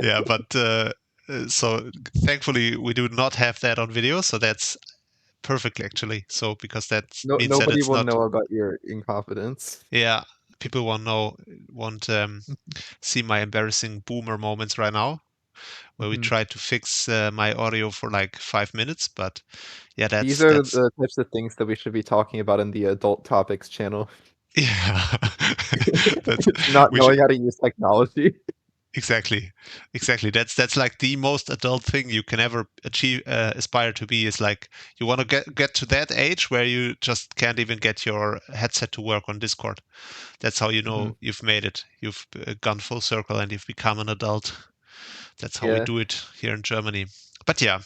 Yeah, but so thankfully we do not have that on video, so that's perfect actually. So because that No, means that nobody it's will not. know about your incompetence. Yeah, people won't see my embarrassing boomer moments right now, where we Mhm. tried to fix my audio for like 5 minutes. But yeah, These that's are that's the types of things that we should be talking about in the adult topics channel. yeah. That's It's not we should knowing how to use technology. exactly. That's like the most adult thing you can ever achieve, aspire to be. Is like you want to get to that age where you just can't even get your headset to work on Discord. That's how you Mhm. know you've made it. You've gone full circle and you've become an adult. That's how we Yeah. do it here in Germany. But yeah,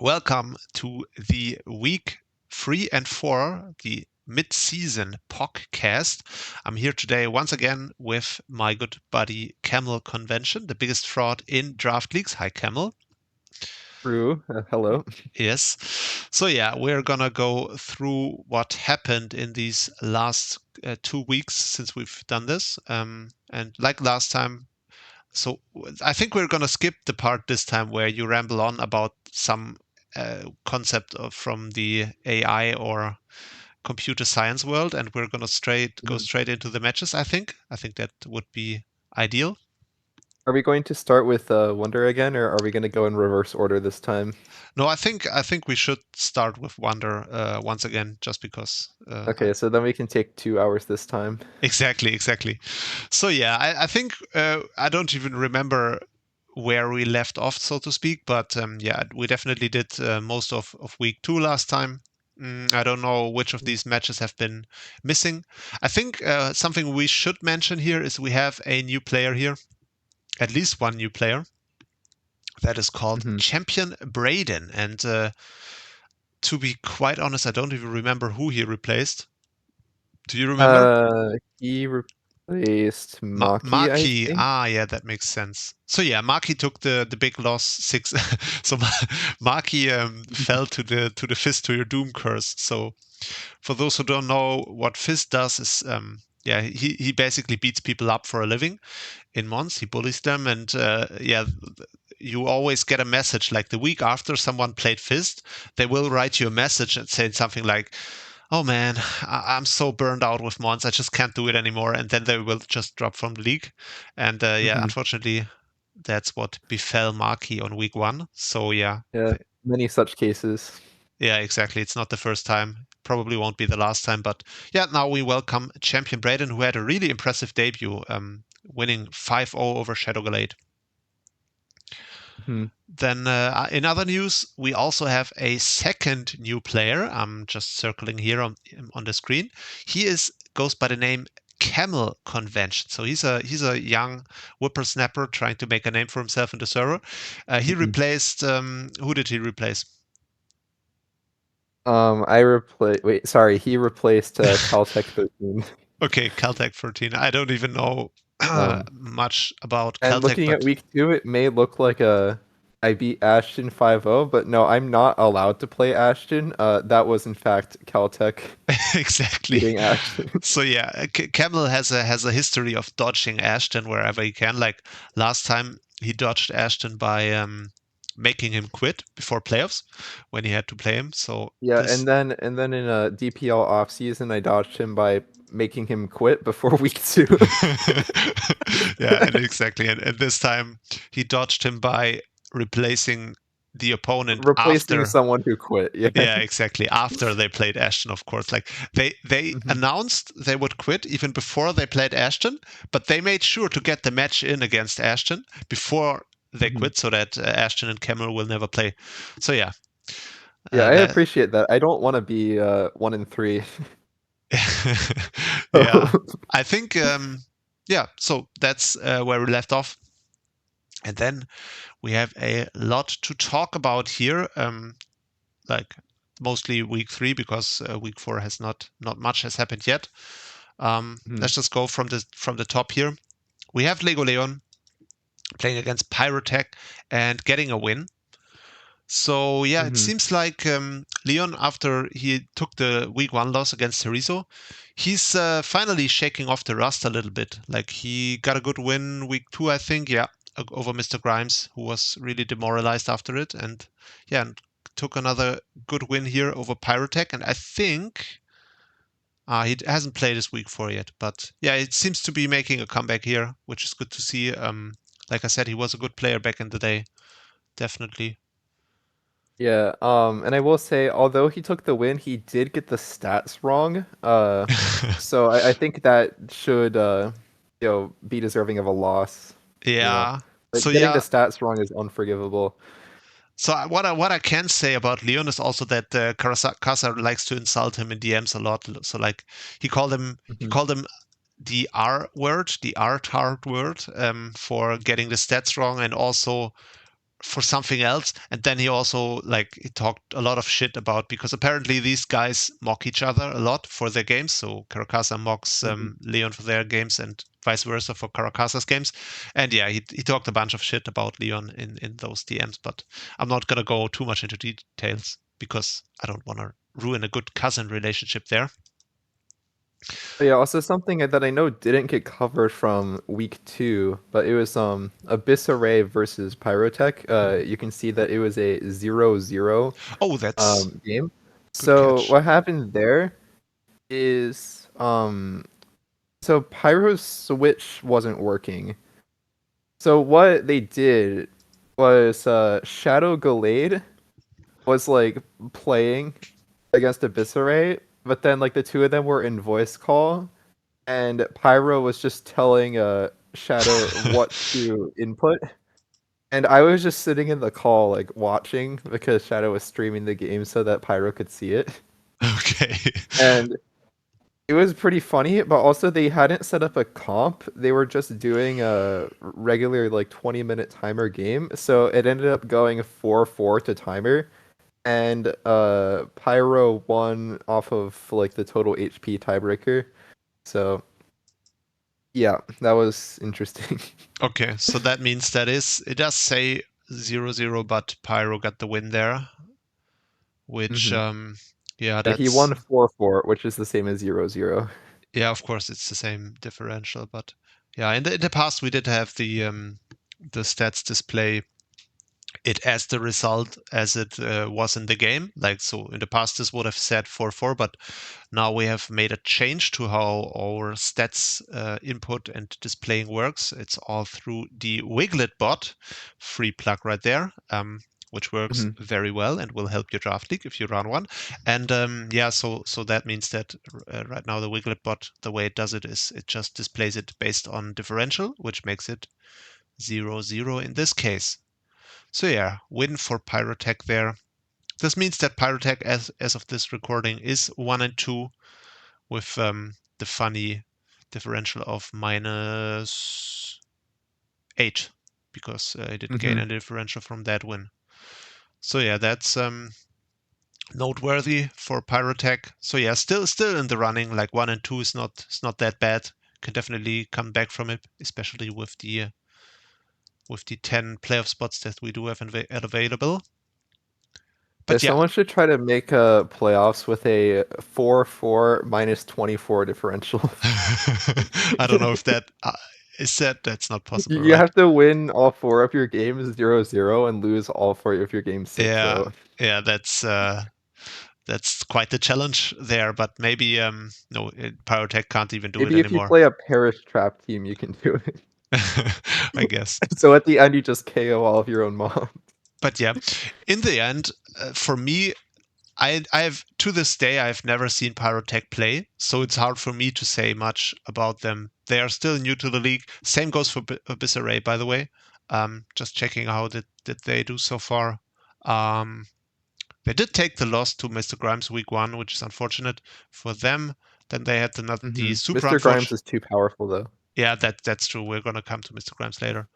welcome to the week 3 and 4, the mid-season Pogcast. I'm here today once again with my good buddy camelConvention, the biggest fraud in draft leagues. Hi, Camel. True. Hello. Yes. So yeah, we're gonna go through what happened in these last 2 weeks since we've done this. And like last time, so I think we're going to skip the part this time where you ramble on about some concept from the AI or computer science world, and we're going to go Mhm. straight into the matches. I think that would be ideal. Are we going to start with Wonder again, or are we going to go in reverse order this time? No, I think we should start with Wonder once again, just because. Okay, so then we can take 2 hours this time. Exactly. So yeah, I think I don't even remember where we left off, so to speak. But yeah, we definitely did most of week 2 last time. I don't know which of these matches have been missing. I think something we should mention here is we have a new player here, at least one new player that is called Mhm. Champion Braden. And to be quite honest, I don't even remember who he replaced. Do you remember? He replaced Maki, I Maki, think. yeah, that makes sense. So yeah, Maki took the big loss 6. So Maki fell to the fist to your doom curse. So for those who don't know, what fist does is yeah, he basically beats people up for a living in Mons. He bullies them, and yeah, you always get a message like the week after someone played Fist, they will write you a message and say something like, "Oh man, I'm so burned out with Mons, I just can't do it anymore," and then they will just drop from the league. And yeah, Mhm. unfortunately, that's what befell Maki on week 1. So yeah, Yeah, many such cases. yeah, exactly. It's not the first time. Probably won't be the last time. But yeah, now we welcome Champion Braden, who had a really impressive debut, winning 5-0 over Shadowglade. Mhm. Then, in other news, we also have a second new player. I'm just circling here on the screen. He goes by the name camelConvention. So he's a young whippersnapper trying to make a name for himself in the server. He Mhm. replaced who did he replace? I replace. Wait, sorry. He replaced Caltech 13. Okay, Caltech 14. I don't even know Um, much about and Caltech, looking at but week 2, it may look like I beat Ashton 5-0, but no, I'm not allowed to play Ashton. That was in fact Caltech exactly. beating Ashton. So yeah, Camel has a history of dodging Ashton wherever he can. Like last time, he dodged Ashton by making him quit before playoffs when he had to play him. So Yeah, this, and then in a DPL off season, I dodged him by making him quit before week 2. yeah, and exactly, and this time he dodged him by replacing the opponent Replacing after. someone who quit. Yeah. Yeah, exactly. After they played Ashton, of course. Like they Mhm. announced they would quit even before they played Ashton, but they made sure to get the match in against Ashton before they Mhm. quit, so that Ashton and Camel will never play. So yeah, Yeah, I that appreciate that. I don't want to be 1 in 3. yeah, I think yeah. So that's where we left off, and then we have a lot to talk about here. Like mostly week 3 because week 4 has not much has happened yet. Mhm. Let's just go from the top here. We have Lego Leon playing against Pyrotech and getting a win. So yeah, it Mhm. seems like Leon, after he took the week 1 loss against Terizo, he's finally shaking off the rust a little bit. Like he got a good win week 2, I think. Yeah, over Mr. Grimes, who was really demoralized after it, and yeah, and took another good win here over Pyrotech. And I think he hasn't played this week 4 yet, but yeah, it seems to be making a comeback here, which is good to see. Like I said, he was a good player back in the day, definitely. Yeah, and I will say, although he took the win, he did get the stats wrong. So I think that should, be deserving of a loss. You know, Yeah. like So getting the yeah. stats wrong is unforgivable. So what I can say about Leon is also that Karasa likes to insult him in DMs a lot. So like he Mhm. called him the R word, the R-tard word, for getting the stats wrong, and also for something else. And then he also like he talked a lot of shit about, because apparently these guys mock each other a lot for their games. So Caracasa mocks Mhm. Leon for their games, and vice versa for Caracasa's games. And yeah, he talked a bunch of shit about Leon in those DMs, but I'm not gonna go too much into details because I don't want to ruin a good cousin relationship there. But yeah, also something that I know didn't get covered from week 2, but it was Abyss Array versus Pyrotech. You can see that it was a 0-0 Oh, that's game. good So catch. what happened there is so Pyro's switch wasn't working. So what they did was Shadow Gallade was like playing against Abyssarray, but then like the two of them were in voice call, and Pyro was just telling Shadow what to input. And I was just sitting in the call like watching because Shadow was streaming the game so that Pyro could see it. Okay. And it was pretty funny, but also they hadn't set up a comp. They were just doing a regular like 20-minute timer game. So it ended up going 4-4 to timer. And Pyro won off of like the total HP tiebreaker. So yeah, that was interesting. Okay, so that means it does say 0-0, but Pyro got the win there, which hmm yeah, He that's won 4-4, which is the same as 0-0. yeah, of course it's the same differential, but yeah, in the past we did have the stats display it as the result as it was in the game. Like, so in the past this would have said 4-4, but now we have made a change to how our stats input and displaying works. It's all through the Wiglet bot, free plug right there, which works hmm very well and will help your draft league if you run one. And yeah, so that means that right now the Wiglet bot, the way it does it is it just displays it based on differential, which makes it 0-0 in this case. So yeah, win for Pyrotech there. This means that Pyrotech, as of this recording, is 1-2 with the funny differential of -8, because I didn't gain hmm any differential from that win. So yeah, that's noteworthy for Pyrotech. So yeah, still in the running. Like 1-2 is not that bad. Can definitely come back from it, especially with the 10 playoff spots that we do have available. Yeah, But yeah, someone should try to make playoffs with a 4-4 -24 differential. I don't know if that is that's not possible, You right? have to win all 4 of your games 0-0 and lose all 4 of your games Yeah, 6-0. yeah, that's quite the challenge there. But maybe no, Pyrotech can't even do it Maybe if you anymore. play a Parish Trap team, you can do it. I guess. So at the end, you just KO all of your own mobs. But yeah, in the end, for me, I've to this day I've never seen Pyrotech play, so it's hard for me to say much about them. They are still new to the league. Same goes for Abyss Array, by the way. Just checking how did they do so far. Um, They did take the loss to Mr. Grimes week 1, which is unfortunate for them. Then they had the super Mr. Grimes unfortunate. is too powerful, though. Yeah, that's true. We're gonna come to Mr. Grimes later.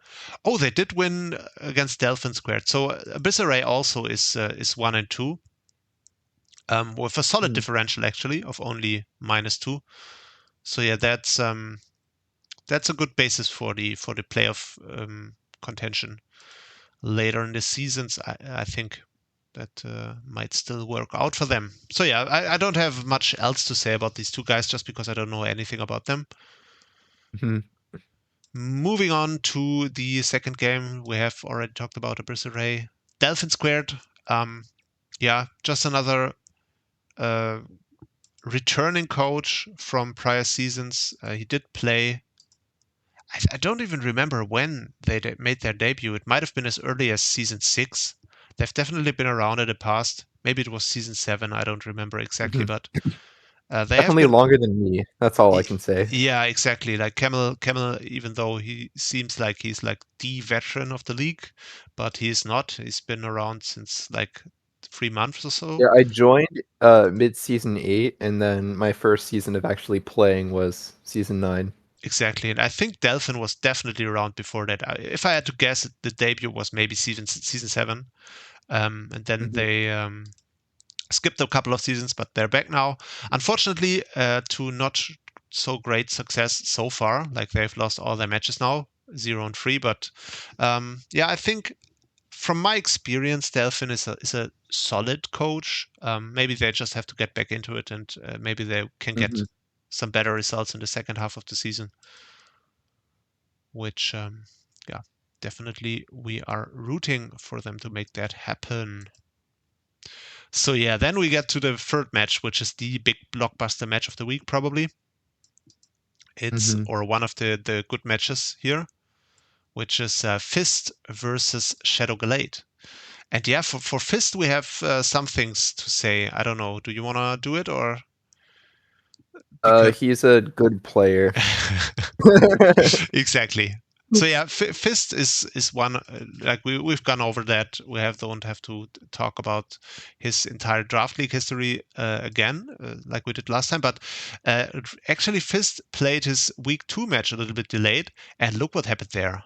Oh, they did win against Delphin Squared. So Abyss Array also is 1-2, with a solid Mhm. differential actually of only -2. So yeah, that's a good basis for the playoff contention later in the seasons. I think that might still work out for them. So yeah, I don't have much else to say about these two guys just because I don't know anything about them. Mhm. Moving on to the second game, we have already talked about the Berserk Delphin Squared. Yeah, just another returning coach from prior seasons. He did play. I don't even remember when they made their debut. It might have been as early as season 6. They've definitely been around in the past. Maybe it was season 7. I don't remember exactly, Mhm. but they have Definitely been. longer than me. That's all I can say. Yeah, exactly. Like Camel, even though he seems like he's like the veteran of the league, but he's not. He's been around since like 3 months or so. Yeah, I joined mid-season 8, and then my first season of actually playing was season 9. Exactly, and I think Delphin was definitely around before that. If I had to guess, the debut was maybe season 7, and then Mhm. they skipped a couple of seasons, but they're back now. Unfortunately, to not so great success so far. Like they've lost all their matches now, 0-3. But yeah, I think from my experience, Delphin is a solid coach. Maybe they just have to get back into it, and maybe they can get Mhm. some better results in the second half of the season. Which, yeah, definitely we are rooting for them to make that happen. So yeah, then we get to the third match, which is the big blockbuster match of the week, probably. It's Mhm. or one of the good matches here, which is Fist versus Shadow Glade. And yeah, for Fist we have some things to say. I don't know. Do you wanna do it or because He's a good player. exactly. So yeah, Fist is one like we've gone over that. We don't have to talk about his entire draft league history again, like we did last time. But actually, Fist played his week 2 match a little bit delayed, and look what happened there.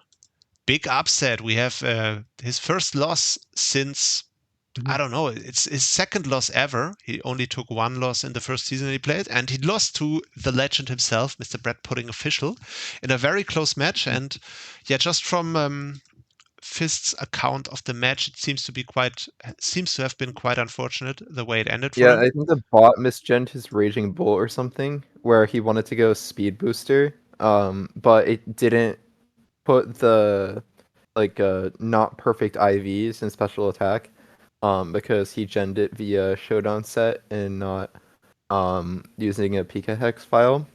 Big upset. We have his first loss since I Mhm. don't know. It's his second loss ever. He only took one loss in the first season he played, and he lost to the legend himself, Mr. Brett Pudding Official, in a very close match. And yeah, just from Fist's account of the match, it seems to have been quite unfortunate the way it ended for Yeah, him. I think the bot misgened his Raging Bull or something, where he wanted to go Speed Booster, but it didn't put the not perfect IVs in special attack, because he genned it via Showdown set and not using a PK hex file.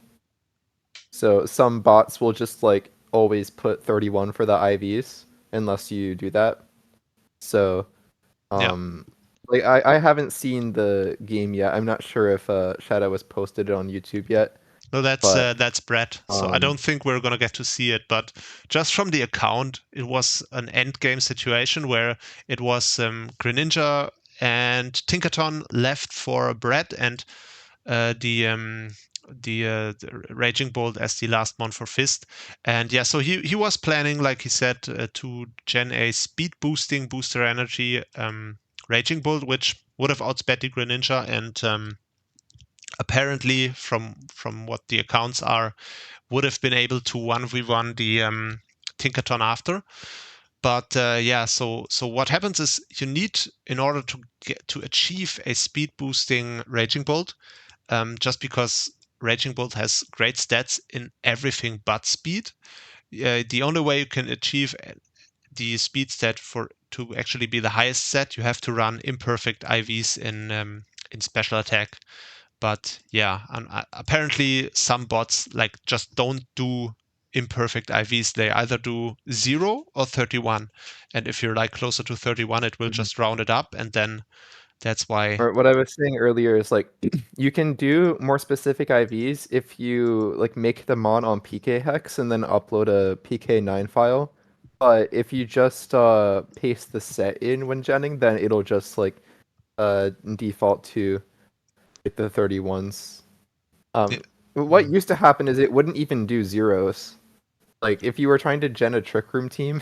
So some bots will just like always put 31 for the IVs unless you do that. So Yeah. um like I haven't seen the game yet. I'm not sure if Shadow was posted on YouTube yet, No, but that's Brett. So I um don't think we're gonna get to see it. But just from the account, it was an end game situation where it was Greninja and Tinkaton left for Brett, and the Raging Bolt as the last one for Fist. And yeah, so he was planning, like he said, to gen a speed boosting booster energy Raging Bolt, which would have outsped the Greninja, and apparently from what the accounts are, would have been able to 1v1 the Tinkaton after. But yeah, so what happens is you need, in order to get to achieve a speed boosting Raging Bolt, just because Raging Bolt has great stats in everything but speed. The only way you can achieve the speed stat for to actually be the highest set, you have to run imperfect IVs in special attack. But yeah, apparently some bots like just don't do imperfect IVs. They either do 0 or 31, and if you're like closer to 31, it will mhm. just round it up, and then that's why. Or what I was saying earlier is like you can do more specific IVs if you like make them on PK hex and then upload a PK9 file. But if you just paste the set in when genning, then it'll just like default to like the 31s. Yeah. What Mhm. used to happen is it wouldn't even do zeros. Like if you were trying to gen a trick room team,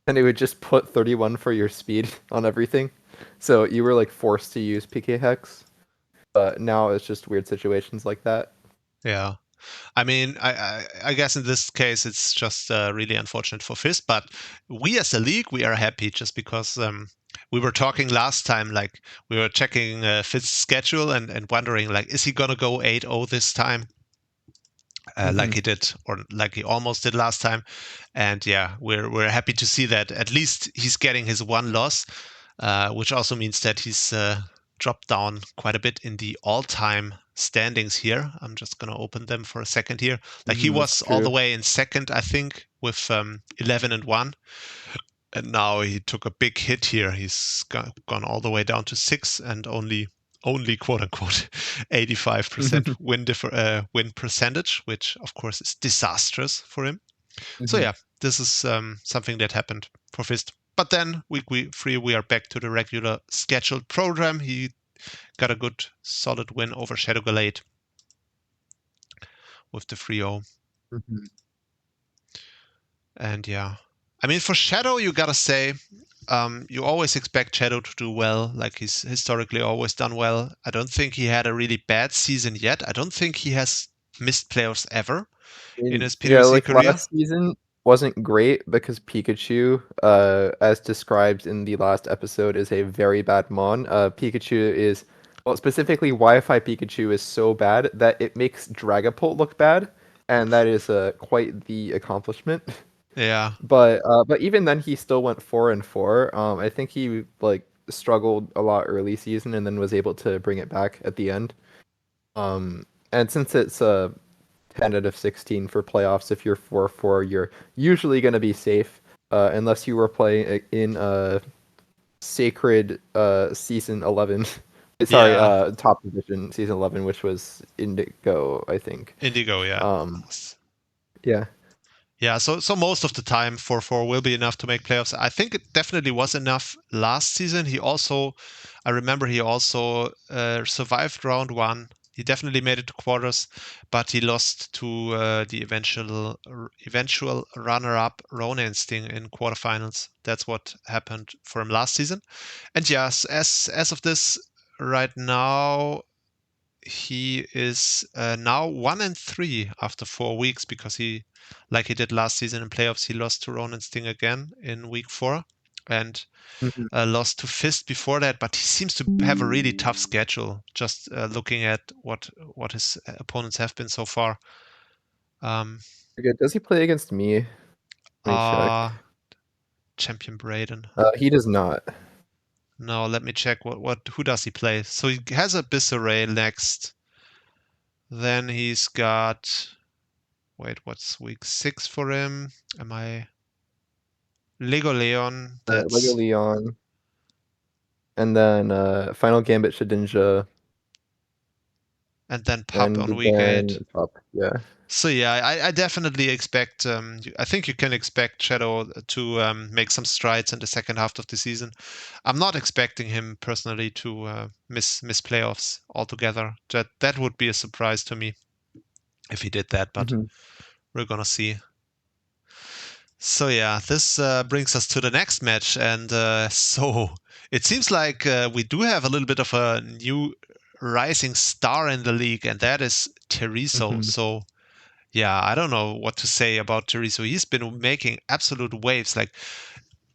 then it would just put 31 for your speed on everything. So you were like forced to use PK hex. But now it's just weird situations like that. Yeah. I mean, I guess in this case it's just really unfortunate for Fist, but we as a league we are happy just because we were talking last time, like we were checking Fist's schedule and wondering like, is he gonna go 8-0 this time? like he did, or like he almost did last time. And yeah, we're happy to see that at least he's getting his one loss, which also means that he's dropped down quite a bit in the all-time standings here. I'm just gonna open them for a second here. Like he That's was all the true. way in second, I think, with 11-1, and now he took a big hit here. He's gone all the way down to 6 and only quote unquote 85% win percentage, which of course is disastrous for him. So yeah, this is something that happened for Fist. But then week 3 we are back to the regular scheduled program. He got a good solid win over Shadow Galate with the 3-0. And yeah, I mean, for Shadow, you gotta say, you always expect Shadow to do well. Like he's historically always done well. I don't think he had a really bad season yet. I don't think he has missed playoffs ever in his Yeah, PWC like career. last season wasn't great because Pikachu, as described in the last episode, is a very bad mon. Pikachu is, well, specifically Wi-Fi Pikachu is so bad that it makes Dragapult look bad, and that is quite the accomplishment. Yeah, But even then, he still went 4-4. I think he like struggled a lot early season and then was able to bring it back at the end. And since it's 10 out of 16 for playoffs, if you're 4-4, you're usually going to be safe, unless you were playing in Sacred Season 11. Sorry, yeah, Top Division Season 11, which was Indigo, I think. Indigo, yeah. Um, yeah. Yeah, so most of the time 4-4 will be enough to make playoffs. I think it definitely was enough last season. I remember he also survived round 1. He definitely made it to quarters, but he lost to the eventual runner-up Ronin Sting in quarterfinals. That's what happened for him last season. And yes, as of this right now, he is now 1-3 after 4 weeks because like he did last season in playoffs, he lost to Ronin Sting again in week 4 and Mhm. lost to Fist before that. But he seems to have a really tough schedule. Just looking at what his opponents have been so far. Um, Okay, does he play against me? Let me check. Champion Braden. He does not. No, let me check. Who does he play? So he has a Bissaray next. Then he's got. Wait, what's week 6 for him? Am I Lego Leon? Lego That's Leon, and then Final Gambit Shedinja, and then Pup and on week 8. then Top. Yeah. So yeah, I definitely expect. I think you can expect Shadow to make some strides in the second half of the season. I'm not expecting him personally to miss playoffs altogether. That would be a surprise to me if he did that, but hmm we're gonna see. So yeah, this brings us to the next match, and so it seems like we do have a little bit of a new rising star in the league, and that is Teriso. hmm So yeah, I don't know what to say about Teriso. He's been making absolute waves. Like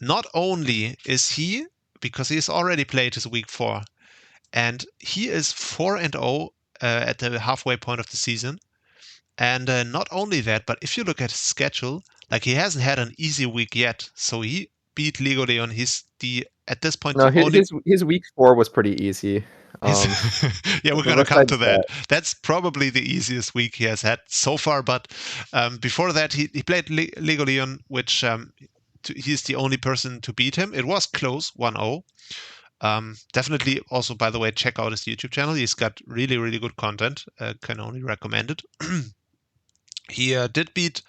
not only is he, because he's already played his week 4, and he is 4-0 at the halfway point of the season. And not only that, but if you look at his schedule, like he hasn't had an easy week yet. So he beat Lego Leon. He's at this point No, the only his week 4 was pretty easy. his yeah, we're But gonna come to besides that. that, That's probably the easiest week he has had so far. But before that, he played Lego Leon, which he's the only person to beat him. It was close, 1-0. Definitely also, by the way, check out his YouTube channel. He's got really, really good content. Can only recommend it. He did beat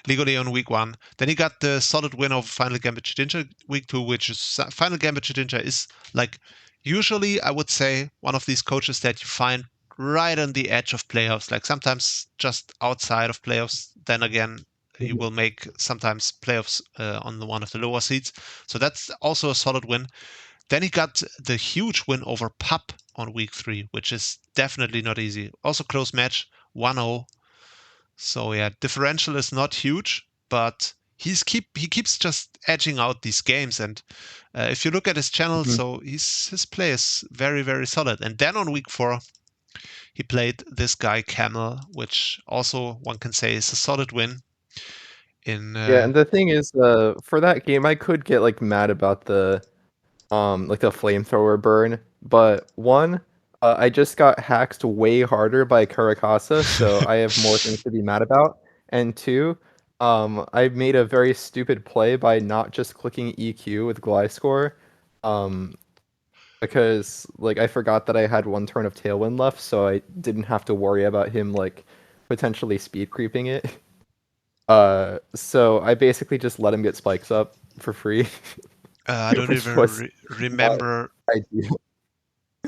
Lego Leon week 1. Then he got the solid win of Final Gambit Shedinja week 2, which is Final Gambit Shedinja is like usually I would say one of these coaches that you find right on the edge of playoffs, like sometimes just outside of playoffs. Then again, he Mhm. will make sometimes playoffs on one of the lower seats. So that's also a solid win. Then he got the huge win over Pup on week 3, which is definitely not easy. Also close match, 1-0. So yeah, differential is not huge, but he keeps just edging out these games. And if you look at his channel, Mhm. so his play is very, very solid. And then on week 4, He played this guy Camel, which also one can say is a solid win. Yeah, and the thing is, for that game, I could get like mad about like the flamethrower burn, but one, I just got hacked way harder by Karakasa, so I have more things to be mad about. And two, I made a very stupid play by not just clicking EQ with Gliscor, um, because like I forgot that I had one turn of Tailwind left, so I didn't have to worry about him like potentially speed creeping it. So I basically just let him get spikes up for free, I don't which even was not remember ideal.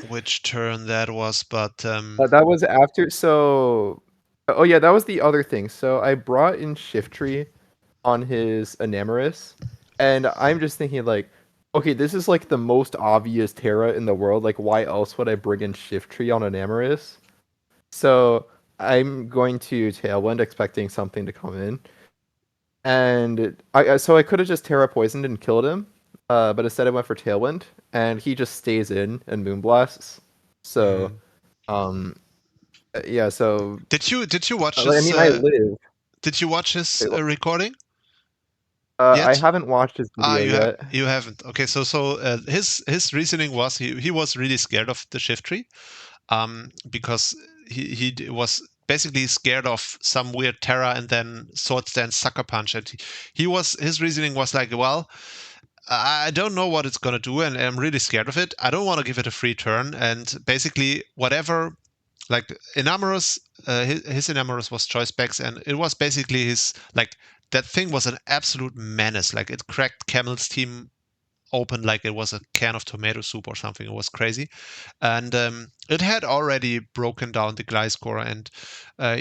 which turn that was, but That was after. So, oh yeah, that was the other thing. So I brought in Shiftry on his Enamorus, and I'm just thinking like, okay, this is like the most obvious Terra in the world. Like, why else would I bring in Shiftry on Enamorus? So I'm going to Tailwind, expecting something to come in, and so I could have just Terra poisoned and killed him, but instead I went for Tailwind, and he just stays in and Moonblasts. So, mhm. um, yeah. So Did you watch I his mean, I live. did you watch his Wait, what? recording I yet? haven't watched his Ah, video yet. you haven't. Okay, so his reasoning was he was really scared of the shift tree, because he was basically scared of some weird Terra and then sword stance sucker punch, and he was his reasoning was like, well, I don't know what it's gonna do, and I'm really scared of it. I don't want to give it a free turn, and basically whatever, like Enamorous, his Enamorous was choice specs, and it was basically his like that thing was an absolute menace. Like it cracked Camel's team open like it was a can of tomato soup or something. It was crazy, and it had already broken down the Gliscor, and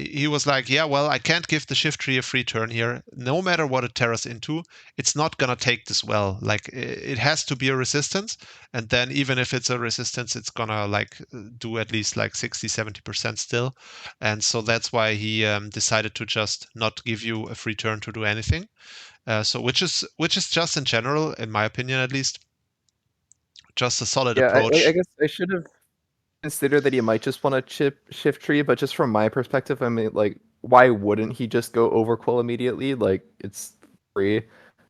he was like, "Yeah, well, I can't give the shift tree a free turn here. No matter what it tears into, it's not gonna take this well. Like it has to be a resistance, and then even if it's a resistance, it's gonna like do at least like 60-70% still, and so that's why he decided to just not give you a free turn to do anything." So which is just in general, in my opinion at least, just a solid Yeah, I approach. guess I should have considered that he might just want to chip shift tree, but just from my perspective, I mean, like, why wouldn't he just go overquill immediately? Like, it's free.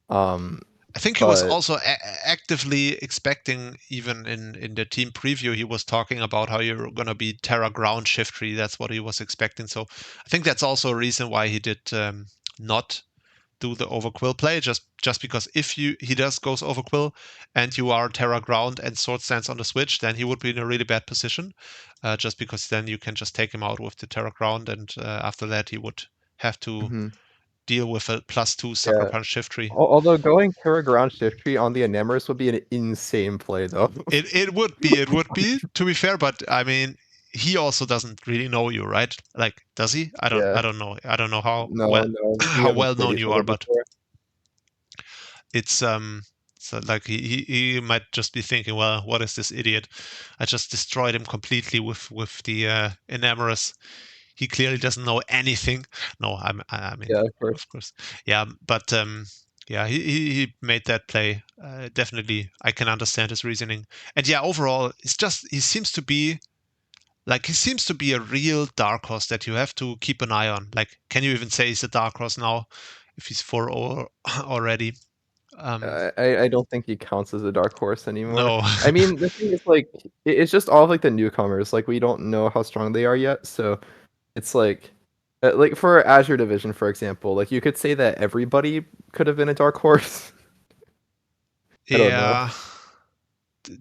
Um, I think he was but also actively expecting, even in the team preview, he was talking about how you're gonna be Terra ground shift tree. That's what he was expecting. So I think that's also a reason why he did not do the overquill play, just because if he does goes overquill and you are Terra ground and sword stance on the switch, then he would be in a really bad position, just because then you can just take him out with the Terra ground, and after that he would have to mhm, deal with a +2 sucker yeah. punch shift tree. Although going Terra ground shift tree on the Anemoris would be an insane play, though. It would be, to be fair, but I mean he also doesn't really know you, right? Like, does he? I Yeah. don't know. I don't know how No, well no, we how haven't well played known each you other are, but before. it's so like he might just be thinking, well, what is this idiot? I just destroyed him completely with the enamorous. He clearly doesn't know anything. No, I mean, Yeah, of course. of course, yeah, but yeah, he made that play. Definitely, I can understand his reasoning, and yeah, overall, it's just he seems to be a real dark horse that you have to keep an eye on. Like, can you even say he's a dark horse now if he's 4-0 already? Um, I don't think he counts as a dark horse anymore. no. I mean, the thing is, like, it's just all of, like, the newcomers. Like, we don't know how strong they are yet, so it's like for Azure Division, for example, like you could say that everybody could have been a dark horse. I don't know. Yeah,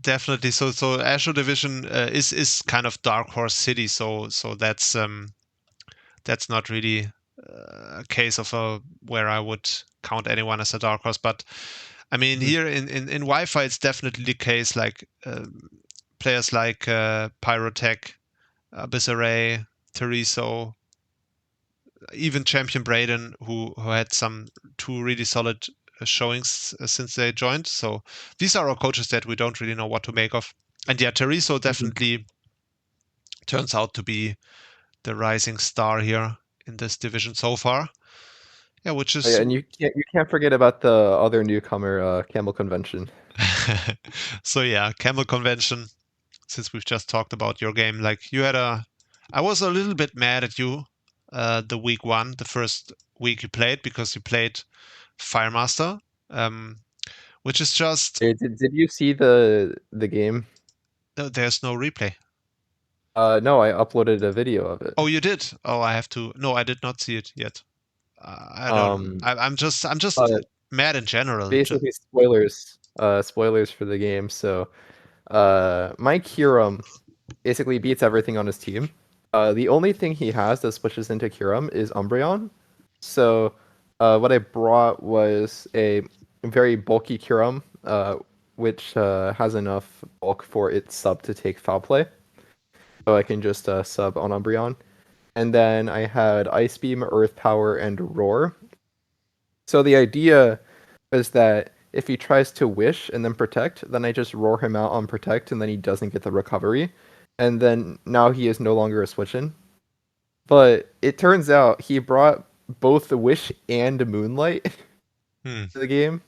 definitely. So Azure Division is kind of dark horse city. So that's not really a case of a where I would count anyone as a dark horse. But I mean, Mhm. here in Wi-Fi, it's definitely the case. Like players like Pyrotech, Bizarre, Teriso, even Champion Braden, who had some two really solid showings since they joined. So these are our coaches that we don't really know what to make of. And yeah, Teriso Mhm. definitely turns out to be the rising star here in this division so far. Yeah, which Oh, yeah, is and you can't forget about the other newcomer, camelConvention. so yeah, camelConvention. Since we've just talked about your game, like you had a I was a little bit mad at you the week one, the first week you played, because you played Firemaster, which is just Did you see the game? there's no replay. No, I uploaded a video of it. Oh, you did? Oh, I have to. No, I did not see it yet. I don't. Um, I'm just uh, mad in general. Basically spoilers for the game. So, Mike Hiram basically beats everything on his team. The only thing he has that switches into Kiram is Umbreon. So, what I brought was a very bulky Kiram, which has enough bulk for its sub to take foul play. So I can just sub on Umbreon. And then I had Ice Beam, Earth Power, and Roar. So the idea is that if he tries to wish and then protect, then I just roar him out on protect, and then he doesn't get the recovery. And then now he is no longer a switch-in. But it turns out he brought both the wish and moonlight Hmm. to the game.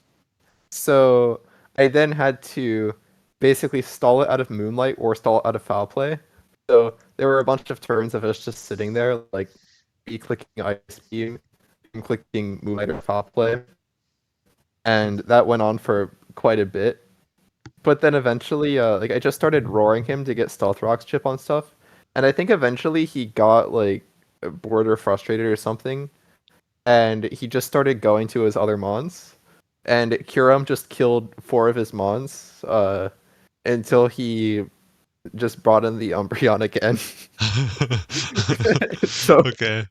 So I then had to basically stall it out of moonlight or stall it out of foul play. So there were a bunch of turns of us just sitting there, like me clicking ice beam, him clicking moonlight or foul play, and that went on for quite a bit. But then eventually, like I just started roaring him to get stealth rocks chip on stuff, and I think eventually he got like bored or frustrated or something, and he just started going to his other mons, and Kiram just killed 4 of his mons, until he just brought in the Umbreon again. so Okay.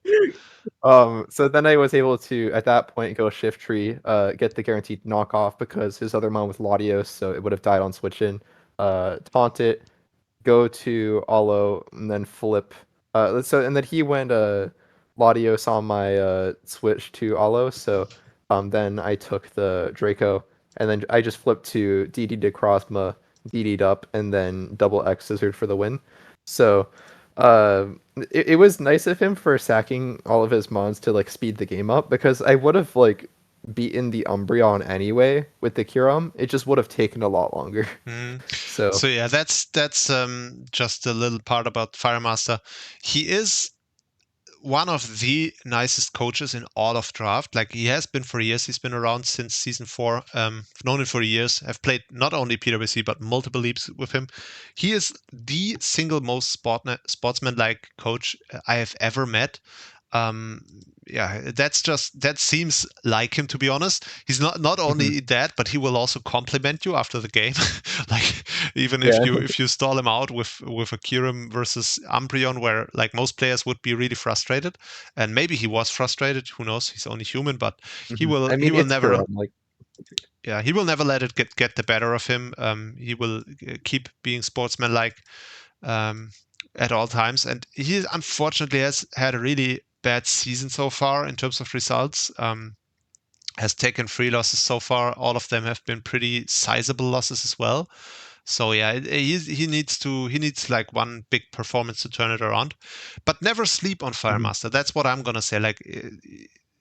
So then I was able to, at that point, go shift tree, get the guaranteed knockoff because his other mon was Latios, so it would have died on switch in. Taunt it, go to Alo, and then flip. And then he went Latios on my switch to Alo, so then I took the Draco, and then I just flipped to DD to Crossma, DD'd up, and then double X scissored for the win. So uh, it was nice of him for sacking all of his mons to like speed the game up because I would have like beaten the Umbreon anyway with the Kyurem. It just would have taken a lot longer. Mm. So So yeah, that's just a little part about Firemaster. He is one of the nicest coaches in all of draft. Like he has been for years. He's been around since season 4. Known him for years. I've played not only PWC but multiple leagues with him. He is the single most sportsman-like coach I have ever met. Um, yeah, that seems like him, to be honest. He's not mhm. only that, but he will also compliment you after the game. Like even Yeah. if you stall him out with a Kirim versus Umbreon, where like most players would be really frustrated, and maybe he was frustrated. Who knows? He's only human, but Mhm. I he mean, will it's never. Kyurem. Like, Yeah, he will never let it get the better of him. He will keep being sportsmanlike um, at all times. And he unfortunately has had a really bad season so far in terms of results. Has taken 3 losses so far. All of them have been pretty sizable losses as well. So yeah, he needs like one big performance to turn it around. But never sleep on mhm. Firemaster. That's what I'm gonna say. Like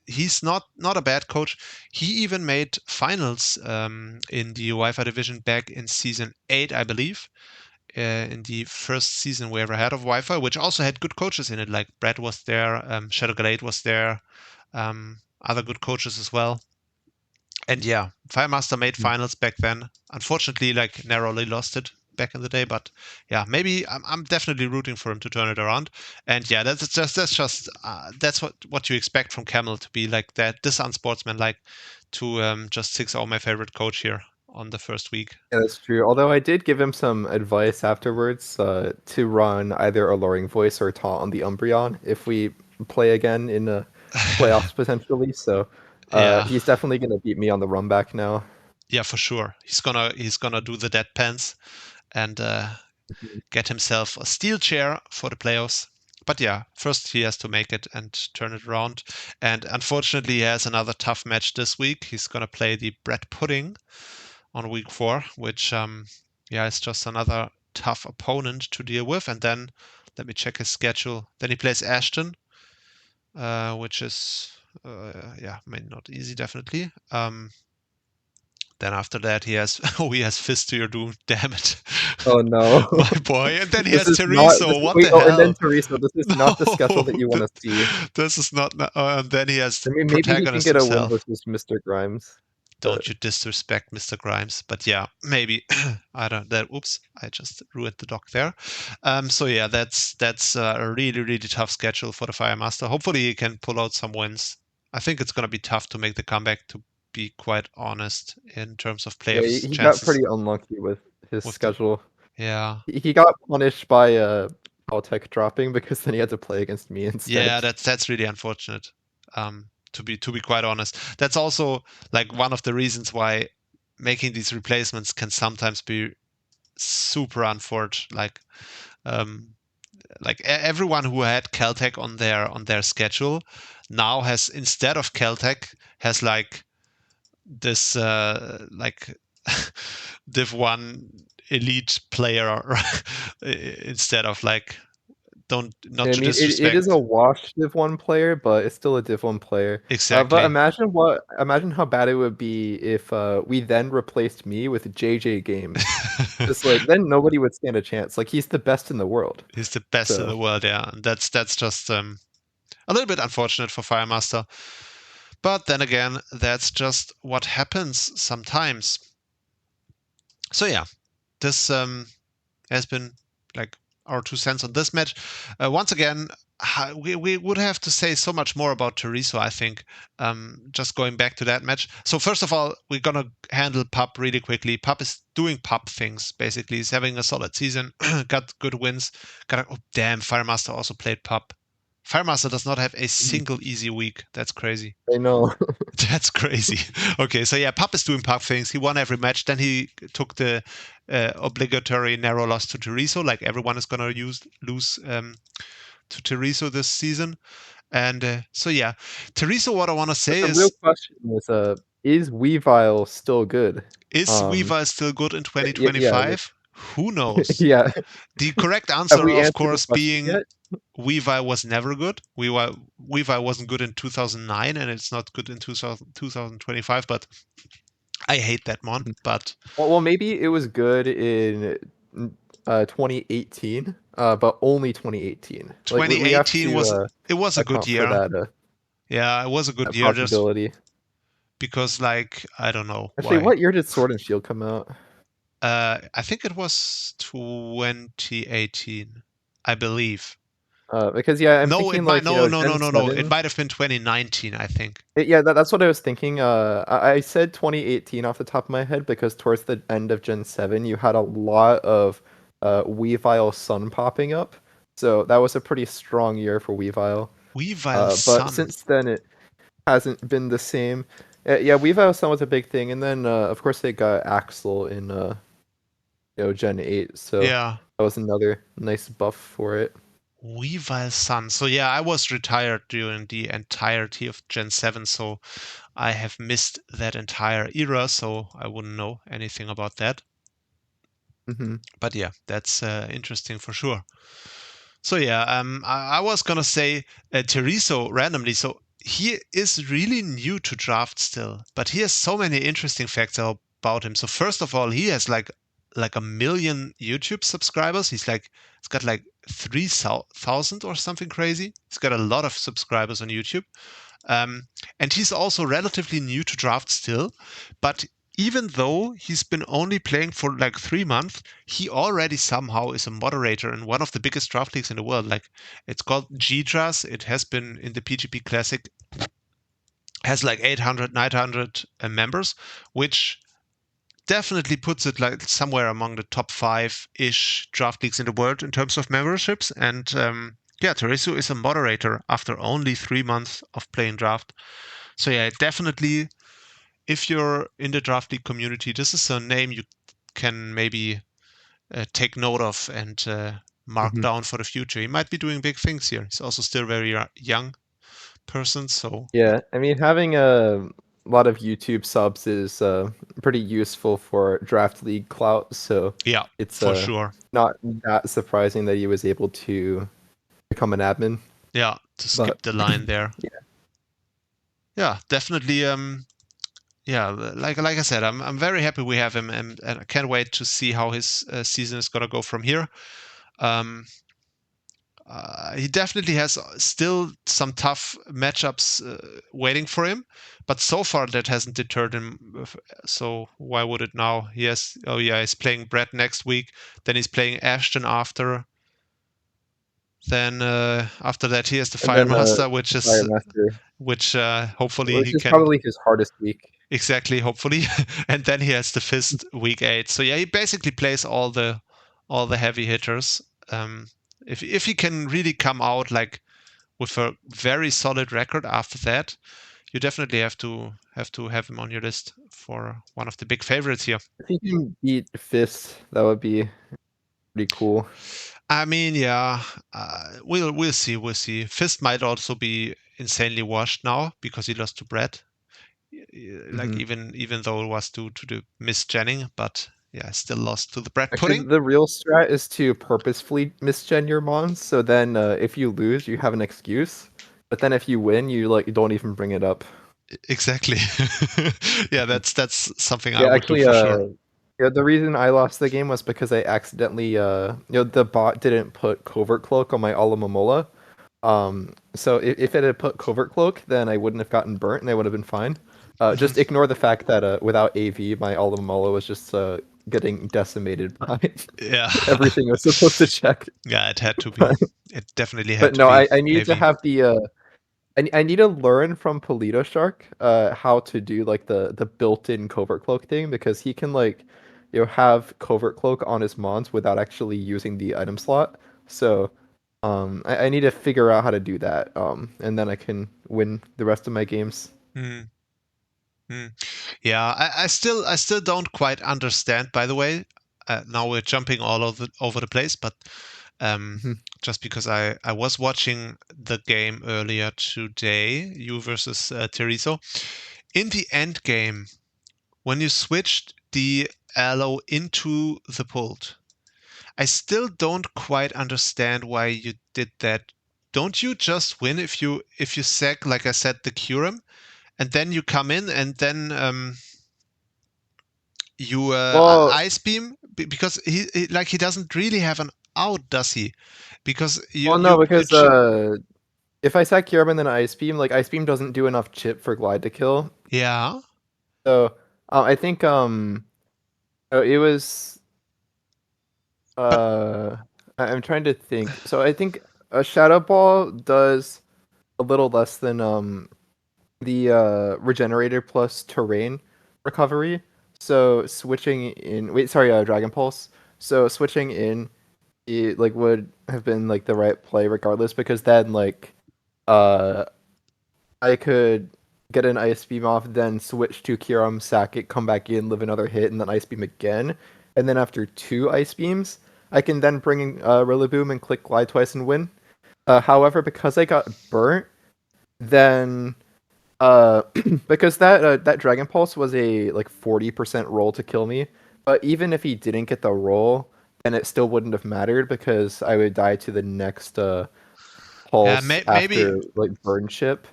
he's not a bad coach. He even made finals in the Wi-Fi division back in season 8, I believe, in the first season we ever had of Wi-Fi, which also had good coaches in it. Like Brad was there, Shadow Glade was there, other good coaches as well. And yeah, Firemaster made Mhm. finals back then. Unfortunately, like narrowly lost it back in the day. But yeah, maybe I'm definitely rooting for him to turn it around. And yeah, that's what you expect from Camel to be like that, this unsportsmanlike to just 6-0 my favorite coach here on the first week. Yeah, that's true. Although I did give him some advice afterwards, to run either Alluring Voice or Taunt on the Umbreon if we play again in the playoffs potentially. So Yeah, he's definitely gonna beat me on the run back now. yeah, for sure. He's gonna do the deadpans and Mhm. get himself a steel chair for the playoffs. But yeah, first he has to make it and turn it around. And unfortunately, he has another tough match this week. He's gonna play the Bread Pudding on week 4, which yeah, is just another tough opponent to deal with. And then let me check his schedule. Then he plays Ashton, which is yeah, I mean not easy definitely. Then after that, he has Fist to Your Doom. Damn it. Oh no. My boy. And then he This has is not Teriso. this What wait, the oh, and then hell? Teresa, this is not the schedule that you want to see. This is not. And then he has I mean, maybe he can Protagonist get a win himself. versus Mr. Grimes. Don't you disrespect Mr. Grimes. But yeah, maybe. I don't that oops, I just ruined the doc there. So yeah, that's a really, really tough schedule for the Firemaster. Hopefully he can pull out some wins. I think it's gonna be tough to make the comeback, to be quite honest, in terms of Yeah, playoffs he got chances pretty unlucky with his with the schedule. yeah. He got punished by Caltech dropping because then he had to play against me instead. Yeah, that's really unfortunate. To be quite honest, that's also like one of the reasons why making these replacements can sometimes be super unfortunate. Everyone who had Caltech on their schedule now has, instead of Caltech, has like this Div 1 elite player instead of like not I to mean, it is disrespect. a wash Div 1 player, but it's still a Div 1 player. But Exactly. imagine how bad it would be if we then replaced me with JJ Games. Just like then nobody would stand a chance. Like he's the best in the world. He's the best in So the world, yeah. And that's just a little bit unfortunate for Firemaster. But then again, that's just what happens sometimes. So yeah, this has been like our 2 cents on this match. Once again, we would have to say so much more about Teriso, I think. Just going back to that match. So first of all, we're gonna handle Pup really quickly. Pup is doing Pup things, basically. He's having a solid season, got good wins. Oh damn, Firemaster also played Pup. Firemaster does not have a single easy week. That's crazy. I know. That's crazy. Okay, so yeah, Pup is doing Pup things. He won every match. Then he took the obligatory narrow loss to Teriso. Like everyone is gonna lose to Teriso this season. And so yeah, Teriso. What I want to But say the real is question is Weavile still good? Weaver still good in Yeah, like 2025? Who knows? yeah. The correct Have answer, we of answered the course, question being yet? Weaver was never good. Weaver wasn't good in 2009, and it's not good in 2025. But I hate that one. But Well, maybe it was good in 2018, but only 2018. Like we have 2018 to was a good account for year. that Yeah, it was a good year just possibility. because, like, I don't know Actually, why. what year did Sword and Shield come out? I think it was 2018, I believe. Because yeah, I'm No, it thinking might like no. Gen It 7. might have been 2019, I think. Yeah, that's what I was thinking. I said 2018 off the top of my head because towards the end of Gen 7, you had a lot of Weavile Sun popping up. So that was a pretty strong year for Weavile. Weavile But Sun. since then, it hasn't been the same. Yeah, Weavile Sun was a big thing, and then of course they got Axel in Gen 8, so Yeah, that was another nice buff for it. Weavile Sun. So yeah, I was retired during the entirety of Gen 7, so I have missed that entire era, so I wouldn't know anything about that. Hmm. But yeah, that's interesting for sure. So yeah, I was gonna say Teriso randomly. So he is really new to draft still, but he has so many interesting facts about him. So first of all, he has like a million YouTube subscribers. He's got like 3,000 or something crazy. He's got a lot of subscribers on YouTube. Um, and he's also relatively new to draft still, but even though he's been only playing for like 3 months, he already somehow is a moderator in one of the biggest draft leagues in the world. Like it's called GDRAS. It has been in the PGP Classic, has like 800, 900 members, which definitely puts it like somewhere among the top 5-ish draft leagues in the world in terms of memberships. And yeah, Teresu is a moderator after only 3 months of playing draft. So yeah, definitely, if you're in the draft league community, this is a name you can maybe take note of and mark Hmm. down for the future. He might be doing big things here. He's also still very young person, so Yeah, I mean, having a lot of YouTube subs is pretty useful for draft league clout, so yeah, it's for sure. not that surprising that he was able to become an admin. Yeah, to But skip the line there. yeah, Yeah, definitely. yeah, like I said, I'm very happy we have him, and I can't wait to see how his season is gonna go from here. Um, he definitely has still some tough matchups waiting for him, but so far that hasn't deterred him. So why would it now? Oh yeah, he's playing Brett next week. Then he's playing Ashton after. Then after that, he has the And Fire then Master, Fire Master, which hopefully which he is can probably his hardest week. exactly. Hopefully, and then he has the Fist week 8. So yeah, he basically plays all the heavy hitters. Um, if he can really come out like with a very solid record after that, you definitely have him on your list for one of the big favorites here. If he can beat Fist, that would be pretty cool. I mean, yeah, we'll see. We'll see. Fist might also be insanely washed now because he lost to Brett. Like Hmm. even though it was due to the misgenning, but yeah, still lost to the Brett Actually, pudding. the real strat is to purposefully misgen your mons, so then if you lose, you have an excuse. But then if you win, you don't even bring it up. Exactly. Yeah, that's something I Yeah, would do actually, for sure. yeah, the reason I lost the game was because I accidentally, the bot didn't put Covert Cloak on my Alamomola. So if it had put Covert Cloak, then I wouldn't have gotten burnt and I would have been fine. Mhm. Just ignore the fact that without AV, my Alamomola was just getting decimated by Yeah. everything I was supposed to check. Yeah, it had to be. But, It definitely had but to no, be I need to heavy. have the I need to learn from Polito Shark how to do like the built-in covert cloak thing because he can like have covert cloak on his mons without actually using the item slot. So I need to figure out how to do that. And then I can win the rest of my games. Mm, mm. Yeah, I still don't quite understand. By the way, now we're jumping all over the place, but um, Mhm. just because I was watching the game earlier today, you versus Teriso. In the end game, when you switched the aloe into the pult, I still don't quite understand why you did that. Don't you just win if you sack, like I said, the Curum, and then you come in and then you Well, ice beam because he doesn't really have an out, does he? Because you well, no, you you because ch- if I sack Kieran and then Ice Beam, like Ice Beam doesn't do enough chip for Glide to kill. yeah, So I think it was but Uh, I'm trying to think. So I think a Shadow Ball does a little less than the Regenerator plus Terrain recovery. So switching in, wait, sorry, Dragon Pulse. So switching in, it like would have been like the right play regardless because then like uh I could get an Ice Beam off, then switch to Kyurem, sack it, come back in, live another hit, and then Ice Beam again. And then after two Ice Beams, I can then bring in Rillaboom and click Glide twice and win. However, because I got burnt, then uh, because that Dragon Pulse was a like 40% roll to kill me, but even if he didn't get the roll, then it still wouldn't have mattered because I would die to the next yeah, pulse maybe. after like burn chip.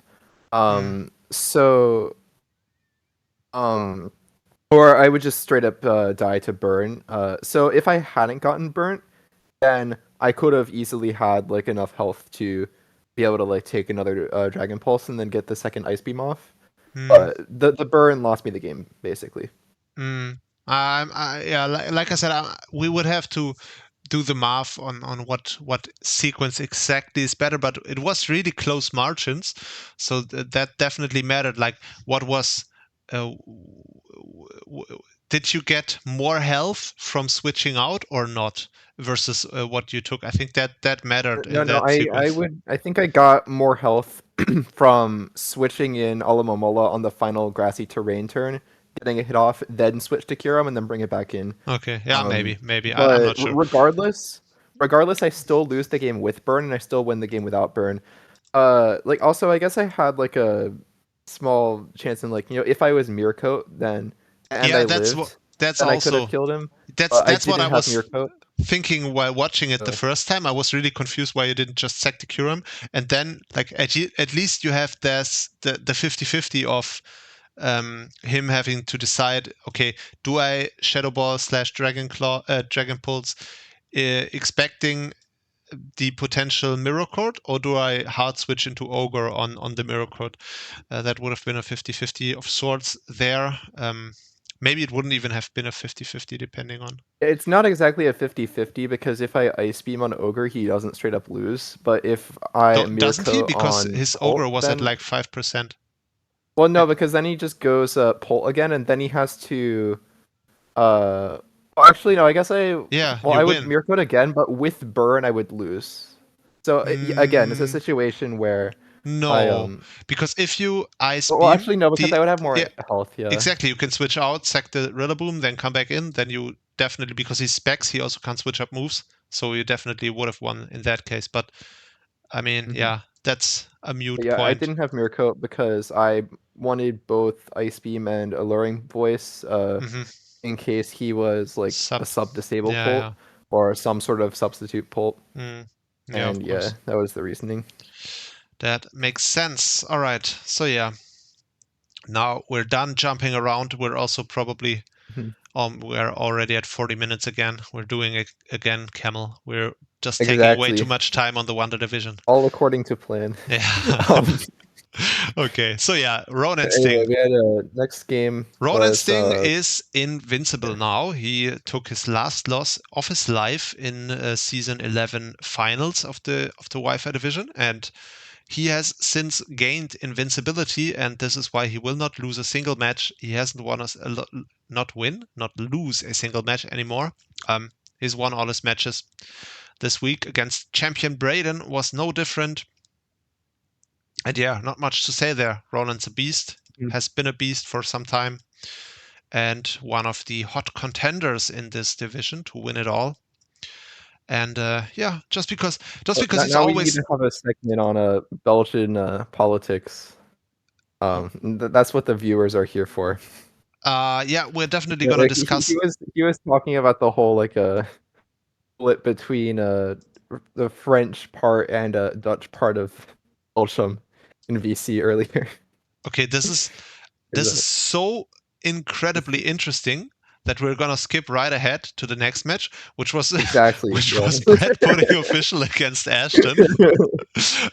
Mm, So or I would just straight up die to burn. So if I hadn't gotten burnt, then I could have easily had like enough health to be able to like take another Dragon Pulse and then get the second Ice Beam off. mm, But the burn lost me the game basically. mm. Yeah, like I said, we would have to do the math on what sequence exactly is better, but it was really close margins, so that definitely mattered. Like, what was, did you get more health from switching out or not versus what you took? I think that mattered No, in no, that sequence. I think I got more health from switching in Alamomola on the final grassy terrain turn, getting a hit off, then switch to Kyurem and then bring it back in. Okay, yeah, maybe I'm But not sure. regardless, I still lose the game with burn and I still win the game without burn. Like also, I guess I had like a small chance in like if I was Mirror Coat then and Yeah, I that's what lived, that's then I could have also killed him. that's But I that's what I didn't have was Mirror Coat. thinking while watching it the So. first time. I was really confused why you didn't just sack the Curum, and then like at least you have this the 50-50 of him having to decide, okay, do I Shadow Ball / Dragon Claw, Dragon Pulse, expecting the potential mirror court, or do I hard switch into Ogre on the mirror court? That would have been a 50-50 of sorts there. Maybe it wouldn't even have been a 50-50 depending on. It's not exactly a 50-50 because if I Ice Beam on Ogre, he doesn't straight up lose. But if I Mirror Doesn't he? Coat Because on his Bolt, Ogre was at then like 5%. well, no, because then he just goes Bolt again, and then he has to. Well, actually, no. I guess Yeah, well, you I would win. Mirror Coat again, but with Burn, I would lose. So again, it's a Mm, situation where I no, because if you Ice well, Beam, actually, no, because the I would have more yeah, health. Yeah. exactly, you can switch out, sack the Rillaboom, then come back in. Then you definitely, because he specs, he also can't switch up moves, so you definitely would have won in that case. But I mean, Mhm. yeah, that's a But mute yeah, I point. didn't have Mirror Coat because I wanted both Ice Beam and Alluring Voice. Hmm. In case he was like Sub. a sub disable Yeah, pult or some sort of substitute pult. yeah. Yeah, of And yeah, course. that was the reasoning. That makes sense. All right. So yeah, now we're done jumping around. We're also probably Mhm. we're already at 40 minutes again. We're doing it again, Camel. We're just taking way too Exactly. much time on the Wonder Division. All according to plan. Yeah. um, Okay. So yeah, Ronan anyway, Sting. we had a next game Ronan was Sting is invincible now. He took his last loss of his life in season 11 finals of the Wi-Fi division, and he has since gained invincibility, and this is why he will not lose a single match. He hasn't won not lose a single match anymore. He's won all his matches this week. Against champion Braden was no different. And yeah, not much to say there. Ronan's a beast, has been a beast for some time, and one of the hot contenders in this division to win it all. And yeah, just because he's now we need always to have a segment on Belgian politics. That's what the viewers are here for. yeah, we're definitely Yeah, gonna like, discuss. he was talking about the whole like split between the French part and Dutch part of Belgium in VC earlier. Okay, Is this is so incredibly interesting that we're gonna skip right ahead to the next match, which was exactly, which yeah. was Brett putting official against Ashton.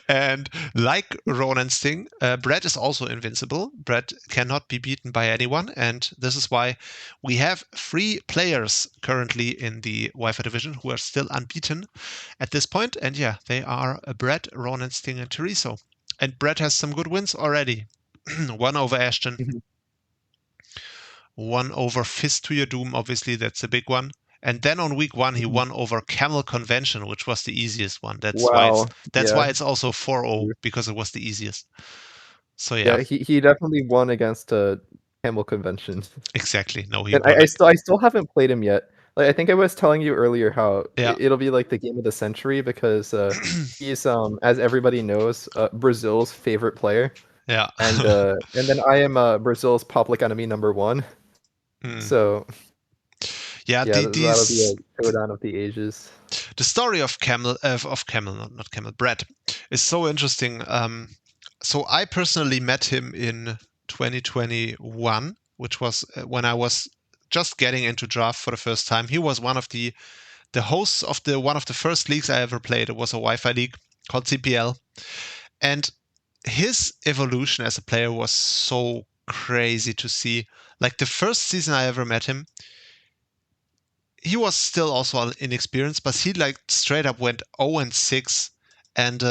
And like Ronan Sting, Brett is also invincible. Brett cannot be beaten by anyone, and this is why we have 3 players currently in the Wi-Fi division who are still unbeaten at this point. And yeah, they are Brett, Ronan Sting, and Teriso. And Brett has some good wins already. One over Ashton, one over Fist to Your Doom, obviously, that's a big one. And then on week 1, he won over camelConvention, which was the easiest one. Wow, That's why yeah. it's also 4-0, because it was the easiest. So yeah, Yeah, he definitely won against camelConvention. exactly. No, he And won. I still haven't played him yet. Like I think I was telling you earlier how Yeah. it'll be like the game of the century because he's as everybody knows Brazil's favorite player, Yeah. and then I am Brazil's public enemy number one. Hmm. So Yeah, yeah, that'll be these a showdown of the ages. the story of Camel, not Camel, Brett is so interesting. So I personally met him in 2021, which was when I was just getting into draft for the first time. He was one of the hosts of the one of the first leagues I ever played. It was a Wi-Fi league called CPL, and his evolution as a player was so crazy to see. Like the first season I ever met him, he was still also inexperienced, but he like straight up went 0-6, and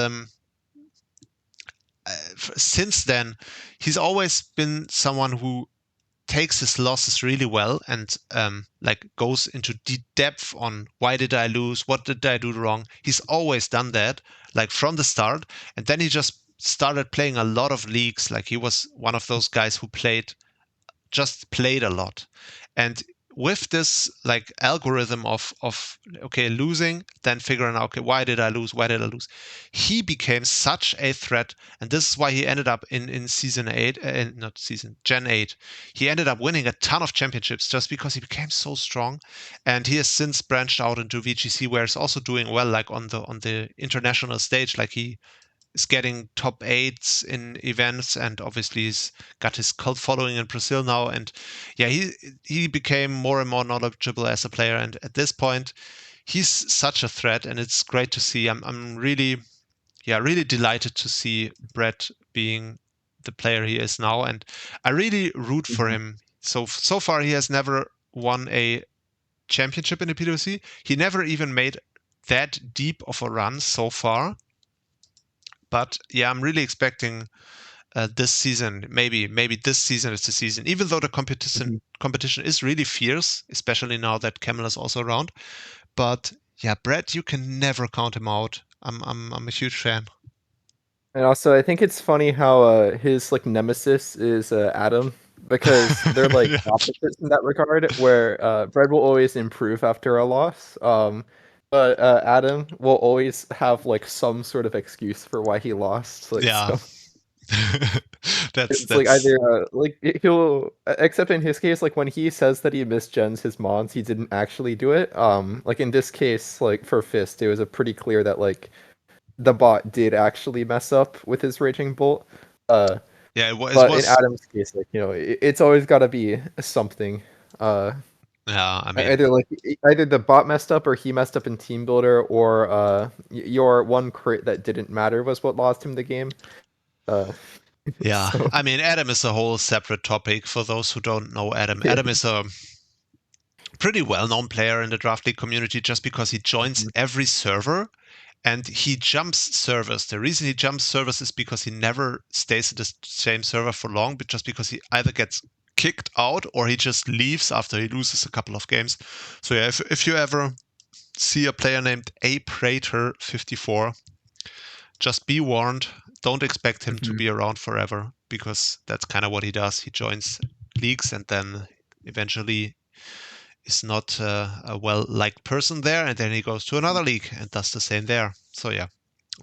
since then he's always been someone who takes his losses really well and like goes into deep depth on why did I lose, what did I do wrong. He's always done that, like from the start, and then he just started playing a lot of leagues. Like he was one of those guys who played a lot, and with this like algorithm of okay, losing, then figuring out, okay, why did I lose, he became such a threat. And this is why he ended up in season 8, not season gen 8, he ended up winning a ton of championships just because he became so strong. And he has since branched out into VGC, where he's also doing well, like on the international stage. Like he is getting top 8s in events, and obviously he's got his cult following in Brazil now. And yeah, he became more and more knowledgeable as a player. And at this point, he's such a threat, and it's great to see. I'm really, yeah, really delighted to see Brett being the player he is now, and I really root for him. So far, he has never won a championship in the PWC. He never even made that deep of a run so far. But yeah, I'm really expecting this season. Maybe this season is the season. Even though the competition is really fierce, especially now that Camel is also around. But yeah, Brett, you can never count him out. I'm a huge fan. And also, I think it's funny how his like nemesis is Adam, because they're like Yeah. opposites in that regard. Where Brett will always improve after a loss, but Adam will always have like some sort of excuse for why he lost. Like Yeah. so, that's it's like either like he'll, except in his case, like when he says that he misgens his mons, he didn't actually do it. Like in this case, like for Fist, it was a pretty clear that like the bot did actually mess up with his raging bolt. Yeah, it But in was. Adam's case, like it's always got to be something. Yeah, I mean, Either the bot messed up or he messed up in team builder, or your one crit that didn't matter was what lost him the game. Uh, yeah, so I mean, Adam is a whole separate topic for those who don't know Adam. yeah. Adam is a pretty well-known player in the draft league community just because he joins every server and he jumps servers. The reason he jumps servers is because he never stays at the same server for long, but just because he either gets kicked out or he just leaves after he loses a couple of games. So yeah, if you ever see a player named aprater54, just be warned. Don't expect him to be around forever, because that's kind of what he does. He joins leagues and then eventually is not a well-liked person there, and then he goes to another league and does the same there. So yeah,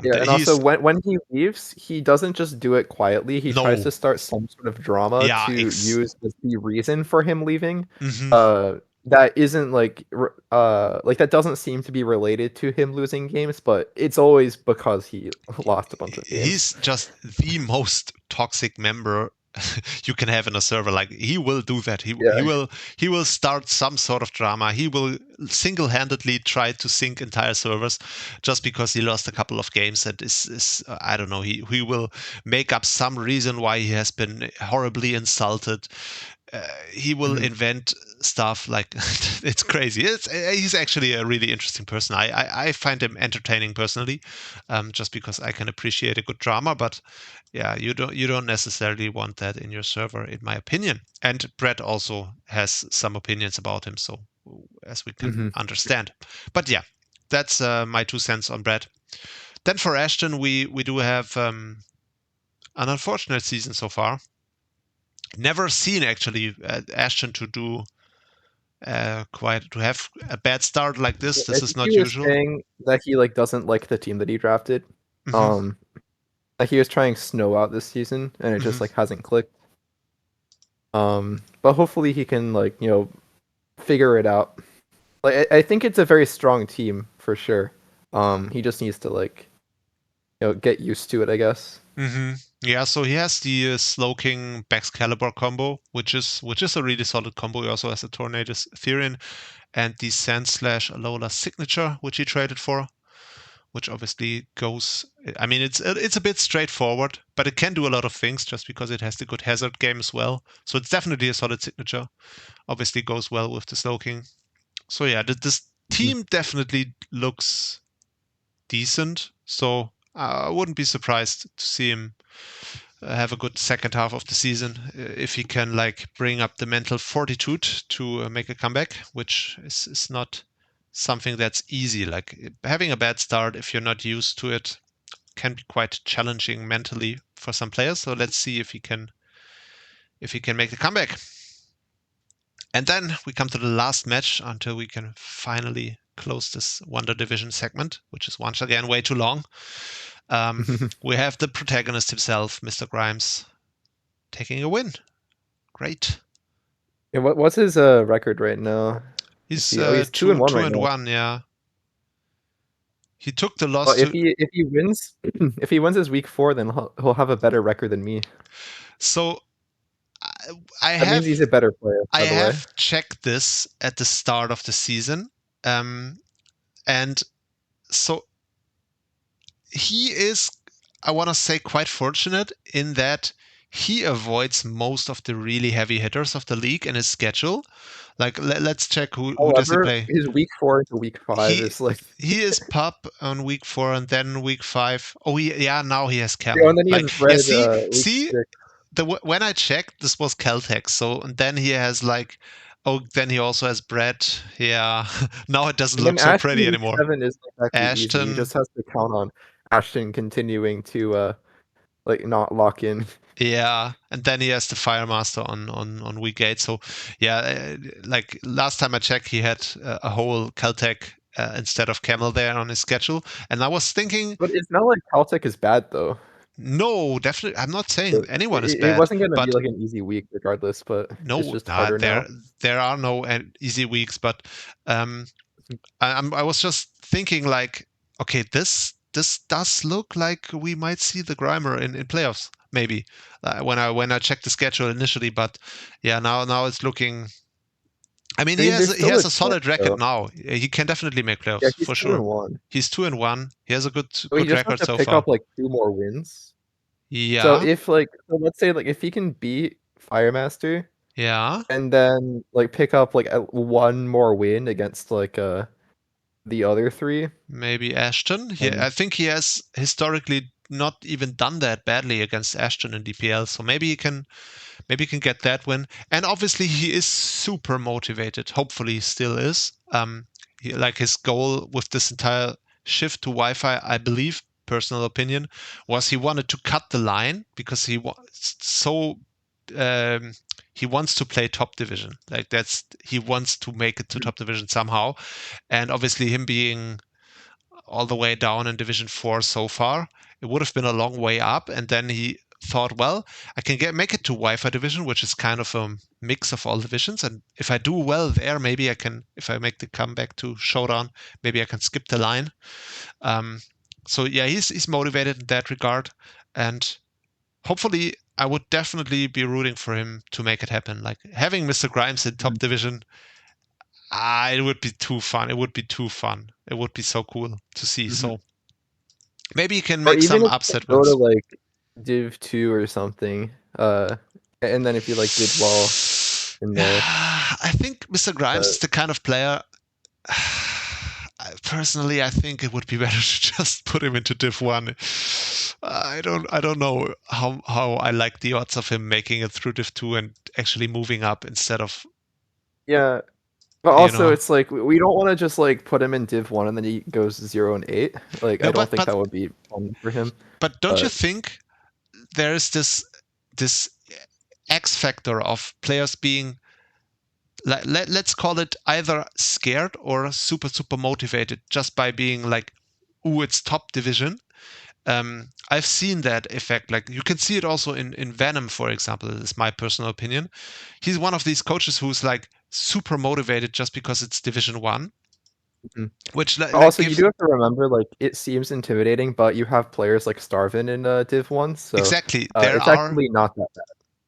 Yeah, and also he's when he leaves, he doesn't just do it quietly. He tries no, to start some sort of drama yeah, to use as the reason for him leaving. mhm. That isn't like that doesn't seem to be related to him losing games, but it's always because he lost a bunch of games. He's just the most toxic member you can have in a server. Like, he will do that. Yeah. He will start some sort of drama. He will single-handedly try to sink entire servers just because he lost a couple of games. And is I don't know. He will make up some reason why he has been horribly insulted. He will Mhm. invent stuff like it's crazy. He's actually a really interesting person. I find him entertaining personally, just because I can appreciate a good drama. But yeah, you don't necessarily want that in your server, in my opinion. And Brett also has some opinions about him, so as we can Mhm. understand. But yeah, that's my 2 cents on Brett. Then for Ashton, we do have an unfortunate season so far. Never seen actually Ashton to do to have a bad start like this. I This is think he not was usual. saying that he like doesn't like the team that he drafted. Hmm. Um, like he was trying Snow out this season, and it Hmm. just like hasn't clicked. But hopefully he can like figure it out. Like I think it's a very strong team for sure. He just needs to like get used to it, I guess. Hmm. Yeah, so he has the Slow King Baxcalibur combo, which is a really solid combo. He also has a Tornadus Therian and the Sand Slash Alola signature, which he traded for, which obviously goes. I mean, it's a bit straightforward, but it can do a lot of things just because it has the good hazard game as well. So it's definitely a solid signature. Obviously goes well with the Slow King. So yeah, this Mhm. team definitely looks decent. So I wouldn't be surprised to see him have a good second half of the season if he can like bring up the mental fortitude to make a comeback, which is not something that's easy. Like, having a bad start, if you're not used to it, can be quite challenging mentally for some players. So let's see if he can make the comeback. And then we come to the last match until we can finally close this Wonder Division segment, which is once again way too long. We have the protagonist himself, Mr. Grimes, taking a win. Great. Yeah, what's his record right now? Let's He's see. Oh, he's two two and one two right and now. one. Yeah, He took the loss Well, to. if he wins if he wins his week 4, then he'll have a better record than me. So I That means have he's a better player, I by the way. have checked this at the start of the season, and so he is, I want to say, quite fortunate in that he avoids most of the really heavy hitters of the league in his schedule. Like, let's check who does he However, play. his week 4 to week 5 He is like he is Pup on week 4 and then week 5. Oh, yeah, now he has yeah, Camel. and then he has Like, yeah, Red week see, 6. when I checked, this was Caltech. So and then he has like, oh, then he also has Brett. Yeah, now it doesn't And then look so Ashton pretty week anymore. 7 is not exactly easy. He Ashton, just has to count on Ashton continuing to like not lock in. yeah, and then he has the Firemaster on week 8. So yeah, like last time I checked, he had a whole Caltech instead of Camel there on his schedule, and I was thinking, But it's not like Caltech is bad though. no, definitely, I'm not saying anyone is It bad, wasn't going to be but like an easy week regardless, but it's no, just harder now. there are no easy weeks, but um, I was just thinking like, okay, this does look like we might see the Grimer in playoffs, maybe when I checked the schedule initially, but yeah, now it's looking. I mean, I mean, there's he still a has a chance solid record though. now. He can definitely make Yeah, playoffs he's for 2 and sure. 1. He's 2-1. He has a So he good just has record to so pick up far. like 2 more wins. So Yeah, if like so let's say like if he can beat Firemaster yeah. and then like pick up like one more win against like the other 3 Maybe Ashton. and I think he has historically not even done that badly against Ashton in DPL. So maybe he can get that win. And obviously he is super motivated. Hopefully he still is. Like his goal with this entire shift to Wi-Fi, I believe, personal opinion, was he wanted to cut the line because um, he wants to play top division. Like he wants to make it to top division somehow. And obviously him being all the way down in Division 4 so far. It would have been a long way up. And then he thought, well, I can make it to Wi-Fi division, which is kind of a mix of all divisions. And if I do well there, maybe I can, if I make the comeback to Showdown, maybe I can skip the line. So yeah, he's motivated in that regard. And hopefully I would definitely be rooting for him to make it happen. Like having Mr. Grimes in top division, it would be too fun. It would be too fun. It would be so cool to see. Mhm. So maybe you can Or make even some if you upset go to wins. like Div 2 or something, and then if you like did well in there, I think Mr. Grimes uh, is the kind of player. Personally, I think it would be better to just put him into Div 1. I don't know how I like the odds of him making it through Div 2 and actually moving up instead of, yeah. But you also, know. it's like we don't want to just like put him in Div 1 and then he goes 0 and 8. Like I No, don't think that would be fun for him. but don't you But think there is this X factor of players being, let's call it, either scared or super motivated just by being like, ooh, it's top division. I've seen that effect. Like you can see it also in Venom, for example. Is my personal opinion. He's one of these coaches who's like super motivated just because it's Division 1, mhm. which like Also, you gives. do have to remember, like it seems intimidating, but you have players like Starvin in Div 1, so Exactly, there it's are. actually not that bad.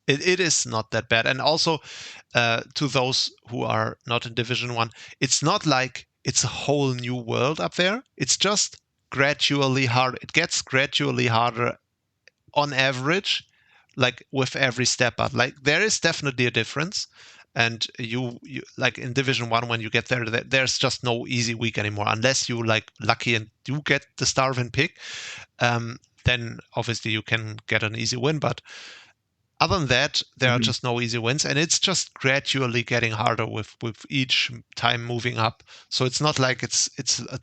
It is not that bad. And also, to those who are not in Division 1, it's not like it's a whole new world up there. It's just gradually hard. It gets gradually harder on average, like with every step up. Like there is definitely a difference. And you like in Division 1, when you get there, there's just no easy week anymore unless you like lucky and you get the Starvin pick. Then obviously you can get an easy win, but other than that, there are Mhm. just no easy wins, and it's just gradually getting harder with each time moving up. So it's not like it's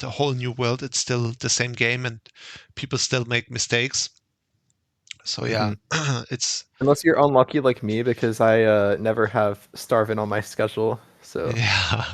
a whole new world. It's still the same game, and people still make mistakes. So yeah, Mhm. it's Unless you're unlucky like me, because I never have Starvin on my schedule. So Yeah.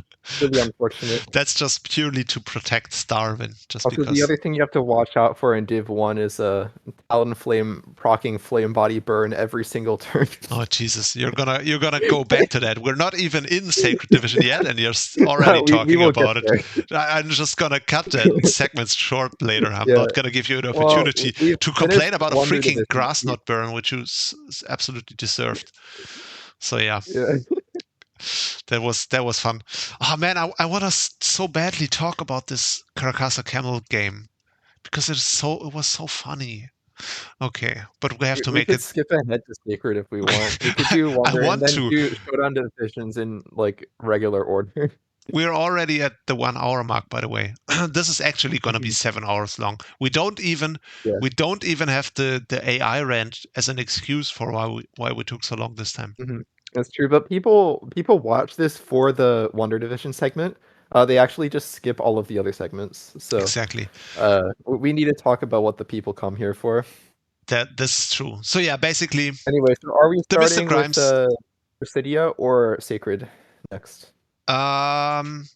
really unfortunate. That's just purely to protect Starvin, just Also, the because. other thing you have to watch out for in Div 1 is Talon Flame proccing Flame Body Burn every single turn. Oh Jesus, you're gonna go back to that. We're not even in Sacred Division yet, and you're already we talking will get about it. there. I'm just gonna cut that segment short later. I'm Yeah. not gonna give you an Well, opportunity we've to finished complain about a Wonder freaking Division. grass knot burn, which you absolutely deserved. So yeah, Yeah. that was fun. Oh man, I want to so badly talk about this Caracasa Camel game because it was so funny. Okay, but we have to We make could it. skip ahead to Sacred if we want. We could do I Wonder and want then to. do Showdown Divisions in like regular order. We're already at the 1 hour mark, by the way. This is actually going to be Mhm. 7 hours long. We don't even Yeah. have the AI rant as an excuse for why we took so long this time. Mhm. That's true, but people watch this for the Wonder Division segment. They actually just skip all of the other segments. So, Exactly. we need to talk about what the people come here for. That this is true. So yeah, basically Anyway, so are we the Mr. starting with Grimes. Gracidea or Sacred next? Um,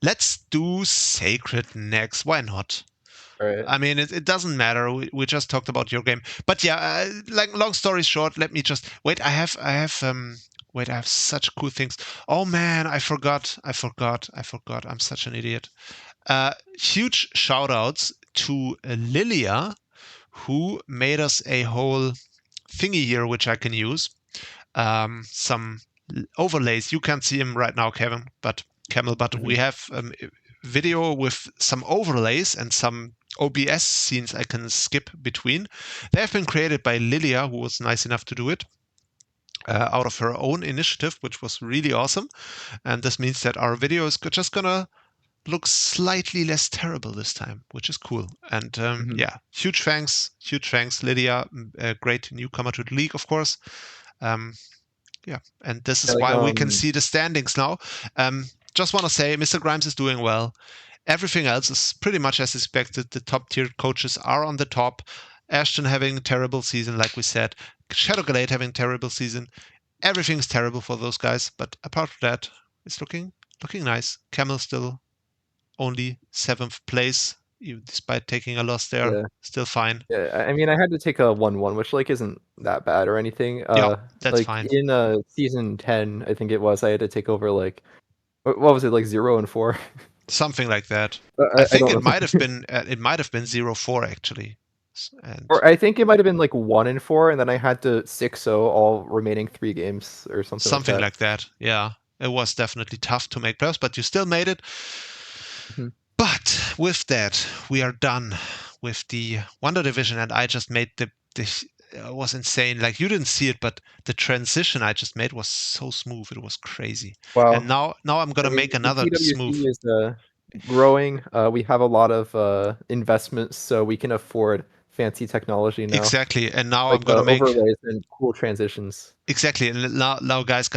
let's do Sacred next. Why not? All right. I mean, it doesn't matter. We just talked about your game, but yeah, like long story short, let me just wait. I have such cool things. Oh man, I forgot. I'm such an idiot. Huge shout outs to Lilia, who made us a whole thingy here, which I can use. Some overlays. You can't see him right now, Kevin, but Camel, but we have video with some overlays and some OBS scenes I can skip between. They have been created by Lilia, who was nice enough to do it out of her own initiative, which was really awesome. And this means that our video is just gonna look slightly less terrible this time, which is cool. And yeah, huge thanks, Lydia, a great newcomer to the league, of course. Yeah, and this is why we can see the standings now. Just want to say, Mr. Grimes is doing well. Everything else is pretty much as expected. The top tier coaches are on the top. Ashton having a terrible season, like we said. Shadow Glade having a terrible season. Everything's terrible for those guys, but apart from that, it's looking nice. Camel still only 7th place, despite taking a loss there. Yeah. Still fine. Yeah, I mean, I had to take a 1-1, which like isn't that bad or anything. Yeah, that's Like fine. in season 10, I think it was, I had to take over like what was it, like 0-4? Something like that. I I think don't it might have remember. been 0-4 actually. And Or I think it might have been like 1-4, and then I had to 6-0 all remaining 3 games or something like something that. like that. Yeah, it was definitely tough to make playoffs, but you still made it. But with that, we are done with the Wonder Division, and I just made the it was insane. Like you didn't see it, but the transition I just made was so smooth. It was crazy. Wow. And now I'm gonna make another the PWC smooth. is growing. We have a lot of investments, so we can afford fancy technology now. Exactly. And now Like I'm gonna make overlays and cool transitions. exactly. And now guys,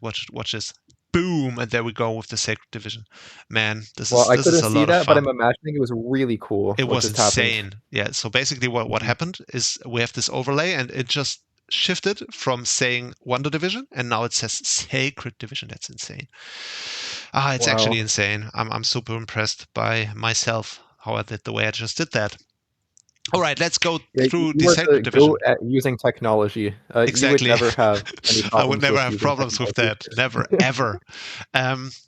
watch this. Boom, and there we go with the Sacred Division. Man, Well, I this is couldn't a see lot of that, but fun. I'm imagining it was really cool It what was just happened. insane. Yeah. So basically, what happened is we have this overlay, and it just shifted from saying Wonder Division, and now it says Sacred Division. That's insane. It's actually Wow. insane. I'm super impressed by myself how I did the way I just did that. All right, let's go Yeah, through the you are the Sacred Division. goat at using technology. You would Exactly. never have any I would problems never with have using problems with technology. that. Never, ever.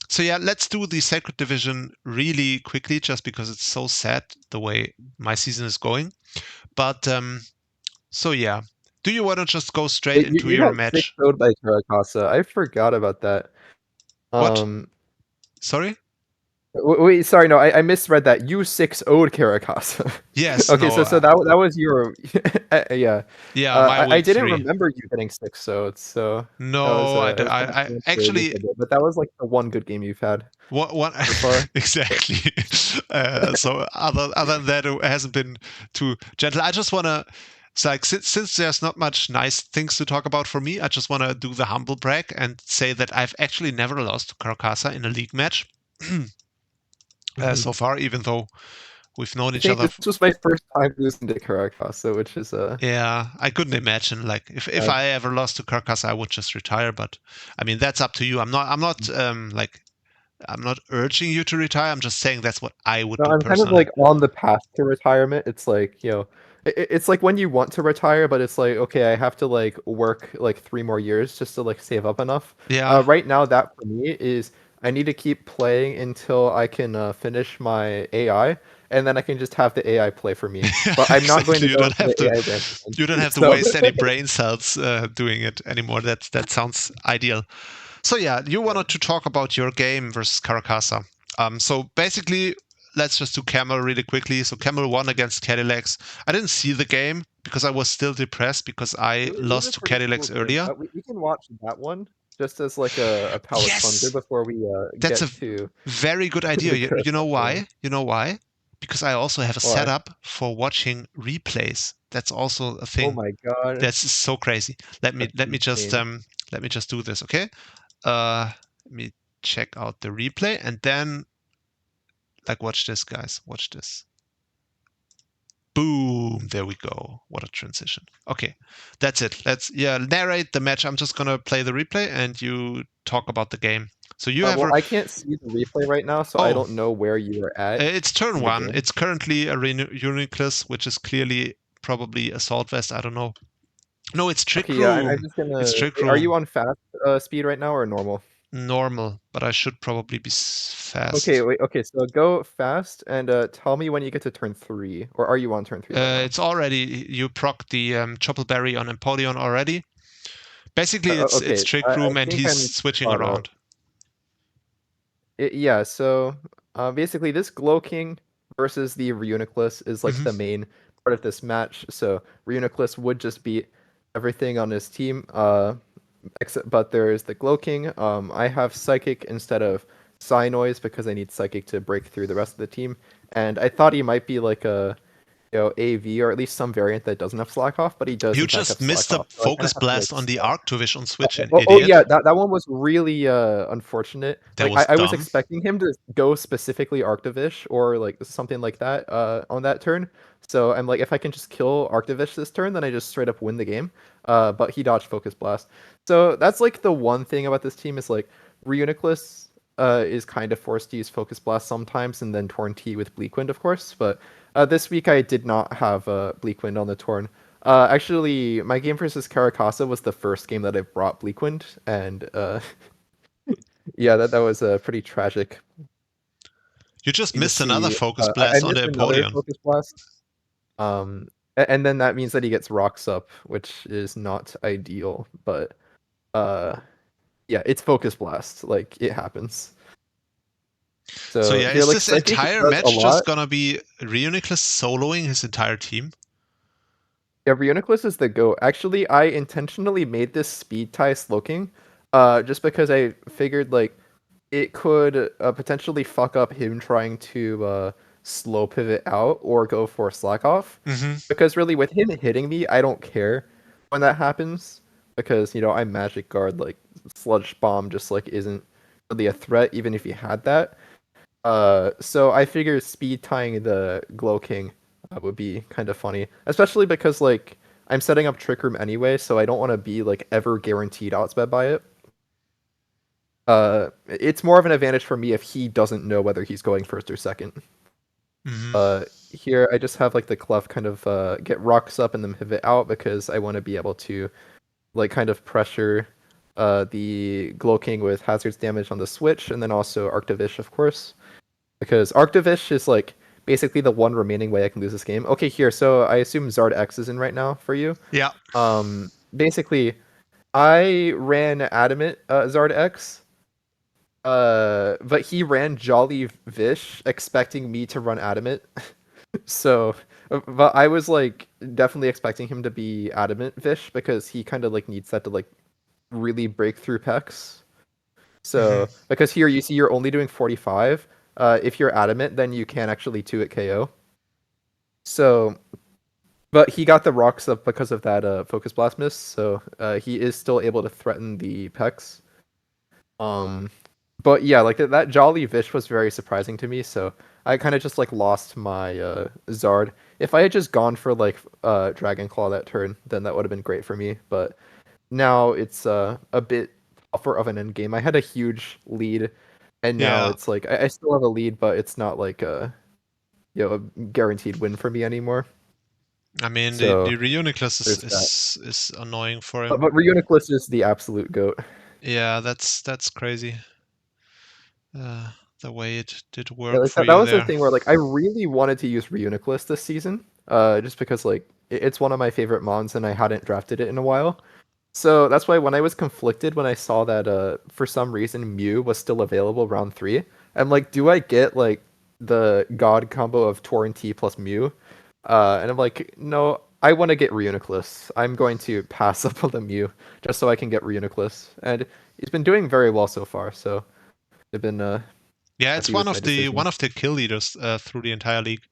So yeah, let's do the Sacred Division really quickly, just because it's so sad the way my season is going. But so yeah, do you want to just go straight into You your got 6 match?0'd by Caracasa. I forgot about that. What? Sorry? Wait, sorry, no, I misread that. You 6 0'd Caracasa. Yes. Okay, No. so that was your yeah. Yeah, my I week didn't 3. remember you getting 6 0'd, so that was No, I was kind of I frustrated actually a bit, but that was like the one good game you've had what so far. exactly. So other than that, it hasn't been too gentle. I just wanna. So like since there's not much nice things to talk about for me, I just want to do the humble brag and say that I've actually never lost to Caracasa in a league match so far, even though We've known I each think other. this was my first time losing to Caracasa, which is Yeah, I couldn't imagine. Like, if uh, I ever lost to Carcass, I would just retire. But I mean, that's up to you. I'm not urging you to retire. I'm just saying that's what I would no, do I'm kind of personally. like on the path to retirement. It's like, it's like when you want to retire, but it's like, okay, I have to like work like 3 more years just to like save up enough. Yeah. Right now, that for me is I need to keep playing until I can finish my AI, and then I can just have the AI play for me. Yeah, But I'm not going exactly. to go into the AI rant You don't again. have to So, waste any brain cells doing it anymore. That sounds ideal. So yeah, you yeah. wanted to talk about your game versus Caracasa. So basically, let's just do Camel really quickly. So Camel won against Cadillacs. I didn't see the game because I was still depressed because I It was a lost to pretty cool Cadillacs game. earlier. We can watch that one just as like a palate cleanser Yes, before we that's a get to very good idea. the You know Curacao game. why? You know why? Because I also have a Why? setup for watching replays. That's also a Oh thing. my god, That's so crazy. Let me that's let me just insane. let me just do this, okay? Let me check out the replay and then like watch this, guys. Watch this. Boom, there we go. What a transition. Okay, that's it. Let's narrate the match. I'm just gonna play the replay and you talk about the game. So you have Well, a I can't see the replay right now, so I oh, don't know where you are at it's turn in the one. game. It's currently a Uniclus, which is clearly probably Assault Vest. I don't know. No, it's Trick Okay, yeah, I'm Room. just gonna. It's Trick Are you Room. on fast speed right now or normal? Normal, but I should probably be Okay, fast. wait. Okay, so go fast and tell me when you get to turn 3, or are you on turn 3 right now? It's already you proc the Choppleberry on Empoleon already. Basically, it's Okay, Trick I Room and think he's I'm switching caught up. around. Yeah, so basically this Glow King versus the Reuniclus is like Hmm. the main part of this match. So Reuniclus would just beat everything on his team. Except but there is the Glow King. I have Psychic instead of Psy Noise because I need Psychic to break through the rest of the team. And I thought he might be like a AV or at least some variant that doesn't have Slack Off, but he does You in fact have just Slack missed the Off. So I kind focus of have to like blast on the spam. Arc Division switch, an Oh idiot. yeah, that one was really unfortunate. That Like was I was dumb. expecting him to go specifically Arctivish or like something like that on that turn. So I'm like, if I can just kill Arctivish this turn, then I just straight up win the game. But he dodged Focus Blast. So that's like the one thing about this team is like Reuniclus is kind of forced to use Focus Blast sometimes, and then Torn T with Bleakwind, of course. But this week I did not have Bleakwind on the Torn. Actually, my game versus Caracasa was the first game that I brought Bleakwind, and yeah, that was pretty tragic. You just To missed another see, focus I blast on missed the another Empoleon. Focus Blast, and then that means that he gets Rocks up, which is not ideal. But uh, yeah, it's Focus Blast, like it happens. So So yeah, here, is like this Psychic entire does a match lot. just gonna be Reuniclus soloing his entire team? Yeah, Reuniclus is the GOAT. Actually, I intentionally made this speed tie Slowking, just because I figured like it could potentially fuck up him trying to slow pivot out or go for slack off. Hmm. Because really, with him hitting me, I don't care when that happens because I'm Magic Guard. Like Sludge Bomb just like isn't really a threat, even if he had that. So I figured speed tying the Glow King would be kind of funny, especially because like I'm setting up Trick Room anyway, so I don't want to be like ever guaranteed outsped by it. It's more of an advantage for me if he doesn't know whether he's going first or second. Hmm. Here I just have like the Clef kind of get rocks up and then pivot out because I want to be able to like kind of pressure the Glow King with hazards damage on the switch and then also Arctivish, of course, because Arctivish is like basically the one remaining way I can lose this game. Okay, here, so I assume Zard X is in right now for you. Yeah. Basically, I ran Adamant Zard X. But he ran Jolly Vish expecting me to run Adamant. So, but I was like definitely expecting him to be Adamant Vish because he kind of like needs that to like really break through Pex. Hmm. So, because here you see you're only doing 45. If you're Adamant, then you can actually 2 at KO. So, but he got the rocks up because of that Focus Blast miss, so he is still able to threaten the Pex. Um, But yeah, like that Jolly Vish was very surprising to me, so I kind of just like lost my Zard. If I had just gone for like Dragon Claw that turn, then that would have been great for me. But now it's a bit tougher of an end game. I had a huge lead, and now Yeah, it's like I still have a lead, but it's not like a guaranteed win for me anymore. I mean So the Reuniclus there's that. is annoying for But, him. but Reuniclus is the absolute goat. Yeah, that's crazy. Uh, the way it did Yeah, work like for that you was the there. thing where like I really wanted to use Reuniclus this season, just because like it's one of my favorite mons and I hadn't drafted it in a while. So that's why when I was conflicted when I saw that for some reason Mew was still available round 3, I'm like, do I get like the God combo of Torrent T plus Mew? And I'm like, no, I want to get Reuniclus. I'm going to pass up on the Mew just so I can get Reuniclus. And he's been doing very well so far, so I've been Yeah, it's happy with my decision. one of the kill leaders through the entire league,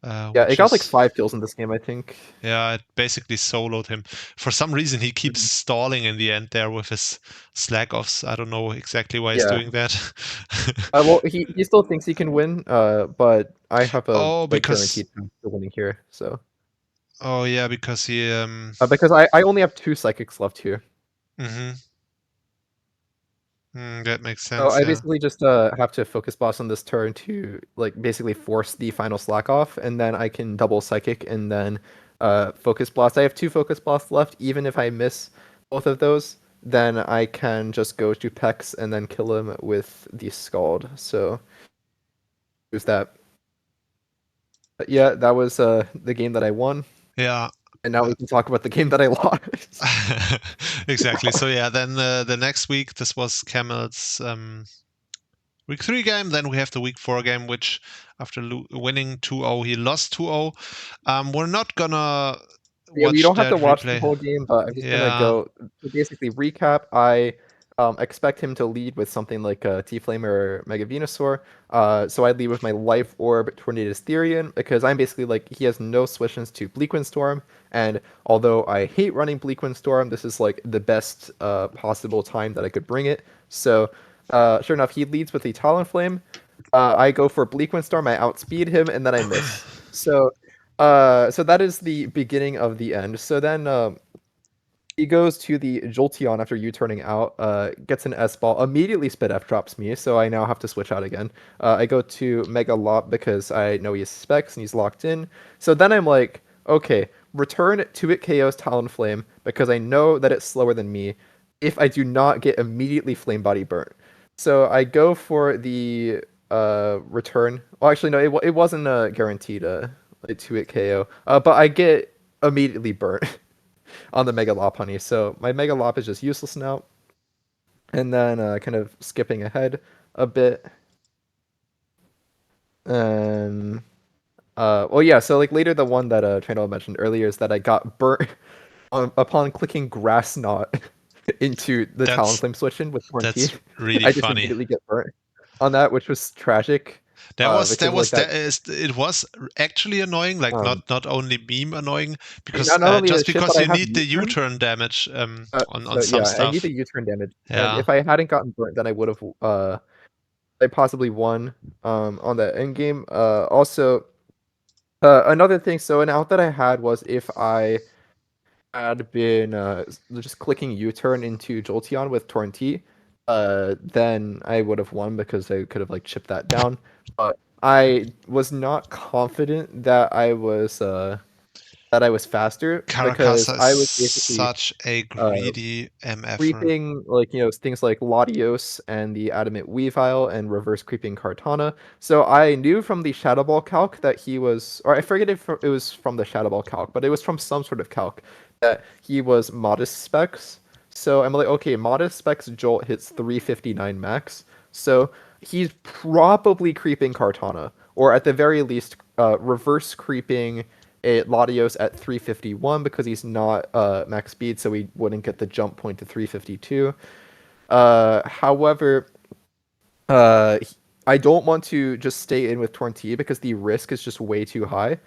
Yeah, it which got like is 5 kills in this game, I think. yeah, it basically soloed him. For some reason, he keeps Mhm. stalling in the end there with his slag offs. I don't know exactly why he's Yeah. doing that. Well, he still thinks he can win, but I have a Oh, like because guaranteed path to winning here. So, oh yeah, because he because I only have 2 psychics left here, mhm. That makes so sense. I Yeah. basically just have to focus boss on this turn to like basically force the final slack off, and then I can double psychic and then focus blast. I have 2 focus blasts left. Even if I miss both of those, then I can just go to Pex and then kill him with the Scald. So, there's that. But yeah, that was the game that I won, Yeah. and now we can talk about the game that I lost. Exactly. So yeah, then the next week this was Camel's week 3 game. Then we have the week 4 game, which after winning 2-0, he lost 2-0. We're not gonna Yeah, we watch don't have that to watch the replay. whole game, but I'm just gonna Yeah, go to basically recap. I expect him to lead with something like T-Flame or Mega Venusaur. So I lead with my Life Orb Tornadus Therian because I'm basically like he has no switch-ins to Bleak Wind Storm, and although I hate running Bleak Wind Storm, this is like the best possible time that I could bring it. So sure enough, he leads with the Talonflame. I go for Bleak Wind Storm, I outspeed him, and then I miss. So that is the beginning of the end. So then he goes to the Jolteon after U-turning out, gets an S-ball, immediately spit F drops me, so I now have to switch out again. I go to Mega Lop because I know he has specs and he's locked in. So then I'm like, okay, return to it KO's Talonflame because I know that it's slower than me if I do not get immediately Flame Body burnt. So I go for the return. Well, actually, no, it wasn't guaranteed like 2-hit KO, but I get immediately burnt on the Mega Lop Honey. So my Mega Lop is just useless now. And then kind of skipping ahead a bit. And well, yeah. So like later, the one that Trannel mentioned earlier is that I got burnt upon clicking Grass Knot into the that's Talonflame switch in with Torn-T. that's really I just funny. immediately get burnt on that, which was tragic. Because like that. It was actually annoying, like Um, not only meme annoying, because not only the just shit, but because I you have need the U-turn. U-turn damage on So some yeah, I need stuff. the U-turn damage, and Yeah, if I hadn't gotten burnt, then I would have I possibly won on that end game. Also, another thing. So an out that I had was if I had been just clicking U-turn into Jolteon with Torrent-T, then I would have won because I could have like chipped that down. But I was not confident that I was faster because Caracasa is I was basically such a uh, greedy MFer. creeping like things like Latios and the Adamant Weavile and reverse creeping Kartana. So I knew from the Shadow Ball calc that he was, or I forget if it was from the Shadow Ball calc, but it was from some sort of calc that he was modest specs. So I'm like, okay, modest specs Jolt hits 359 max. So he's probably creeping Kartana, or at the very least, reverse creeping Latios at 351 because he's not max speed, so he wouldn't get the jump point to 352. However, uh, I don't want to just stay in with Torn-T because the risk is just way too high.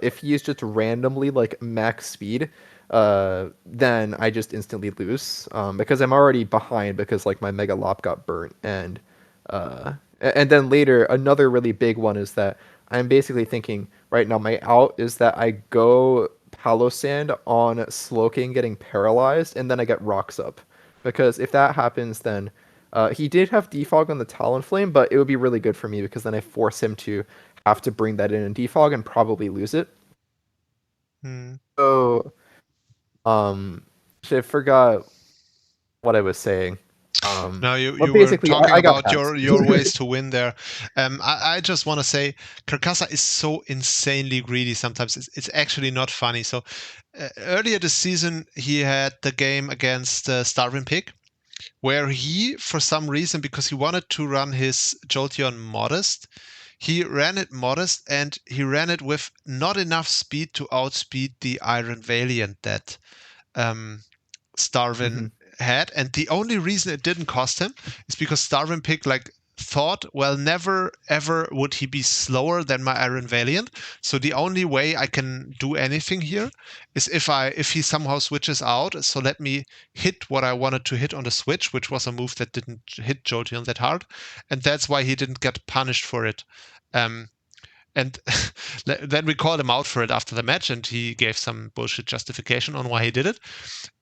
If he's just randomly like max speed, then I just instantly lose because I'm already behind because like my Mega Lop got burnt and then later another really big one is that I'm basically thinking right now my out is that I go Palo Sand on Slowking getting paralyzed and then I get rocks up because if that happens then he did have defog on the Talonflame, but it would be really good for me because then I force him to have to bring that in defog and probably lose it. Hmm. So shit, I forgot what I was saying. Now you But you were basically, talking I got about past. your ways to win there. I just want to say Carcassa is so insanely greedy sometimes. It's actually not funny. So earlier this season he had the game against Starvin Pig, where he, for some reason, because he wanted to run his Jolteon modest, he ran it modest and he ran it with not enough speed to outspeed the Iron Valiant that um, Mhm. Starvin had, and the only reason it didn't cost him is because Starvin Pig like thought, well, never ever would he be slower than my Iron Valiant. So the only way I can do anything here is if he somehow switches out. So let me hit what I wanted to hit on the switch, which was a move that didn't hit Jolteon that hard, and that's why he didn't get punished for it. Um, and then we called him out for it after the match, and he gave some bullshit justification on why he did it.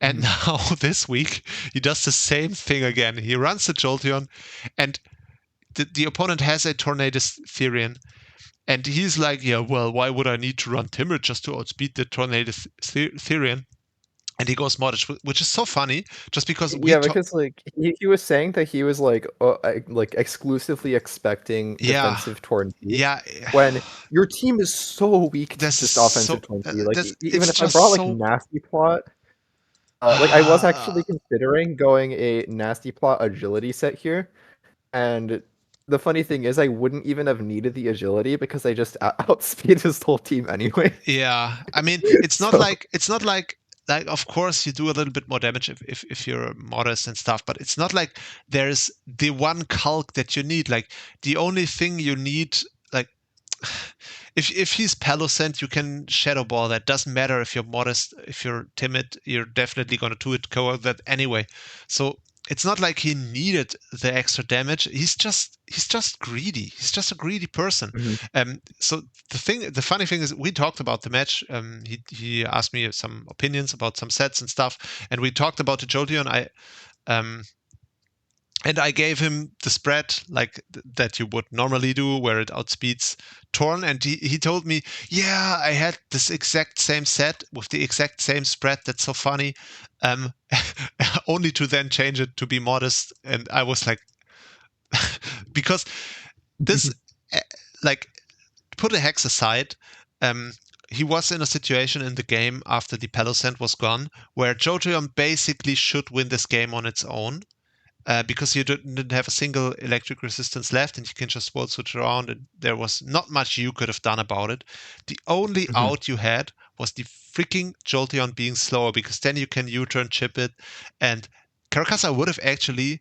And Mhm. now this week, he does the same thing again. He runs the Jolteon, and the opponent has a Tornadus Therian. And he's like, yeah, well, why would I need to run Timber just to outspeed the Tornadus Therian? And he goes Modish, which is so funny, just because we Yeah, talk. because like he was saying that he was like exclusively expecting Yeah, defensive Torn Beast yeah. when your team is so weak to There's just offensive so Torn Beast. Like even it's if I just brought like so. Nasty Plot, like I was actually considering going a Nasty Plot agility set here. And the funny thing is, I wouldn't even have needed the agility because I just outspeed his whole team anyway. Yeah, I mean, So, it's not like of course you do a little bit more damage if you're modest and stuff, but it's not like there's the one calc that you need. Like the only thing you need, like if he's Peloscent, you can Shadow Ball. That doesn't matter if you're modest, if you're timid, you're definitely gonna do it cover that anyway. So it's not like he needed the extra damage. He's just greedy. He's just a greedy person. mhm. So the funny thing is, we talked about the match. He asked me some opinions about some sets and stuff, and we talked about the Jolteon. Um, and I gave him the spread like that you would normally do, where it outspeeds Torn. And he told me, yeah, I had this exact same set with the exact same spread. That's so funny. Um, only to then change it to be modest. And I was like, because this, eh, like, put a hex aside. Um, he was in a situation in the game after the Peloscent was gone, where Jojoyom basically should win this game on its own, because you didn't have a single electric resistance left and you can just wall switch around, and there was not much you could have done about it. The only Mhm. out you had was the freaking Jolteon being slower, because then you can U-turn chip it, and Carcassa would have actually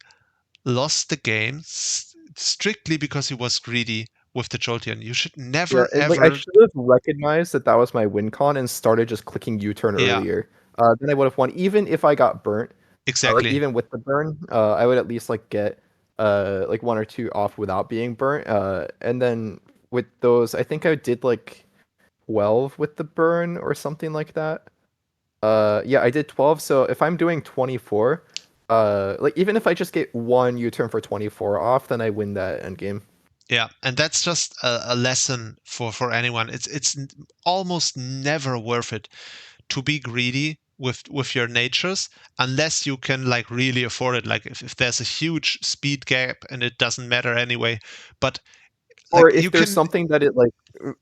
lost the game strictly because he was greedy with the Jolteon. You should Yeah, never and, like I ever. should have recognized that that was my win con and started just clicking U-turn Yeah, earlier. Then I would have won, even if I got burnt. Like exactly. even with the burn, I would at least like get like one or two off without being burnt. And then with those, I think I did like 12 with the burn or something like that. Yeah, I did 12. So if I'm doing 24, like even if I just get one U-turn for 24 off, then I win that end game. Yeah, and that's just a lesson for anyone. It's almost never worth it to be greedy with your natures, unless you can like really afford it. Like if there's a huge speed gap and it doesn't matter anyway. But Or like if you there's can. something that it like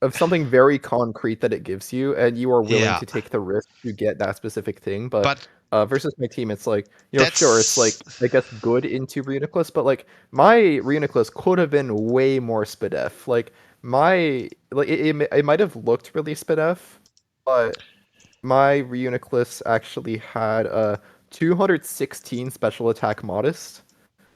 of something very concrete that it gives you and you are willing Yeah, to take the risk to get that specific thing. But but versus my team, it's like, sure, it's like that's I guess good into Reuniclus, but like my Reuniclus could have been way more Spadef. Like my like it might have looked really Spadef, but my Reuniclus actually had a 216 special attack modest.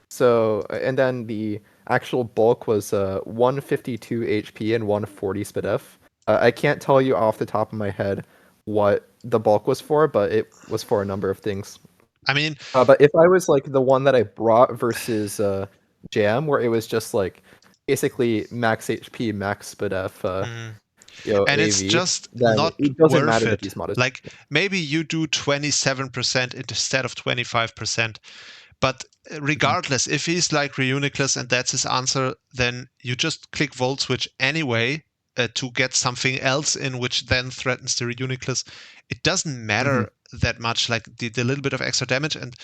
So, and then the actual bulk was 152 HP and 140 SPDF. I can't tell you off the top of my head what the bulk was for, but it was for a number of things. I mean, But if I was like the one that I brought versus Jam, where it was just like basically max HP, max SPDF, mm, and it's AV, just then not it doesn't worth matter that it. he's modest. Like maybe you do 27% instead of 25%. But regardless, if he's like Reuniclus and that's his answer, then you just click Volt Switch anyway to get something else in, which then threatens the Reuniclus. It doesn't matter that much, like the little bit of extra damage, and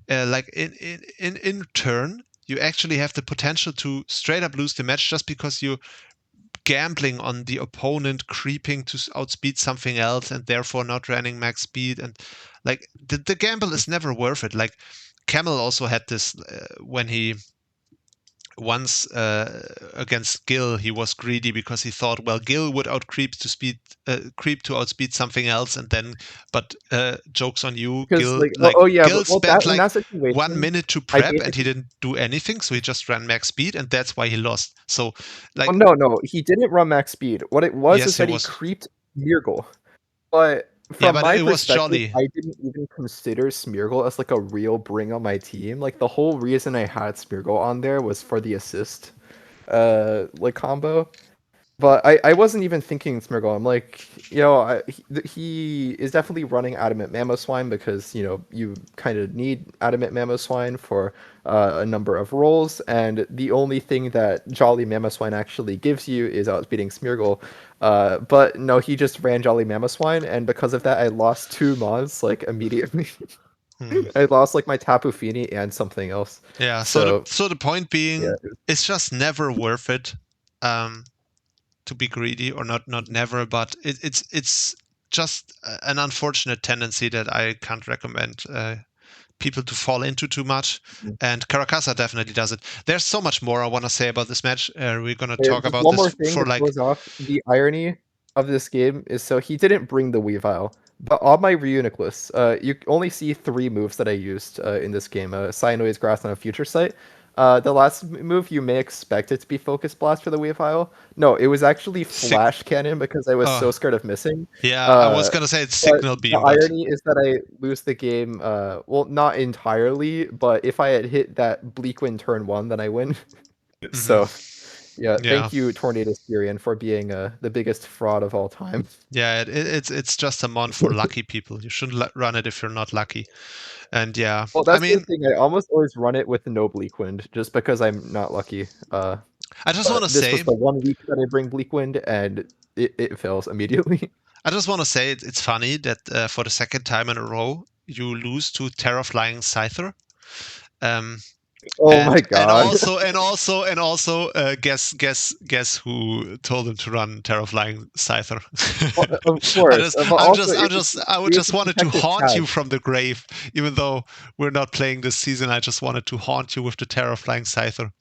like in turn, you actually have the potential to straight up lose the match just because you're gambling on the opponent creeping to outspeed something else and therefore not running max speed, and like the gamble is never worth it. Like Camel also had this when he once against Gil, he was greedy because he thought, well, Gil would outcreep to creep to outspeed something else, and then, but jokes on you, Because Gil, like like yeah, Gil well spent that in like that situation, 1 minute to I prep and he basically didn't do anything, so he just ran max speed, and that's why he lost. So, oh like, no, he didn't run max speed. What it was is yes, it that he was, creeped Smeargle. But yeah, from but my it was perspective, jolly. I didn't even consider Smeargle as like a real bring on my team. Like the whole reason I had Smeargle on there was for the assist like combo. But I wasn't even thinking Smeargle. I'm like, he is definitely running Adamant Mamoswine because, you kind of need Adamant Mamoswine for a number of roles, and the only thing that Jolly Mamoswine actually gives you is outspeeding Smeargle. But no, he just ran Jolly Mamoswine, and because of that, I lost 2 mons, like, immediately. Hmm. I lost, like, my Tapu Fini and something else. Yeah, So, so the point yeah. being, it's just never worth it. To be greedy, or not never, but it's just an unfortunate tendency that I can't recommend people to fall into too much, and Caracasa definitely does it. There's so much more I want to say about this match. We're going to talk Just about one this more thing for to like close off. The irony of this game is so he didn't bring the Weavile, but on my Reuniclus, you only see 3 moves that I used in this game. Cyanoid's Grass on a Future Sight. The last move, you may expect it to be Focus Blast for the Weavile. No, it was actually sick. Flash Cannon because I was so scared of missing. Yeah, I was Uh, going to say it's but Signal the Beam, but irony is that I lose the game, well, not entirely, but if I had hit that Bleak Wind turn 1, then I win. mhm. So... Yeah, Yeah, thank you, Tornado Styrian, for being the biggest fraud of all time. yeah, it's just a mon for lucky people. You shouldn't run it if you're not lucky. And yeah, Well, I that's the mean, thing. I almost always run it with no Bleakwind, just because I'm not lucky. I just want But to this was say the 1 week that I bring Bleakwind, and it fails immediately. I just want to say it's funny that for the second time in a row you lose to Terra Flying Scyther. Um, Oh my and god. also guess who told him to run Terra Flying Scyther. Well, of course, but also I would we have just to wanted to protect his haunt tag. you from the grave, even though we're not playing this season. I just wanted to haunt you with the Terra Flying Scyther.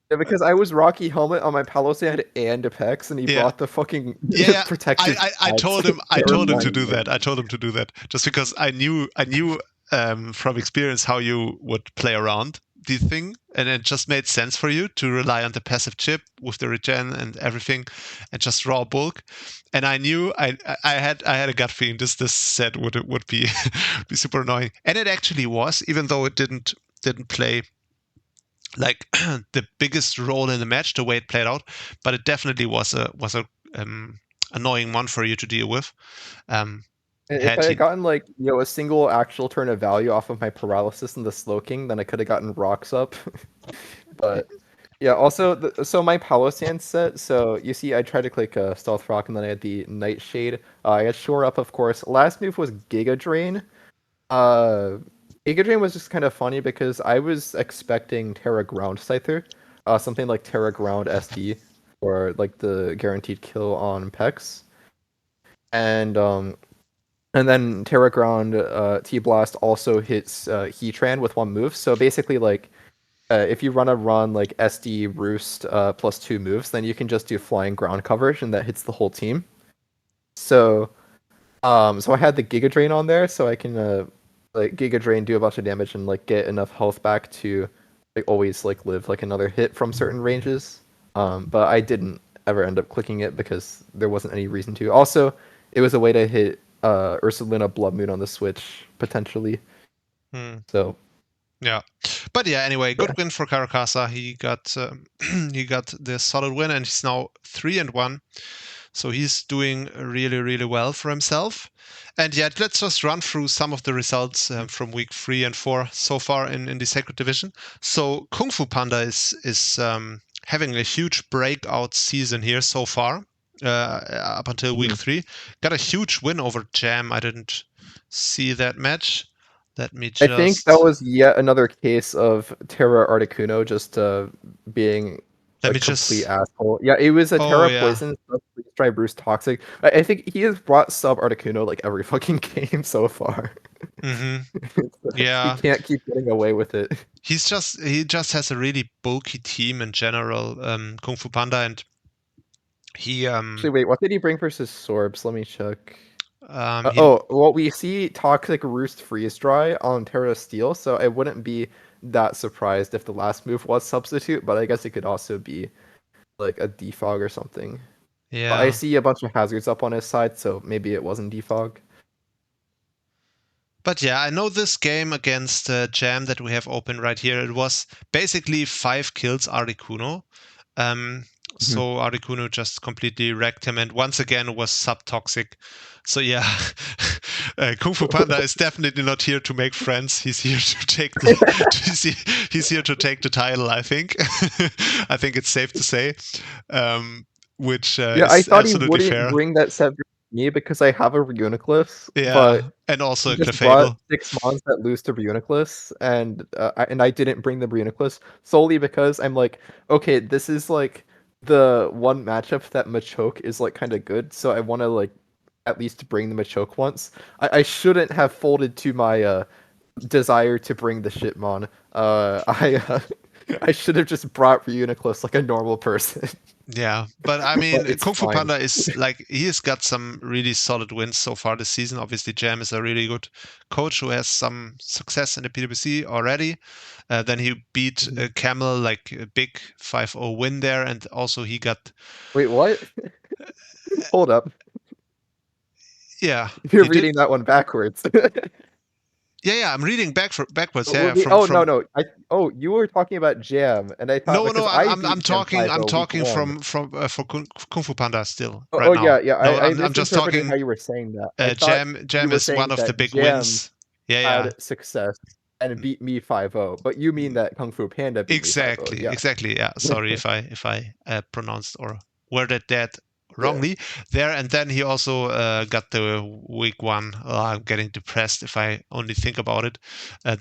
Yeah, because I was Rocky Helmet on my Palosand and Apex, and he Yeah, brought the fucking yeah. protective I tag, told so him to terrifying. do that. I told him to do that just because I knew from experience how you would play around the thing, and it just made sense for you to rely on the passive chip with the regen and everything, and just raw bulk. And I knew I had a gut feeling this set would be be super annoying, and it actually was, even though it didn't play like the biggest role in the match the way it played out, but it definitely was a annoying one for you to deal with. Um, And if I had had he, gotten like a single actual turn of value off of my paralysis and the slow king, then I could have gotten rocks up. But yeah, also so my Palossand set. So you see, I tried to click Stealth Rock, and then I had the Nightshade. I had Shore Up, of course. Last move was Giga Drain. Uh, Giga Drain was just kind of funny because I was expecting Terra Ground Scyther, something like Terra Ground SD, or like the guaranteed kill on Pex, and then Terra Ground T Blast also hits Heatran with 1 move. So basically, like, if you run like SD Roost plus 2 moves, then you can just do flying ground coverage, and that hits the whole team. So, so I had the Giga Drain on there, so I can like Giga Drain, do a bunch of damage, and like get enough health back to like always like live like another hit from certain ranges. But I didn't ever end up clicking it because there wasn't any reason to. Also, it was a way to hit Ursulina Blood Moon on the Switch potentially. Hmm. So Yeah, but yeah. Anyway, yeah. good win for Caracasa. He got he got the solid win, and he's now 3-1. So he's doing really, really well for himself. And yeah, let's just run through some of the results from week 3 and 4 so far in the Sacred Division. So Kung Fu Panda is having a huge breakout season here so far, up until week Mhm. 3. Got a huge win over Jam. I didn't see that match. Let me I think that just was yet another case of Terra Articuno just being let a me complete just. asshole. Yeah, it was a Oh Terra yeah. Poison, Stripe Bruce Toxic. I think he has brought sub Articuno like every fucking game so far. Mm-hmm. He Yeah. can't keep getting away with it. He just has a really bulky team in general, Kung Fu Panda, and he Actually, wait, what did he bring versus Sorbs? Let me check. he Oh, well, we see Toxic Roost Freeze Dry on Terra Steel, so I wouldn't be that surprised if the last move was Substitute, but I guess it could also be like a Defog or something. But I yeah. see a bunch of hazards up on his side, so maybe it wasn't Defog. But yeah, I know this game against Jam that we have open right here. It was basically 5 kills Articuno. Um, Mhm. so Articuno just completely wrecked him, and once again was sub-toxic. So yeah, Kung Fu Panda is definitely not here to make friends. He's here to take the he's here to take the title. I think. I think it's safe to say, which Yeah, I is thought he absolutely wouldn't fair. bring that set for me because I have a Reuniclus, Yeah, but and also he a just brought Clefable. 6 mons that lose to Reuniclus, and I didn't bring the Reuniclus solely because I'm like, okay, this is like the one matchup that Machoke is like kind of good, so I want to like at least bring the Machoke once. I shouldn't have folded to my desire to bring the Shitmon. I should have just brought Reuniclus like a normal person, Yeah, but I but mean, it's Kung Fu fine. Panda is like he has got some really solid wins so far this season. Obviously, Jam is a really good coach who has some success in the PWC already. Then he beat Mhm. Camel like a big 5-0 win there, and also he got Wait, what? Hold up. yeah You're he did reading that one backwards. yeah I'm reading backwards Well, yeah oh no from no I you were talking about Jam and I thought no because I'm I I'm I'm beat Jam talking 5 I'm week talking one. from for Kung Fu Panda still Oh, right oh now. yeah yeah No, I I'm just misinterpreted talking. how you were saying that. I thought you Jam were is one saying of the that big Jam wins. Yeah, yeah. had success and beat me 5-0, but you mean that Kung Fu Panda beat me 5-0. Exactly, Yeah. exactly. Yeah, sorry if I pronounced or worded that Yeah. wrongly there. And then he also got the week 1. I'm getting depressed if I only think about it.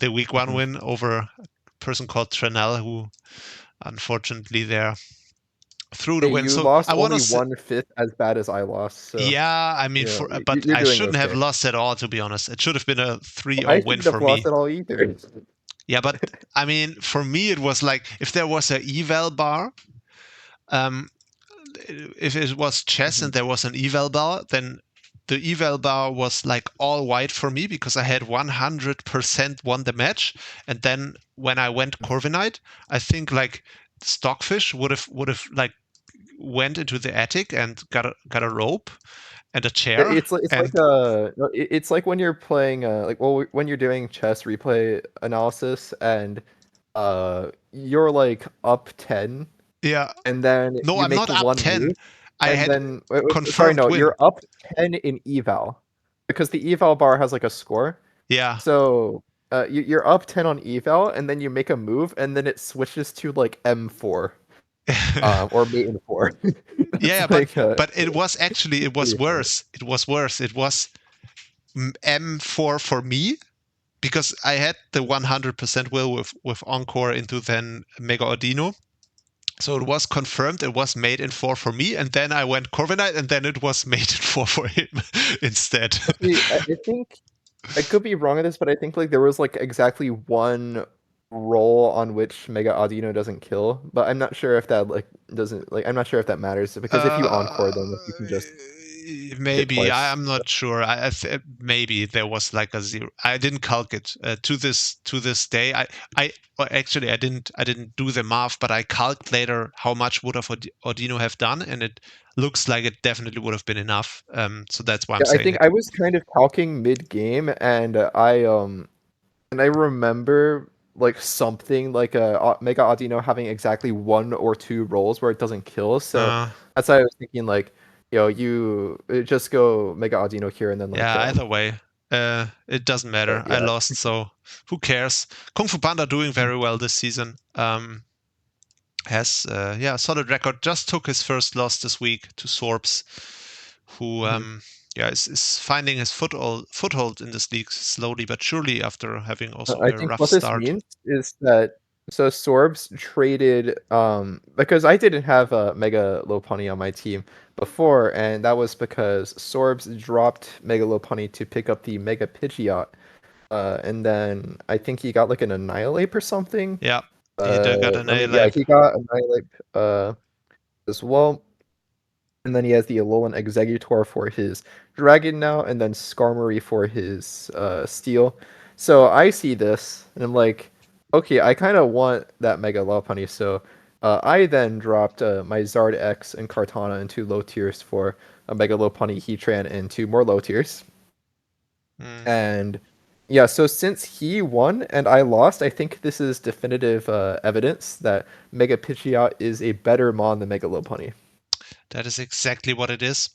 The week 1 Mhm. win over a person called Trannel, who unfortunately there threw the Hey, win. you So lost I want to only say, 1/5 as bad as I lost, so yeah, I mean, you know but you're I doing shouldn't have okay. lost at all, to be honest. It should have been a 3-0 I win shouldn't for have lost me. at all either. Yeah, but I mean, for me, it was like if there was a eval bar, um, if it was chess Mhm. and there was an eval bar, then the eval bar was like all white for me because I had 100% won the match. And then when I went Corviknight, I think like Stockfish would have like went into the attic and got a rope and a chair It's like and no, it's like when you're playing like well when you're doing chess replay analysis and you're like up 10 yeah. and then No, you I'm make not up one 10. move I and had then sorry confirmed no win. you're up 10 in eval because the eval bar has like a score. Yeah. So you're up 10 on eval and then you make a move and then it switches to like M4 or mate in 4. Yeah, That's but like but it was actually it was pretty funny. worse. It was worse. It was M4 for me because I had the 100% will with Encore into then Mega Ordino. So it was confirmed it was made in 4 for me, and then I went Corviknight, and then it was made in 4 for him instead. See, I think I could be wrong on this, but I think like there was like exactly one roll on which Mega Audino doesn't kill, but I'm not sure if that like doesn't like I'm not sure if that matters because if you uh, encore them, like, you can just hit Maybe twice. I'm not sure. Maybe there was like a zero. I didn't calc it to this day. I well, actually I didn't do the math, but I calculated later how much would have Ordino have done, and it looks like it definitely would have been enough. So that's why I'm Yeah, I saying think it. I was kind of talking mid game, and I remember like something like a Mega Audino having exactly one or two rolls where it doesn't kill. So Uh, that's why I was thinking like, you just go Mega Audino here and then like yeah. Either way, it doesn't matter. I yeah. lost, so who cares? Kung Fu Panda doing very well this season. Has yeah, a solid record. Just took his first loss this week to Sorbs, who Mhm. yeah is finding his foothold in this league slowly but surely after having also a I very think rough what this start. means is that so Sorbs traded because I didn't have a Mega Lopunny on my team before, and that was because Sorbs dropped Mega Lopunny to pick up the Mega Pidgeot. And then I think he got like an Annihilate or something. Yeah, he got an A Yeah, life. he got Annihilate as well. And then he has the Alolan Exeggutor for his Dragon now, and then Skarmory for his Steel. So I see this, and I'm like, okay, I kind of want that Mega Lopunny. So I then dropped my Zard X and Kartana into low tiers for a Mega Lopunny, Heatran, and two more low tiers. Mm, And yeah, so since he won and I lost, I think this is definitive evidence that Mega Pidgeot is a better mon than Mega Lopunny. that is exactly what it is.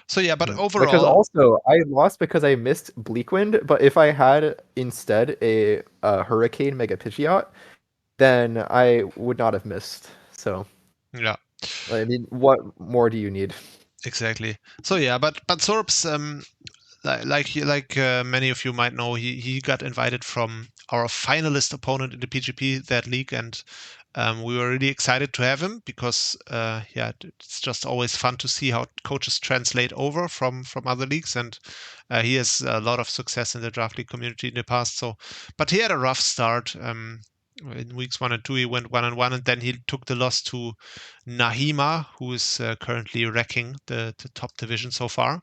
So yeah, but Because overall, also I lost because I missed Bleakwind, but if I had instead a Hurricane Mega Pidgeot, then I would not have missed. So yeah, I mean, what more do you need? exactly. So yeah, but Sorbs like many of you might know, he got invited from our finalist opponent in the PGP that league, and we were really excited to have him because yeah, it's just always fun to see how coaches translate over from other leagues, and he has a lot of success in the draft league community in the past. So, but he had a rough start. In weeks 1 and 2, he went 1-1, and then he took the loss to Nahima, who is currently wrecking the top division so far.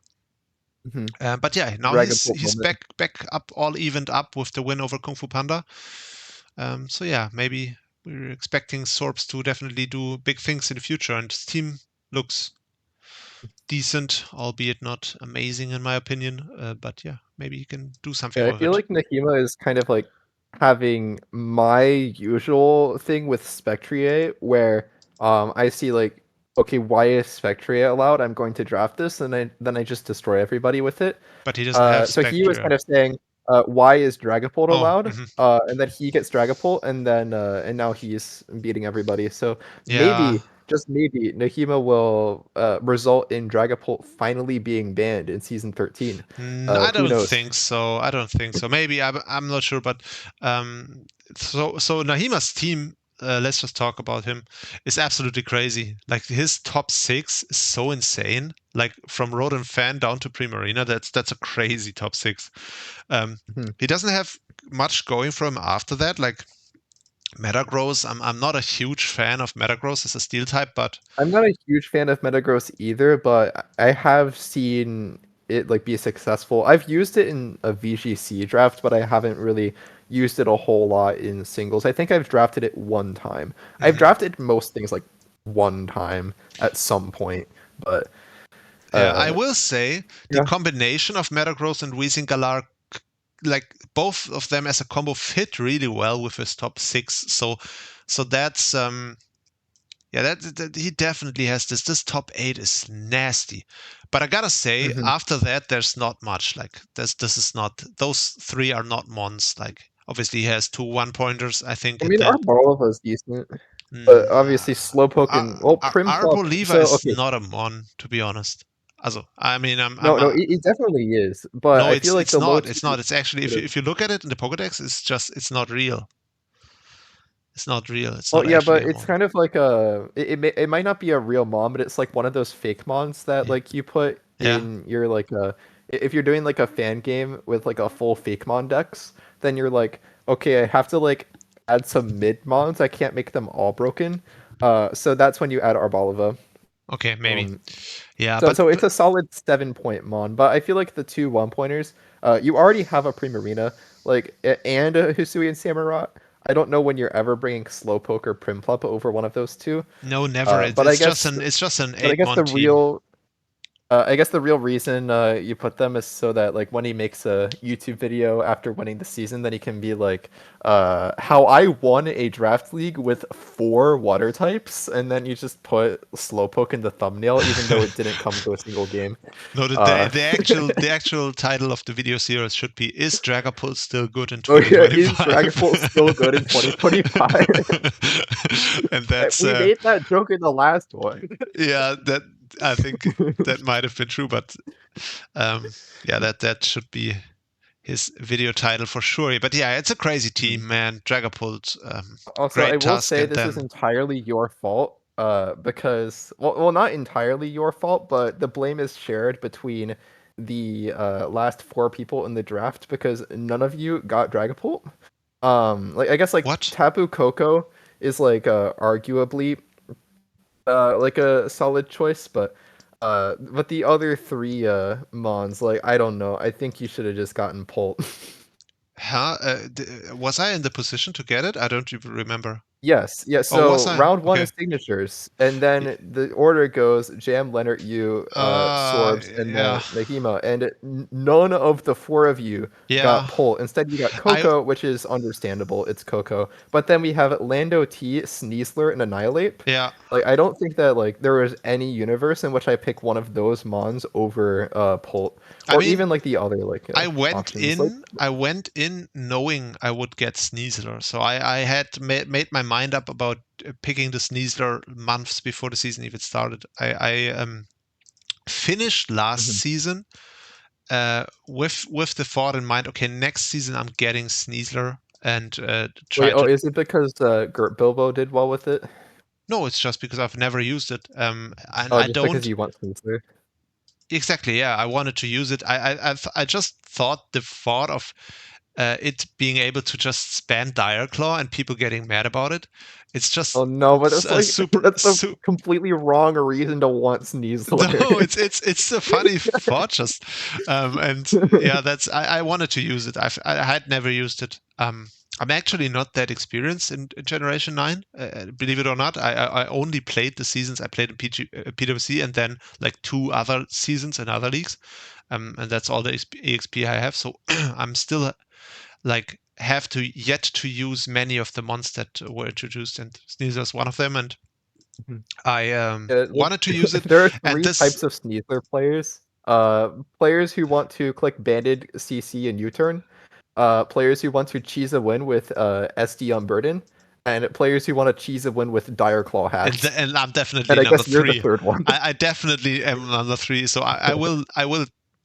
Mhm. But yeah, now Dragapult he's moment. back up, all evened up with the win over Kung Fu Panda. So yeah, maybe we're expecting Sorbs to definitely do big things in the future, and his team looks decent, albeit not amazing in my opinion. But yeah, maybe he can do something Yeah, I with feel it. like Nahima is kind of like having my usual thing with Spectrier, where I see like, okay, why is Spectrier allowed? I'm going to draft this, and then I just destroy everybody with it. But he doesn't have So he was Spectre. kind of saying, why is Dragapult Oh, allowed? And then he gets Dragapult, and now he's beating everybody. So yeah. maybe, just maybe, Nahima will result in Dragapult finally being banned in season 13. I Who don't knows? think so. I don't think so. Maybe I'm not sure, but um, so Nahima's team. Let's just talk about him. Is absolutely crazy. Like his top six is so insane. Like from Rodent Fan down to Primarina. That's a crazy top six. Um, Mhm. he doesn't have much going for him after that. Like Metagross. I'm not a huge fan of Metagross as a steel type, but I'm not a huge fan of Metagross either, but I have seen it like be successful. I've used it in a VGC draft, but I haven't really used it a whole lot in singles. I think I've drafted it one time. I've mhm. drafted most things like one time at some point, but Yeah, I uh will say the yeah. combination of Metagross and Weezing Galar, like both of them as a combo, fit really well with his top six. So that's yeah, that he definitely has this. This top eight is nasty, but I gotta say Mhm. after that there's not much. Like this is not, those three are not mons. Like obviously he has two 1 pointers, I think, I and mean, then Arboliva is decent, but obviously Slowpoke and well, Primplop. Arboliva So is okay, not a mon, to be honest. Also, I mean, no, no, it definitely is, but no, I feel like it's the low not. It's tier not. It's actually, sort of. if you look at it in the Pokédex, it's just, it's not real. It's not real. It's Well, not yeah, actually but a it's mon. kind of like it might not be a real mon, but it's like one of those fake mons that Yeah. like you put Yeah. in your like if you're doing like a fan game with like a full fake mon decks, then you're like, okay, I have to like add some mid mons. I can't make them all broken. So that's when you add Arboliva. Okay, maybe. Um, Yeah, so it's a solid 7-point mon, but I feel like the two 1-pointers, you already have a Primarina, and a Hisui and Samurott. I don't know when you're ever bringing Slowpoke or Primplup over one of those two. no, never. But It's just an I eight guess mon team. I guess the real reason you put them is so that like when he makes a YouTube video after winning the season, then he can be like, "How I won a draft league with 4 water types," and then you just put Slowpoke in the thumbnail, even though it didn't come to a single game. No, Uh, the actual title of the video series should be "Is Dragapult still good in oh yeah, is Dragon Ball 2025?" still good in 2025? And that's We made that joke in the last one. yeah, that I think that might have been true, but yeah, that should be his video title for sure. But yeah, it's a crazy team, man. Dragapult, Also, I great will task, say and this is then entirely your fault, because not entirely your fault, but the blame is shared between the last 4 people in the draft because none of you got Dragapult. Like I guess like what? Tapu Koko is like arguably like a solid choice, but the other 3 mons, like I don't know. I think you should have just gotten Pult. Huh? Was I in the position to get it? I don't even remember. Yes, yeah. Oh, was So I? round 1 Okay. is signatures, and then the order goes Jam, Leonard, you, Sorbs, and Yeah, then Nahima, and none of the 4 of you yeah. got Pull. Instead, you got I Coco, which is understandable. It's Coco. But then we have Lando T, Sneasler, and Annihilate. yeah. Like I don't think that like there was any universe in which I pick one of those mons over Pult, I or mean, even like the other like options. Like I went in knowing I would get Sneasler. So I had made my mind up about picking the Sneasler months before the season even started. I finished last Mhm. season with the thought in mind, okay, next season I'm getting Sneasler and Wait, try oh, to. is it because Gert Bilbo did well with it? No, it's just because I've never used it. And Oh, I just because don't. you want Sneasler. Exactly, yeah. I wanted to use it. I just thought the thought of it being able to just spam Dire Claw and people getting mad about it. It's Oh just no, but that's a like super, that's a completely wrong reason to want no, Sneasler. it's a funny thought just, and yeah, that's I wanted to use it. I had never used it. I'm actually not that experienced in Generation 9. Believe it or not, I only played the seasons I played in PWC and then like 2 other seasons in other leagues. And that's all the EXP I have. So I'm still like have to yet to use many of the mons that were introduced, and Sneasler is one of them. And Mhm. I Like, wanted to use it, there are and 3 this types of Sneasler players. Players who want to click banded CC and U-turn. Players who want to cheese a win with SD Unburden, and players who want to cheese a win with Dire Claw hacks. and I'm And definitely I number guess you're the 3. 3rd one. I definitely am number 3. So I will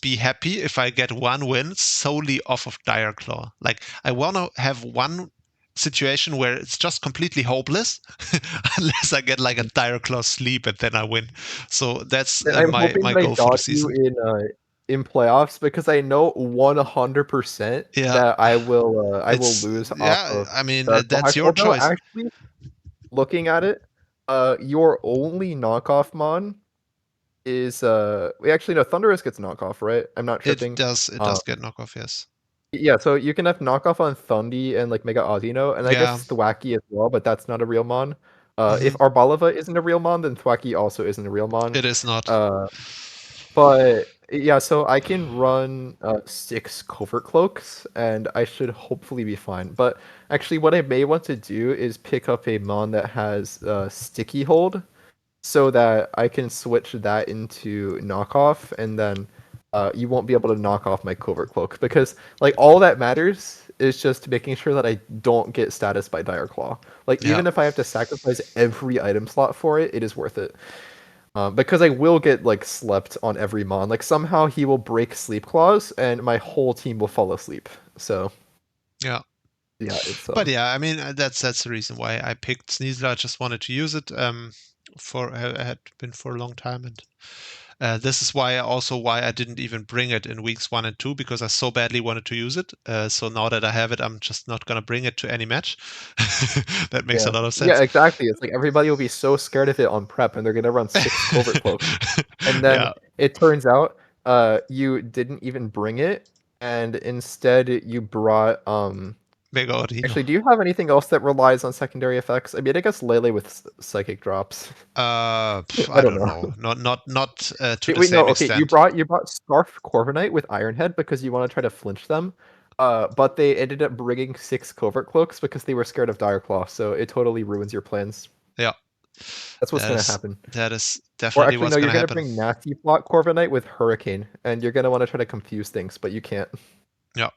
be happy if I get one win solely off of Dire Claw. Like I want to have one situation where it's just completely hopeless unless I get like a Dire Claw sleep and then I win. So that's And I'm my hoping my that I goal for the dodge you season. in playoffs because I know 100% Yeah, that I will it's lose off yeah. of I mean Dark that's Hawk. your Although choice. actually looking at it, your only knockoff mon is we actually know Thundurus gets knockoff, right? I'm not tripping. It Um does get knockoff, yes. yeah, so you can have knockoff on Thundi and like Mega Audino, and I Yeah. guess Thwacky as well, but that's not a real mon. Hmm. If Arbalava isn't a real mon, then Thwacky also isn't a real mon. It is not. Uh But yeah, so I can run 6 covert cloaks, and I should hopefully be fine. But actually, what I may want to do is pick up a mon that has sticky hold, so that I can switch that into knockoff, and then you won't be able to knock off my covert cloak because like all that matters is just making sure that I don't get status by Dire Claw. Like Yeah. even if I have to sacrifice every item slot for it, it is worth it. Because I will get like slept on every mon. Like somehow he will break sleep claws, and my whole team will fall asleep. So Yeah. yeah, it's But yeah, I mean that's the reason why I picked Sneasler. I just wanted to use it. For I had been for a long time, and This is why I didn't even bring it in weeks 1 and 2, because I so badly wanted to use it. So now that I have it, I'm just not gonna bring it to any match. That makes a Yeah. lot of Yeah, sense. exactly. It's like everybody will be so scared of it on prep and they're gonna run 6 covert cloaks. And then Yeah, it turns out you didn't even bring it, and instead you brought Mega Odino. actually, do you have anything else that relies on secondary effects? I mean, I guess Lele with psychic drops. I I don't don't know. know. Not to Wait, the wait, no, same okay, extent. you brought Scarf Corviknight with Ironhead because you want to try to flinch them. But they ended up bringing 6 Covert Cloaks because they were scared of Direclaw, so it totally ruins your plans. Yeah, That's what's gonna happen. that is Or definitely actually, what's no, you're gonna gonna happen. bring Nasty Plot Corviknight with Hurricane, and you're gonna want to try to confuse things, but you can't. Yeah.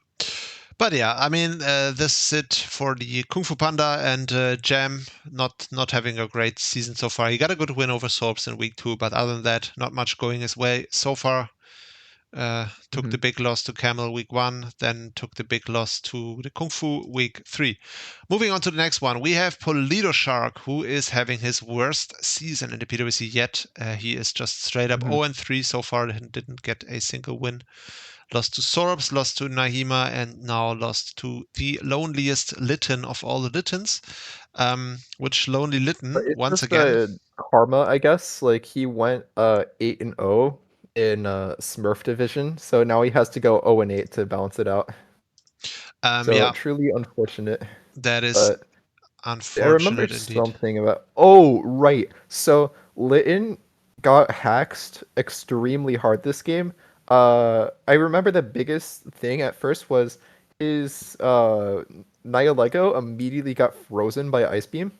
But yeah, I mean, this is it for the Kung Fu Panda and Jam. Not having a great season so far. He got a good win over Sorbs in week 2, but other than that, not much going his way so far. Took Mhm. the big loss to Camel week 1, then took the big loss to the Kung Fu week 3. Moving on to the next one, we have Polido Shark, who is having his worst season in the PWC yet. He is just straight up Mhm. 0-3 so far and didn't get a single win. Lost to Sorbs, lost to Nahima, and now lost to the loneliest Litten of all the Littens. Which lonely But Litten, it's once just again, a karma, I guess. Like he went 8-0 in Smurf Division, so now he has to go 0-8 to balance it out. So yeah, truly unfortunate. that is But I remember unfortunate indeed. something about. Oh, right. So Litton got hacked extremely hard this game. I remember the biggest thing at first was his Nihilego immediately got frozen by Ice Beam.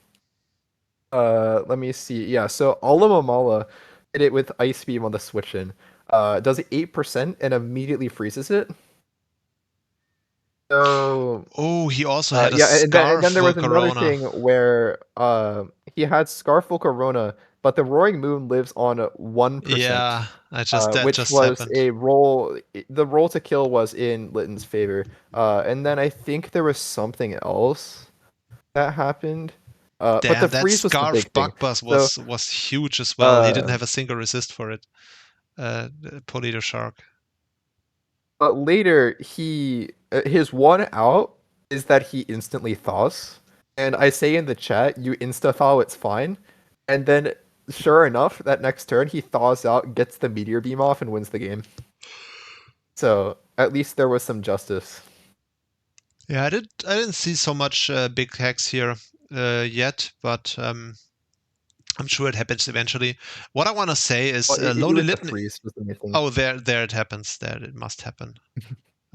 Let me see. Yeah, so Alamamala hit it with Ice Beam on the switch in. Does 8% and immediately freezes it. So Oh, he also had a yeah, and then there scarful was another corona. thing where he had Scarful Corona, but the Roaring Moon lives on 1%, Yeah, that which just was happened. a roll. The roll to kill was in Litton's favor. And then I think there was something else that happened. But the Damn, that freeze was the scarf big thing. bug buzz So was huge as well. He didn't uh, have a single resist for it. Polito Shark. but later his one out is that he instantly thaws, and I say in the chat, "You insta thaw, it's fine," and then sure enough, that next turn he thaws out, gets the meteor beam off, and wins the game. So at least there was some justice. Yeah, I didn't see so much big hacks here yet, but I'm sure it happens eventually. What I want to say is Well, it Lonely was the Litten. freeze was the main thing. Oh, there it happens. There it must happen.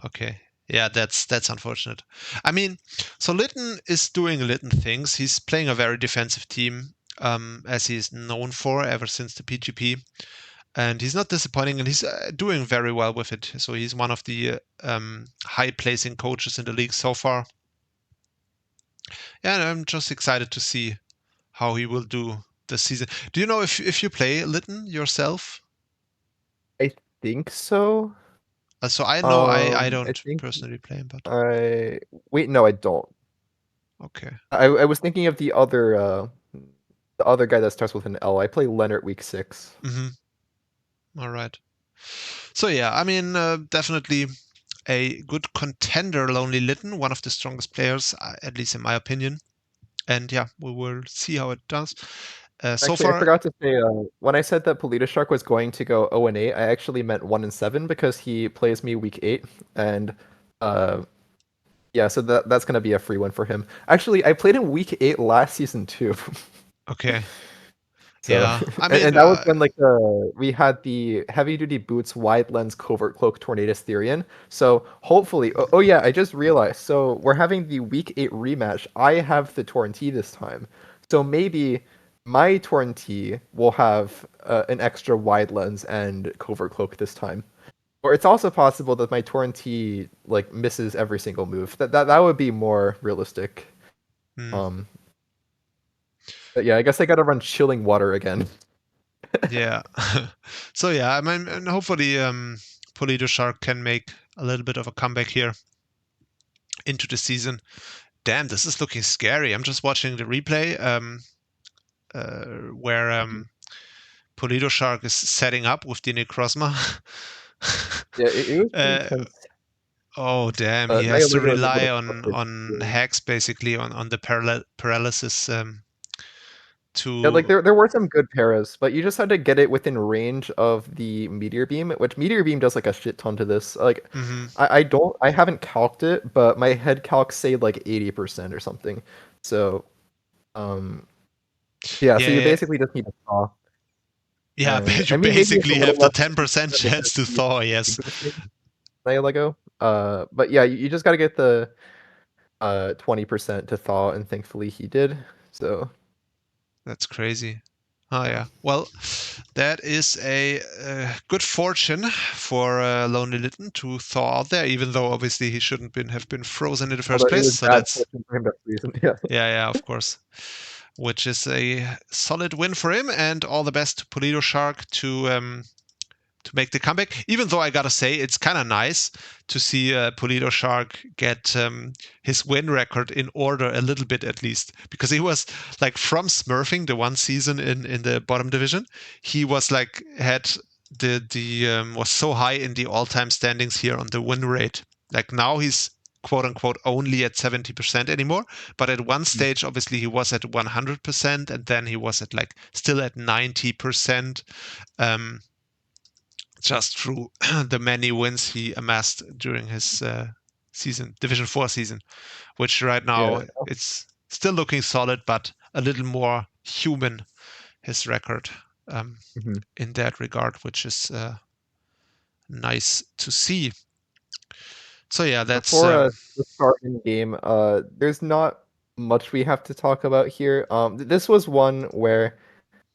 Okay. Yeah, that's unfortunate. I mean, so Litten is doing Litten things. He's playing a very defensive team, as he's known for ever since the PGP, and he's not disappointing, and he's doing very well with it. So he's one of the high placing coaches in the league so far. Yeah, and I'm just excited to see how he will do this season. Do you know if you play Litten yourself? I think so. So I know I I don't think personally play him, but I wait. No, I don't. okay. I was thinking of the other guy that starts with an L. I play Leonard week 6. All right. So yeah, I mean, definitely a good contender, Lonely Litten, one of the strongest players, at least in my opinion. And yeah, we will see how it does. So Actually, I far, forgot to say, when I said that Polito Shark was going to go 0-8, I actually meant 1-7 because he plays me week 8, and uh, yeah, so that's gonna be a free one for him. Actually, I played him week 8 last season too. okay. So, Yeah, I and mean, that was when like we had the heavy duty boots wide lens covert cloak Tornadus Therian. So hopefully, oh yeah, I just realized. So we're having the week 8 rematch. I have the Torrentee this time, so maybe my Torrentee will have an extra wide lens and covert cloak this time. Or it's also possible that my Torrentee like misses every single move. That would be more realistic. hmm, Um, but yeah, I guess I gotta run chilling water again. yeah. So yeah, I mean, and hopefully, Polito Shark can make a little bit of a comeback here into the season. Damn, this is looking scary. I'm just watching the replay, where Polido Shark is setting up with the Necrozma. Yeah, it was pretty tense. Oh damn! He has to Nihilago was able rely to on cover on too. hacks basically on the paralysis Yeah, like to. there were some good paras, but you just had to get it within range of the meteor beam, which meteor beam does like a shit ton to this. Like Mhm. I haven't calced it, but my head calcs say like 80% or something. So um yeah, so you Yeah, basically just need to thaw. yeah. And You I mean maybe it's a basically little have the less 10% because chance to he's thaw. Yes, boosting Nihilago. But yeah, you just gotta get the 20% to thaw, and thankfully he did. So that's crazy. Oh yeah. yeah. Well, that is a good fortune for Lonely Litten to thaw out there, even though obviously he shouldn't have been frozen in the first Although it place. was So bad that's fortune for him to freeze him. Yeah. yeah, of course. Which is a solid win for him, and all the best to Polido Shark to make the comeback. Even though I gotta say, it's kind of nice to see Polido Shark get his win record in order a little bit at least, because he was like from smurfing the one season in the bottom division, he was like had the was so high in the all-time standings here on the win rate. Like now he's quote unquote only at 70% anymore, but at one stage obviously he was at 100%, and then he was at like still at 90%. um just through the many wins he amassed during his Division 4 season, which right now Yeah. it's still looking solid, but a little more human, his record um, Mhm. in that regard, which is nice to see. So yeah, that's Before the start in game, there's not much we have to talk about here. This was one where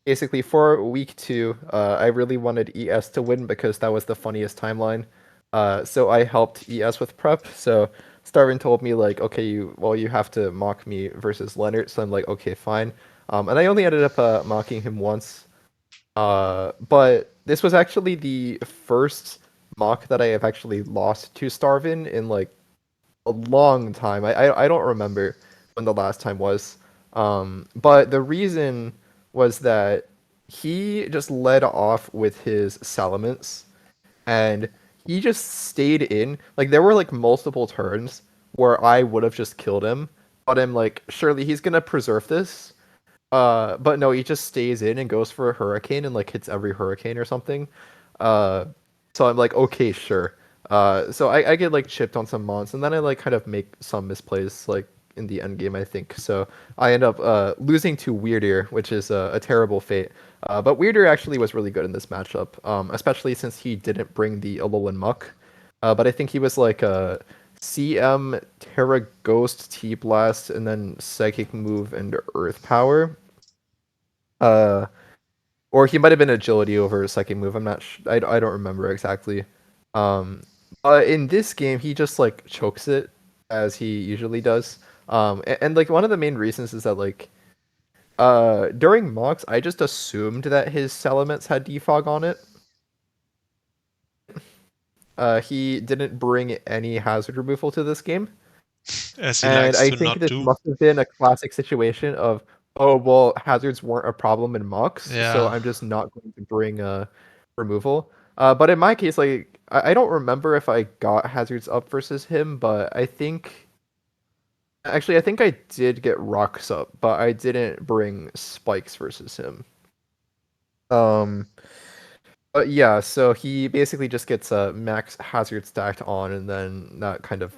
basically for week two, I really wanted ES to win because that was the funniest timeline. So I helped ES with prep. So Starvin told me like, okay, you have to mock me versus Leonard. So I'm like, okay, fine. And I only ended up mocking him once. But this was actually the first mock that I have actually lost to Starvin in like a long time. I don't remember when the last time was. But the reason was that he just led off with his Salamence, and he just stayed in. Like there were like multiple turns where I would have just killed him, but I'm like, surely he's gonna preserve this. But no, he just stays in and goes for a hurricane and like hits every hurricane or something. Uh, so I'm like, okay, sure. So I get like chipped on some mons, and then I like kind of make some misplays like in the end game, I think. So I end up losing to Weird which is a terrible fate. But Weird actually was really good in this matchup, especially since he didn't bring the Alolan Muck. But I think he was like a CM, Terra Ghost, T Blast, and then Psychic Move and Earth Power. Uh, or he might have been agility over second move. I'm not. I don't remember exactly. Um, but in this game, he just like chokes it as he usually does. And like one of the main reasons is that like during mocks, I just assumed that his Salamence had defog on it. He didn't bring any hazard removal to this game. as he And likes I to think not this do. must have been a classic situation of, oh, well, hazards weren't a problem in mocks, so Yeah, I'm just not going to bring removal. But in my case, like, I don't remember if I got hazards up versus him, but I think. Actually, I think I did get rocks up, but I didn't bring spikes versus him. Um, but yeah, so he basically just gets a max hazard stacked on, and then that kind of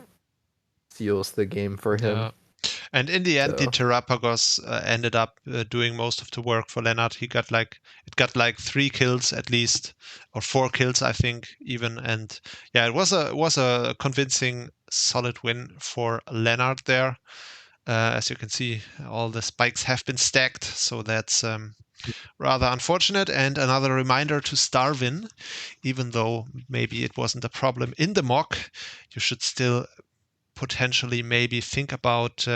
seals the game for him. yeah. And in the end, the So. Terrapagos ended up doing most of the work for Leonard. It got like 3 kills at least, or 4 kills, I think, even. And yeah, it was a convincing, solid win for Leonard there. As you can see, all the spikes have been stacked, so that's rather unfortunate. And another reminder to Starvin, even though maybe it wasn't a problem in the mock, you should still potentially maybe think about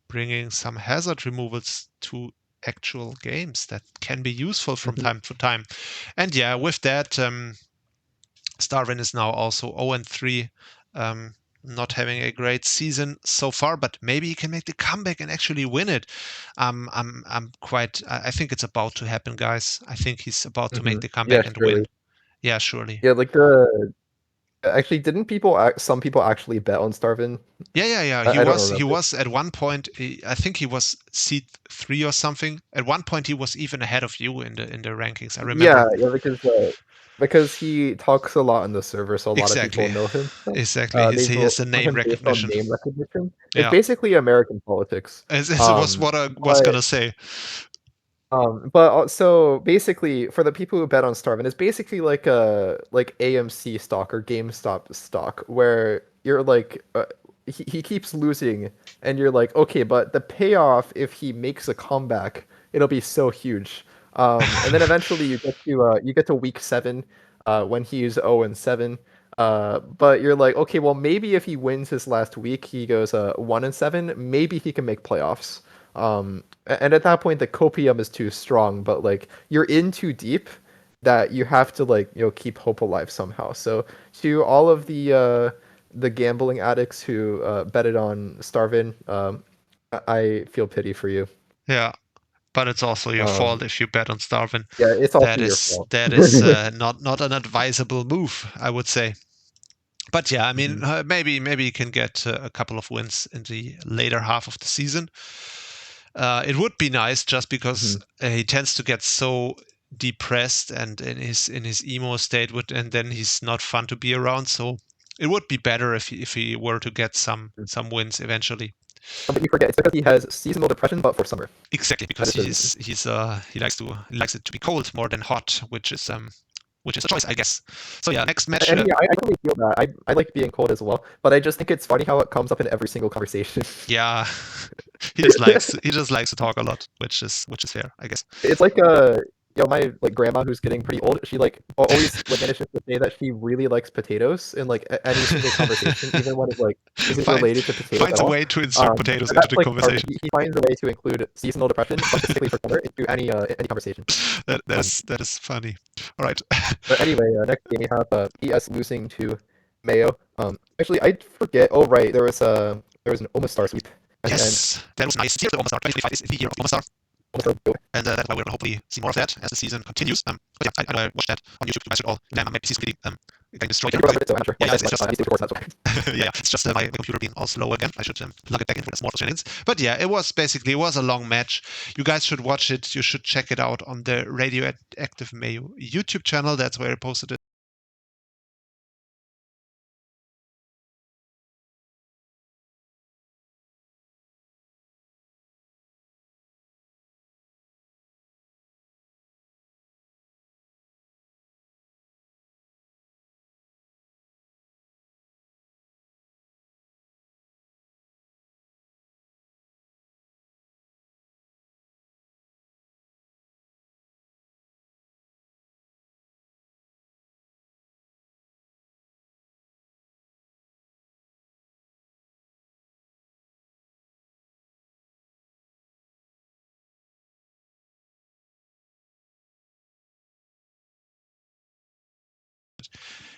bringing some hazard removals to actual games that can be useful from Mhm. time to time. And yeah, with that, Starvin is now also 0-3, not having a great season so far, but maybe he can make the comeback and actually win it. I'm quite. I think it's about to happen, guys. I think he's about to make the Yeah, comeback and win. surely. Yeah, surely. Yeah, like actually, didn't some people actually bet on Starvin? Yeah. I don't He remember. was at one point. I think he was seed 3 or something. At one point, he was even ahead of you in the rankings. I remember. Yeah, because he talks a lot on the server, so a lot of people Exactly. know him. Exactly. They He has vote the for name him based on recognition. name recognition. It's Yeah. basically American politics. As it was what I was But gonna say. so basically, for the people who bet on Starvin, it's basically like a AMC stock or GameStop stock, where you're like, he keeps losing, and you're like, okay, but the payoff if he makes a comeback, it'll be so huge. And then eventually you get to week 7, when he's 0-7. But you're like, okay, well maybe if he wins his last week, he goes 1-7. Maybe he can make playoffs. And at that point, the copium is too strong, but like you're in too deep that you have to like keep hope alive somehow. So to all of the gambling addicts who betted on Starvin, I feel pity for you. Yeah. But it's also your fault Um, if you bet on Starvin. yeah, it's also your fault. That is not an advisable move, I would say. But yeah, I mean, Mhm. maybe you can get a couple of wins in the later half of the season. It would be nice just because Mhm. he tends to get so depressed and in his emo state, and then he's not fun to be around. So it would be better if he were to get some wins eventually. But you forget it's because he has seasonal depression, but for summer. Exactly, That because is the reason. he likes it to be cold more than hot, which is a choice, I guess. So yeah, next match. And yeah, I totally feel that. I like being cold as well, but I just think it's funny how it comes up in every single conversation. Yeah, he just likes to talk a lot, which is fair, I guess. It's like my like grandma who's getting pretty old. She like always like manages to say that she really likes potatoes in like any single conversation, even when it like isn't Find, related to potatoes at finds a all. way to insert potatoes And into that's the like Starvin. conversation. He finds a way to include seasonal depression, but specifically for summer, into any conversation. Um, That is funny. All right. but anyway, next game we have ES losing to Mayo. Actually, I forget. Oh right, there was an Omastar sweep at the end. Yes, that was nice. Year of Omastar 2025 is the year of Omastar, Omastar, and that's why we're gonna hopefully see more of that as the season continues. But yeah, I watched that on YouTube. You guys should all. Damn, my PC is really getting destroyed if here you quickly. remember it, so I'm not sure. Yeah, Like, it's just I need to record that. yeah, it's just my computer being all slow again. I should plug it back in for the small shenanigans. But yeah, it was a long match. You guys should watch it. You should check it out on the Radioactive Mayo YouTube channel. That's where I posted it.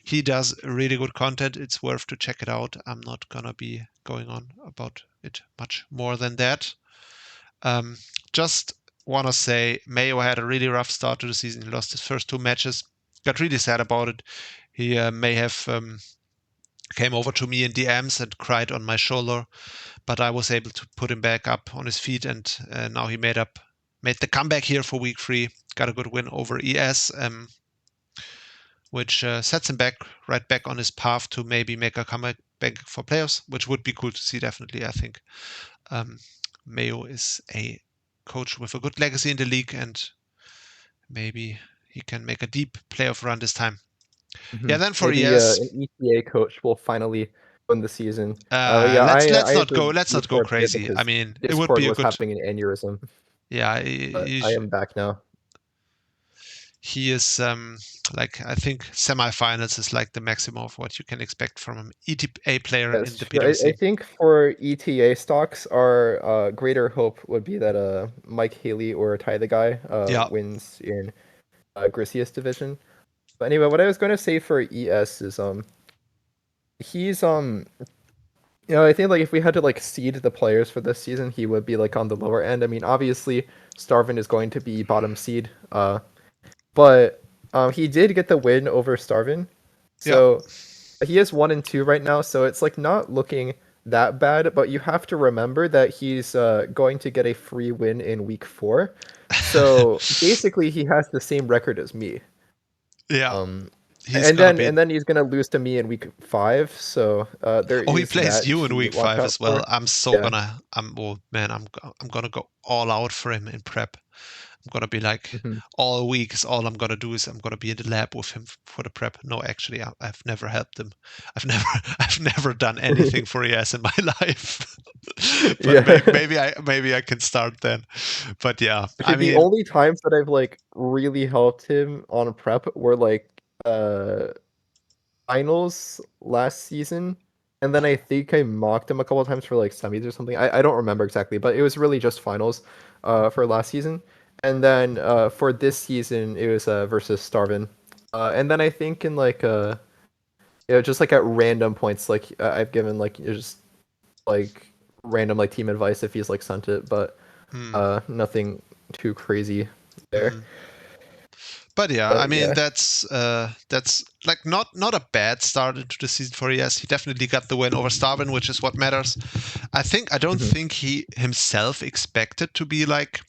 He does really good content. It's worth to check it out. I'm not gonna be going on about it much more than that. Um, just want to say Mayo had a really rough start to the season. He lost his first 2 matches. Got really sad about it. He may have came over to me in DMs and cried on my shoulder, but I was able to put him back up on his feet, and now he made the comeback here for week 3. Got a good win over ES, which sets him right back on his path to maybe make a comeback back for playoffs, which would be cool to see. Definitely, I think um, Mayo is a coach with a good legacy in the league, and maybe he can make a deep playoff run this time. Yeah, then for Maybe ES, an ETA coach will finally win the season. Yeah, let's I had not to let's mute not go for a bit crazy. I because mean, it would Discord be a was good. having an aneurysm, Yeah, but I am back now. he is like I think semifinals is like the maximum of what you can expect from an ETA player in That's the true. I PWC. think for ETA stocks, our greater hope would be that Mike Haley or Ty the Guy Yeah, wins in Griseous Division. But anyway, what I was going to say for ES is he's I think like if we had to like seed the players for this season, he would be like on the lower end. I mean, obviously, Starvin is going to be bottom seed. But he did get the win over Starvin, Yeah. so he is 1-2 right now. So it's like not looking that bad. But you have to remember that he's going to get a free win in week 4. So basically, he has the same record as me. Yeah. Um, He's gonna be. and then he's gonna lose to me in week 5. So there Oh, he is plays that you in to week watch 5 out as well. for. I'm so Yeah. gonna. Oh man, I'm gonna go all out for him in prep. I'm gonna be like Mhm. all week is all I'm gonna do is I'm gonna be in the lab with him for the prep. No, actually, I've never helped him. I've never I've never done anything for ES in my life. But Yeah. maybe I can start then. But yeah, Actually, I the mean, only times that I've like really helped him on prep were like finals last season, and then I think I mocked him a couple of times for like semis or something. I don't remember exactly, but it was really just finals for last season. And then for this season it was versus Starvin. And then I think in like just like at random points like I've given like just like random like team advice if he's like sent it, but hmm, nothing too crazy there. hmm. But yeah, I But mean yeah. that's like not a bad start into the season for ES. He definitely got the win over Starvin, which is what matters. I don't Mhm. think he himself expected to be like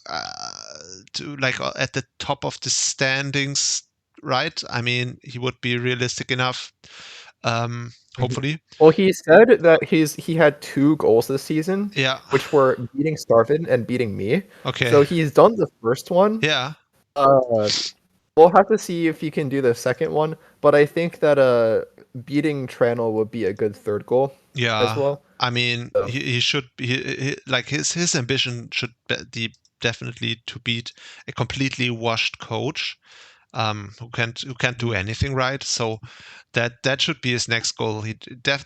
at the top of the standings, right? I mean, he would be realistic enough. Mhm. Hopefully, Well, he said that he had 2 goals this season, yeah. which were beating Starvin and beating me. Okay, So he's done the first one. yeah, Uh, we'll have to see if he can do the second one, but I think that beating Trannel would be a good third goal as yeah. well. I mean, So, he should be like his ambition should be definitely to beat a completely washed coach who can't do mhm, anything right. So that should be his next goal.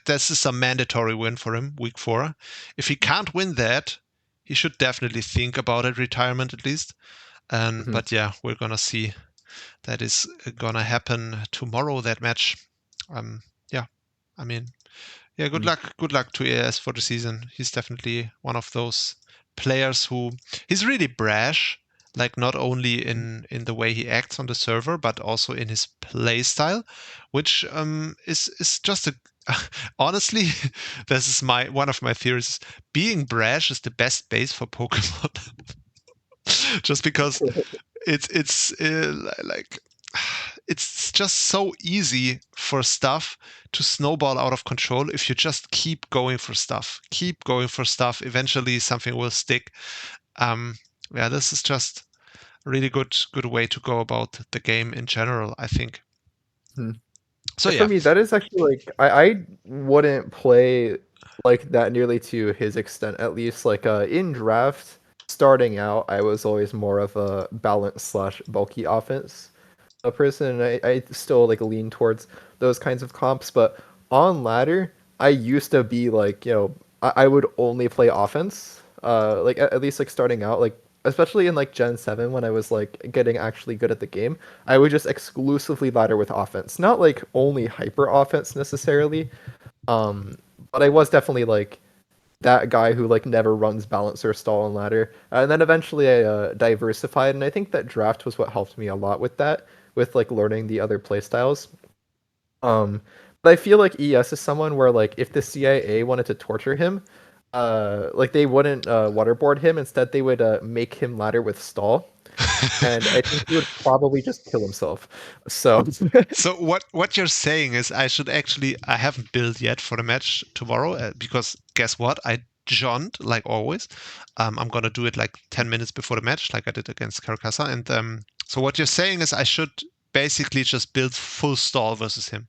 This is a mandatory win for him, week 4. If he can't win that, he should definitely think about it, retirement at least. And mhm, but yeah, we're gonna see. That is gonna happen tomorrow. That match. Yeah, I mean, yeah, good mhm, luck. Good luck to AS for the season. He's definitely one of those players who he's really brash, like not only mhm. in the way he acts on the server, but also in his play style, which is just a honestly, this is my one of my theories. Being brash is the best base for Pokemon, just because it's like it's just so easy for stuff to snowball out of control if you just keep going for stuff, eventually something will stick. um yeah, this is just a really good way to go about the game in general, I think. Mhm. So For yeah. me, that is actually like I wouldn't play like that nearly to his extent. At least like in draft, starting out, I was always more of a balance slash bulky offense a person. And I still like lean towards those kinds of comps, but on ladder, I used to be like I would only play offense. Like at least like starting out, like especially in like Gen 7 when I was like getting actually good at the game, I would just exclusively ladder with offense. Not like only hyper offense necessarily, um, but I was definitely like that guy who like never runs balance or stall and ladder. And then eventually I diversified, and I think that draft was what helped me a lot with that, with like learning the other playstyles. Um, but I feel like ES is someone where like if the CIA wanted to torture him, like they wouldn't waterboard him. Instead, they would make him ladder with stall, and I think he would probably just kill himself. So, So what you're saying is I haven't built yet for the match tomorrow, because guess what? I joined like always. I'm gonna do it like 10 minutes before the match, like I did against Carcassa. And so what you're saying is I should basically just build full stall versus him.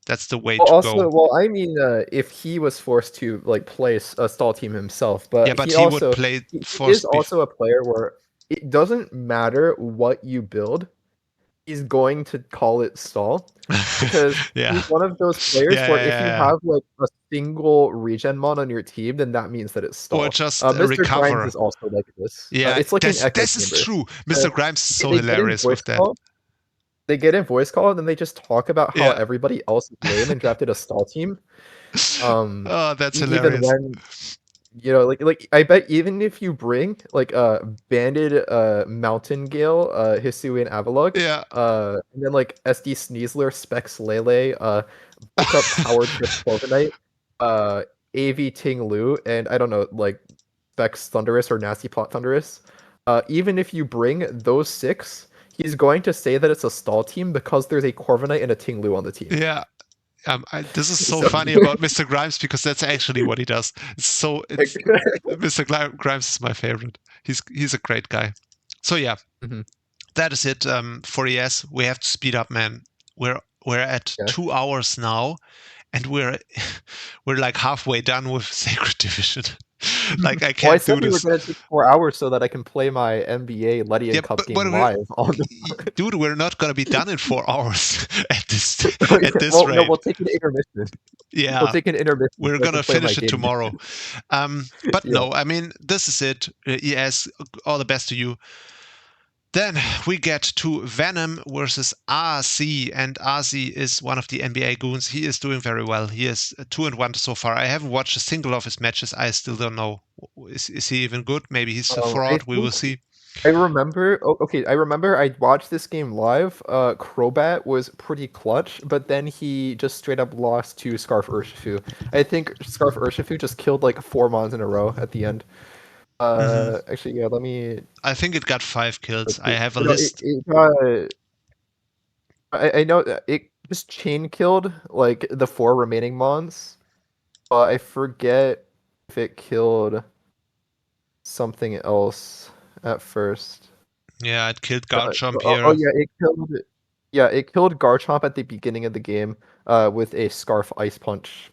That's the way well, to also, go. well, I mean, if he was forced to like play a stall team himself, Yeah, but but he he would also play he is first also a player where it doesn't matter what you build, he's going to call it stall because Yeah. he's one of those players Yeah, where yeah, if you yeah. have like a single regen mon on your team, then that means that it's Or stall. just Mr. Grimes recover. is also like this. Yeah, It's like an echo this is chamber. true. Uh, Mr. Grimes is so they get in hilarious voice with that. call, they get in voice call, and then they just talk about how Yeah. everybody else is lame and drafted a stall team. Oh, that's Even hilarious. when like I bet even if you bring like banded Mountain Gale, Hisuian Avalugg, Yeah. and then like SD Sneasler, Specs Lele, bulk up Power Trip Corviknight, uh AV Ting Lu, and I don't know, like Specs Thunderous or Nasty Plot Thunderous. Even if you bring those 6, he's going to say that it's a stall team because there's a Corviknight and a Ting Lu on the team. Yeah. This is so So funny about Mr. Grimes because that's actually what he does. It's Mr. Grimes is my favorite. He's a great guy. So yeah, Mhm. that is it for ES. We have to speed up, man. We're at Yeah. 2 hours now, and we're we're like halfway done with Sacred Division. Like I Well, I can't said do we were this. going to take 4 hours so that I can play my NBA Yeah, Ledian Cup but game live on the. dude, we're not gonna be done in 4 hours at this Well, no, rate. we'll take an intermission. We'll Yeah, take an intermission we're so I can gonna play my finish it game. tomorrow. But Yeah. no, I mean this is it. ES, all the best to you. Then we get to Venom versus RC, and RC is one of the NBA goons. He is doing very well. He is 2-1 so far. I haven't watched a single of his matches. I still don't know. Is he even good? Maybe he's a I fraud. We will think see. I remember. Oh, okay, I remember. I watched this game live. Crobat was pretty clutch, but then he just straight up lost to Scarf Urshifu. I think Scarf Urshifu just killed like 4 mons in a row at the end. Hmm. Actually, yeah. Let me. I think it got 5 kills. I You have a know, it, list. it got. I know that it just chain killed like the 4 remaining mons, but I forget if it killed something else at first. Yeah, it killed Uh, Garchomp oh here. yeah, it killed. Yeah, it killed Garchomp at the beginning of the game, with a Scarf Ice Punch.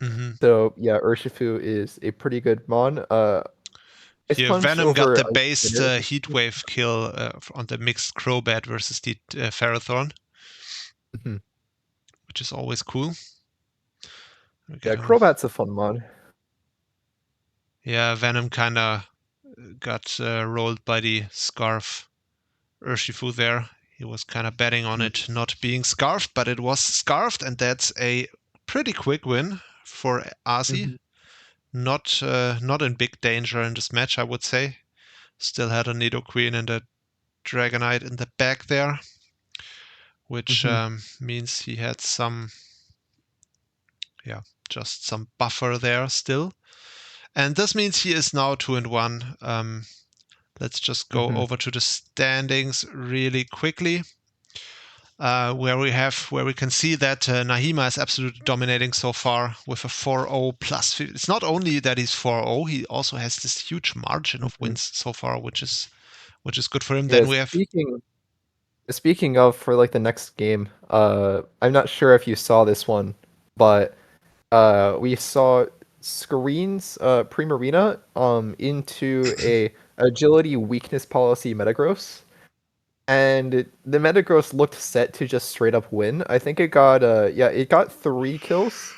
Hmm. So yeah, Urshifu is a pretty good mon. Ice Here, Punch Venom got over the Ice base Spinner. Heat Wave kill on the mixed Crobat versus the Ferrothorn, Mhm. which is always cool. We Yeah, go. Crobat's a fun mon. Yeah, Venom kind of got rolled by the Scarf Urshifu there. He was kind of betting on Mhm. it not being scarfed, but it was scarfed, and that's a pretty quick win for Asi. Mhm. Not in big danger in this match, I would say. Still had a Nidoqueen and a Dragonite in the back there, which Mhm. means he had some, yeah, just some buffer there still. And this means he is now 2-1. Let's just go Mhm. over to the standings really quickly. Where we can see that Nahima is absolutely dominating so far with a 4-0 plus. It's not only that he's 4-0, he also has this huge margin of Mhm. wins so far, which is good for him. Yeah, Then we have speaking of for like the next game, I'm not sure if you saw this one, but we saw screens Primarina into a agility weakness policy Metagross, and the Metagross looked set to just straight up win. I think it got it got 3 kills,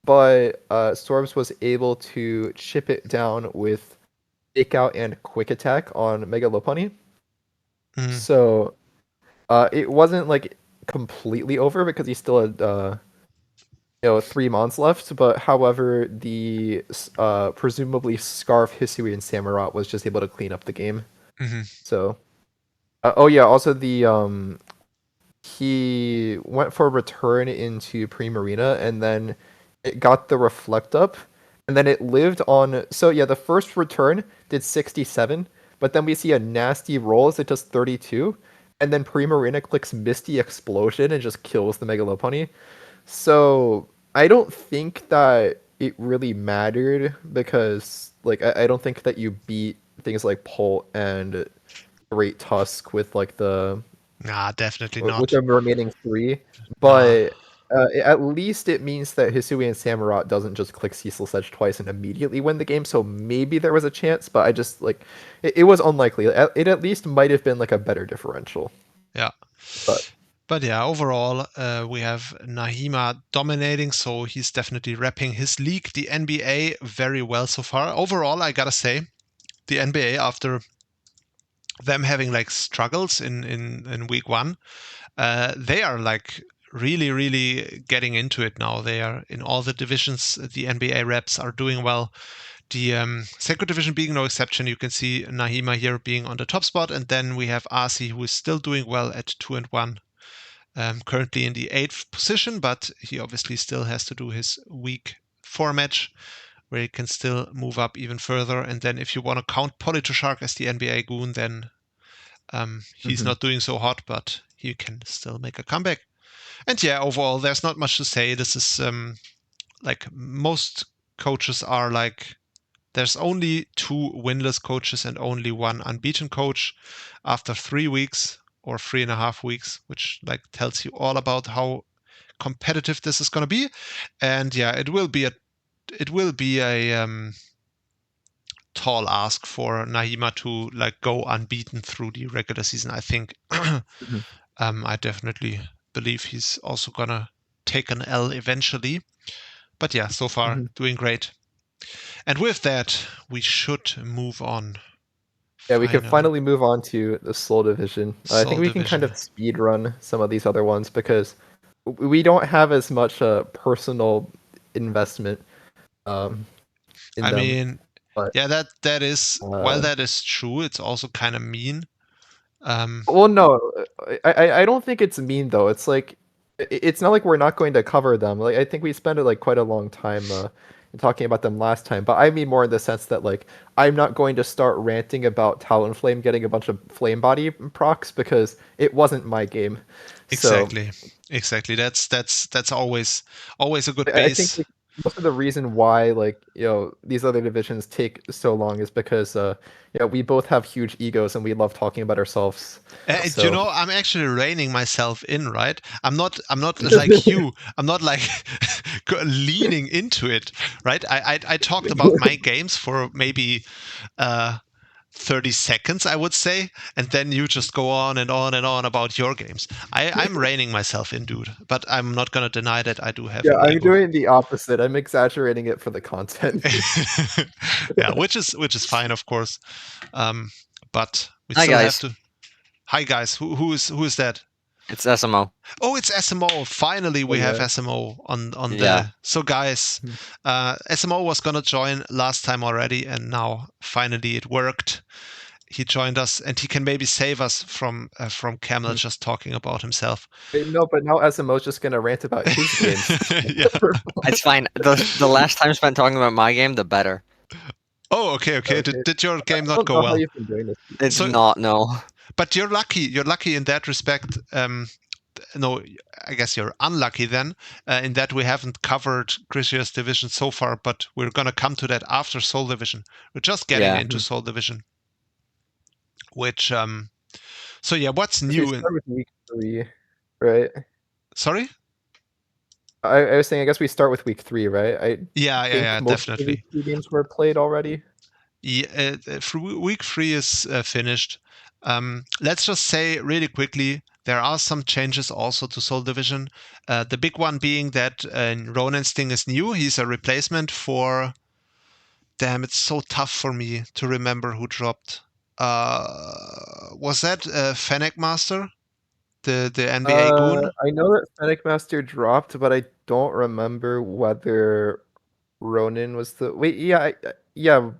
but Storms was able to chip it down with Fake Out and Quick Attack on Mega Lopunny. mm, So it wasn't like completely over because he still had 3 months left. But however, the presumably Scarf, Hisui, and Samurott was just able to clean up the game. mhm, So oh yeah, also the he went for a return into Primarina and then it got the Reflect Up and then it lived on. So yeah, the first return did 67, but then we see a nasty roll as it does 32, and then Primarina clicks Misty Explosion and just kills the Mega Lopunny. So I don't think that it really mattered because like I don't think that you beat things like Pult and Great Tusk with like the nah, definitely with not. the remaining 3, Nah, but at least it means that Hisui and Samurott doesn't just click Ceaseless Edge twice and immediately win the game. So maybe there was a chance, but I just like it was unlikely. It at least might have been like a better differential. yeah. But But yeah, overall, we have Nahima dominating, so he's definitely repping his league, the NBA, very well so far. Overall, I gotta say, the NBA, after them having like struggles in week one, they are like really, really getting into it now. They are in all the divisions. The NBA reps are doing well. The Sacred Division being no exception. You can see Nahima here being on the top spot, and then we have Asi, who is still doing well at 2-1. Currently in the 8th position, but he obviously still has to do his week 4 match, where he can still move up even further. And then if you want to count Politoshark as the NBA goon, then he's not doing so hot, but he can still make a comeback. And yeah, overall, there's not much to say. This is like most coaches are like, there's only 2 winless coaches and only 1 unbeaten coach after 3 weeks or 3.5 weeks, which like tells you all about how competitive this is going to be. And yeah, it will be a tall ask for Nahima to like go unbeaten through the regular season. I think I definitely believe he's also gonna take an L eventually. But yeah, so far doing great. And with that, we should move on. Yeah, we can finally move on to the Soul Division. I think we can kind of speed run some of these other ones because we don't have as much personal investment in them. Mean, yeah, that is while that is true, it's also kind of mean. Well, no, I don't think it's mean though. It's like it's not like we're not going to cover them. Like I think we spent like quite a long time talking about them last time, but I mean more in the sense that like I'm not going to start ranting about Talonflame getting a bunch of flame body procs because it wasn't my game. Exactly. That's always a good base. I think like, most of the reason why like these other divisions take so long is because we both have huge egos and we love talking about ourselves. So. I'm actually reining myself in, right? I'm not like you. I'm not like leaning into it, right? I talked about my games for maybe 30 seconds, I would say, and then you just go on and on and on about your games. I'm reining myself in, dude, but I'm not going to deny that I do have an I'm ego. doing the opposite. I'm exaggerating it for the content. Yeah, which is fine, of course. But we still have to. Hi guys, who is that? It's SMO. Oh, it's SMO. Finally, we have SMO on the. So guys, SMO was gonna join last time already, and now finally it worked. He joined us, and he can maybe save us from Camel just talking about himself. No, but now SMO's just gonna rant about his games. Yeah, it's fine. The last time spent talking about my game, the better. Oh, okay. Did your game not go well? It's not, no. But you're lucky. You're lucky in that respect. No, I guess you're unlucky then, in that we haven't covered Griseous Division so far, but we're going to come to that after Soul Division. We're just getting into Soul Division. Which, so yeah, what's new? We start with week 3, right? Sorry? I was saying, I guess we start with week 3, right? Yeah, most definitely. Of the games were played already. Yeah, week 3 is finished. Let's just say really quickly, there are some changes also to Soul Division. The big one being that Ronan Sting is new. He's a replacement for... Damn, it's so tough for me to remember who dropped. Was that Fennec Master? The NBA goon? I know that Fennec Master dropped, but I don't remember whether Ronan was the... Wait, yeah.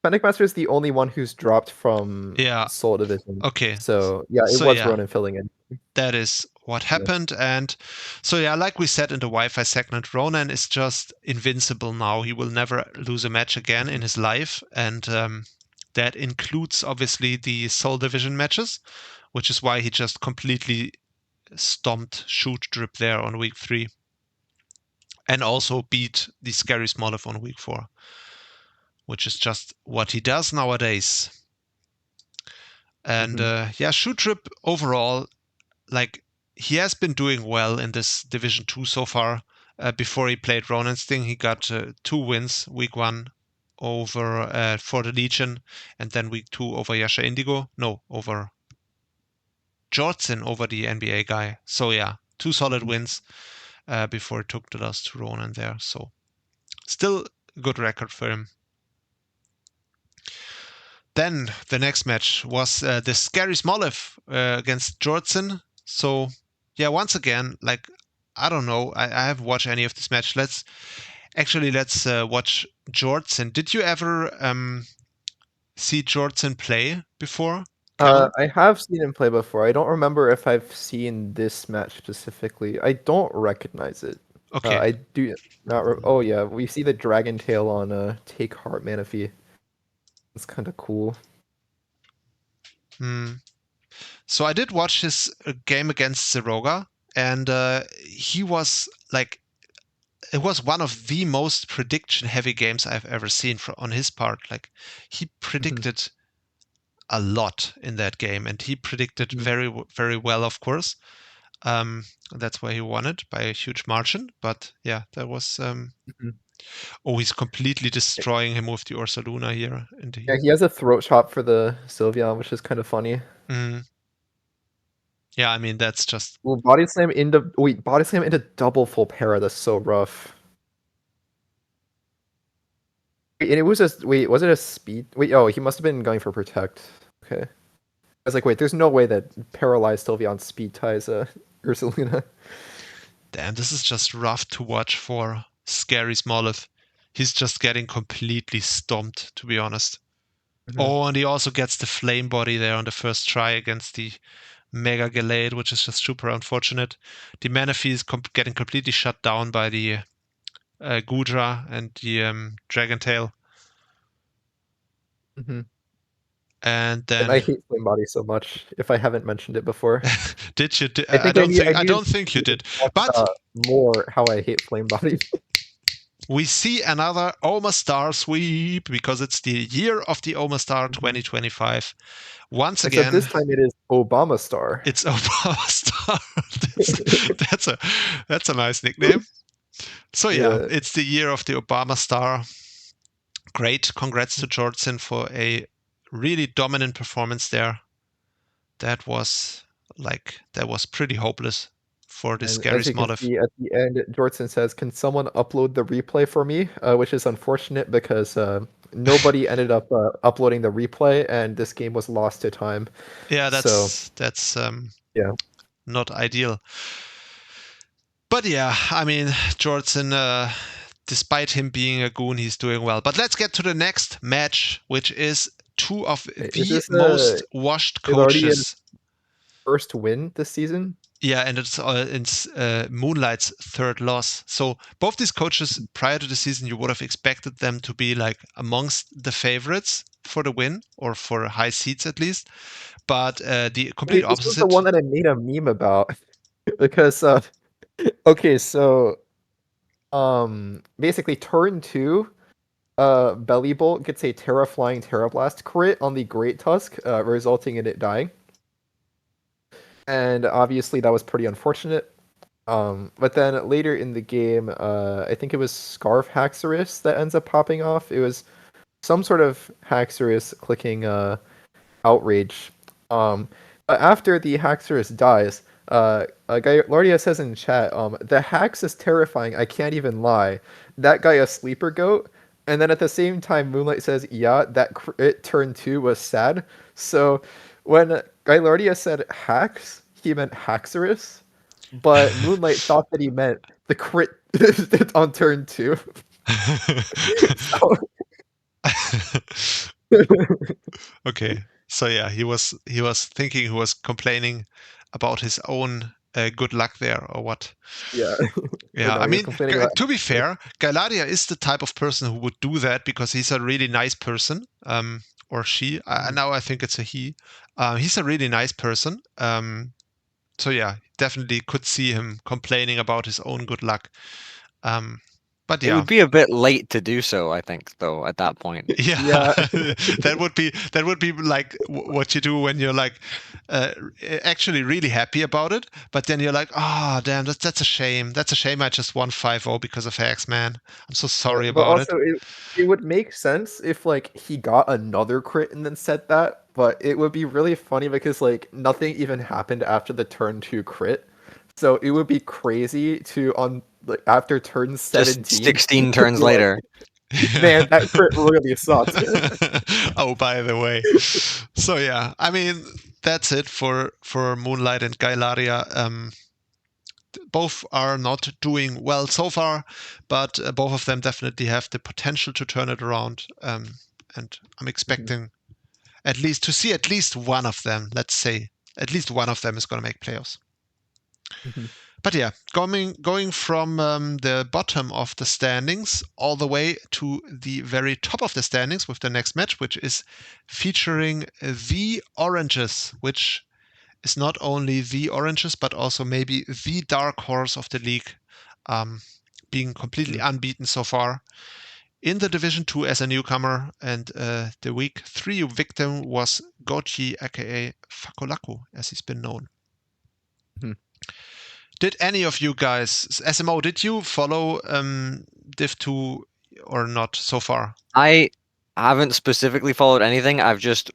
Fennec Master is the only one who's dropped from Soul Division. Okay. So, yeah, it was Ronan filling in. That is what happened. And so, yeah, like we said in the Wi-Fi segment, Ronan is just invincible now. He will never lose a match again in his life. And that includes, obviously, the Soul Division matches, which is why he just completely stomped Shoot Drip there on week 3. And also beat the Scary Smoliv on week 4. Which is just what he does nowadays. And Shoot Drip overall, like, he has been doing well in this Division 2 so far. Before he played Ronan Sting, he got 2 wins. Week 1 over for the Legion, and then week 2 over Yasha Indigo. No, over Jortsin, over the NBA guy. So yeah, 2 solid wins before he took the loss to Ronan there. So still a good record for him. Then the next match was the Scary Smoliv against Jortsin. So yeah, once again, like I don't know. I haven't watched any of this match. Let's watch Jortsen. Did you ever see Jortsen play before? Camel? I have seen him play before. I don't remember if I've seen this match specifically. I don't recognize it. Okay. I do not. Oh yeah, we see the dragon tail on Take Heart Manaphy. It's kind of cool. So I did watch his game against Zeroga, and he was like, it was one of the most prediction-heavy games I've ever seen on his part. Like, he predicted a lot in that game, and he predicted very, very well, of course. That's why he won it by a huge margin. But yeah, that was. Oh, he's completely destroying him with the Ursaluna here. Yeah, he has a throat chop for the Sylveon, which is kind of funny. Yeah, I mean, that's just. Well, body slam into double full para. That's so rough. And it was just was it a speed? Oh, he must have been going for protect. Okay. I was like, wait, there's no way that paralyzed Sylveon speed ties Ursaluna. Damn, this is just rough to watch for Scary Smoliv. He's just getting completely stomped, to be honest. Oh, and he also gets the flame body there on the first try against the Mega Gallade, which is just super unfortunate. The Manaphy is getting completely shut down by the Gudra and the Dragon Tail. And then I hate flame body so much. If I haven't mentioned it before, did you? I don't think you did. But more how I hate flame body. We see another Omastar sweep because it's the year of the Omastar 2025. Once again, this time it is Obama Star. It's Obama Star. that's a nice nickname. So yeah, it's the year of the Obama Star. Great, congrats to Jortsen for a really dominant performance there. That was pretty hopeless for the Scary Smoliv. At the end, Jortsen says, "Can someone upload the replay for me?" Which is unfortunate because nobody ended up uploading the replay, and this game was lost to time. Yeah, that's not ideal. But yeah, I mean, Jortsen, despite him being a goon, he's doing well. But let's get to the next match, which is two of the most washed coaches. First win this season? Yeah, and it's Moonlight's third loss. So both these coaches, prior to the season, you would have expected them to be like amongst the favorites for the win, or for high seeds at least. But the complete opposite. This was the one that I made a meme about because okay, so basically turn 2, Belly Bolt gets a Terra Flying Terra Blast crit on the Great Tusk, resulting in it dying. And obviously that was pretty unfortunate. But then later in the game, I think it was Scarf Haxorus that ends up popping off. It was some sort of Haxorus clicking Outrage. But after the Haxorus dies, Lordia says in chat, the Hax is terrifying, I can't even lie. That guy a sleeper goat? And then at the same time, Moonlight says, yeah, that crit turn 2 was sad. So when Lordia said Hax, he meant Haxorus, but Moonlight thought that he meant the crit on turn 2. Okay, so yeah, he was thinking, he was complaining about his own good luck there, or what? Yeah. Yeah, I mean, to be fair, Gracidea is the type of person who would do that because he's a really nice person, or she. Now I think it's a he. He's a really nice person. So yeah, definitely could see him complaining about his own good luck. But yeah, it would be a bit late to do so, I think, though, at that point. Yeah. that would be like what you do when you're like actually really happy about it, but then you're like, oh damn, that's a shame. That's a shame I just won 5-0 because of Hex, man. I'm so sorry about it. But also, it would make sense if like he got another crit and then said that, but it would be really funny because like nothing even happened after the turn 2 crit. So it would be crazy to after turn 17, just 16 turns later. Man, that crit really sucks. Oh, by the way. So yeah, I mean, that's it for Moonlight and Gracidea. both are not doing well so far, but both of them definitely have the potential to turn it around. And I'm expecting at least one of them. Let's say at least one of them is going to make playoffs. But yeah, going from the bottom of the standings all the way to the very top of the standings with the next match, which is featuring the Oranges, which is not only the Oranges, but also maybe the dark horse of the league, being completely unbeaten so far in the Division 2 as a newcomer. And the week 3 victim was Gochi, aka Fakolaku, as he's been known. Did any of you guys, SMO, did you follow Div 2 or not so far? I haven't specifically followed anything.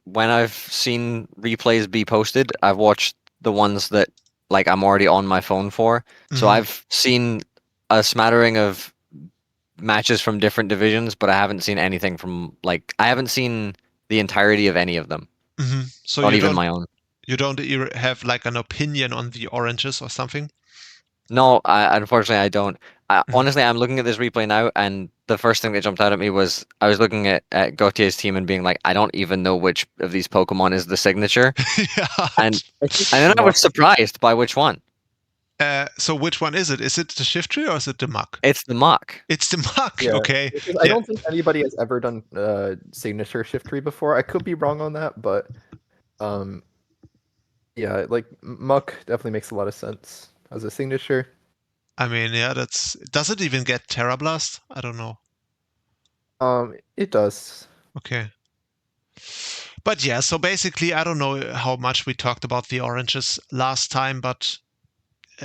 When I've seen replays be posted, I've watched the ones that like I'm already on my phone for. So I've seen a smattering of matches from different divisions, but I haven't seen anything from I haven't seen the entirety of any of them. So not even my own. You don't have like an opinion on the Oranges or something? No, unfortunately I don't. Honestly, I'm looking at this replay now, and the first thing that jumped out at me was I was looking at Gautier's team and being like, I don't even know which of these Pokemon is the signature. And then I was surprised by which one. So which one is it? Is it the Shiftry or is it the Muk? It's the Muk. It's the Muk, Yeah, okay. I don't think anybody has ever done signature Shiftry before. I could be wrong on that, but yeah, like Muk definitely makes a lot of sense as a signature. I mean, yeah, does it even get Terra Blast? I don't know. It does. Okay. But yeah, so basically, I don't know how much we talked about the Oranges last time, but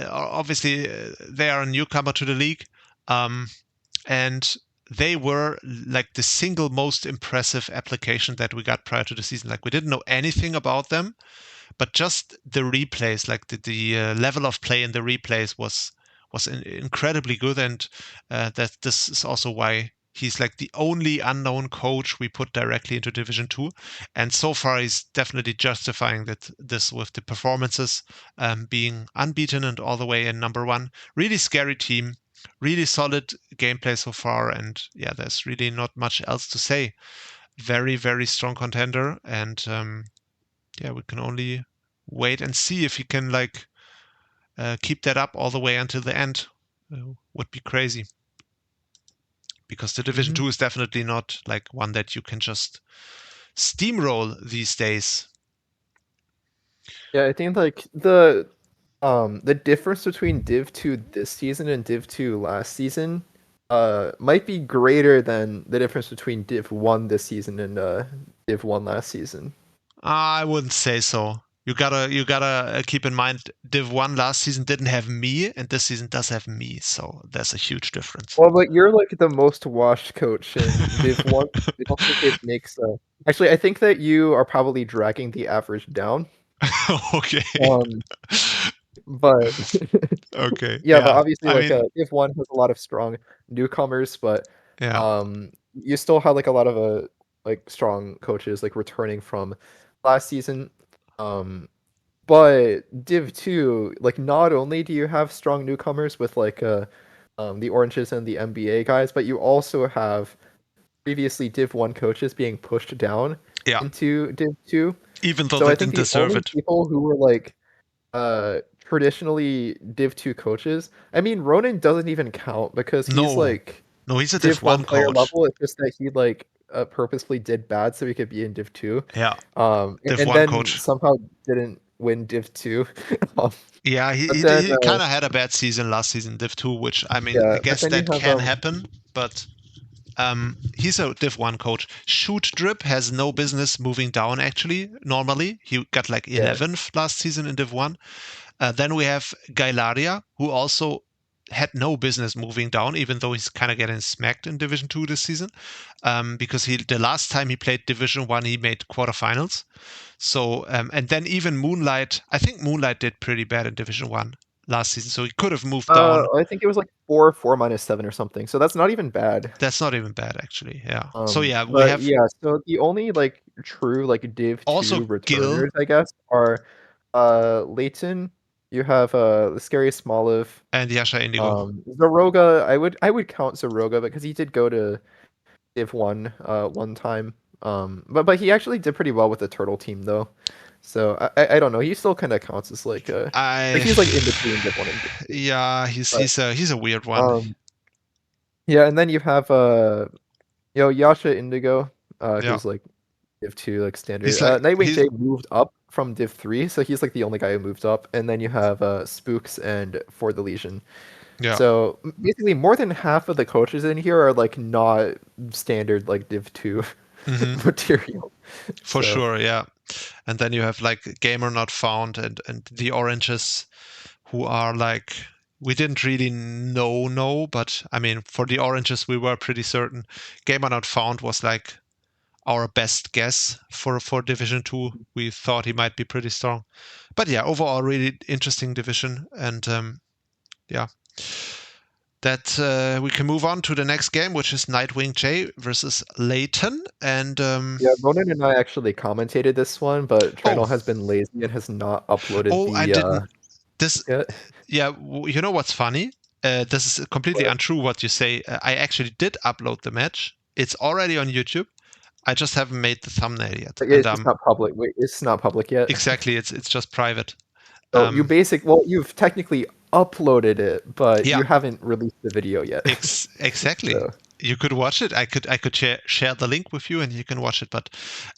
obviously they are a newcomer to the league, and they were like the single most impressive application that we got prior to the season. Like we didn't know anything about them, but just the replays, like the level of play in the replays was incredibly good, and that this is also why he's like the only unknown coach we put directly into Division 2. And so far, he's definitely justifying this with the performances, being unbeaten and all the way in number 1. Really scary team, really solid gameplay so far. And yeah, there's really not much else to say. Very, very strong contender. And yeah, we can only wait and see if he can keep that up all the way until the end. Would be crazy. Because the Division 2 is definitely not like one that you can just steamroll these days. Yeah, I think like the difference between Div 2 this season and Div 2 last season might be greater than the difference between Div 1 this season and Div 1 last season. I wouldn't say so. You gotta keep in mind Div 1 last season didn't have me, and this season does have me, so there's a huge difference. Well, but you're like the most washed coach in Div 1. I don't think it makes actually, I think that you are probably dragging the average down. Okay. But okay. yeah, but obviously I mean, Div 1 has a lot of strong newcomers, but yeah. You still have like a lot of like strong coaches like returning from last season. But Div 2, like not only do you have strong newcomers with like the Oranges and the MBA guys, but you also have previously Div 1 coaches being pushed down into Div 2. Even though so they I think didn't deserve it. People who were like traditionally Div 2 coaches. I mean, Ronan doesn't even count because he's he's a Div 1 player coach. level. It's just that he purposefully did bad so he could be in Div 2. Yeah. Div and 1 then coach. Somehow didn't win Div 2. Yeah, he kind of had a bad season last season, Div 2, which I mean, I guess that can happen, but he's a Div 1 coach. Shoot Drip has no business moving down, actually, normally. He got like 11th last season in Div 1. Then we have Gailaria, who also had no business moving down, even though he's kind of getting smacked in Division 2 this season. Because the last time he played Division 1, he made quarterfinals. So, and then even Moonlight, I think Moonlight did pretty bad in Division 1 last season, so he could have moved down. I think it was like 4-7 or something, so that's not even bad. That's not even bad, actually, yeah. So yeah, we but have... Yeah, so the only like true like Div 2 returners, I guess, are Leighton, You have the Scary Smoliv, and Yasha Indigo. Zoroga. I would count Zoroga because he did go to Div 1 one time. But he actually did pretty well with the turtle team though. So I don't know. He still kind of counts as like he's like in between Div 1 and Div 2. Yeah, he's a weird one. Yeah, and then you have Yasha Indigo, Yeah. who's like Div 2 like standard. He's like- Nightwing he's- J moved up from Div 3, so he's like the only guy who moved up. And then you have Spooks and For the Legion. Yeah. So basically, more than half of the coaches in here are like not standard like Div 2 material. For So- sure, yeah. And then you have like Gamer Not Found and the Oranges, who are like, we didn't really know, but I mean, for the Oranges, we were pretty certain. Gamer Not Found was like our best guess for Division 2. We thought he might be pretty strong. But yeah, overall, really interesting division. And yeah, that we can move on to the next game, which is Nightwing J versus Leighton. And yeah, Ronan and I actually commentated this one, but trannel has been lazy and has not uploaded I didn't. This, yet. yeah, you know what's funny? This is completely untrue what you say. I actually did upload the match. It's already on YouTube. I just haven't made the thumbnail yet. It's just not public. Wait, it's not public yet. Exactly, it's just private. So you've technically uploaded it, but Yeah. you haven't released the video yet. Exactly. So- You could watch it. I could share the link with you, and you can watch it. But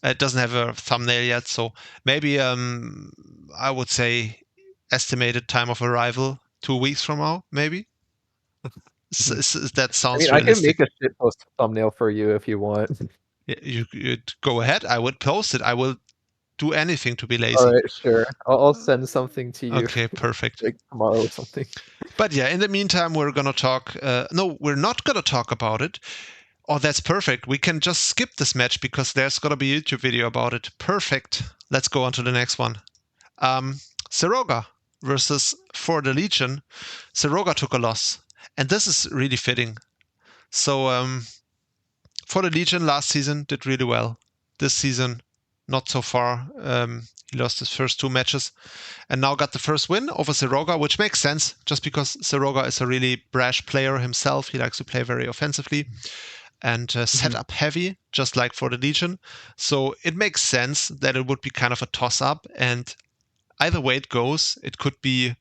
it doesn't have a thumbnail yet, so maybe I would say estimated time of arrival 2 weeks from now, maybe. That sounds I can realistic. make a shitpost thumbnail for you if you want. You'd go ahead. I would post it. I will do anything to be lazy. All right, sure. I'll send something to you. Okay, perfect. Like tomorrow or something. But yeah, in the meantime, we're gonna talk. No, we're not gonna talk about it. Oh, that's perfect. We can just skip this match because there's gonna be a YouTube video about it. Perfect. Let's go on to the next one. Seroga versus For the Legion. Seroga took a loss, and this is really fitting. So For the Legion last season did really well. This season, not so far. He lost his first 2 matches and now got the first win over Seroga, which makes sense just because Seroga is a really brash player himself. He likes to play very offensively and set up heavy, just like For the Legion. So it makes sense that it would be kind of a toss-up, and either way it goes, it could be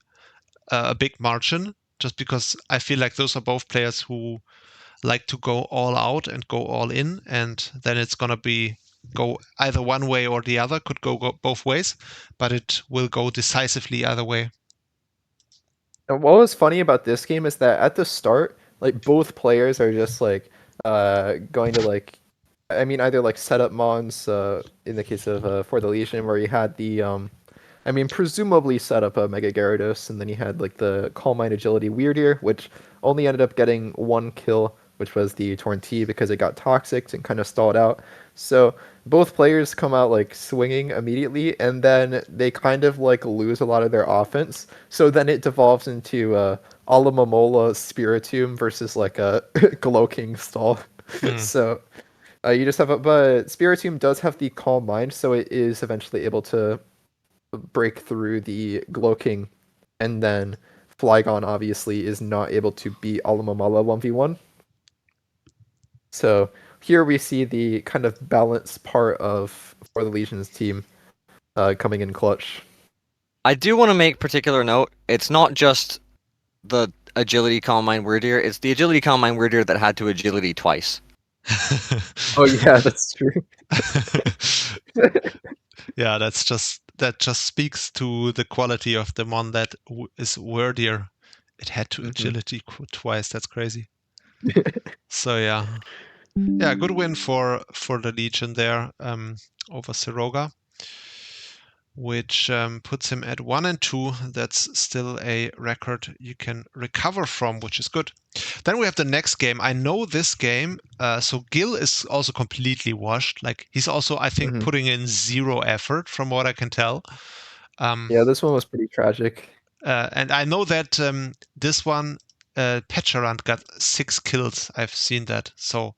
a big margin, just because I feel like those are both players who like to go all out and go all in, and then it's going to go either one way or the other, could go both ways, but it will go decisively either way. And what was funny about this game is that at the start, like both players are just like going to like, I mean, either like set up mons in the case of For the Legion, where you had the I mean, presumably set up a Mega Gyarados, and then you had like the Calm Mind Agility Weirdier, which only ended up getting 1 kill, which was the Torn T, because it got toxic and kind of stalled out. So both players come out like swinging immediately, and then they kind of like lose a lot of their offense. So then it devolves into Alamomola Spiritomb versus like a Gloking stall. So you just have but Spiritomb does have the Calm Mind, so it is eventually able to break through the Gloking, and then Flygon obviously is not able to beat Alamamala 1v1. So here we see the kind of balance part of For the Legion's team coming in clutch. I do want to make particular note, it's not just the agility Calm Mind Weirdier, it's the agility Calm Mind Weirdier that had to agility twice. Oh yeah, that's true. Yeah, that just speaks to the quality of the one that is wordier. It had to agility twice. That's crazy. So yeah, good win for the Legion there over Seroga, which puts him at 1 and 2. That's still a record you can recover from, which is good. Then we have the next game. I know this game. So Gil is also completely washed. Like he's also, I think, putting in 0 effort from what I can tell. Yeah, this one was pretty tragic. And I know that this one, Petcharant got 6 kills. I've seen that. So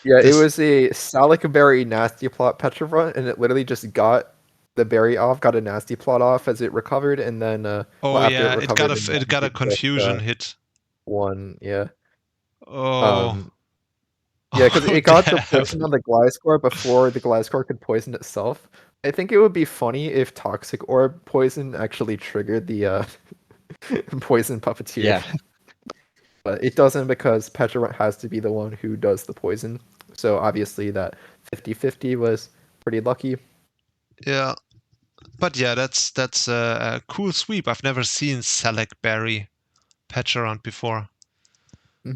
yeah, it was a Salicberry Nasty Plot Petrifront, and it literally just got the berry off got a nasty plot off as it recovered, and then Oh after it yeah, recovered, and it got a it just confusion hit. won. Yeah. Oh. Yeah, because Oh it got the damn. poison on the Gliscor before the Gliscor could poison itself. I think it would be funny if Toxic Orb poison actually triggered the poison puppeteer. Yeah. But it doesn't because Petra has to be the one who does the poison. So obviously that 50-50 was pretty lucky. Yeah. But yeah, that's a cool sweep. I've never seen Select Berry patch around before.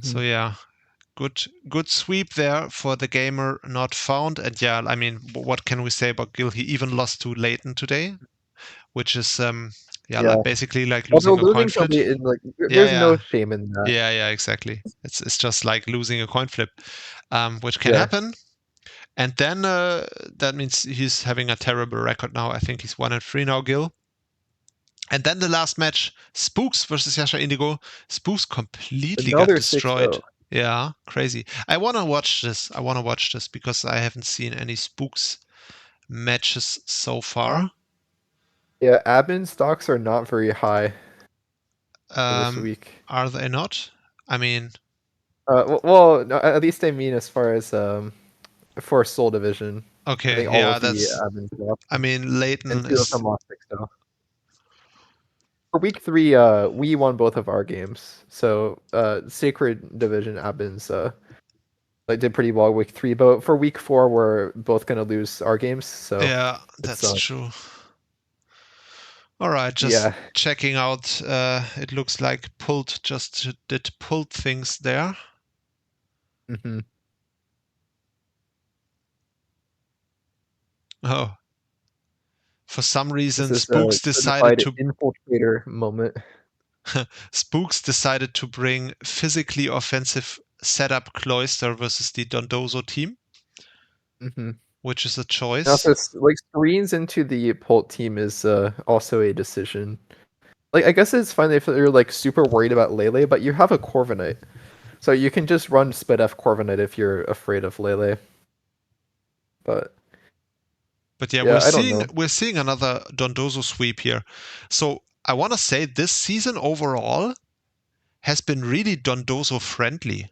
So yeah, good sweep there for the gamer not found. And yeah, I mean, what can we say about Gil? He even lost to Leighton today, which is like basically like Although losing a coin losing to flip. Leighton, like Yeah, there's no shame in that. yeah, exactly. It's just like losing a coin flip, which can Yeah. happen. And then that means he's having a terrible record now. I think he's 1-3 now, Gil. And then the last match, Spooks versus Yasha Indigo. Spooks completely got Another destroyed. 6-0. Yeah, crazy. I want to watch this because I haven't seen any Spooks matches so far. Yeah, admin stocks are not very high this week. Are they not? I mean, well, no, at least I mean as far as for Soul Division. I okay, think all yeah, of the that's. admins dropped, I mean, Leighton and 2 of is. them lost 6-0. For week 3, we won both of our games. So Sacred Division admins like did pretty well week 3, but for week 4 we're both gonna lose our games. So Yeah, that's true. All right, just yeah. checking out. It looks like Pult just did Pult things there. Mm-hmm. Oh, for some reason, This is Spooks a certified decided to infiltrator moment. Spooks decided to bring physically offensive setup Cloister versus the Dondozo team, which is a choice. Also, like screens into the Pult team is also a decision. Like I guess it's fine if you're like super worried about Lele, but you have a Corviknight, so you can just run Spit F Corviknight if you're afraid of Lele. But yeah, yeah, we're seeing another Dondozo sweep here. So I want to say this season overall has been really Dondozo friendly.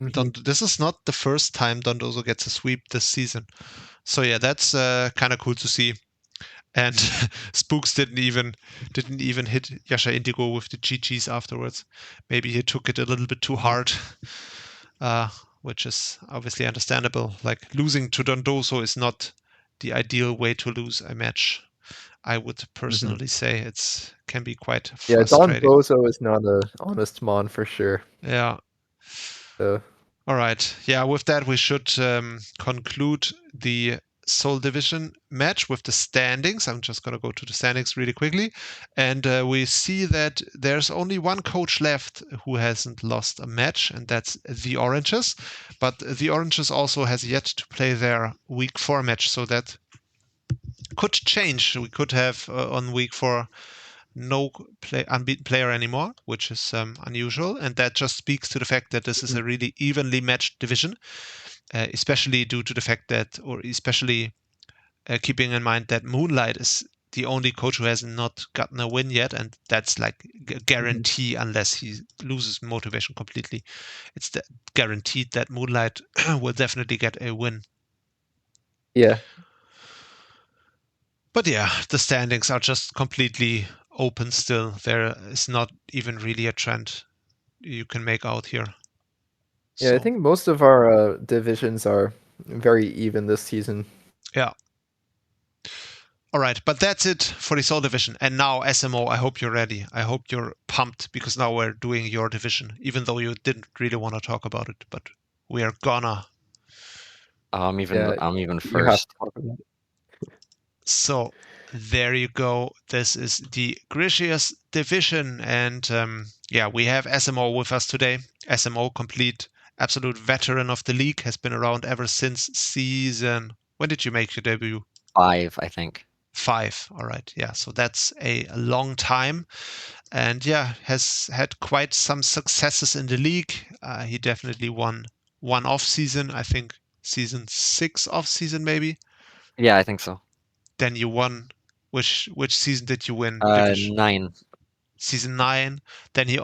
This is not the first time Dondozo gets a sweep this season. So yeah, that's kind of cool to see. And Spooks didn't even hit Yasha Indigo with the GGs afterwards. Maybe he took it a little bit too hard, which is obviously understandable. Like losing to Dondozo is not the ideal way to lose a match. I would personally say it can be quite frustrating. Dondozo is not an honest mon for sure. Yeah. So. All right. Yeah, with that, we should conclude the Soul Division match with the standings. I'm just going to go to the standings really quickly. And we see that there's only one coach left who hasn't lost a match, and that's the Oranges. But the Oranges also has yet to play their week 4 match, so that could change. We could have on week 4 no unbeaten player anymore, which is unusual, and that just speaks to the fact that this is a really evenly matched division, especially due to the fact that, or especially keeping in mind that Moonlight is the only coach who has not gotten a win yet, and that's like a guarantee unless he loses motivation completely. It's guaranteed that Moonlight will definitely get a win. Yeah. But yeah, the standings are just completely open still. There is not even really a trend you can make out here. Yeah, I think most of our divisions are very even this season. Yeah. All right, but that's it for the Soul Division. And now, SMO, I hope you're ready. I hope you're pumped because now we're doing your division, even though you didn't really want to talk about it, but we are gonna. I'm even You have first. to talk about it. So there you go. This is the Griseous Division. And we have SMO with us today. SMO, complete, absolute veteran of the league, has been around ever since season. When did you make your debut? 5, I think. 5. All right. Yeah. So that's a long time. And yeah, has had quite some successes in the league. He definitely won one off season. I think season 6 off season, maybe. Yeah, I think so. then you won. Which season did you win? Division 9. season 9. Then he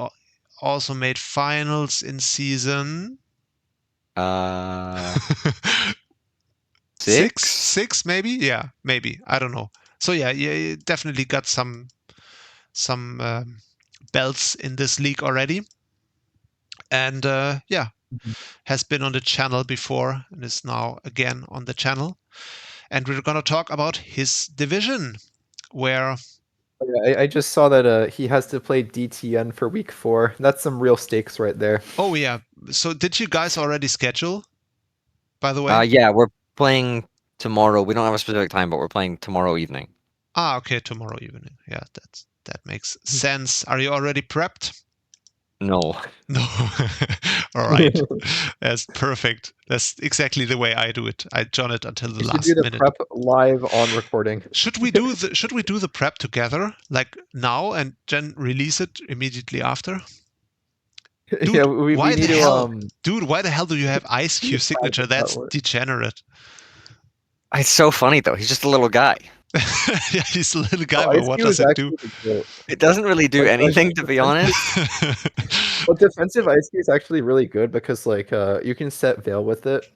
also made finals in season 6. six maybe. Yeah, maybe. I don't know. So yeah, you definitely got some belts in this league already, and yeah, has been on the channel before and is now again on the channel. And we're gonna talk about his division, where I just saw that he has to play DTN for week 4. That's some real stakes right there. oh yeah. So did you guys already schedule? By the way, Yeah, we're playing tomorrow. We don't have a specific time, but we're playing tomorrow evening. okay, tomorrow evening. Yeah, that makes sense. Are you already prepped? No. No. All right. That's perfect. That's exactly the way I do it. I join it until the You should last do the minute. prep live on recording. Should we do the prep together, like now, and then release it immediately after? Dude, Yeah, we why need the hell? to Dude, why the hell do you have Ice Cube signature? That's degenerate. It's so funny though. He's just a little guy. Yeah, he's a little guy, Oh, but Ice what Cube does is it do? actually good. It doesn't really do Like, anything, to be honest. But defensive Ice Cube is actually really good because like you can set Veil with it.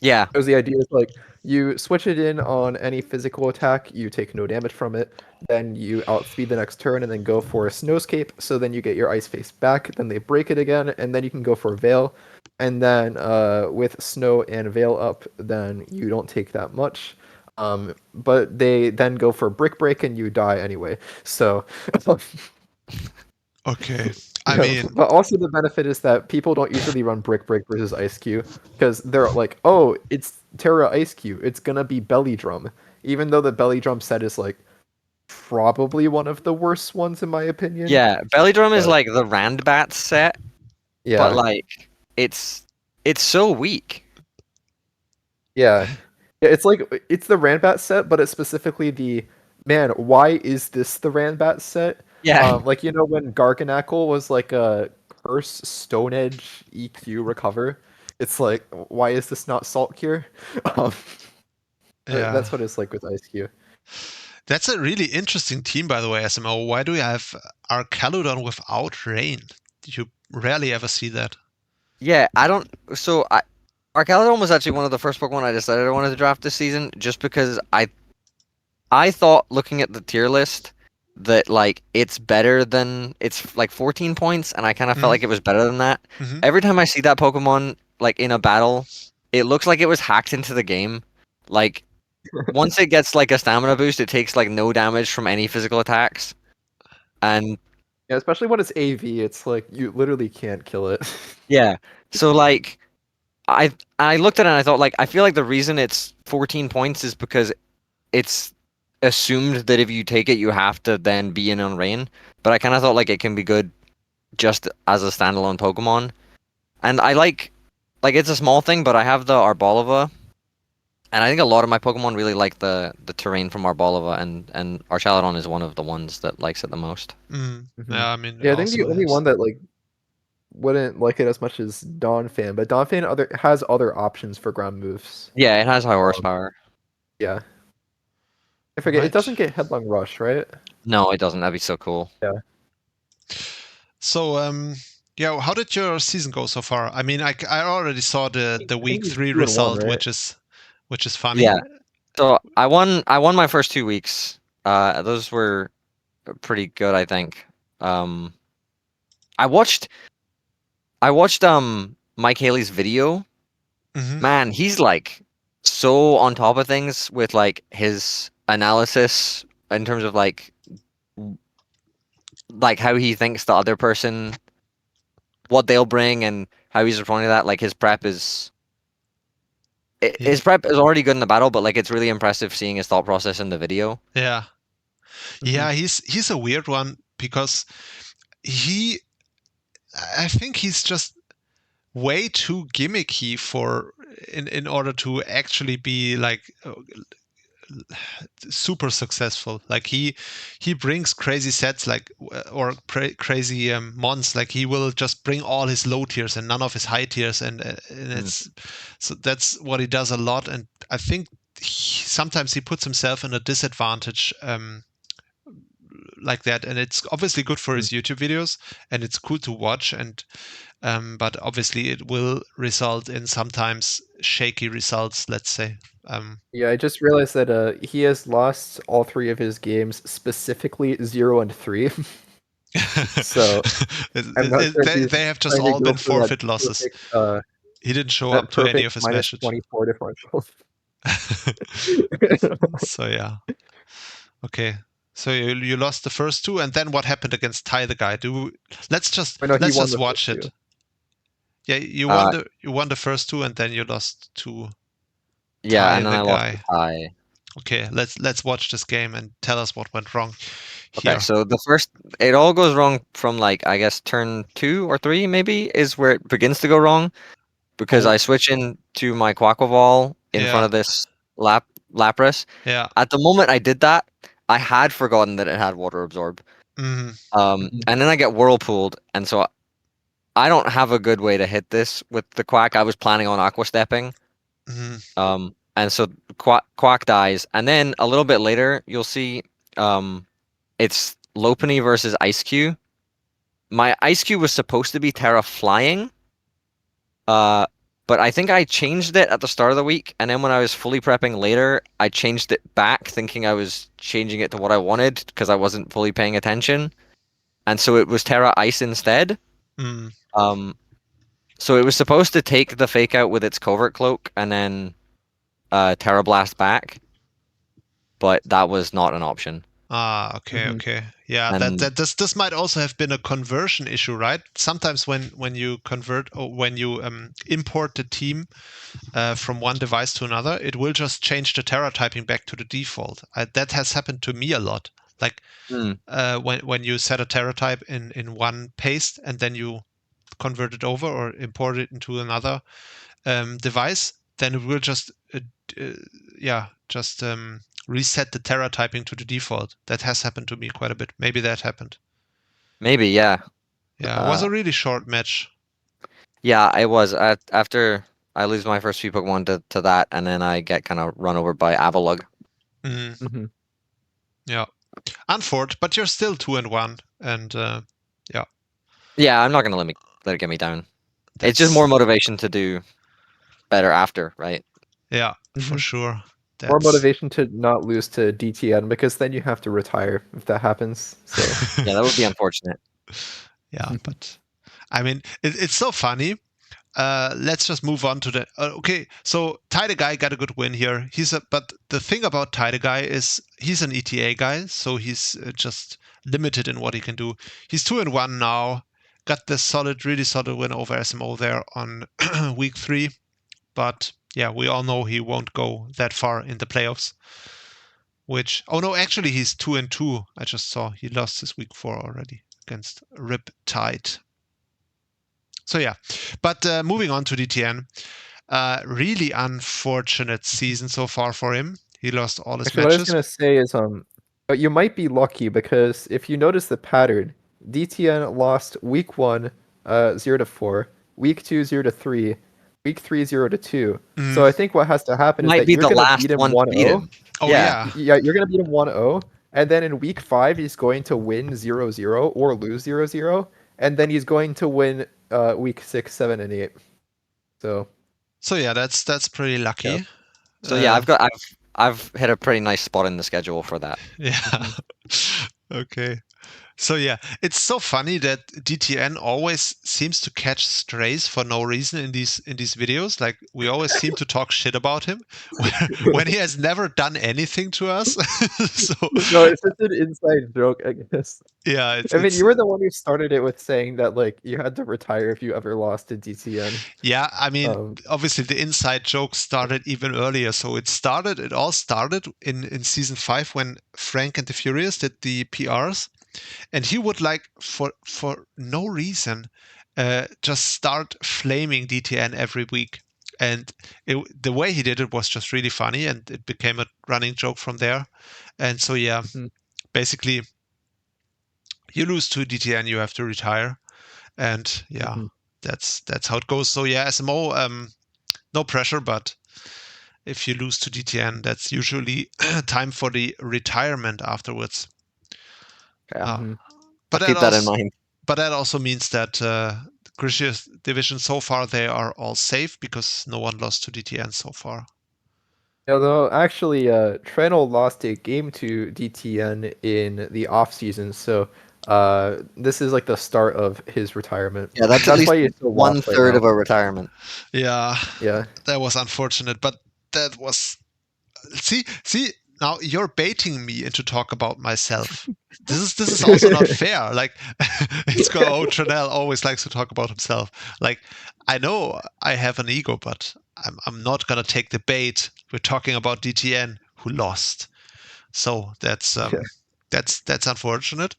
Yeah. Because the idea is like you switch it in on any physical attack, you take no damage from it, then you outspeed the next turn and then go for a Snowscape, so then you get your Ice Face back, then they break it again, and then you can go for Veil. And then with Snow and Veil up, then you don't take that much. But they then go for Brick Break and you die anyway. So Okay. I yeah, mean, but also the benefit is that people don't usually run Brick Break versus Ice Cube because they're like, oh, it's Terra Ice Cube, it's gonna be Belly Drum, even though the Belly Drum set is like probably one of the worst ones in my opinion. Yeah. Belly Drum is But- like the Randbat set, Yeah, but like it's so weak. yeah, it's like it's the Ranbat set, but it's specifically the man. Why is this the Ranbat set? Yeah. Like you know when Garganackle was like a Curse Stone Edge EQ recover, it's like why is this not Salt Cure? Um, yeah. That's what it's like with Ice Cube. That's a really interesting team, by the way, SMO. Why do you have Arcaludon without rain? You rarely ever see that. Yeah, I don't. So Arcaludon was actually one of the first Pokemon I decided I wanted to draft this season, just because I thought looking at the tier list that like it's better than it's like 14 points, and I kind of felt like it was better than that. Mhm. Every time I see that Pokemon like in a battle, it looks like it was hacked into the game. Like once it gets like a stamina boost, it takes like no damage from any physical attacks, and Yeah, especially when it's AV, it's like you literally can't kill it. yeah. So like I looked at it and I thought like I feel like the reason it's 14 points is because it's assumed that if you take it you have to then be in on rain. But I kind of thought like it can be good just as a standalone Pokemon. And I like it's a small thing, but I have the Arboliva. And I think a lot of my Pokemon really like the terrain from Arboliva, and Archaludon is one of the ones that likes it the most. Mm. Mhm. Yeah, I mean, Yeah, I think the also only has- one that like wouldn't like it as much as Donphan, but Donphan has other options for ground moves. Yeah, it has high horsepower. Yeah. I forget, Right. it doesn't get Headlong Rush, right? No, it doesn't. That'd be so cool. So, yeah, how did your season go so far? I mean, I already saw the think week he's 3 2-1, result, right? which is funny. Yeah. So I won my first 2 weeks. Those were pretty good, I think. I watched Mike Haley's video. Mhm. Man, he's like so on top of things with like his analysis in terms of like how he thinks the other person, what they'll bring, and how he's responding to that. Like his prep is his prep is already good in the battle, but like it's really impressive seeing his thought process in the video. Yeah. Mm-hmm. Yeah, he's a weird one because I think he's just way too gimmicky for in order to actually be like super successful. Like he brings crazy sets like or crazy mons. Like he will just bring all his low tiers and none of his high tiers, and it's so that's what he does a lot. And I think sometimes he puts himself in a disadvantage like that, and it's obviously good for his YouTube videos, and it's cool to watch, and but obviously it will result in sometimes shaky results, let's say. Yeah, I just realized that he has lost all 3 of his games, specifically 0 and 3. So I'm not sure if he's they have just trying to all go been for that forfeit losses. perfect, He didn't show that up to any perfect of his minus matches. 24 differential. So yeah. Okay. So you lost the first 2, and then what happened against Ty the Guy? Let's just Oh, no, he let's won just the watch first it. 2. Yeah, you won the first 2, and then you lost to Yeah, Ty and then the I lost Guy. to Ty. Okay, let's watch this game and tell us what went wrong here. Okay, so it all goes wrong from like I guess turn 2 or 3 maybe is where it begins to go wrong, because I switch into my Quaquaval in front of this Lapras. Yeah. At the moment I did that, I had forgotten that it had Water Absorb. Mm-hmm. And then I get Whirlpooled, and so I don't have a good way to hit this with the Quack. I was planning on Aqua Stepping. Mm-hmm. And so Quack dies, and then a little bit later you'll see it's Lopunny versus Ice Cube. My Ice Cube was supposed to be Terra Flying, but I think I changed it at the start of the week, and then when I was fully prepping later, I changed it back, thinking I was changing it to what I wanted because I wasn't fully paying attention, and so it was Terra Ice instead. Mm. So it was supposed to take the Fake Out with its Covert Cloak and then Terra Blast back, but that was not an option. Okay, okay. Yeah, And this might also have been a conversion issue, right? Sometimes when you convert or when you import the team from one device to another, it will just change the Terra typing back to the default. That has happened to me a lot. Like when you set a Terra type in one paste and then you convert it over or import it into another device, then it will just reset the Terra typing to the default. That has happened to me quite a bit. Maybe that happened. maybe, yeah. Yeah, it was a really short match. Yeah, it was. After I lose my first few Pokemon to that, and then I get kind of run over by Avalugg. Mm-hmm. Yeah. Unfortunate, but you're still 2-1, and yeah. Yeah, I'm not gonna let it get me down. It's just more motivation to do better after, right? Yeah, for sure. More motivation to not lose to DTN, because then you have to retire if that happens. So yeah, that would be unfortunate. Yeah, but I mean, it's so funny. Let's just move on to the. Okay, so Ty the Guy got a good win here. But the thing about Ty the Guy is he's an ETA guy, so he's just limited in what he can do. He's 2-1 now. Got this really solid win over SMO there on week 3. But yeah, we all know he won't go that far in the playoffs. Actually he's 2-2. I just saw he lost his week 4 already against Riptide. So yeah, but moving on to DTN, really unfortunate season so far for him. He lost all his matches. What I was gonna say is, but you might be lucky, because if you notice the pattern, DTN lost week 1, 0-4, week 2, 0-3, week 3, 0-2. So I think what has to happen is that you're gonna beat him 1-0. Oh yeah, you're gonna beat him 1-0, and then in week 5 he's going to win 0-0 or lose 0-0, and then he's going to win week 6, 7, and 8. So yeah, that's pretty lucky. Yeah. So yeah, I've hit a pretty nice spot in the schedule for that. Yeah. Okay. So yeah, it's so funny that DTN always seems to catch strays for no reason in these videos. Like we always seem to talk shit about him when he has never done anything to us. So no, it's just an inside joke, I guess. Yeah, I mean, you were the one who started it with saying that like you had to retire if you ever lost to DTN. Yeah, I mean, obviously the inside joke started even earlier. So it all started in season 5 when Frank and the Furious did the PRs, and he would like for no reason just start flaming DTN every week. And the way he did it was just really funny, and it became a running joke from there. And so yeah, basically you lose to DTN, you have to retire, and yeah, that's how it goes. So yeah, SMO, no pressure, but if you lose to DTN, that's usually time for the retirement afterwards. Yeah. But I'll keep that in mind. But that also means that Griseous Division so far they are all safe because no one lost to DTN so far. Although actually, trannel lost a game to DTN in the off season, so this is like the start of his retirement. Yeah, that's at least why he's so lost right 1/3 now. of a retirement. Yeah, Yeah. that was unfortunate, but that was. See, now you're baiting me into talk about myself. This is also not fair. Like, it's got trannel always likes to talk about himself. Like, I know I have an ego, but I'm not gonna take the bait. We're talking about DTN who lost, so that's unfortunate.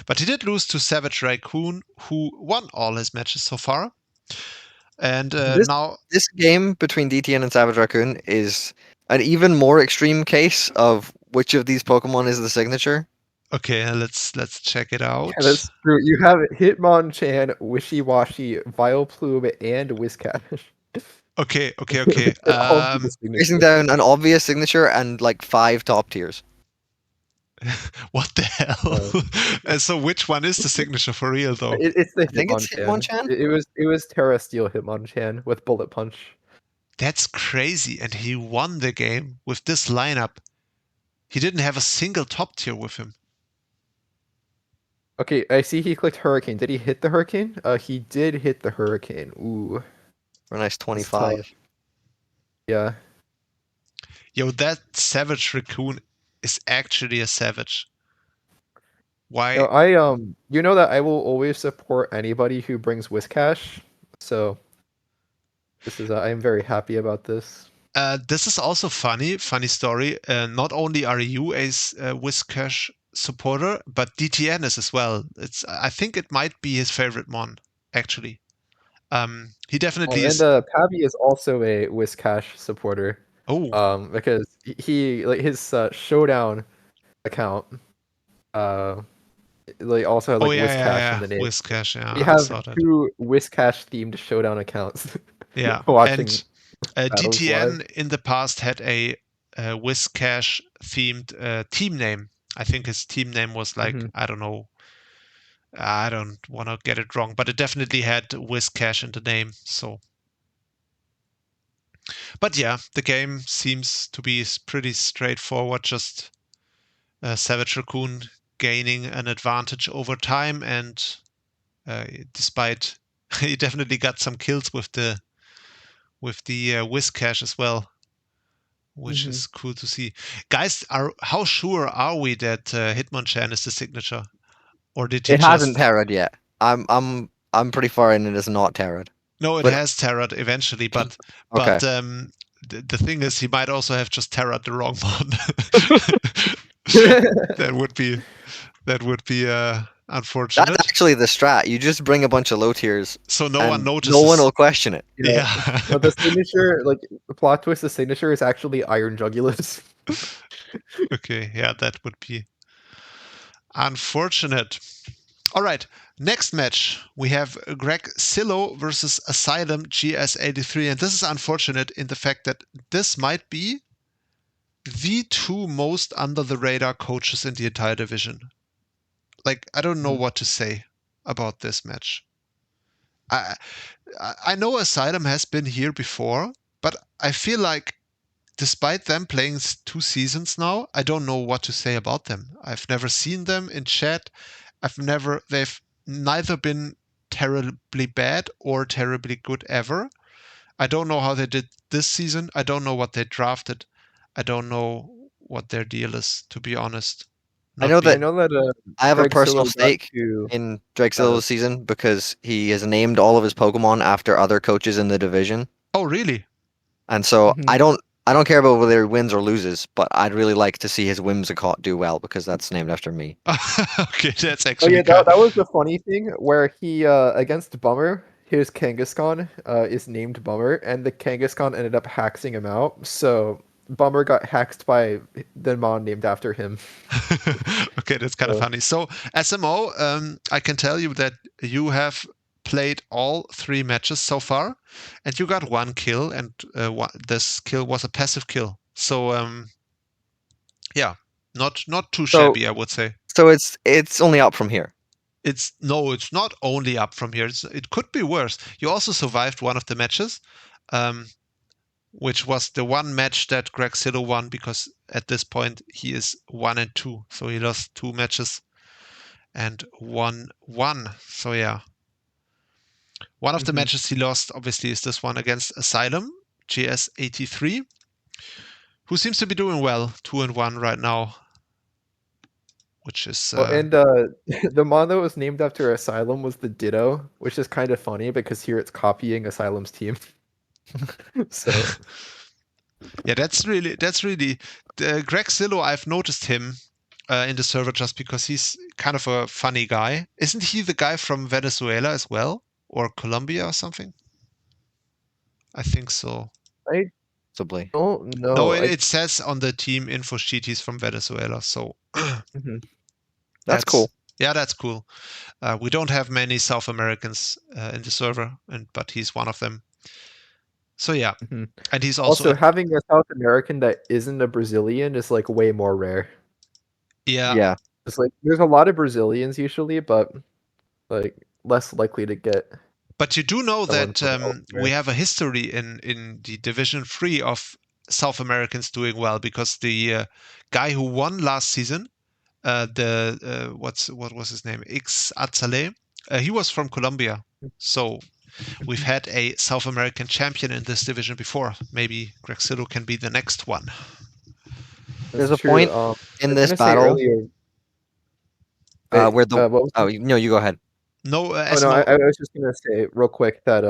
But he did lose to Savage Raccoon, who won all his matches so far. And now this game between DTN and Savage Raccoon is an even more extreme case of which of these Pokemon is the signature. okay, let's check it out. Yeah, that's true. You have Hitmonchan, Wishy-Washy, Vileplume, and Whiscash. Okay. All the Facing signatures. down an obvious signature and like 5 top tiers. What the hell? And so which one is the signature for real though? It's the I think it's Hitmonchan. It was Terra Steel Hitmonchan with Bullet Punch. That's crazy. And he won the game with this lineup. He didn't have a single top tier with him. Okay, I see he clicked Hurricane. Did he hit the Hurricane? He did hit the Hurricane. Ooh. For a nice 25. Yeah. Yo, that Savage Raccoon is actually a savage. Why? No, you know that I will always support anybody who brings Whiscash. So this is I am very happy about this. This is also funny story. Not only are you a Whiscash supporter, but DTN is as well. I think it might be his favorite one, actually. He definitely is. And Pavi is also a Whiscash supporter. Oh. Because he like his Showdown account like also has like Whiscash in the name. Whiscash, yeah. We have 2 Whiscash themed Showdown accounts. Yeah. Watching and DTN in the past had a Whiscash themed team name. I think his team name was like, I don't know. I don't want to get it wrong, but it definitely had Whiscash in the name. So, but yeah, the game seems to be pretty straightforward. Just Savage Raccoon gaining an advantage over time, and despite he definitely got some kills with the Whiscash as well, which is cool to see. Guys, how sure are we that Hitmonchan is the signature, or did he hasn't terra'd yet? I'm pretty far in it is not terra'd. No, it has terra'd eventually, but okay. The thing is, he might also have just terra'd the wrong one. that would be unfortunate. That's actually the strat. You just bring a bunch of low tiers, so no one notices. No one will question it. Yeah. But the signature, like the plot twist, the signature is actually Iron Jugulus. Okay, yeah, that would be unfortunate. All right, next match we have Gracidea versus Asylum GS83, and this is unfortunate in the fact that this might be the 2 most under the radar coaches in the entire division. Like, I don't know what to say about this match. I know Asylum has been here before, but I feel like despite them playing 2 seasons now, I don't know what to say about them. I've never seen them in chat. They've neither been terribly bad or terribly good ever. I don't know how they did this season. I don't know what they drafted. I don't know what their deal is, to be honest. I know that I have a personal stake in Dragzilla's season because he has named all of his Pokemon after other coaches in the division. Oh, really? And so I don't care about whether he wins or loses, but I'd really like to see his Whimsicott do well because that's named after me. Okay, that's actually that was the funny thing where he against Bummer, his Kangaskhan is named Bummer, and the Kangaskhan ended up haxing him out. So Bummer got hacked by the mon named after him. Okay, that's kind of funny. So SMO, I can tell you that you have played all 3 matches so far, and you got 1 kill, and this kill was a passive kill. So yeah, not too shabby, I would say. So it's only up from here. It's not only up from here. It could be worse. You also survived one of the matches, which was the one match that Gracidea won, because at this point he is 1-2. So he lost 2 matches and won 1. So yeah. One of the matches he lost, obviously, is this one against Asylum, GS83, who seems to be doing well, 2-1 right now. Which is and the mon that was named after Asylum was the Ditto, which is kind of funny because here it's copying Asylum's team. So yeah, that's really Gracidea. I've noticed him in the server just because he's kind of a funny guy. Isn't he the guy from Venezuela as well, or Colombia or something? I think so. Possibly. Oh no! No, it says on the team info sheet he's from Venezuela. So That's cool. Yeah, that's cool. We don't have many South Americans in the server, but he's one of them. So yeah, and he's also having a South American that isn't a Brazilian is like way more rare. Yeah. It's like there's a lot of Brazilians usually, but like less likely to get. But you do know someone that from elsewhere. we have a history in the Division 3 of South Americans doing well, because the guy who won last season, what was his name? X Atzale, he was from Colombia. So we've had a South American champion in this division before. Maybe Gracidea can be the next one. There's a point in this battle where you go ahead. No, I was just gonna say real quick that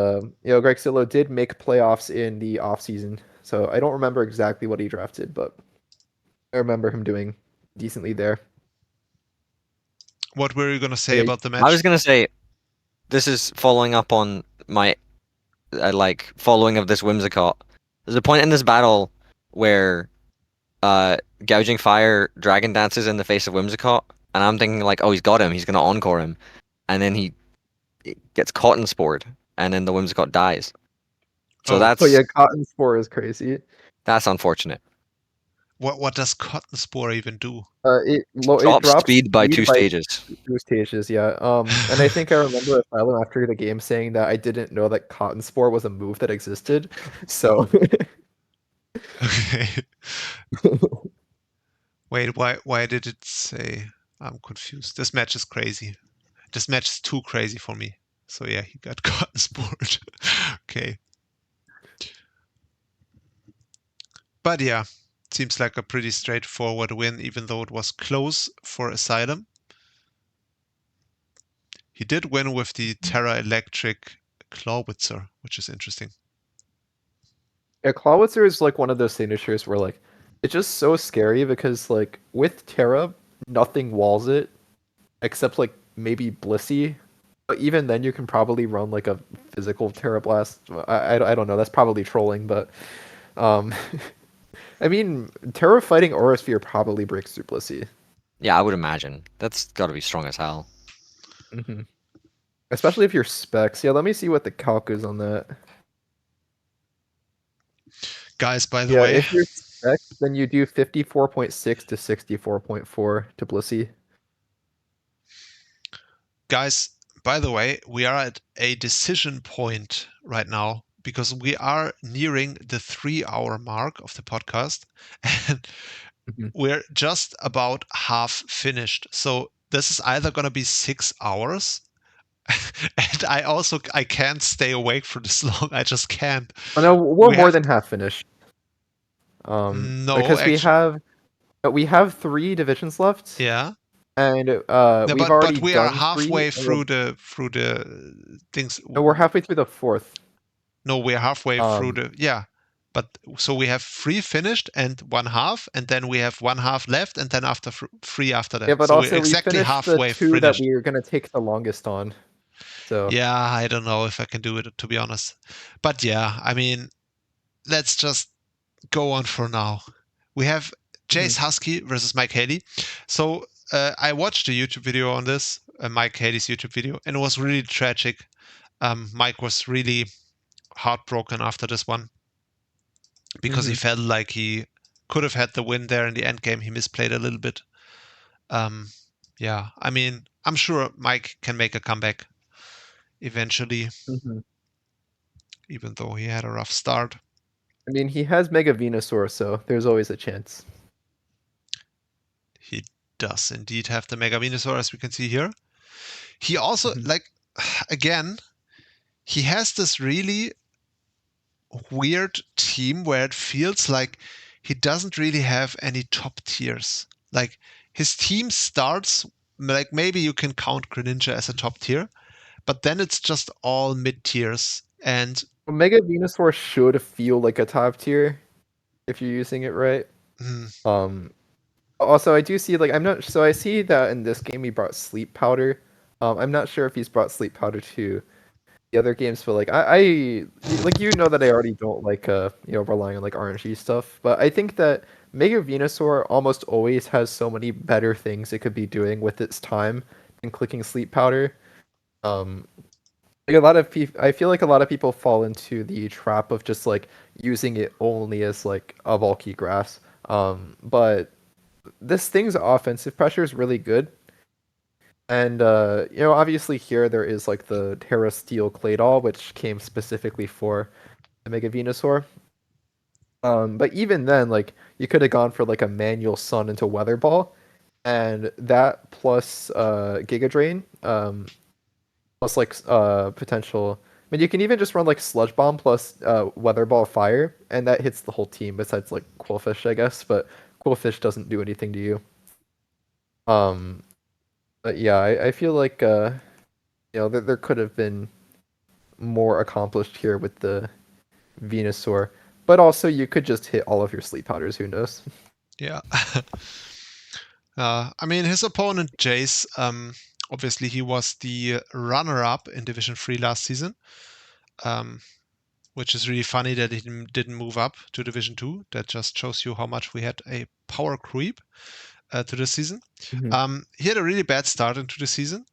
Gracidea did make playoffs in the off season, so I don't remember exactly what he drafted, but I remember him doing decently there. What were you gonna say about the match? I was gonna say, this is following up on my following of this Whimsicott. There's a point in this battle where Gouging Fire dragon dances in the face of Whimsicott, and I'm thinking like, oh, he's got him, he's gonna encore him, and then he gets cotton spored, and then the Whimsicott dies. So Cotton Spore is crazy. That's unfortunate. What does Cotton Spore even do? It drops speed by 2 stages. 2 stages, yeah. And I think I remember Asylum after the game saying that I didn't know that Cotton Spore was a move that existed. So okay. Wait, why did it say? I'm confused. This match is crazy. This match is too crazy for me. So yeah, he got Cotton Spored. Okay. But yeah, seems like a pretty straightforward win, even though it was close for Asylum. He did win with the Terra Electric Clawitzer, which is interesting. Yeah, Clawitzer is like one of those signatures where like it's just so scary because like with Terra, nothing walls it except like maybe Blissey. But even then you can probably run like a physical Terra Blast. I don't know, that's probably trolling, but I mean, Terra fighting Aurasphere probably breaks through Blissey. Yeah, I would imagine. That's got to be strong as hell. Especially if you're Specs. Yeah, let me see what the calc is on that. Guys, by the way... if you're Specs, then you do 54.6 to 64.4 to Blissey. Guys, by the way, we are at a decision point right now, because we are nearing the 3-hour mark of the podcast, and we're just about half finished. So this is either going to be 6 hours, and I can't stay awake for this long. I just can't. Oh, no, we're more than half finished. No, because we have 3 divisions left. Yeah. And but we are halfway through the things. No, we're halfway through the 4th. No, we're halfway through the But so we have 3 finished and 1 half, and then we have 1 half left, and then after 3 after that. Yeah, but so also we're exactly halfway the 2 finished. that we're gonna take the longest on. So yeah, I don't know if I can do it, to be honest. But yeah, I mean, let's just go on for now. We have Jace Husky versus Mike Haley. So I watched a YouTube video on this, Mike Haley's YouTube video, and it was really tragic. Mike was really heartbroken after this one because he felt like he could have had the win there in the end game. He misplayed a little bit. Yeah, I mean, I'm sure Mike can make a comeback eventually, even though he had a rough start. I mean, he has Mega Venusaur, so there's always a chance. He does indeed have the Mega Venusaur, as we can see here. He also, like, again, he has this really weird team where it feels like he doesn't really have any top tiers. Like, his team starts, like, maybe you can count Greninja as a top tier, but then it's just all mid tiers. And Mega Venusaur should feel like a top tier if you're using it right. Also, I do see like I see that in this game he brought Sleep Powder. I'm not sure if he's brought Sleep Powder to the other games, but like I like that I already don't like relying on like RNG stuff, but I think that Mega Venusaur almost always has so many better things it could be doing with its time than clicking Sleep Powder. Like a lot of people, I feel like a lot of people fall into the trap of just like using it only as like a bulky grass. But this thing's offensive pressure is really good. And obviously here there is like the Terra Steel Claydol, which came specifically for the Mega Venusaur. But even then, like you could have gone for like a manual Sun into Weather Ball, and that plus Giga Drain, plus like potential. I mean, you can even just run like Sludge Bomb plus Weather Ball Fire, and that hits the whole team besides like Quillfish, I guess. But Quillfish doesn't do anything to you. But yeah, I feel like there could have been more accomplished here with the Venusaur, but also you could just hit all of your Sleep Powders. Who knows? yeah. I mean, his opponent, Jace, obviously he was the runner-up in Division 3 last season, which is really funny that he didn't move up to Division 2. That just shows you how much we had a power creep to the season. He had a really bad start into the season.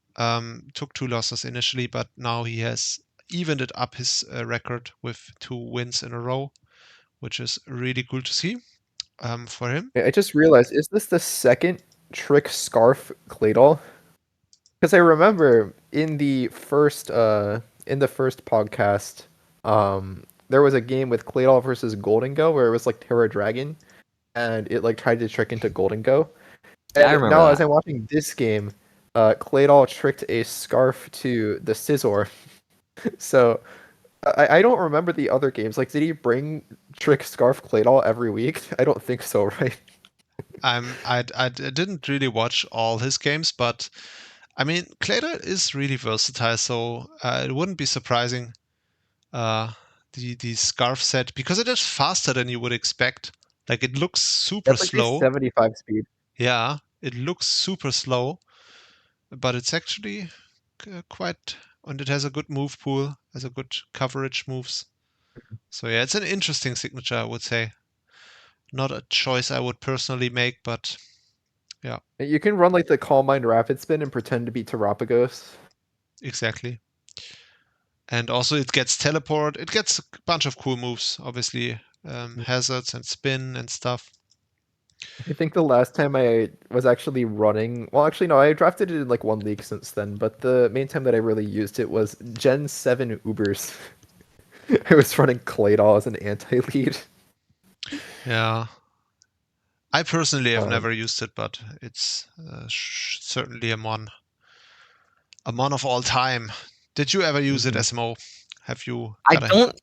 Took 2 losses initially, but now he has evened it up his record with 2 wins in a row, which is really cool to see for him. I just realized, is this the second Trick Scarf Claydol? Because I remember in the first podcast, there was a game with Claydol versus Golden Go where it was like Terra Dragon, and it like tried to trick into Golden Go. And I remember now that. as I'm watching this game, Claydol tricked a scarf to the Scizor. So I don't remember the other games. Like, did he bring Trick Scarf Claydol every week? I don't think so, right? I didn't really watch all his games, but I mean, Claydol is really versatile, so it wouldn't be surprising the scarf set, because it is faster than you would expect. Like, it looks super That's like slow. 75 speed. Yeah, it looks super slow, but it's actually quite, and it has a good move pool, has a good coverage moves. So yeah, it's an interesting signature, I would say. Not a choice I would personally make, but yeah. You can run like the Calm Mind Rapid Spin and pretend to be Terapagos. Exactly. And also it gets teleport. It gets a bunch of cool moves, obviously. Hazards and spin and stuff. I think the last time I was actually running, well, actually no, I drafted it in like one league since then, but the main time that I really used it was Gen 7 Ubers. I was running Claydol as an anti-lead. Yeah. I personally have Um, never used it, but it's certainly a mon of all time. Did you ever use it, SMO? Have you? I don't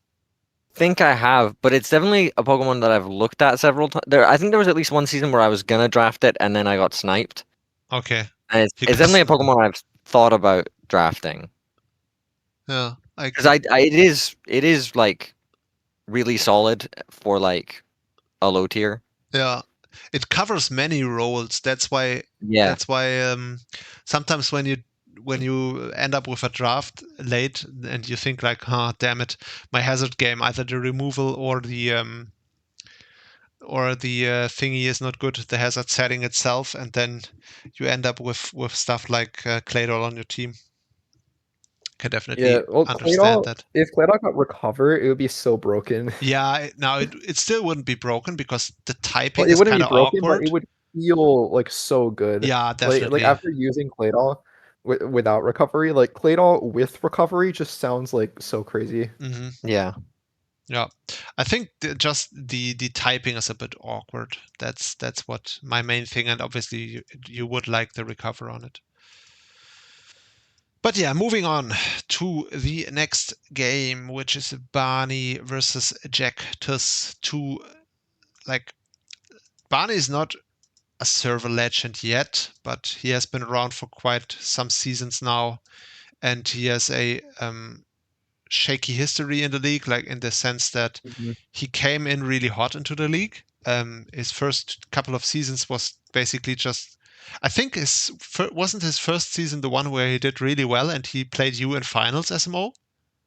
think I have, but it's definitely a Pokemon that I've looked at several times. I think there was at least one season where I was gonna draft it and then I got sniped. Okay. And it's definitely a Pokemon I've thought about drafting. Yeah, because it is like really solid for like a low tier. Yeah, it covers many roles. That's why. Yeah. That's why sometimes when you end up with a draft late and you think like, oh, damn it, my hazard game, either the removal or the thingy is not good, the hazard setting itself, and then you end up with stuff like Claydol on your team. can definitely well, understand Claydol, that. if Claydol got recover, it would be so broken. Yeah, now it still wouldn't be broken because the typing Well, it is wouldn't kind be of broken, but it awkward. would feel like so good. Yeah, Like definitely. after using Claydol without recovery, like Claydol with recovery just sounds like so crazy. Hmm. Yeah. Yeah, I think just the typing is a bit awkward. That's what my main thing, and obviously you would like the recover on it. But yeah, moving on to the next game, which is Barney versus Jactus. Two, like, Barney is not a server legend yet, but he has been around for quite some seasons now, and he has a shaky history in the league, like in the sense that Mhm. he came in really hot into the league. His first couple of seasons was basically just, I think wasn't his first season the one where he did really well and he played you in finals, SMO?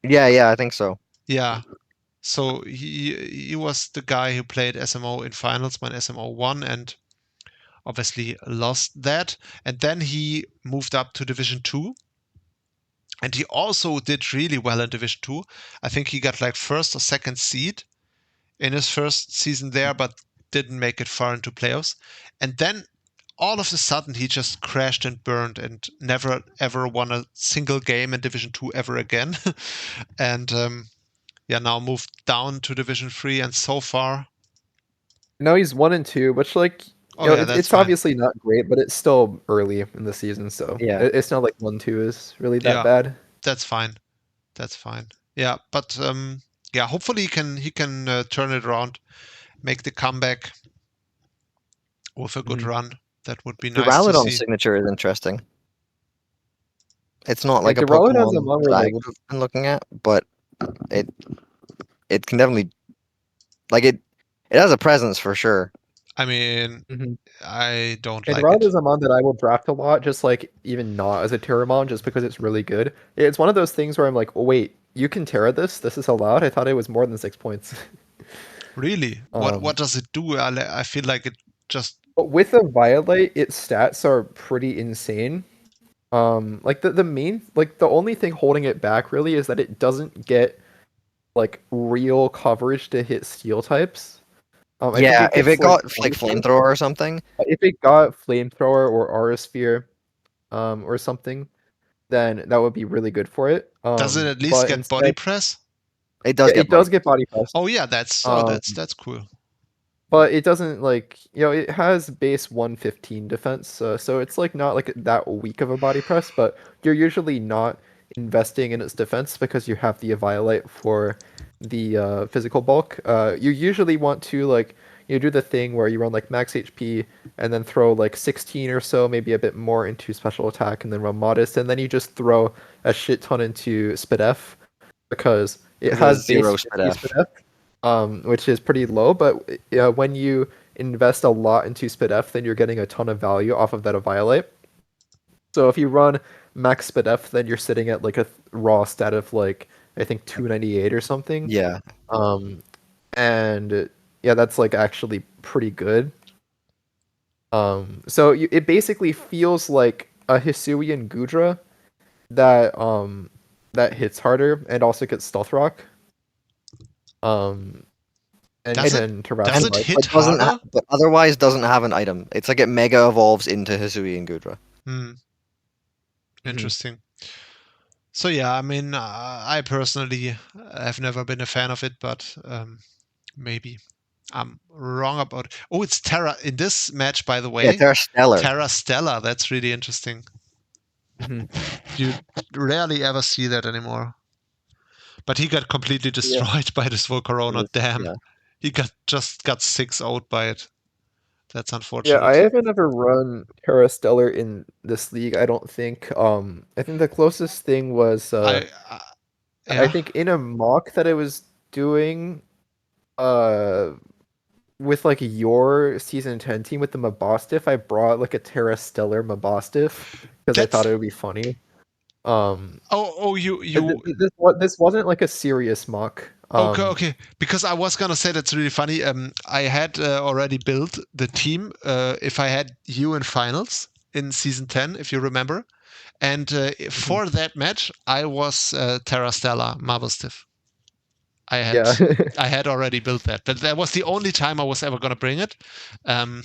Yeah, I think so. Yeah. So he was the guy who played SMO in finals when SMO won and obviously lost that. And then he moved up to Division 2. And he also did really well in Division 2. I think he got like first or second seed in his first season there, but didn't make it far into playoffs. And then all of a sudden he just crashed and burned and never ever won a single game in Division 2 ever again. And now moved down to Division 3 and so far. No, he's 1-2, which like Oh yeah, that's it's fine. obviously not great, but it's still early in the season, so Yeah. it's not like 1-2 is really that Yeah. bad. That's fine. That's fine. Yeah, but hopefully he can turn it around, make the comeback with a good Mhm. run. That would be The nice to Ralladon see. signature is interesting. It's not Like like a Duraludon's a Pokemon one that where I like would have been looking at, but it can definitely like it has a presence for sure. I mean, Mhm. I don't And like it. Duraludon's a mon that I will draft a lot, just like even not as a Terramon, just because it's really good. It's one of those things where I'm like, oh, wait, you can Terra this? This is allowed? I thought it was more than 6 points. Really? What does it do? I feel like it just But with a Violet, its stats are pretty insane. Like the main, like the only thing holding it back really is that it doesn't get like real coverage to hit steel types. I think Yeah, it if gets it like got like flamethrower or something. if it got flamethrower or aura sphere, or something, then that would be really good for it. does it at least But get body instead, press? It does yeah, get it body. does get body press. Oh yeah, Um, that's cool. but it doesn't like it has base 115 defense, so it's like not like that weak of a body press, but you're usually not investing in its defense because you have the Violite for the physical bulk. You usually want to like do the thing where you run like max HP and then throw like 16 or so, maybe a bit more into special attack, and then run modest, and then you just throw a shit ton into Spit F because it has base 0 50 Spit Spit F, which is pretty low. But when you invest a lot into Spit F, then you're getting a ton of value off of that Violate. So if you run max Spit F, then you're sitting at like a raw stat of like I think 298 or something. Yeah. And yeah, that's like actually pretty good. So it basically feels like a Hisuian Gudra that hits harder and also gets Stealth Rock. And Does it then does it Terastallite. hit But doesn't harder? but otherwise doesn't have an item. It's like it mega evolves into Hisui and Gudra. Hmm. Mhm. Interesting. So yeah, I mean, I personally have never been a fan of it, but maybe I'm wrong about. Oh, it's Terra in this match, by the Yeah, way. Terra Stellar. Terra Stella. That's really interesting. Mhm. You rarely ever see that anymore. But he got completely destroyed by this Volcarona. Damn. Yeah. He just got 6-0'd by it. That's Yeah, unfortunate. I haven't ever run Terrastellar in this league, I don't think. I think the closest thing was I I yeah. think in a mock that I was doing with like your season 10 team with the Mabostiff, I brought like a Terrastellar Mabostiff because I thought That's it would be funny. Um this wasn't like a serious mock. okay. Because I was gonna say that's really funny. I had already built the team if I had you in finals, in season 10, if you remember. And for that match, I was Terra Stella Marvel Stiff. I had already built that, but that was the only time I was ever going to bring it. And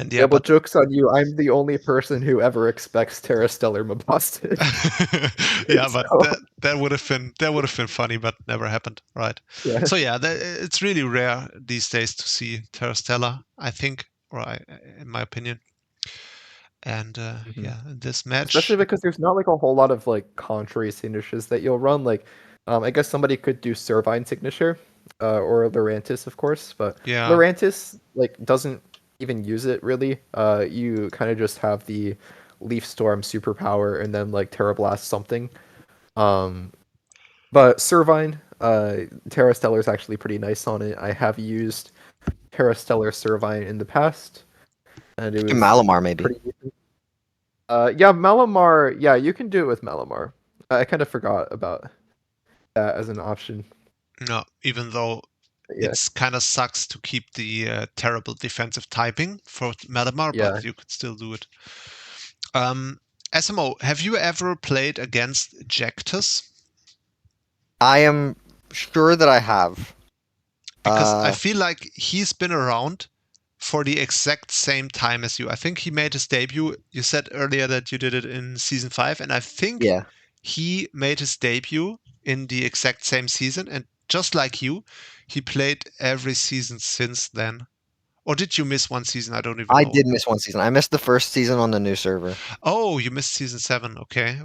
Yeah, well, joke's on you. I'm the only person who ever expects Terra Stellar Mabostic. Yeah, but that would have been funny, but never happened, right? Yeah. So yeah, it's really rare these days to see Terra Stella, I think, in my opinion. And yeah, this match, especially because there's not like a whole lot of like contrary signatures that you'll run. Like, I guess somebody could do Servine signature, or Lurantis, of course, but yeah, Lurantis like doesn't even use it really. You kind of just have the Leaf Storm superpower and then like Terra Blast something. But Servine, Terra Stellar is actually pretty nice on it. I have used Terra Stellar Servine in the past, and it was Malamar maybe. pretty decent. Yeah, Malamar. Yeah, you can do it with Malamar. I kind of forgot about that as an option. No, even though it's kind of sucks to keep the terrible defensive typing for Malamar, but you could still do it. SMO, have you ever played against Jactus? I am sure that I have. Because I feel like he's been around for the exact same time as you. I think he made his debut. You said earlier that you did it in season 5, and I think he made his debut in the exact same season. And just like you, he played every season since then. Or did you miss one season? I don't even know. I did miss one season. I missed the first season on the new server. Oh, you missed season 7. Okay.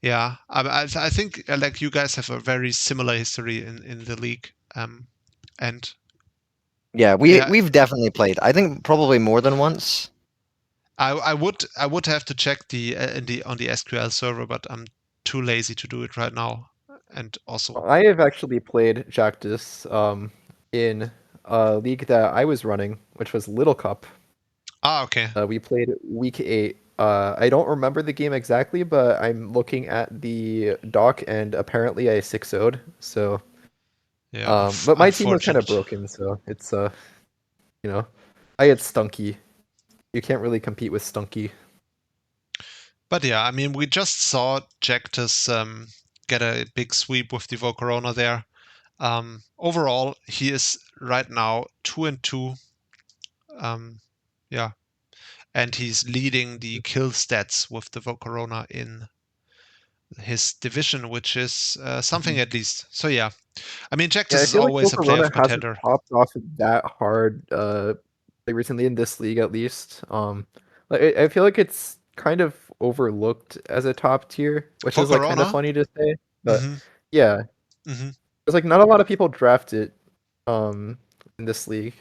Yeah, I think like you guys have a very similar history in the league. And yeah, we've definitely played. I think probably more than once. I would have to check on the SQL server, but I'm too lazy to do it right now. And also, I have actually played Jactus in a league that I was running, which was Little Cup. okay. We played week 8. I don't remember the game exactly, but I'm looking at the doc, and apparently I 6-0'd. So, yeah. But my team was kind of broken, so it's you know, I had Stunky. You can't really compete with Stunky. But yeah, I mean, we just saw Jactus get a big sweep with the Volcarona there. Overall, he is right now 2-2. Yeah, and he's leading the kill stats with the Volcarona in his division, which is something at least. So yeah, I mean, Jactus is always a playoff contender. Hasn't popped off that hard, like recently in this league at least. Like I feel like it's kind of overlooked as a top tier, which is like kind of funny to say, but yeah, it's like not a lot of people draft it, in this league.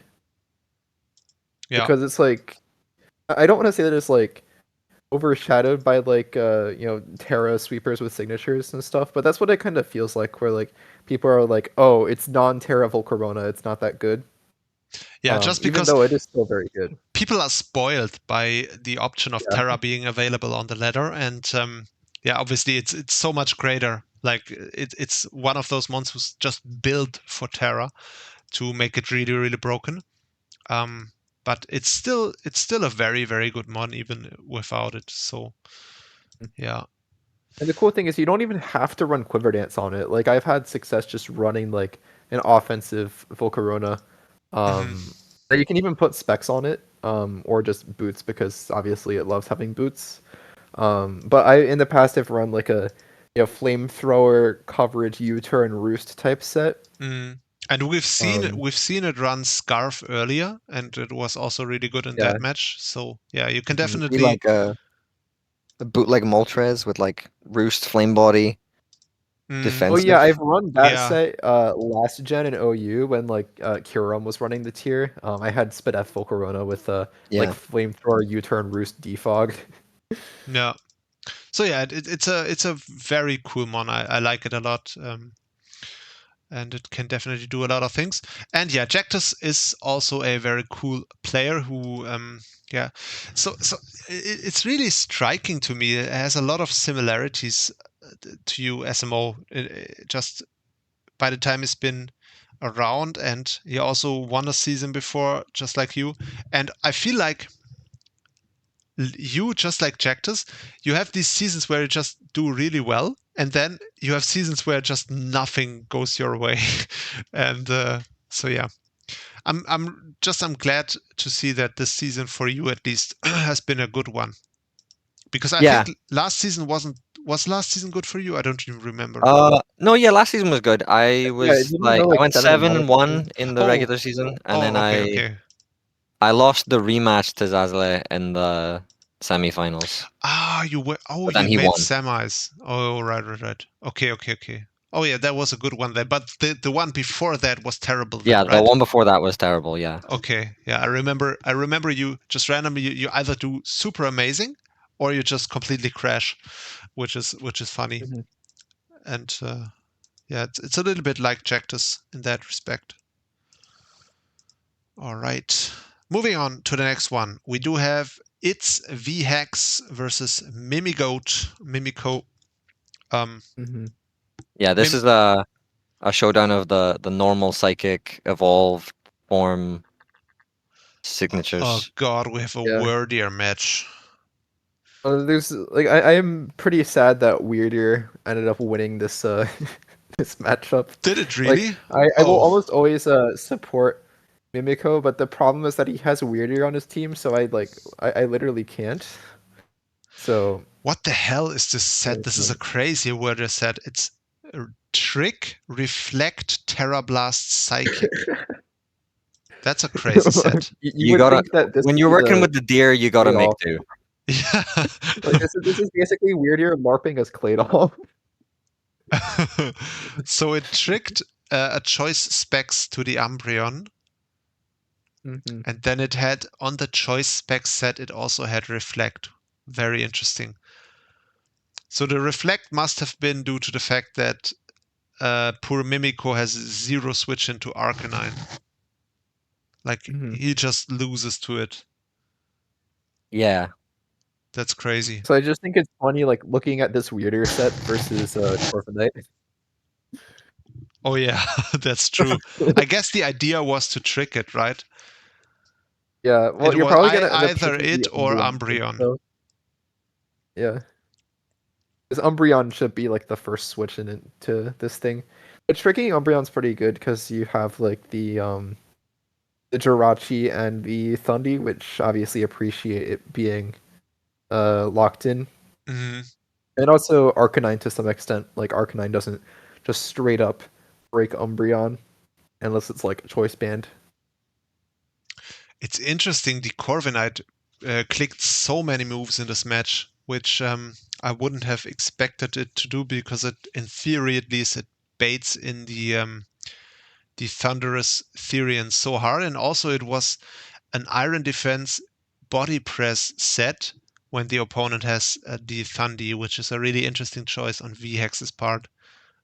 Yeah, because it's like I don't want to say that it's like overshadowed by like Terra sweepers with signatures and stuff, but that's what it kind of feels like, where like people are like, oh, it's non-Terra Volcarona, it's not that good. Yeah, just because even though it is still very good. People are spoiled by the option of Terra being available on the ladder, and yeah, obviously it's so much greater. Like it's one of those monsters just built for Terra to make it really, really broken. But it's still a very, very good mon even without it. So yeah. And the cool thing is you don't even have to run Quiver Dance on it. Like I've had success just running like an offensive Volcarona. You can even put specs on it, or just boots, because obviously it loves having boots. But I in the past have run like a flamethrower coverage U-turn roost type set. And we've seen it run Scarf earlier, and it was also really good in that match. So yeah, you can definitely like a bootleg Moltres with like roost flame body. Defensive. Oh yeah, I've run that set last gen in OU when like Kiram was running the tier. I had Spadef Volcarona with like flamethrower U-turn roost defog. Yeah. So yeah, it's a very cool mon. I like it a lot. And it can definitely do a lot of things. And yeah, Jactus is also a very cool player who so it's really striking to me. It has a lot of similarities to you, SMO, just by the time he's been around, and he also won a season before, just like you. And I feel like you, just like Jactus, you have these seasons where you just do really well, and then you have seasons where just nothing goes your way. And so yeah, I'm glad to see that this season for you at least has been a good one, because I Yeah. think last season was last season good for you? I don't even remember. No, yeah, last season was good. I it was didn't like, go I like went 7-1 or 7-1 something. in the Oh, regular season, and then okay, okay. I lost the rematch to Zazle in the semifinals. Ah, you But then you he made won. semis. Oh, right. Okay, okay, okay. Oh yeah, that was a good one there. But the one before that was terrible then, Yeah, the right? one before that was terrible. Yeah. Okay. Yeah, I remember you just randomly you either do super amazing or you just completely crash, which is funny. Mhm. And yeah, it's a little bit like Jactus in that respect. All right. Moving on to the next one. We do have It's VHEX versus Mimico. Mhm. Yeah, this Mim is a showdown of the normal psychic evolved form Oh signatures. God, we have a Yeah. wordier match. There's like I am pretty sad that Weirder ended up winning this this matchup. Did it Like really? I will Oh, almost always support Mimiko, but the problem is that he has Weirder on his team, so I literally can't. So what the hell is this set? This is a crazy wordier set. It's Trick, Reflect, Terra Blast, Psychic. That's a crazy set. you You would gotta, think that this when would you're be working the with the deer, you gotta make trade-off. do. Yeah. Like this is basically Weirder LARPing as Claydol. So it tricked a choice specs to the Umbreon, Mhm. and then it had on the choice specs set, it also had Reflect. Very interesting. So the Reflect must have been due to the fact that poor Mimiko has 0 switch into Arcanine. Like, Mhm. he just loses to it. Yeah. That's crazy. So I just think it's funny, like looking at this Weirder set versus Corviknight. Oh yeah, that's true. I guess the idea was to trick it, right? Yeah, well, It you're was probably gonna end up either taking it the or Umbreon. Umbreon. So, yeah, this Umbreon should be like the first switch into this thing. But tricking Umbreon's pretty good because you have like the Jirachi and the Thundi, which obviously appreciate it being locked in, Mhm. and also Arcanine to some extent. Like Arcanine doesn't just straight up break Umbreon unless it's like choice band. It's interesting. The Corviknight clicked so many moves in this match, which I wouldn't have expected it to do because it, in theory at least, it baits in the Thunderous Therian so hard, and also it was an Iron Defense body press set when the opponent has the Thundi, which is a really interesting choice on VHEX's part.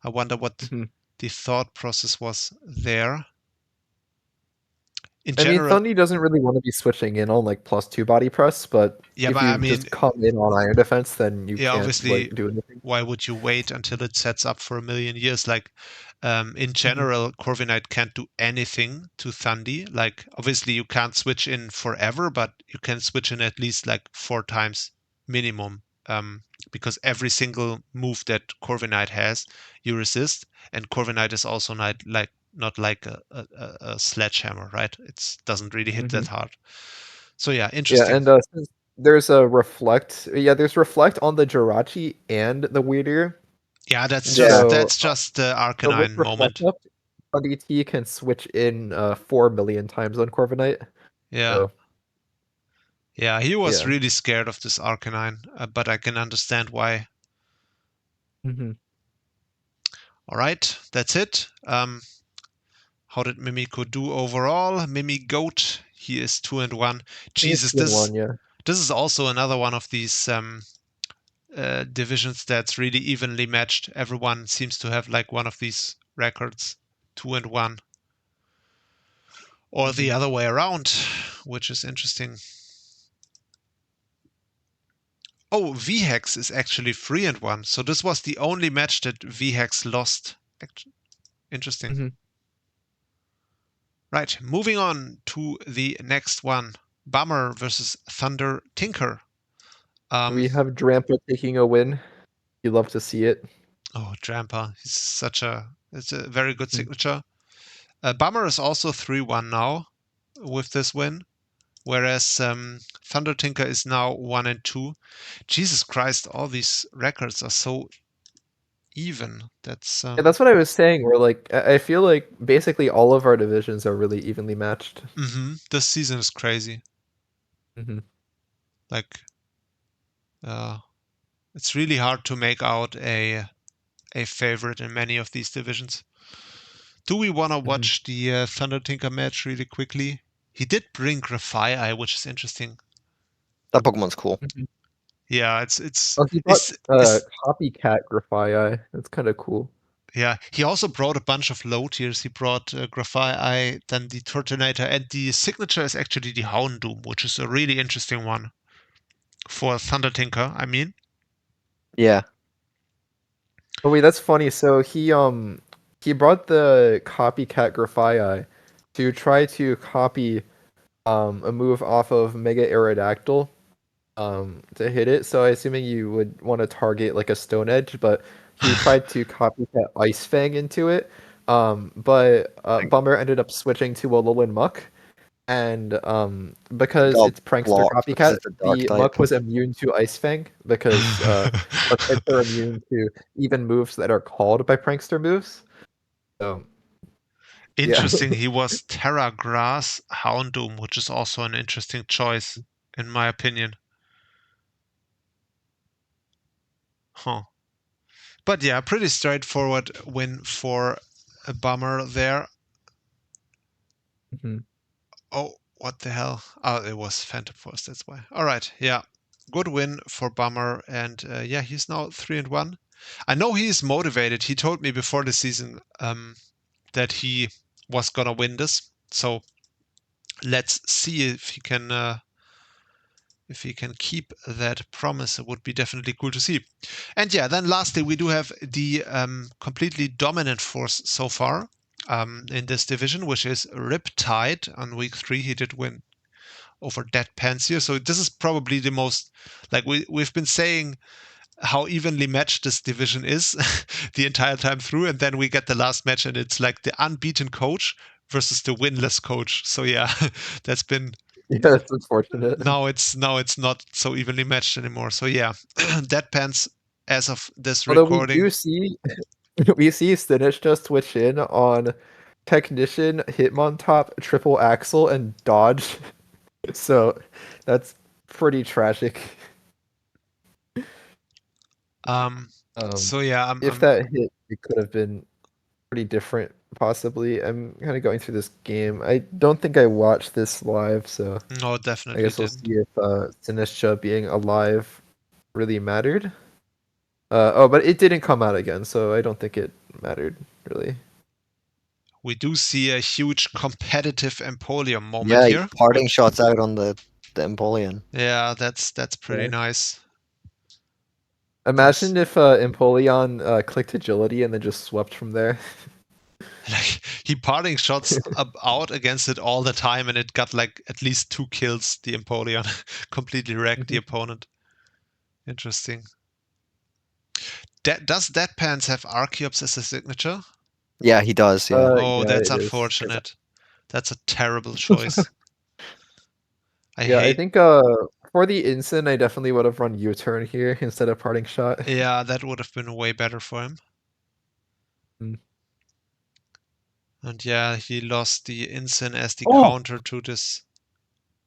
I wonder what Mhm. the thought process was there. In I mean, general, Thundi doesn't really want to be switching in on like +2 body press, but yeah, if but I you mean, just come in on Iron Defense, then you yeah, can't like obviously, do anything. why would you wait until it sets up for a million years? Like, in Mhm. general, Corviknight can't do anything to Thundi. Like, obviously, you can't switch in forever, but you can switch in at least like 4 times minimum. Because every single move that Corviknight has, you resist, and Corviknight is also not like a sledgehammer, right? It doesn't really hit that Mhm. hard. So yeah, Yeah, interesting. and since there's a reflect, yeah, there's reflect on the Jirachi and the Weirder. Yeah, Yeah. that's just the So with Arcanine reflect moment. up, Thundi can switch in 4 million times on Corviknight. Yeah. So Yeah, he was yeah. really scared of this Arcanine, but I can understand why. Mhm. All right, that's it. How did Mimiko do overall? Mimigoat, he is 2-1. I think it's Jesus, 2-1, yeah. this is also another one of these divisions that's really evenly matched. Everyone seems to have like one of these records, 2-1, or the Mhm. other way around, which is interesting. Oh, VHEX is actually 3-1. So this was the only match that VHEX lost. Interesting. Mhm. Right, moving on to the next one. Bummer versus Thunder Tinker. We have Drampa taking a win. You love to see it. Oh, Drampa, it's a very good Mm. signature. Bummer is also 3-1 now with this win, whereas Thunder Tinker is now 1-2. Jesus Christ, all these records are so even. That's Yeah, that's what I was saying. Where like I feel like basically all of our divisions are really evenly matched. This season is crazy. Mm-hmm. Like, it's really hard to make out a favorite in many of these divisions. Do we want to watch the Thunder Tinker match really quickly? He did bring Gracidea, which is interesting. That Pokemon's cool. Mm-hmm. Yeah, it's Oh, he brought copycat Grafii. That's kind of cool. yeah. He also brought a bunch of low tiers. He brought Gracidea, then the Turtonator, and the signature is actually the Houndoom, which is a really interesting one for Thunder Tinker. I mean, Yeah. Oh wait, that's funny. So he brought the copycat Grafii to try to copy a move off of Mega Aerodactyl to hit it. So I assuming you would want to target like a Stone Edge, but he tried to copycat Ice Fang into it. But Bummer ended up switching to Alolan Muck. And because Got it's Prankster blocked because Copycat, it's a dark the type. Muck was immune to Ice Fang because Muck types are immune to even moves that are called by Prankster moves. So interesting. He was Terra Grass Houndoom, which is also an interesting choice, in my opinion. Huh. But yeah, pretty straightforward win for a Bummer there. Mhm. Oh, what the hell? Oh, it was Phantom Force, that's why. All right, yeah. Good win for Bummer, and yeah, he's now 3-1. I know he's motivated. He told me before the season that he was gonna win this. So let's see if he can keep that promise. It would be definitely cool to see. And yeah, then lastly, we do have the completely dominant force so far in this division, which is Riptide. On week 3, he did win over Dead Pansier. So this is probably the most, like we've been saying, how evenly matched this division is the entire time through, and then we get the last match and it's like the unbeaten coach versus the winless coach. So yeah, that's been Yeah, that's unfortunate. now it's not so evenly matched anymore. So yeah, Deadpans as of this Although we recording. do see we see Sinich just switch in on Technician, Hitmontop, Triple Axle, and Dodge. So that's pretty tragic. So yeah, If that hit, it could have been pretty different, possibly. I'm kind of going through this game. I don't think I watched this live, so no, I definitely guess we'll didn't. see if Sinistra being alive really mattered. Oh, but it didn't come out again, so I don't think it mattered really. We do see a huge competitive Empoleon moment Yeah, here. parting shots out on the Empoleon. Yeah, that's pretty Yeah. nice. Imagine if Empoleon clicked agility and then just swept from there. Like he parting shots out against it all the time, and it got like at least 2 kills. The Empoleon completely wrecked the opponent. Interesting. Does Deadpans have Archeops as a signature? Yeah, he does. Yeah. Oh, Yeah, that's it is. unfortunate. That's a terrible choice. I Yeah, I hate. think for the Incin, I definitely would have run U-turn here instead of parting shot. Yeah, that would have been way better for him. Mm. And yeah, he lost the Incin as the Oh! counter to this.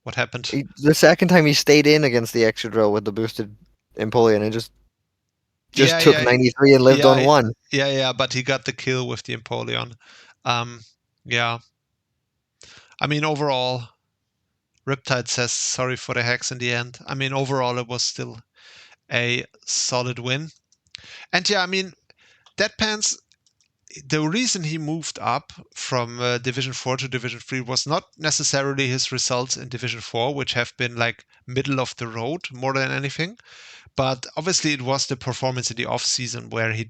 What happened? The second time he stayed in against the extra drill with the boosted Empoleon and just took 93 and lived on 1. Yeah, but he got the kill with the Empoleon. Yeah. I mean, overall, Riptide says sorry for the hacks in the end. I mean, overall, it was still a solid win. And yeah, I mean, Deadpans, the reason he moved up from Division 4 to Division 3 was not necessarily his results in Division 4, which have been like middle of the road more than anything. But obviously, it was the performance in the off season where he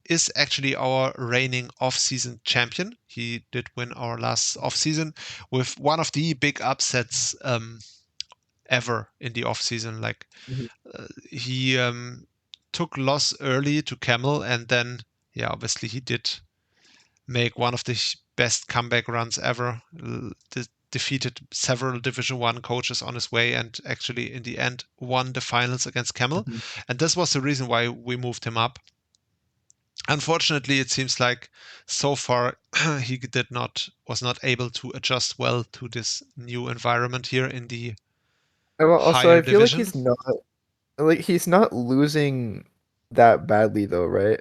is actually our reigning off season champion. He did win our last off season with one of the big upsets ever in the off season. Like Mhm. he took loss early to Camel, and then obviously he did make one of the best comeback runs ever. Defeated several Division 1 coaches on his way, and actually in the end won the finals against Camel. Mhm. And this was the reason why we moved him up. Unfortunately, it seems like so far he was not able to adjust well to this new environment here in the Well, also, higher I feel like division. he's not losing that badly though, right?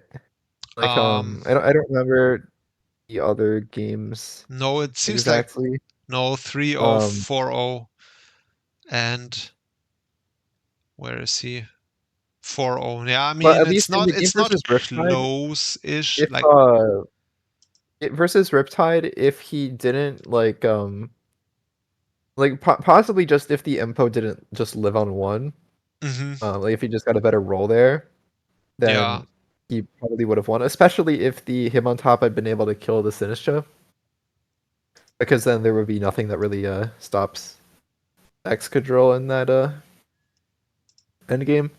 Like, Um, I don't remember the other games no, it seems like exactly. no 3-0, Um, 4-0, and where is he? 4-0. Yeah, I but mean at least in the game it's not versus Riptide, close-ish. if Like, versus Riptide, if he didn't like possibly just if the impo didn't just live on one, mhm, like if he just got a better roll there, yeah, then he probably would have won. Especially if the him on top had been able to kill the Sinistra, because then there would be nothing that really stops Excadrill in that end game.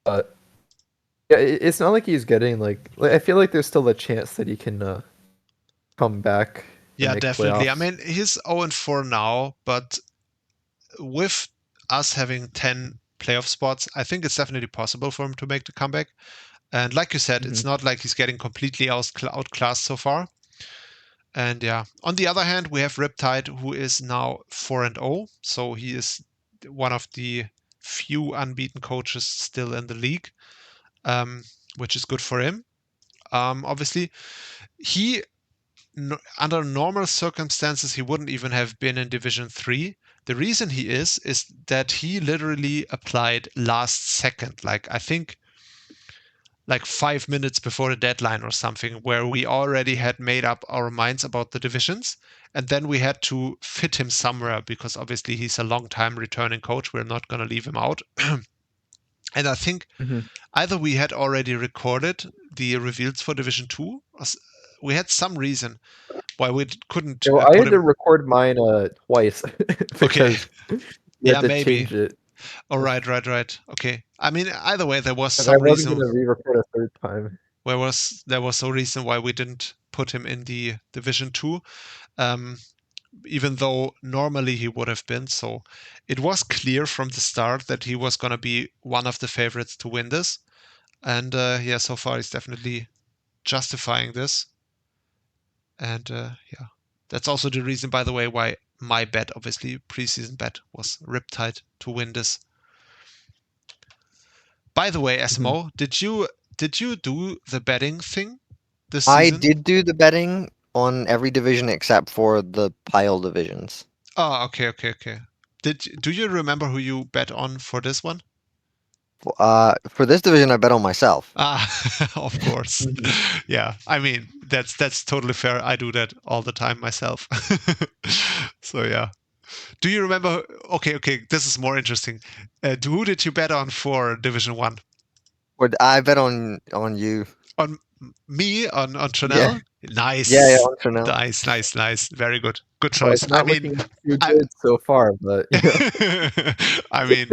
But yeah, it's not like he's getting like I feel like there's still a chance that he can come back and yeah, make definitely. I playoffs. mean, he's 0-4 now, but with us having 10 playoff spots, I think it's definitely possible for him to make the comeback. And like you said, it's Mhm. not like he's getting completely outclassed so far. And on the other hand, we have Riptide, who is now 4-0. So he is one of the few unbeaten coaches still in the league, um, which is good for him. Obviously, he under normal circumstances he wouldn't even have been in Division 3. The reason he is that he literally applied last second, like I think like 5 minutes before the deadline or something, where we already had made up our minds about the divisions, and then we had to fit him somewhere because obviously he's a long time returning coach. We're not going to leave him out. And I think Mhm. either we had already recorded the reveals for Division 2, or we had some reason why we couldn't Yeah, well, I put had to him. record mine twice Okay. because we had Yeah, to maybe. change it. All right, right. Okay. I mean, either way, there was And I some wasn't reason. gonna re-record a third time. There was a reason why we didn't put him in the Division 2, um, even though normally he would have been. So it was clear from the start that he was going to be one of the favorites to win this. And so far he's definitely justifying this. And that's also the reason, by the way, why my bet, obviously preseason bet, was Riptide to win this. By the way, Mhm. Esmo, did you do the betting thing this I season? did do the betting on every division except for the pile divisions. Oh, okay. Do you remember who you bet on for this one? For this division, I bet on myself. Ah, of course. Mhm. Yeah, I mean that's totally fair. I do that all the time myself. So yeah. Do you remember? Okay. This is more interesting. Who did you bet on for Division 1? I bet on you. On me? On Yeah, Trannel? yeah, Nice. on Trannel. Nice. Very good. Good Well, choice. it's I not mean, looking too I good so far, but I mean,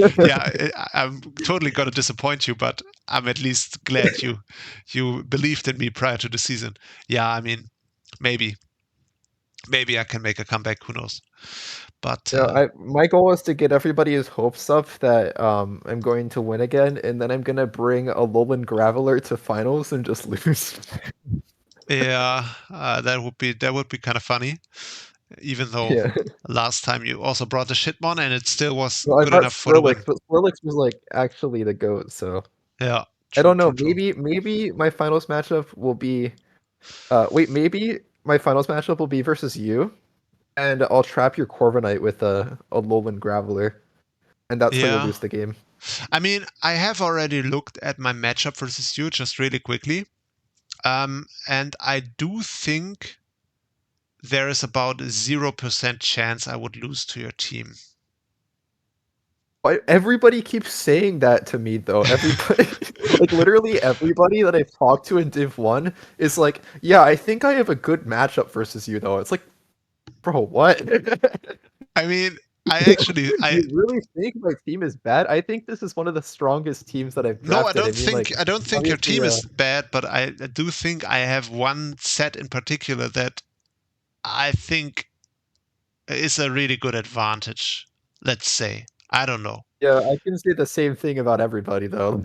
I'm totally gonna disappoint you, but I'm at least glad you believed in me prior to the season. Yeah, I mean, maybe I can make a comeback. Who knows? But my goal is to get everybody's hopes up that I'm going to win again, and then I'm gonna bring a Alolan Graveler to finals and just lose. yeah, that would be kind of funny. Even though Yeah. last time you also brought the Shitmon and it still was Well, I good brought enough for the Swirlix, win. but Swirlix was like actually the GOAT, so Yeah, I don't know. true. Maybe my finals matchup will be maybe my finals matchup will be versus you, and I'll trap your Corviknight with a Alolan Graveler, and that's how you'll Yeah. lose the game. I mean, I have already looked at my matchup versus you just really quickly. And I do think there is about a 0% chance I would lose to your team. Everybody keeps saying that to me though. Everybody, like literally everybody that I've talked to in Div 1 is like, yeah, I think I have a good matchup versus you though. It's like, bro, what? I mean, You really think my team is bad? I think this is one of the strongest teams that I've No, drafted. I don't think your obviously, team is bad, but I do think I have one set in particular that I think is a really good advantage. Let's say. I don't know. yeah, I can say the same thing about everybody though.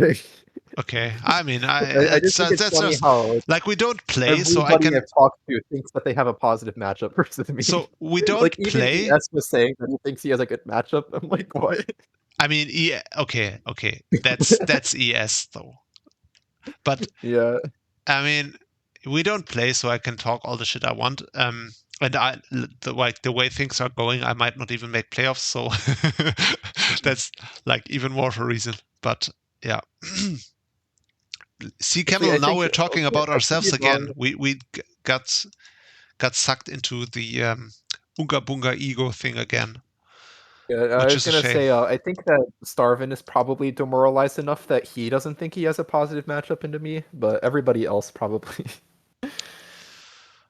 Okay. I mean, I just think it's that's funny just how like we don't play, so I everybody can. I've talked to thinks that they have a positive matchup versus me. So we Like don't even play. ES was saying that he thinks he has a good matchup. I'm like, what? I mean, okay. That's ES though. But Yeah. I mean, we don't play, so I can talk all the shit I want. And the way things are going, I might not even make playoffs. So that's like even more of a reason. But yeah. See, Actually, Camel. I Now think we're talking okay, about I could be ourselves again. wrong. We got sucked into the Unga Bunga ego thing again, Yeah, I which was is a gonna shame. say, I think that Starvin is probably demoralized enough that he doesn't think he has a positive matchup into me, but everybody else probably.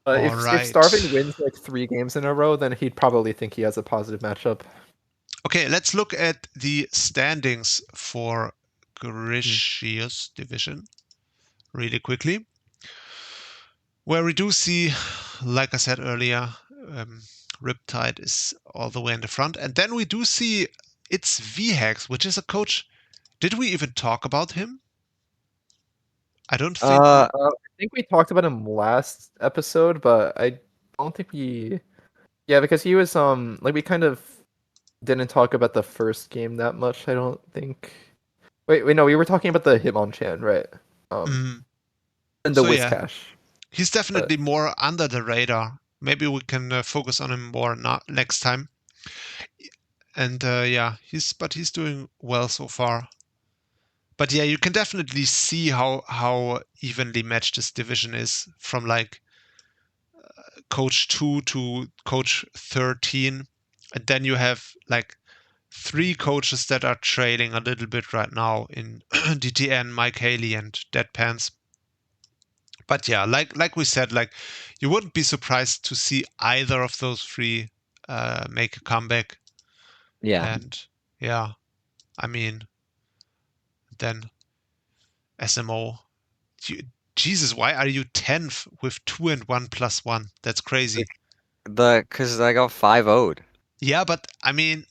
All If right. Starvin wins like 3 games in a row, then he'd probably think he has a positive matchup. Okay, let's look at the standings for Griseous Division really quickly. Where we do see, like I said earlier, Riptide is all the way in the front. And then we do see it's VHEX, which is a coach. Did we even talk about him? I don't think. I think we talked about him last episode, but I don't think we. Yeah, because he was like we kind of didn't talk about the first game that much. I don't think. Wait, no, we were talking about the Hitmonchan, right? Mm, And the so yeah, Whiscash. he's definitely more under the radar. Maybe we can focus on him more next time. And yeah, he's doing well so far. But yeah, you can definitely see how evenly matched this division is from like coach 2 to coach 13, and then you have like 3 coaches that are trailing a little bit right now in DTN, Mike Haley, and Deadpans. But yeah, like we said, like you wouldn't be surprised to see either of those 3 make a comeback. Yeah. And yeah, I mean, then SMO. Jesus, why are you 10th with 2 and 1 plus 1? That's crazy. Because I got 5-0'd. Yeah, but I mean,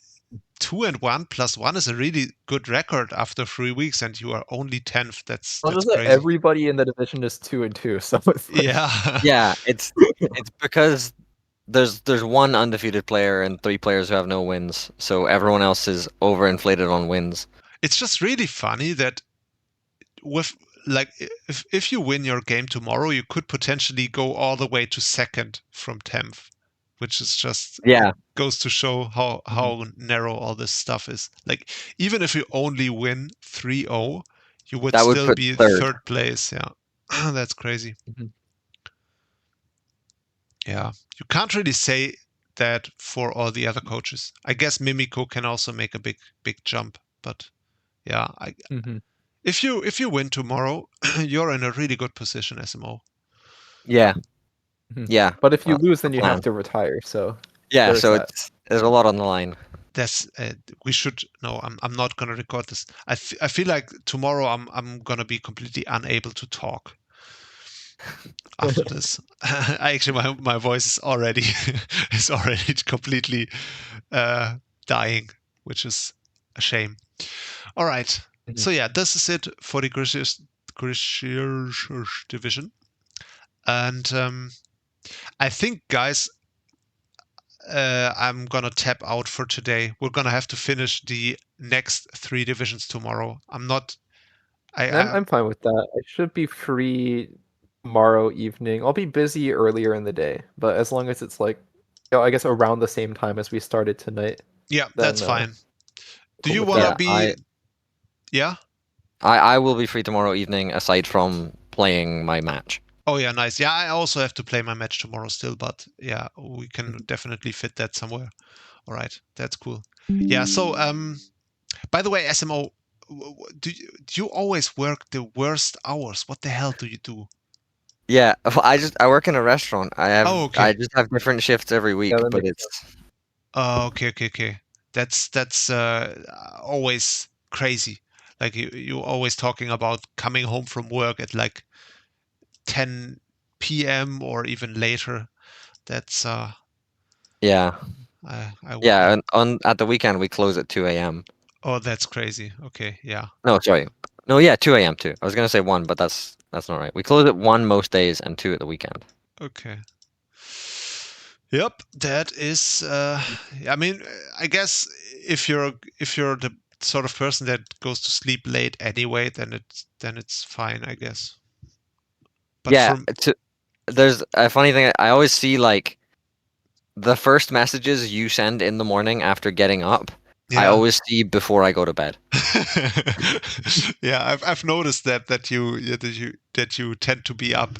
2 and 1 plus 1 is a really good record after 3 weeks, and you are only 10th. That's crazy. Everybody in the division is 2-2, so it's like... Yeah. Yeah, it's because there's one undefeated player and 3 players who have no wins, so everyone else is overinflated on wins. It's just really funny that with like if you win your game tomorrow, you could potentially go all the way to 2nd from 10th, which is just goes to show how narrow all this stuff is. Like even if you only win 3-0, you would still be third place. Yeah. That's crazy. Yeah. You can't really say that for all the other coaches. I guess Mimiko can also make a big jump, but yeah, if you win tomorrow, you're in a really good position, SMO. Yeah. Yeah. But if you lose, then you have to retire. So yeah, so there's a lot on the line. That's we should no. I'm not gonna record this. I feel like tomorrow I'm gonna be completely unable to talk after this. Actually, my voice is already completely dying, which is a shame. All right. So yeah, this is it for the Griseous Division, and I think, guys, I'm gonna tap out for today. We're gonna have to finish the next 3 divisions tomorrow. I'm fine with that. I should be free tomorrow evening. I'll be busy earlier in the day, but as long as it's like, I guess around the same time as we started tonight. Yeah, that's fine. Do cool you with want to that. be? Yeah. I will be free tomorrow evening, aside from playing my match. Oh yeah, nice. Yeah, I also have to play my match tomorrow still, but yeah, we can definitely fit that somewhere. All right, that's cool. Yeah. So by the way, SMO, do you always work the worst hours? What the hell do you do? Yeah, I work in a restaurant. I okay. just have different shifts every week, but it's. Oh, okay. That's always crazy. Like you always talking about coming home from work at like 10 p.m. or even later. That's Yeah. I would Yeah, not. and at the weekend we close at 2 a.m. Oh, that's crazy. Okay, yeah. No, sorry. No, yeah, 2 a.m. too. I was gonna say 1, but that's not right. We close at 1 most days and 2 at the weekend. Okay. Yep, that is. I mean, I guess if you're the sort of person that goes to sleep late anyway, then it's fine, I guess. But Yeah, from there's a funny thing. I always see like the first messages you send in the morning after getting up. I yeah, always see before I go to bed. yeah, I've noticed that you tend to be up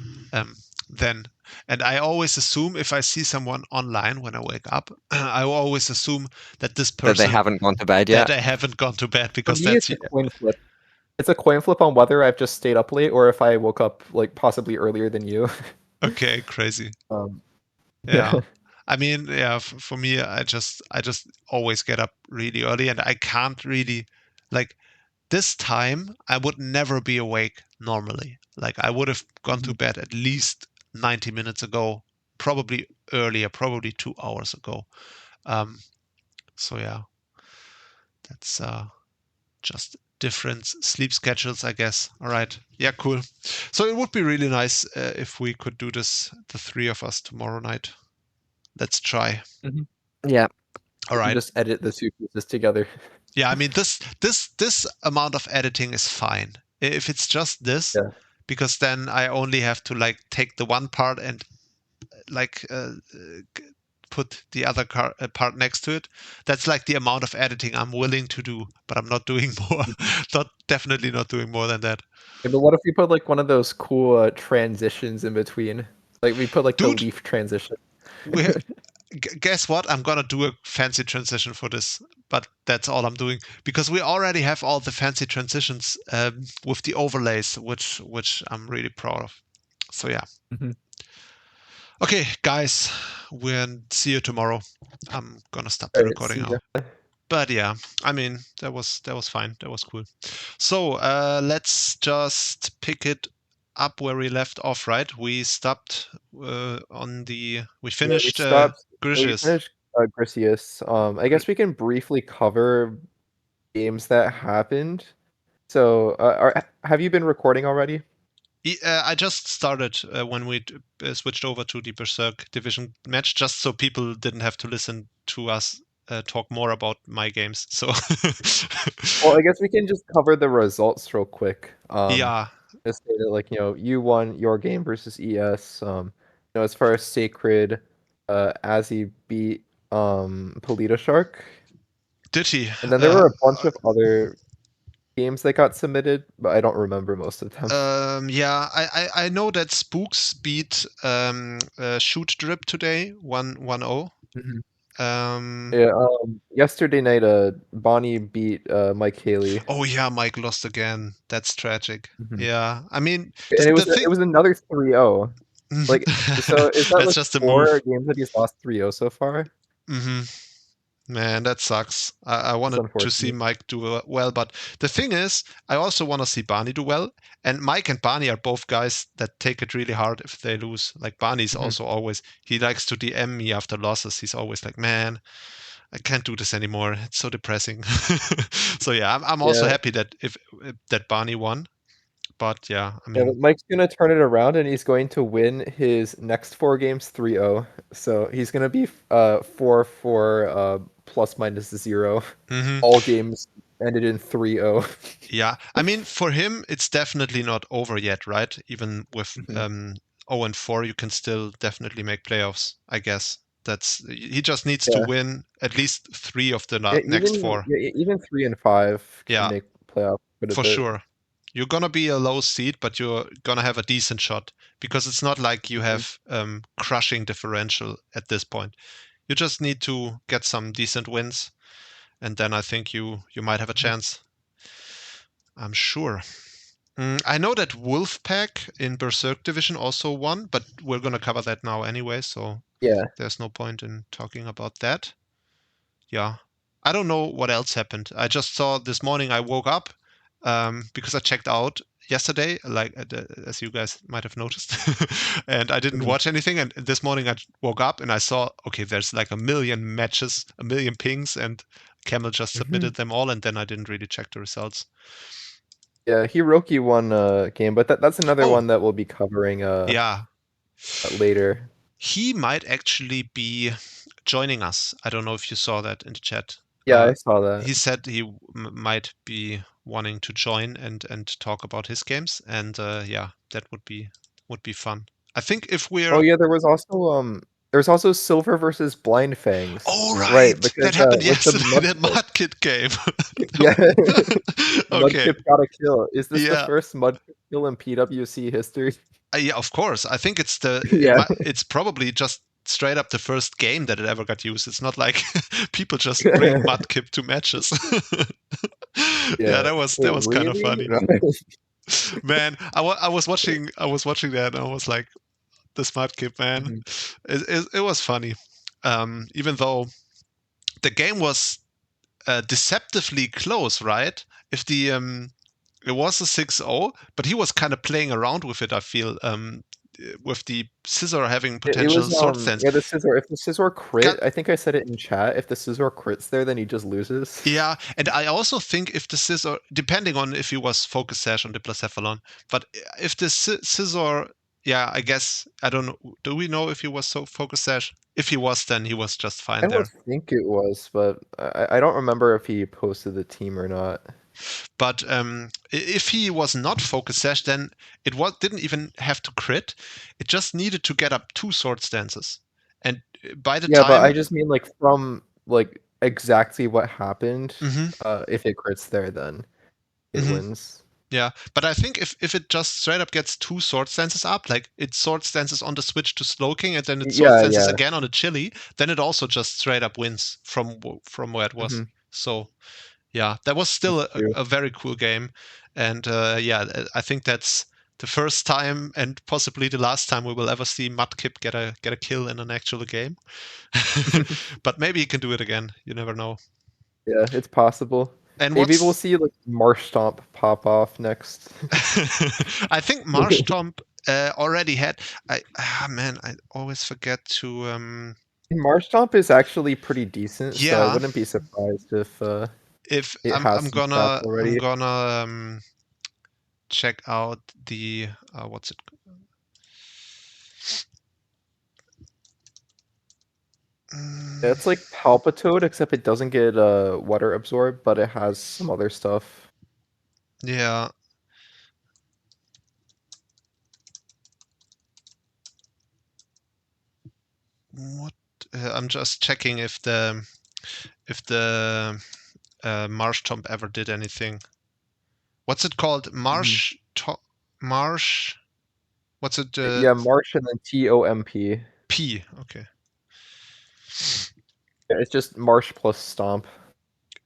then, and I always assume if I see someone online when I wake up, I always assume that this That they person haven't gone to bed that yet. I haven't gone to bed For because me, that's it's a coin flip. It's a coin flip on whether I've just stayed up late or if I woke up like possibly earlier than you. okay, crazy. Um, Yeah. I mean, yeah, for me, I just always get up really early, and I can't really like this time. I would never be awake normally. Like I would have gone to Mhm. bed at least 90 minutes ago, probably earlier, probably 2 hours ago. Um, so yeah, that's just different sleep schedules, I guess. All right. Yeah, cool. So it would be really nice if we could do this, the three of us, tomorrow night. Let's try. Yeah. All We can right. just edit the two pieces together. Yeah, I mean this amount of editing is fine. If it's just this, Yeah. because then I only have to like take the one part and like put the other part next to it. That's like the amount of editing I'm willing to do, but I'm not doing more. Not definitely not doing more than that. Yeah, but what if we put like one of those cool transitions in between? Like we put like the Dude, leaf transition. we guess what? I'm gonna do a fancy transition for this, but that's all I'm doing because we already have all the fancy transitions with the overlays, which I'm really proud of. So yeah. Mhm. Okay, guys, we'll see you tomorrow. I'm gonna stop All the right, recording see now. ya. But yeah, I mean that was fine. That was cool. So let's just pick it up where we left off. Right, we stopped we Yeah, we finished stopped. We Griseous. finished Griseous. I guess we can briefly cover games that happened. So, have you been recording already? I just started when we switched over to the Berserk Division match, just so people didn't have to listen to us talk more about my games. So Well, I guess we can just cover the results real quick. yeah, Just say that, like, you won your game versus ES. As far as Sacred, Azzy beat Polito Shark, did he? and then there were a bunch of other games that got submitted, but I don't remember most of them. Yeah, I know that Spooks beat Shoot Drip today, 1-0. Mhm. Um, Yeah, yesterday night, Bonnie beat Mike Haley, oh yeah, Mike lost again. That's tragic. Mhm. Yeah, I mean and the it thing. was another 3-0. Like, so is that That's like just a four move. games that he's lost 3-0 so far? hmm Man, that sucks. I It's wanted to see unfortunate. Mike do well, but the thing is, I also want to see Barney do well. And Mike and Barney are both guys that take it really hard if they lose. Like Barney's Mhm. also always, he likes to DM me after losses. He's always like, man, I can't do this anymore. It's so depressing. So yeah, I'm also Yeah, happy that if that Barney won. But yeah, I yeah, mean, but Mike's gonna turn it around and he's going to win his next four games 3-0. So he's gonna be 4-4 plus minus 0. mhm. All games ended in 3-0. Yeah, I mean, for him, it's definitely not over yet, right? Even with Mhm. 0-4, you can still definitely make playoffs, I guess. He just needs to Yeah. win at least three of the Yeah, next four. even 3 and 5 can Yeah, make playoff quite a for bit. sure. You're gonna be a low seed, but you're gonna have a decent shot because it's not like you Mhm. have crushing differential at this point. You just need to get some decent wins, and then I think you might have a Mhm. chance. I'm sure. I know that Wolfpack in Berserk Division also won, but we're going to cover that now anyway, so Yeah. there's no point in talking about that. Yeah. I don't know what else happened. I just saw this morning. I woke up because I checked out yesterday, like as you guys might have noticed, and I didn't watch anything. And this morning I woke up and I saw, okay, there's like a million matches, a million pings, and Camel just submitted them all, and then I didn't really check the results. Yeah, Hiirooki won a game, but that's another one that we'll be covering Yeah, later. he might actually be joining us. I don't know if you saw that in the chat. Yeah, I saw that. He said he might be wanting to join and talk about his games, and yeah, that would be fun. I think if we're Oh yeah, there was also Silver versus Blind Fangs. Oh right, Right, because that happened with the yesterday. That Mudkip game. Yeah. Okay. Mudkip got a kill. Is this the Yeah. first Mudkip kill in PWC history? Yeah, of course. I think it's Yeah. it's probably just straight up the first game that it ever got used. It's not like people just bring Mudkip to matches. Yeah, that was kind of funny. Man, I was watching that and I was like, this Mudkip, man. It was funny. Even though the game was deceptively close, right? If the it was a 6-0, but he was kind of playing around with it, I feel, with the scissor having potential sword stance. Yeah, the scissor. If the scissor crit, I think I said it in chat. If the scissor crits there, then he just loses. Yeah, and I also think if the scissor, depending on if he was focus sash on Diplocephalon, but if the scissor, yeah, I guess I don't know. Do we know if he was so focus sash? If he was, then he was just fine I there. don't think it was, but I don't remember if he posted the team or not. But if he was not focus sash, then it didn't even have to crit. It just needed to get up 2 sword stances, and by the time. Yeah, but I just mean like from like exactly what happened. If it crits there, then it wins. Yeah, but I think if it just straight up gets 2 sword stances up, like it sword stances on the switch to Slowking and then it sword stances again on the Chili, then it also just straight up wins from where it was. So yeah, that was still a very cool game, and yeah, I think that's the first time and possibly the last time we will ever see Mudkip get a kill in an actual game. But maybe he can do it again. You never know. Yeah, it's possible. And maybe we'll see like Marsh Stomp pop off next. I think Marsh Stomp already had. Man, I always forget to. Marsh Stomp is actually pretty decent, yeah. so I wouldn't be surprised if I'm gonna check out the what's it. Yeah, it's like Palpitoad, except it doesn't get water absorbed, but it has some other stuff. Yeah. What? I'm just checking if the Marsh Stomp ever did anything. What's it called? Marsh. What's it? Yeah, Marsh and then TOMP. P. Okay. Yeah, it's just Marsh plus Stomp.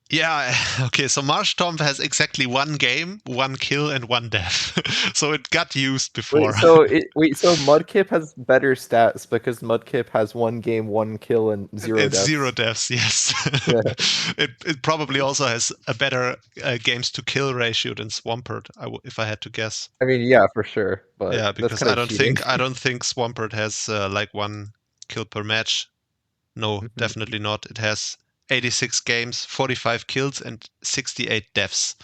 Yeah, okay, so Marsh Stomp has exactly 1 game, 1 kill, and 1 death. So it got used before. So Mudkip has better stats because Mudkip has 1 game, 1 kill, and 0 deaths. 0 deaths, yes. Yeah. It probably also has a better games to kill ratio than Swampert, if I had to guess. I mean, yeah, for sure. But yeah, because I don't cheating. think Swampert has like 1 kill per match. No, definitely not. It has 86 games, 45 kills, and 68 deaths.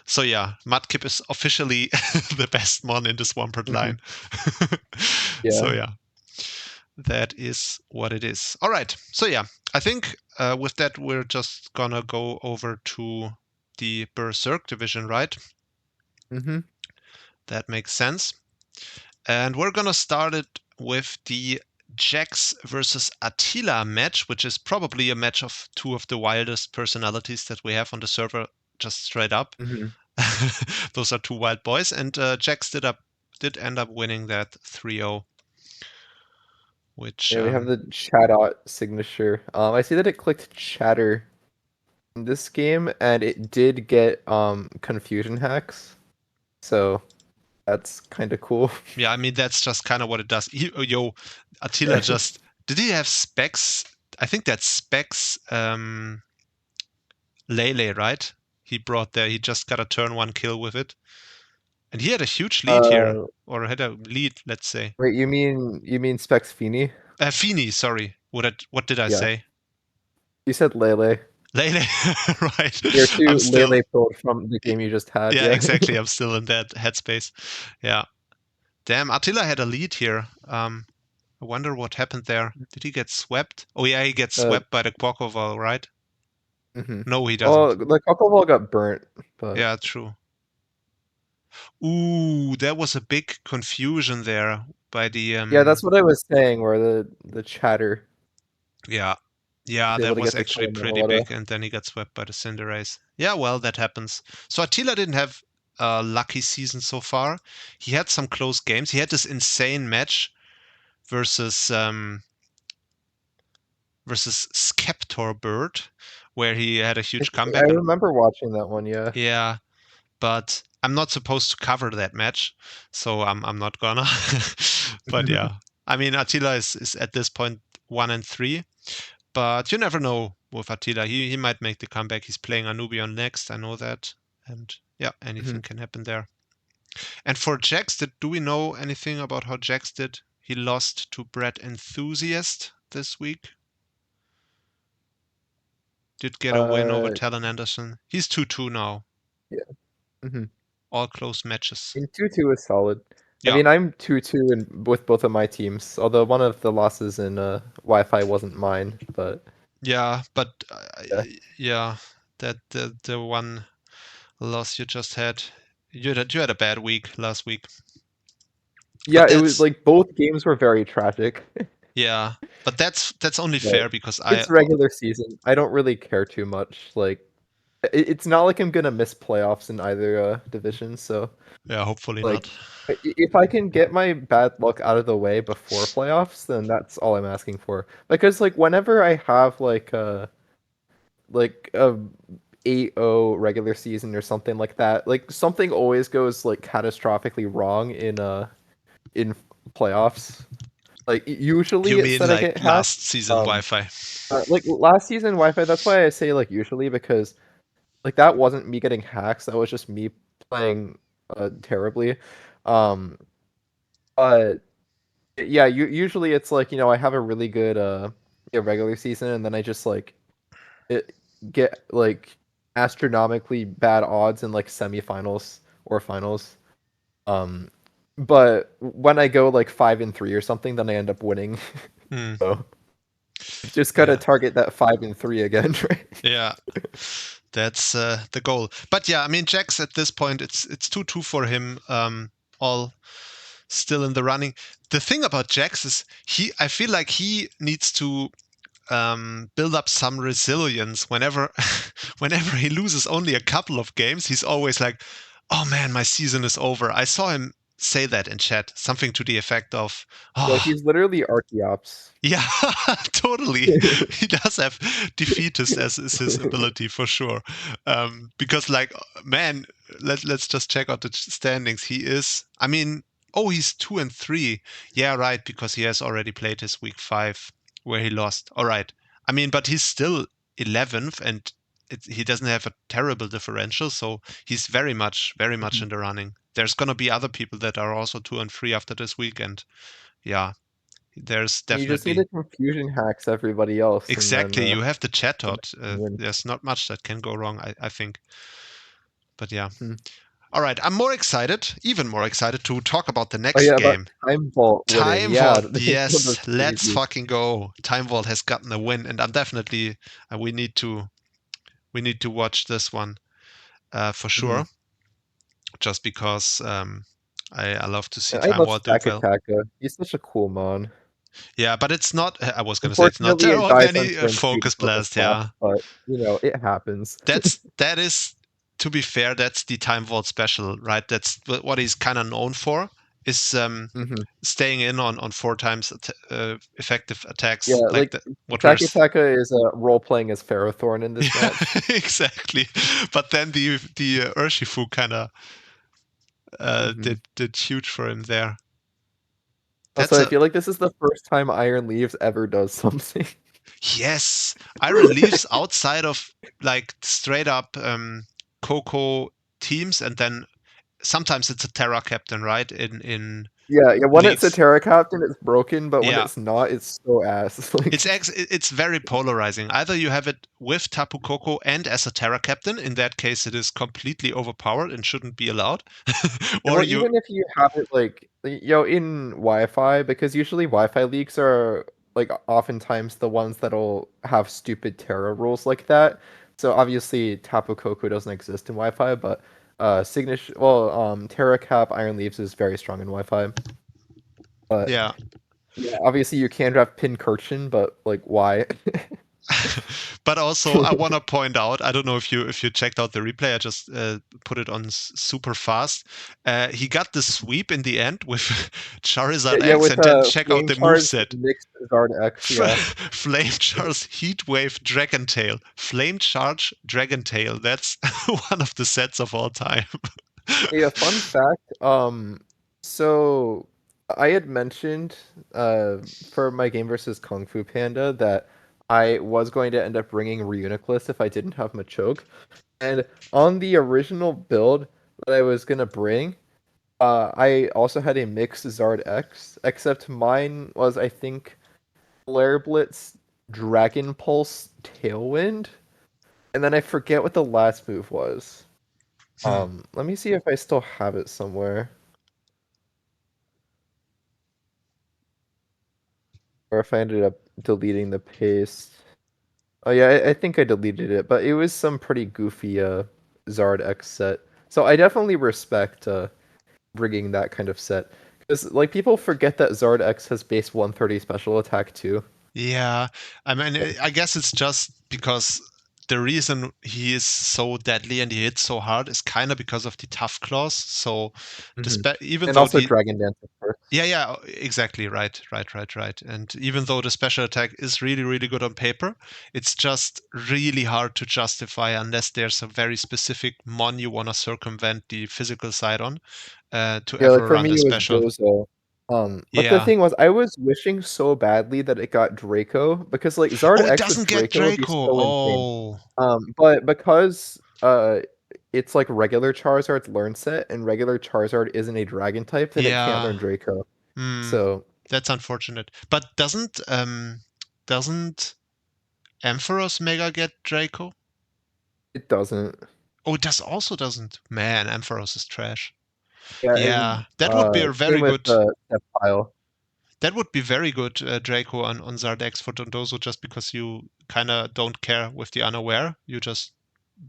So yeah, Mudkip is officially the best mon in the Swampert line. Yeah. So yeah, that is what it is. All right. So yeah, I think with that we're just gonna go over to the Berserk Division, right? That makes sense. And we're gonna start it with the Jax versus Attila match, which is probably a match of 2 of the wildest personalities that we have on the server, just straight up. Those are 2 wild boys, and Jax did end up winning that 3-0. Which we have the Chatot signature. I see that it clicked chatter in this game, and it did get confusion hacks. So that's kind of cool. Yeah, I mean that's just kind of what it does. Attila just did he have specs? I think that specs Lele, right? He brought there. He just got a turn 1 kill with it. And he had a huge lead here. Or had a lead, let's say. Wait, you mean Specs Feeney? Fini, sorry. What did I Yeah. say? You said Lele. Lele, right. You're too I'm still, Lele pulled from the game you just had. yeah, Yeah. exactly. I'm still in that headspace. Yeah. Damn, Attila had a lead here. I wonder what happened there. Did he get swept? Oh yeah, he gets swept by the Quakoval, right? Mhm. No, he Well, doesn't. the Cockleball got burnt, but Yeah, true. Ooh, there was a big confusion there by the yeah, that's what I was saying. Where the chatter yeah. Yeah, was able that to was get the actually kill in pretty the big, and then he got swept by the Cinderace. Yeah, well, that happens. So Attila didn't have a lucky season so far. He had some close games. He had this insane match versus Skeptor Bird, where he had a huge I comeback. And remember watching that one. Yeah. yeah, but I'm not supposed to cover that match, so I'm not gonna. But yeah, I mean Attila is at this point 1-3. But you never know with Attila. He might make the comeback. He's playing Anubion next. I know that. And yeah, anything can happen there. And for Jax, do we know anything about how Jax did? He lost to Brett Enthusiast this week. Did get a win over Talon Anderson. He's 2-2 now. Yeah. Mm-hmm. All close matches. And 2-2 is solid. Yeah. I mean, I'm 2-2 with both of my teams. Although one of the losses in Wi-Fi wasn't mine, but yeah, but yeah. that the one loss you just had, you had a bad week last week. Yeah, it was like both games were very tragic. Yeah, but that's only fair because it's regular season. I don't really care too much. Like, it's not like I'm gonna miss playoffs in either division. So yeah, hopefully like, not. if I can get my bad luck out of the way before playoffs, then that's all I'm asking for. Because like whenever I have like a 8-0 regular season or something like that, like something always goes like catastrophically wrong in playoffs. Like usually You it's mean that I like get hacked. last season Wi-Fi? Like last season Wi-Fi. That's why I say like usually, because like that wasn't me getting hacks. That was just me playing terribly. But yeah, usually it's like, I have a really good regular season, and then I just like get like astronomically bad odds in like semifinals or finals. But when I go like 5-3 or something, then I end up winning. So just gotta target that 5-3 again, right? Yeah, that's the goal. But yeah, I mean, Jax at this point, it's 2-2 for him. All still in the running. The thing about Jax is I feel like he needs to build up some resilience whenever he loses only a couple of games. He's always like, oh man, my season is over. I saw him say that in chat, something to the effect of, Yeah, he's literally Archeops. yeah, totally. He does have defeatist as is his ability for sure. Because like, man, let's just check out the standings. He is, I mean, oh, he's 2-3. Yeah, right, because he has already played his week 5 where he lost. All right. I mean, but he's still 11th, and he doesn't have a terrible differential, so he's very much in the running. There's gonna be other people that are also 2-3 after this weekend. Yeah. There's definitely. You just need to confusion hacks everybody else. Exactly. And then, you have the chat out. There's not much that can go wrong, I think. But yeah. All right. I'm even more excited to talk about the next game. Time Vault. Yes. Let's fucking go. Time Vault has gotten a win, and I'm definitely. We need to watch this one for sure. Just because I love to see Time Vault do well. He's such a cool mon. Yeah, but it's not. I was going to say it's not terrible. Any focus blast, yeah. But it happens. That is, to be fair, that's the Time Vault special, right? That's what he's kind of known for. Is staying in on 4 times effective attacks. Yeah, like Taka is role playing as Ferrothorn in this match. Exactly, but then the Urshifu kind of did huge for him there. Also, I feel like this is the first time Iron Leaves ever does something. Yes, Iron Leafs outside of like straight up Coco teams, and then sometimes it's a Terra captain, right? In Yeah, when it's a leagues. Terra Captain, it's broken, but when Yeah. it's not, it's so ass. Like, It's very polarizing. Either you have it with Tapu Koko and as a Terra captain. In that case, it is completely overpowered and shouldn't be allowed. Or well, you, even if you have it like in Wi-Fi, because usually Wi-Fi leaks are like oftentimes the ones that'll have stupid Terra rules like that. So obviously Tapu Koko doesn't exist in Wi-Fi, but Signature, Terra Cap Iron Leaves is very strong in Wi-Fi. But yeah. yeah, obviously you can draft Pincurchin, but like why? But also, I want to point out, I don't know if you checked out the replay. I just put it on super fast. He got the sweep in the end with Charizard Yeah, X, with and then check out Flame the Charge moveset. mixed Zard X, yeah. Flame Charge, Heat Wave, Dragon Tail. Flame Charge, Dragon Tail. That's one of the sets of all time. Yeah, fun fact. So I had mentioned for my game versus Kung Fu Panda that I was going to end up bringing Reuniclus if I didn't have Machoke. And on the original build that I was gonna bring, I also had a mixed Zard X, except mine was, I think, Flare Blitz, Dragon Pulse, Tailwind, and then I forget what the last move was. Let me see if I still have it somewhere. Or if I ended up deleting the paste. Oh yeah, I think I deleted it, but it was some pretty goofy Zard X set. So I definitely respect bringing that kind of set. Because like people forget that Zard X has base 130 special attack too. Yeah, I mean, I guess it's just because the reason he is so deadly and he hits so hard is kind of because of the tough claws. So, even And though also the Dragon Dance, of course. yeah, exactly, right. And even though the special attack is really, really good on paper, it's just really hard to justify unless there's a very specific mon you want to circumvent the physical side on, to Yeah, like ever for run me the it was special. Bozo. But the Yeah. thing was, I was wishing so badly that it got Draco because like Zard Oh, it X with doesn't get Draco would be Draco. so insane. Oh, But because it's like regular Charizard's learn set, and regular Charizard isn't a dragon type, then it can't yeah. learn Draco. Hmm. So That's unfortunate. But doesn't Ampharos Mega get Draco? it doesn't. Oh, it doesn't. Man, Ampharos is trash. Yeah, Yeah, and that would be a same very with good. Sceptile. That would be very good Draco on Zardex for Dondozo, just because you kind of don't care with the unaware. You just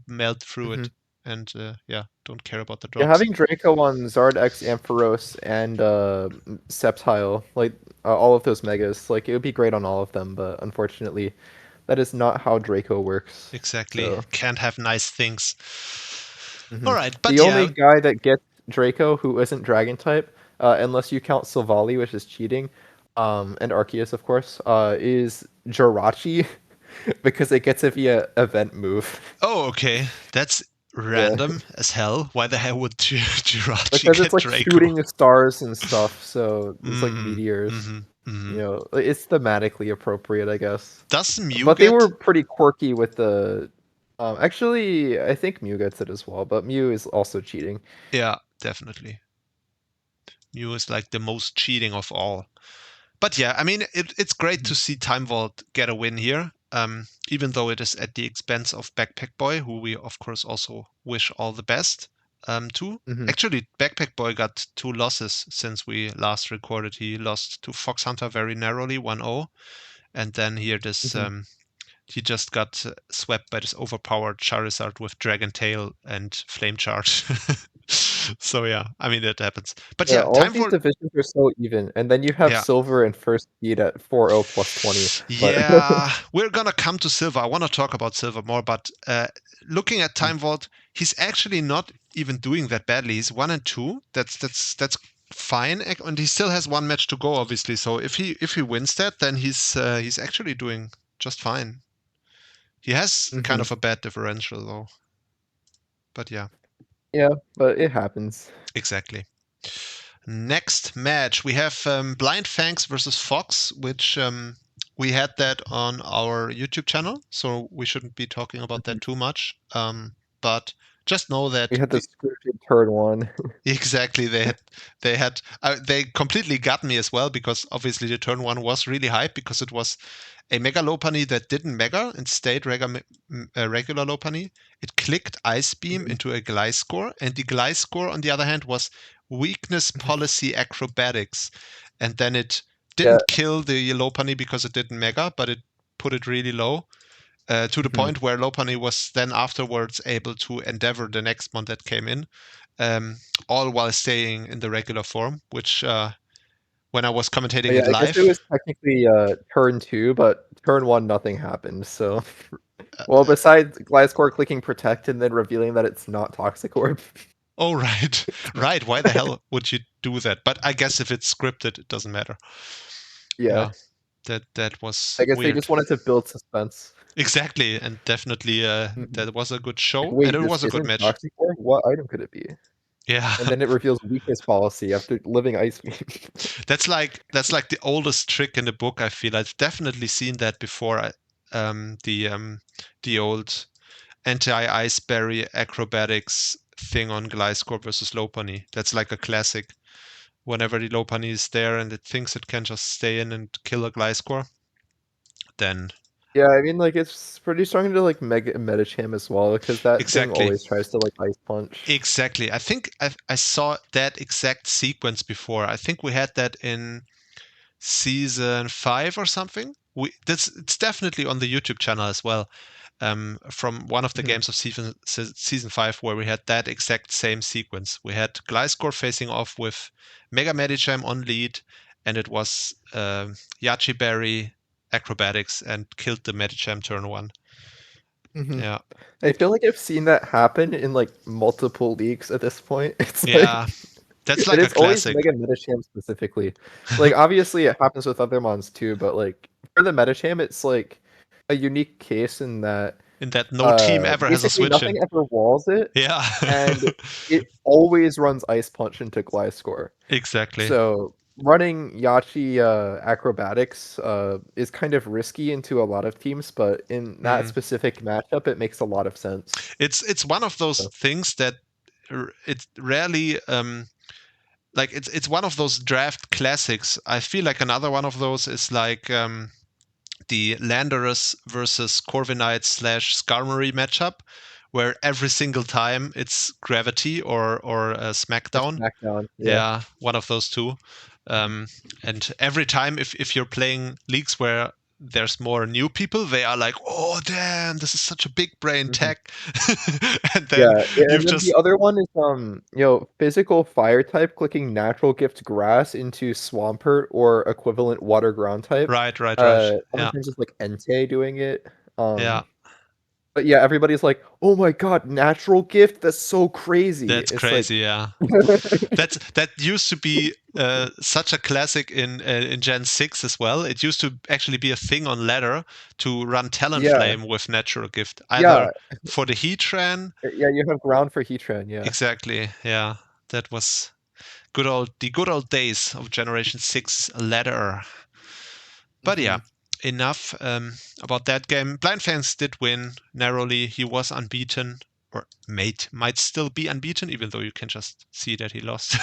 melt through Hmm. it and yeah, don't care about the Yeah, drops. having Draco on Zard X, Ampharos, and Sceptile, like all of those megas, like it would be great on all of them, but unfortunately, that is not how Draco works. Exactly. So. Can't have nice things. All Mhm. right, but The only yeah, guy that gets Draco who isn't Dragon type, unless you count Silvally, which is cheating, and Arceus, of course, is Jirachi, because it gets it via event move. oh, okay. That's Yeah, random as hell. Why the hell would Jirachi because it's get like Draco? shooting stars and stuff, so it's like Mm, meteors. mm-hmm, mm-hmm. You know, it's thematically appropriate, I guess. Does Mew But they were get? pretty quirky with the. Actually, I think Mew gets it as well, but Mew is also cheating. Yeah, definitely. Mew is like the most cheating of all. But yeah, I mean, it's great to see Time Vault get a win here, even though it is at the expense of Backpack Boy, who we, of course, also wish all the best to. Hmm. Actually, Backpack Boy got 2 losses since we last recorded. He lost to Fox Hunter very narrowly, 1-0. And then here this Hmm. he just got swept by this overpowered Charizard with Dragon Tail and Flame Charge. So yeah, I mean that happens. But Yeah, yeah, all of Time these Vault. divisions are so even, and then you have Yeah, silver and first speed at 4-0 plus 20. But yeah, we're gonna come to Silver. I want to talk about Silver more, but looking at Time Vault, he's actually not even doing that badly. He's 1-2. That's fine, and he still has one match to go, obviously. So if he wins that, then he's actually doing just fine. He has kind Mhm. of a bad differential though. But yeah, Yeah, but it happens. exactly. Next match we have Blind Fangs versus Fox, which we had that on our YouTube channel, so we shouldn't be talking about that too much. But just know that We had the scripted turn 1. exactly they completely got me as well, because obviously the turn 1 was really hype because it was a Mega Lopunny that didn't Mega and stayed regular Lopunny. It clicked Ice Beam into a Gliscor, and the Gliscor, on the other hand, was Weakness Policy Acrobatics. And then it didn't kill the Lopunny because it didn't Mega, but it put it really low. To the point where Lopunny was then afterwards able to endeavor the next one that came in, all while staying in the regular form, which when I was commentating Yeah, it I guess live. it was technically turn 2, but turn 1 nothing happened. So, well, besides Gliscor clicking protect and then revealing that it's not Toxic Orb. Oh, right. Right. Why the hell would you do that? But I guess if it's scripted, it doesn't matter. Yeah. That was I guess they weird. just wanted to build suspense. Exactly, and definitely that was a good show, Wait, and it this was a good isn't match. Toxic Orb? What item could it be? Yeah. And then it reveals weakness policy after living Ice Beam. That's like the oldest trick in the book. I feel I've definitely seen that before. The old anti-ice berry acrobatics thing on Gliscor versus Lopunny. That's like a classic. Whenever the Lopunny is there and it thinks it can just stay in and kill a Gliscor, then Yeah, I mean, like, it's pretty strong into, like, Mega Medicham as well, because that thing exactly. always tries to, like, Ice Punch. Exactly. I think I saw that exact sequence before. I think we had that in season 5 or something. It's definitely on the YouTube channel as well. From one of the games of season 5, where we had that exact same sequence. We had Gliscor facing off with Mega Medicham on lead, and it was Yachi Berry acrobatics and killed the Medicham turn 1. Yeah. I feel like I've seen that happen in, like, multiple leagues at this point. It's Yeah. That's like and a it's always classic. Mega Medicham specifically. Like, obviously, it happens with other mons too, but, like, for the Medicham, it's, like, a unique case in that No team ever has a basically switch nothing in. ever walls it, Yeah. and it always runs Ice Punch into Gliscor. Exactly. So running Yachi acrobatics is kind of risky into a lot of teams, but in that specific matchup, it makes a lot of sense. It's one of those things that it's rarely like it's one of those draft classics. I feel like another one of those is like the Landorus versus Corviknight / Skarmory matchup, where every single time it's Gravity or Smackdown. Smackdown, Yeah, one of those two. And every time if you're playing leagues where there's more new people, they are like, oh damn, this is such a big brain tech. And then and then the other one is physical fire type clicking natural gift grass into Swampert or equivalent water ground type. Right. Sometimes it's like Entei doing it. Yeah. But yeah, everybody's like, "Oh my god, natural gift! That's so crazy!" That's it's crazy, like... yeah. That used to be such a classic in Gen 6 as well. It used to actually be a thing on ladder to run Talonflame with natural gift, either for the Heatran. Yeah, you have ground for Heatran, yeah. Exactly, yeah. That was the good old days of Generation 6 ladder. But yeah, enough about that game. Blind Fangs did win narrowly. He was unbeaten, or might still be unbeaten, even though you can just see that he lost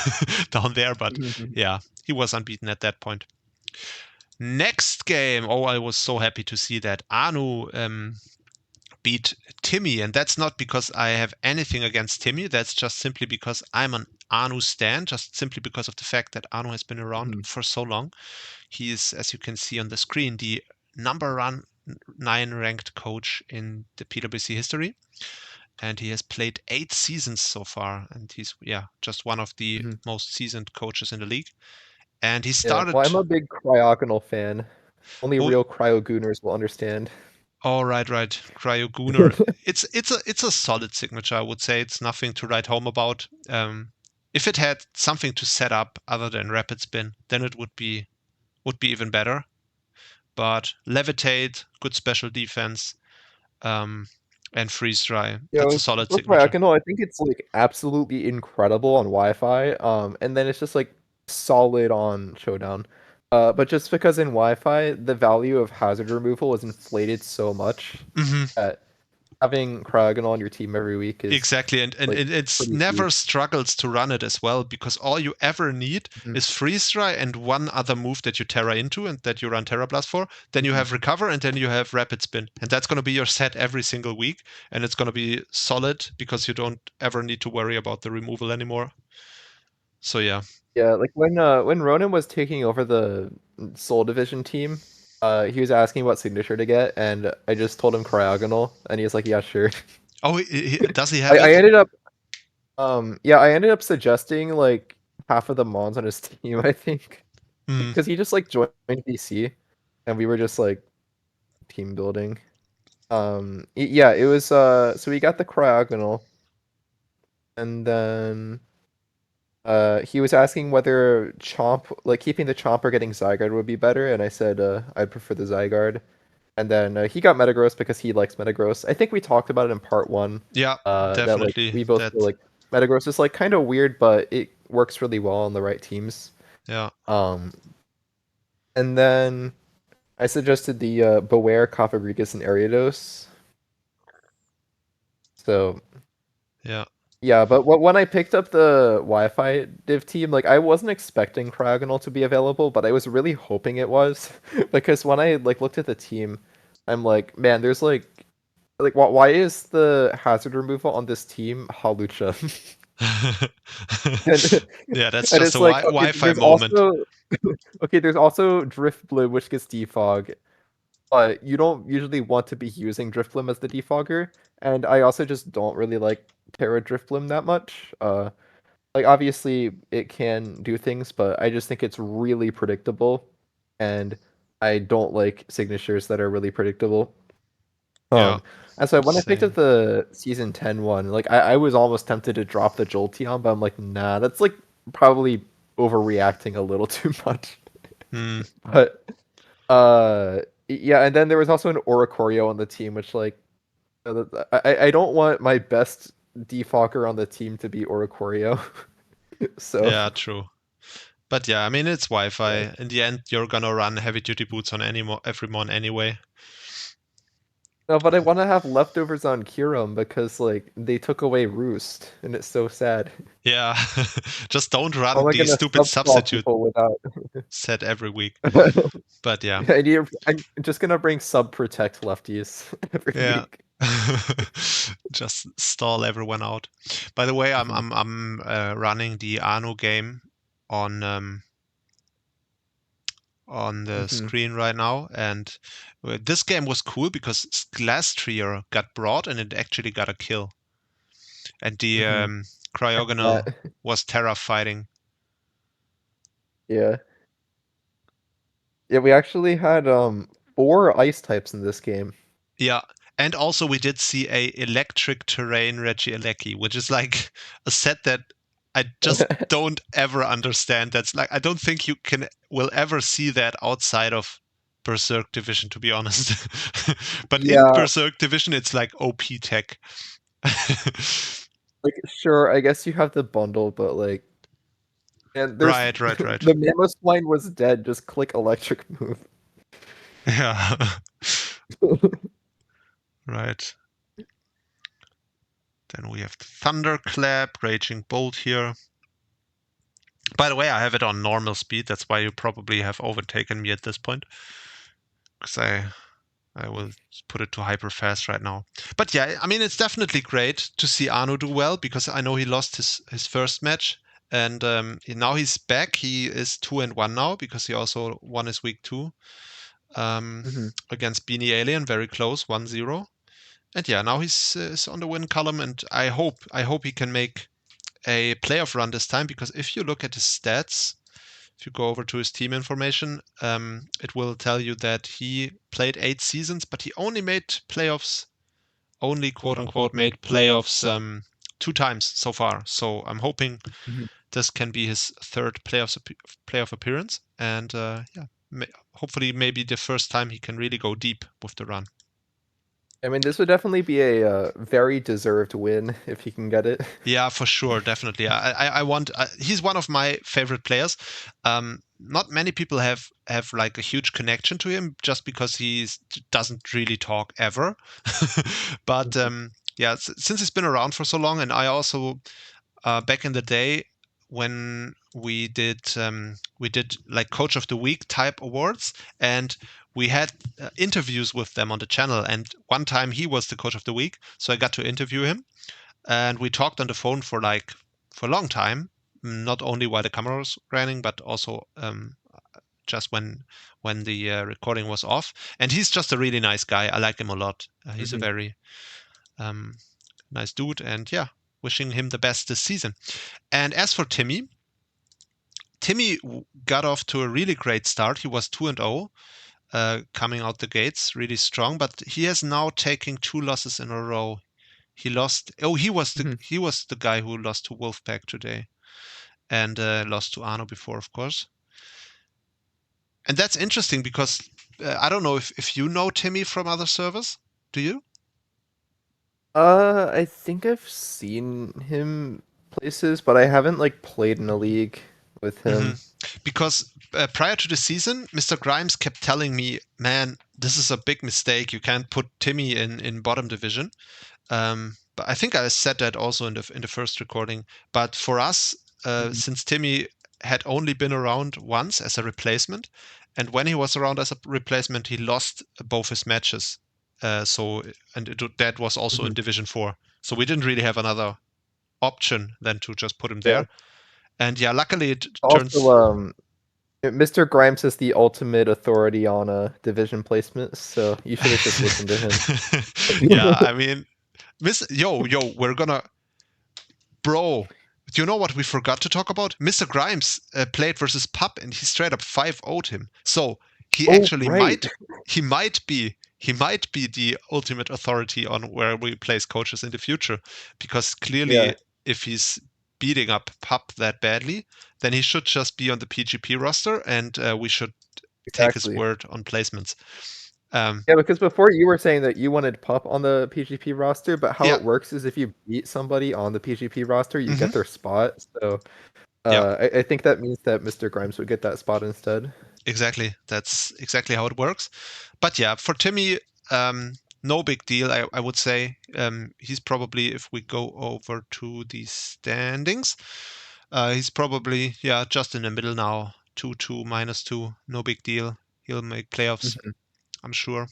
down there. But yeah, he was unbeaten at that point. Next game. Oh, I was so happy to see that Anu beat Timmy, and that's not because I have anything against Timmy. That's just simply because I'm an Anu stan, just simply because of the fact that Anu has been around for so long. He is, as you can see on the screen, the number 9 ranked coach in the PWC history, and he has played 8 seasons so far, and he's just one of the most seasoned coaches in the league. And he started. Well, I'm a big Cryogonal fan. Only real Cryogooners will understand. Oh, right. Cryogooner. it's a solid signature, I would say. It's nothing to write home about. If it had something to set up other than Rapid Spin, then it would be even better. But Levitate, good special defense, and Freeze Dry. That's a solid signature. Cryogonal, I think it's like absolutely incredible on Wi-Fi. And then it's just like solid on Showdown. But just because in Wi-Fi the value of hazard removal was inflated so much Hmm. that having Cryogonal on your team every week is Exactly, and like it's pretty never huge. struggles to run it as well, because all you ever need Mhm. is freeze dry and one other move that you Terra into and that you run Terra Blast for. Then you have recover and then you have rapid spin, and that's going to be your set every single week, and it's going to be solid because you don't ever need to worry about the removal anymore. So yeah. Yeah, like when Ronan was taking over the Soul Division team, he was asking what signature to get, and I just told him Cryogonal, and he was like, "Yeah, sure." Oh, does he I, have I it? ended up, yeah, I ended up suggesting like half of the mons on his team, I think, Mm, because he just like joined DC, and we were just like team building. Yeah, it was so we got the Cryogonal, and then he was asking whether Chomp, like keeping the Chomp or getting Zygarde would be better, and I said I'd prefer the Zygarde. And then he got Metagross because he likes Metagross. I think we talked about it in part one. yeah, That like definitely. we both That, feel like Metagross is like kind of weird, but it works really well on the right teams. yeah, Um, and then I suggested the Beware, Cofagrigus, and Ariados. So yeah. yeah, but when I picked up the Wi-Fi div team, like I wasn't expecting Cryogonal to be available, but I was really hoping it was because when I like looked at the team, I'm like, man, there's like why is the hazard removal on this team Halucha? and, Yeah, that's and just a it's like okay, Wi-Fi moment. there's also Drift Bloom, which gets defog, but you don't usually want to be using Drift Bloom as the defogger, and I also just don't really like Terra Drift Bloom that much. Like obviously it can do things, but I just think it's really predictable, and I don't like signatures that are really predictable. Yeah, And so when I picked up same. the season 10 one, like I was almost tempted to drop the Jolteon, but I'm like, nah, that's like probably overreacting a little too much. Hmm. But yeah, and then there was also an Oricorio on the team, which like I don't want my best defogger on the team to be Oricorio. So Yeah, true. But yeah, I mean, it's yeah. Wi-Fi. In the end, you're gonna run heavy-duty boots on every mon anyway. No, but I want to have leftovers on Kyurem because like they took away Roost, and it's so sad. Yeah, just don't How run am I the gonna stupid subspawn substitute people without? set every week. But yeah, I'm just gonna bring sub protect lefties every yeah. week. Just stall everyone out. By the way, I'm Mhm. I'm I'm running the Anu game on on the Mhm. screen right now, and this game was cool because Glastrier got brought and it actually got a kill, and the Mhm. Cryogonal That was Terra fighting. yeah. Yeah, we actually had 4 ice types in this game. Yeah, and also we did see a electric terrain Regieleki, which is like a set that I just don't ever understand. That's like I don't think you will ever see that outside of Berserk Division, to be honest. But in Yeah, Berserk Division, it's like OP tech. like sure, I guess you have the bundle, but like and there's Right, right, right. the Mammoth was dead, just click electric move. Yeah. Right. Then we have Thunderclap, Raging Bolt here. By the way, I have it on normal speed. That's why you probably have overtaken me at this point. Because I will put it to hyper fast right now. But yeah, I mean, it's definitely great to see Anu do well because I know he lost his first match. And now he's back. He is 2-1 now because he also won his week 2 Mhm. against Beanie Alien. Very close, 1-0. And yeah, now he's is on the win column. And I hope he can make a playoff run this time because if you look at his stats, if you go over to his team information, it will tell you that he played 8 seasons, but he only made playoffs, only quote unquote made playoffs 2 times so far. So I'm hoping Mhm. this can be his third playoff appearance, and yeah, hopefully maybe the first time he can really go deep with the run. I mean, this would definitely be a very deserved win if he can get it. Yeah, for sure, definitely. I want. He's one of my favorite players. Not many people have like a huge connection to him just because he doesn't really talk ever. But yeah, since he's been around for so long, and I also back in the day when we did like Coach of the Week type awards, and we had interviews with them on the channel. And one time he was the Coach of the Week, so I got to interview him, and we talked on the phone for a long time, not only while the camera was running, but also just when the recording was off. And he's just a really nice guy. I like him a lot. He's a very nice dude, and yeah, wishing him the best this season. And as for Timmy got off to a really great start. He was 2-0, coming out the gates really strong, but he has now taken 2 losses in a row. He lost. Oh, he was the guy who lost to Wolfpack today, and lost to Arno before, of course. And that's interesting because I don't know if you know Timmy from other servers. Do you? I think I've seen him places, but I haven't like played in a league with him. Because prior to the season, Mr. Grimes kept telling me, "Man, this is a big mistake. You can't put Timmy in bottom division." But I think I said that also in the first recording. But for us, since Timmy had only been around once as a replacement, and when he was around as a replacement, he lost both his matches. That was also in Division 4. So we didn't really have another option than to just put him there. And yeah, luckily it turns. Also, Mr. Grimes is the ultimate authority on division placements, so you should have just listened to him. Yeah, I mean, we're gonna, bro. Do you know what we forgot to talk about? Mr. Grimes played versus Pup, and he straight up 5-0'd him. So he actually might be the ultimate authority on where we place coaches in the future, because clearly, if he's beating up Pup that badly, then he should just be on the PGP roster, and we should take his word on placements. Yeah, because before you were saying that you wanted Pup on the PGP roster, but how it works is if you beat somebody on the PGP roster, you get their spot. So I think that means that Mr. Grimes would get that spot instead. Exactly. That's exactly how it works. But yeah, for Timmy, no big deal, I would say. He's probably, if we go over to the standings, he's probably, just in the middle now. 2-2, -2, no big deal. He'll make playoffs, I'm sure.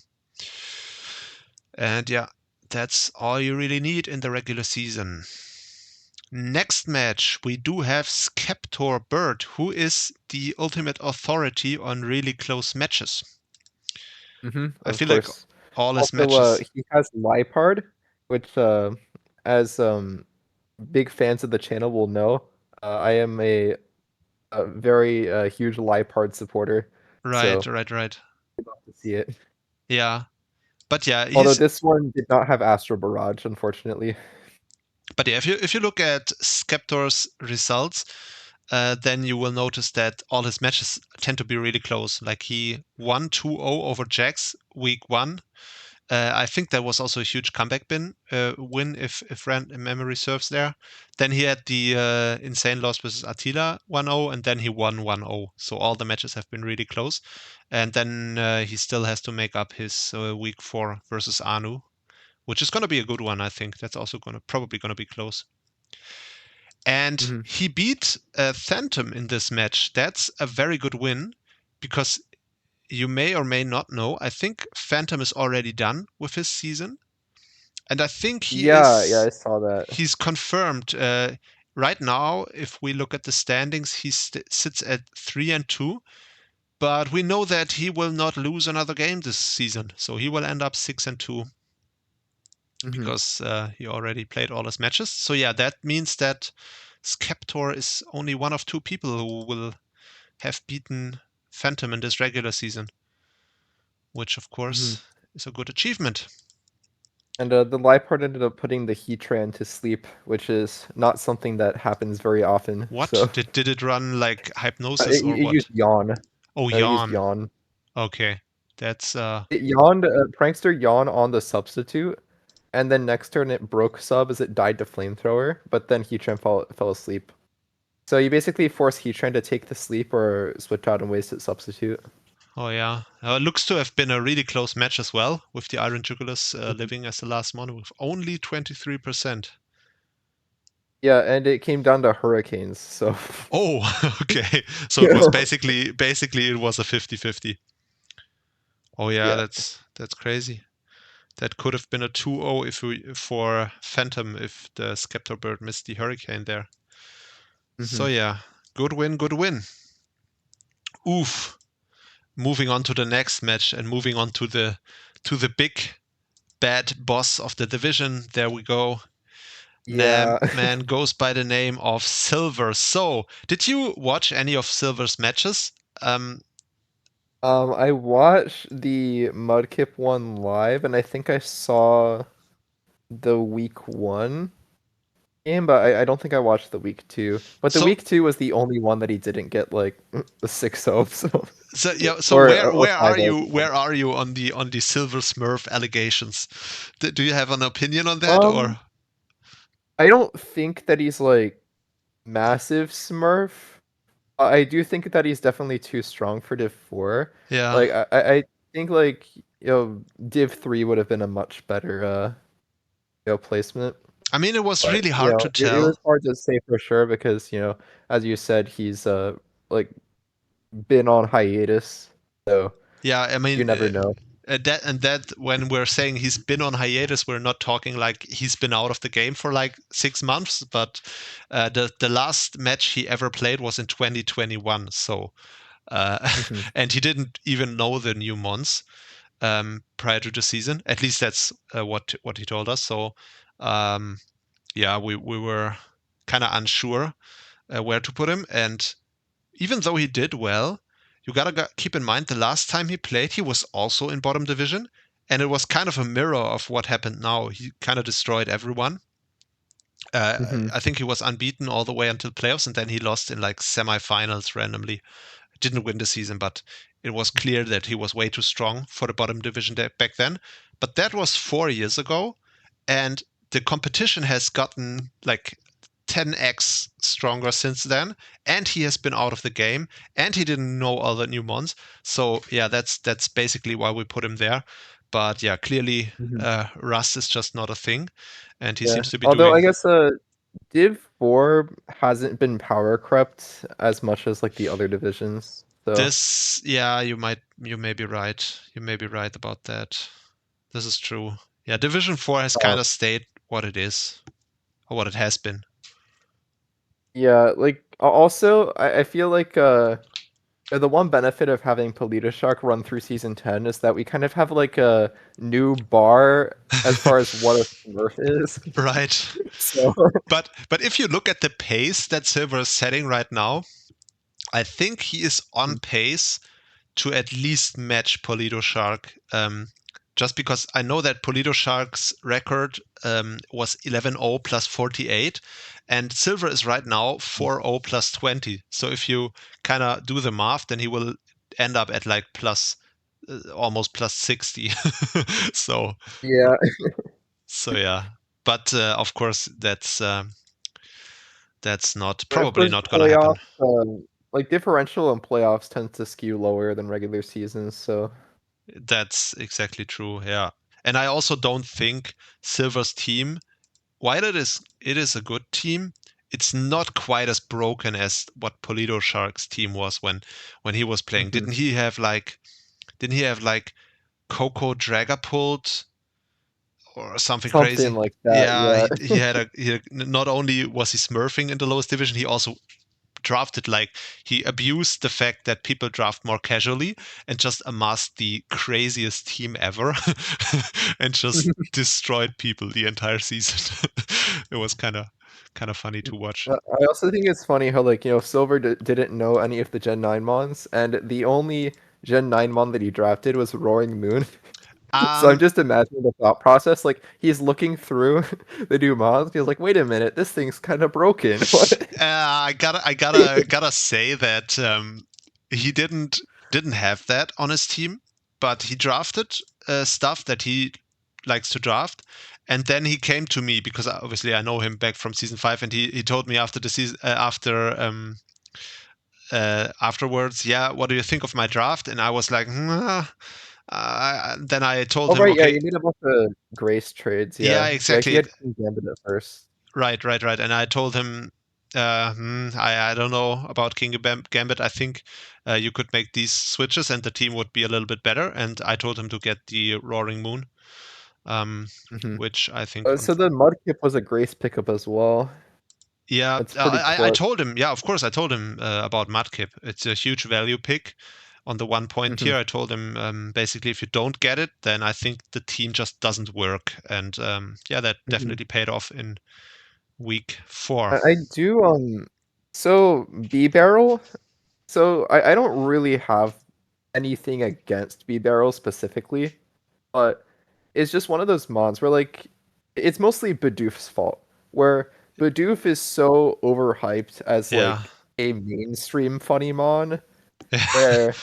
And yeah, that's all you really need in the regular season. Next match, we do have Skeptor Bird, who is the ultimate authority on really close matches. I feel like all his matches. He has Lipard, which, as big fans of the channel will know, I am a very huge Lipard supporter. Right. I'd love to see it. Yeah. But yeah, although this one did not have Astro Barrage, unfortunately. But yeah, if you look at Skeptor's results, then you will notice that all his matches tend to be really close. Like he won 2-0 over Jax week 1. I think that was also a huge comeback win, if memory serves there. Then he had the insane loss versus Attila 1-0, and then he won 1-0. So all the matches have been really close. And then he still has to make up his week 4 versus Anu, which is going to be a good one, I think. That's also probably going to be close. And he beat Phantom in this match. That's a very good win, because you may or may not know, I think Phantom is already done with his season. And I think he is... Yeah, I saw that. He's confirmed. Right now, if we look at the standings, he sits at 3-2. But we know that he will not lose another game this season. So he will end up 6-2. Because he already played all his matches. So yeah, that means that Skeptor is only one of 2 people who will have beaten Phantom in this regular season, which of course is a good achievement. And the Lipard ended up putting the Heatran to sleep, which is not something that happens very often. What? So. Did it run like hypnosis or what? It used Yawn. Oh, Yawn. Okay. That's It yawned, Prankster yawned on the substitute, and then next turn it broke sub as it died to flamethrower, but then Heatran fell asleep. So you basically force Heatran to take the sleep or switch out and waste its substitute. oh yeah. It looks to have been a really close match as well, with the Iron Jugulus living as the last one with only 23%. Yeah, and it came down to hurricanes, so Oh, okay. So it was basically it was a 50-50. Oh yeah, Yeah. that's crazy. That could have been a 2-0 for Phantom if the Scepter Bird missed the Hurricane there. So yeah, good win, good win. Oof. Moving on to the next match and moving on to the big bad boss of the division. There we go. Yeah. Man goes by the name of Silver. So, did you watch any of Silver's matches? I watched the Mudkip one live, and I think I saw the week 1 game, but I don't think I watched the week 2. But the So, week 2 was the only one that he didn't get like the 6-0. so yeah. So Or where are 5-0. you? Where are you on the Silver Smurf allegations? Do you have an opinion on that, or? I don't think that he's like massive Smurf. I do think that he's definitely too strong for Div 4. Yeah. Like I think like Div 3 would have been a much better placement. I mean, it was But, really hard to it tell. was hard to say for sure because, as you said, he's like been on hiatus. So Yeah, I mean, you never know. that when we're saying he's been on hiatus, we're not talking like he's been out of the game for like 6 months, but the last match he ever played was in 2021. So, and he didn't even know the new mons prior to the season. At least that's what he told us. So, yeah, we were kind of unsure where to put him, and even though he did well, you gotta keep in mind the last time he played, he was also in bottom division, and it was kind of a mirror of what happened now. He kind of destroyed everyone. I think he was unbeaten all the way until playoffs, and then he lost in like semifinals randomly. Didn't win the season, but it was clear that he was way too strong for the bottom division back then. But that was 4 years ago, and the competition has gotten like 10x stronger since then, and he has been out of the game, and he didn't know all the new mons. So yeah, that's basically why we put him there. But yeah, clearly Rust is just not a thing, and he seems to be Although I doing guess Div 4 hasn't been power crept as much as like the other divisions. So this. Yeah, you may be right. You may be right about that. This is true. Yeah, Division 4 has kind of stayed what it is, or what it has been. yeah, like also I feel like the one benefit of having Polito run through season 10 is that we kind of have like a new bar as far as what a Smurf is. Right. So But if you look at the pace that Silver is setting right now, I think he is on pace to at least match Polito Shark. Just because I know that Polito Shark's record was 11-0 plus 48, and Silver is right now 4-0 plus 20. So if you kind of do the math, then he will end up at like plus almost plus 60. So yeah, yeah, but of course that's not but of probably course not gonna happen. like differential in playoffs tends to skew lower than regular seasons. So That's exactly true. Yeah, and I also don't think Silver's team, while it is a good team, it's not quite as broken as what Polito Shark's team was when he was playing. Didn't he have like Coco Dragapult or something crazy? like that. Yeah, Yeah. he had not only was he smurfing in the lowest division, he also drafted like he abused the fact that people draft more casually and just amassed the craziest team ever and just destroyed people the entire season. It was kind of funny to watch. I also think it's funny how like Silver didn't know any of the Gen 9 mons, and the only Gen 9 mon that he drafted was Roaring Moon. So I'm just imagining the thought process. Like he's looking through the new mons. He's like, "Wait a minute, this thing's kind of broken." I gotta say that he didn't have that on his team. but he drafted stuff that he likes to draft. And then he came to me because obviously I know him back from season 5, and he told me after the season afterwards, yeah, what do you think of my draft? And I was like, then I told Oh him, right, yeah, okay, you made a bunch of Grace trades. yeah, Yeah, he exactly, had King Gambit at first. right. And I told him, I don't know about King Gambit. I think you could make these switches and the team would be a little bit better. And I told him to get the Roaring Moon, which I think. So the Mudkip was a Grace pickup as well. Yeah, That's pretty I clutch. told him. Yeah, of course, I told him about Mudkip. It's a huge value pick on the 1 point tier. I told him basically if you don't get it, then I think the team just doesn't work. And yeah, that definitely paid off in week 4. I do so B Barrel. So I don't really have anything against B Barrel specifically, but it's just one of those mods where like it's mostly Bidoof's fault. Where Bidoof is so overhyped as Yeah. like a mainstream funny mon, where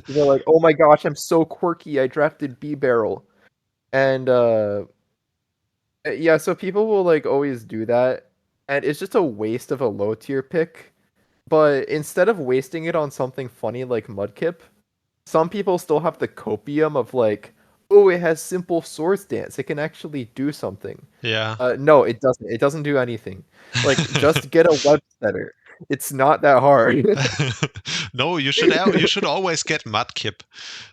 they're like, oh my gosh, I'm so quirky, I drafted B Barrel. And yeah, so people will like always do that, and it's just a waste of a low tier pick. But instead of wasting it on something funny like Mudkip, some people still have the copium of like, oh, it has simple swords dance. It can actually do something. Yeah. No, it doesn't. It doesn't do anything. Like, just get a web setter. It's not that hard. No, you should always get Mudkip,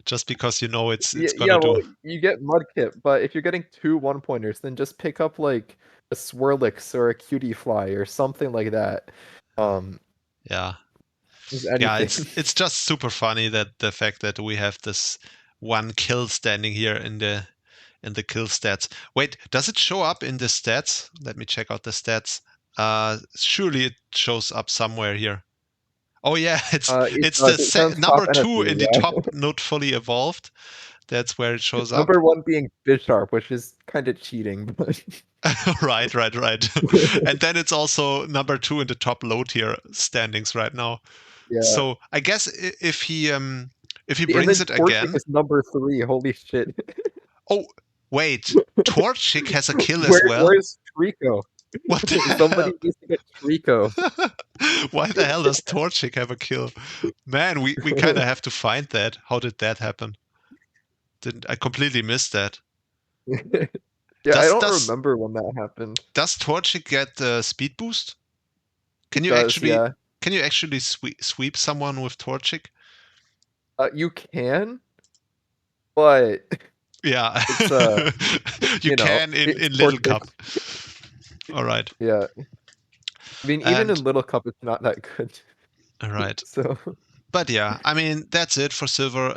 just because you know it's gonna well, do. you get Mudkip, but if you're getting 2 1-pointers, then just pick up like a Swirlix or a Cutie Fly or something like that. Yeah. Just Yeah, anything. it's just super funny that the fact that we have this 1 kill standing here in the kill stats. Wait, does it show up in the stats? Let me check out the stats. Surely it shows up somewhere here. Oh yeah, it's It the does. It shows number top 2 NFU, in the yeah. top not fully evolved. That's where it shows up. Number 1 being Bisharp, which is kind of cheating, but Right. And then it's also number 2 in the top low tier standings right now. yeah. So I guess if he And brings then it Torchic again. is number 3. Holy shit. Oh wait, Torchic has a kill as well. Where's Trico? What the Somebody hell? needs to get Trico. Why the hell does Torchic have a kill? Man, we kind of have to find that. How did that happen? I completely missed that. Yeah, I don't remember when that happened. Does Torchic get the speed boost? Can you does, yeah. actually sweep someone with Torchic? You can, but Yeah, it's you can in Little Cup. All right. Yeah, I mean, even in Little Cup, it's not that good. All right. So, but yeah, I mean that's it for Silver.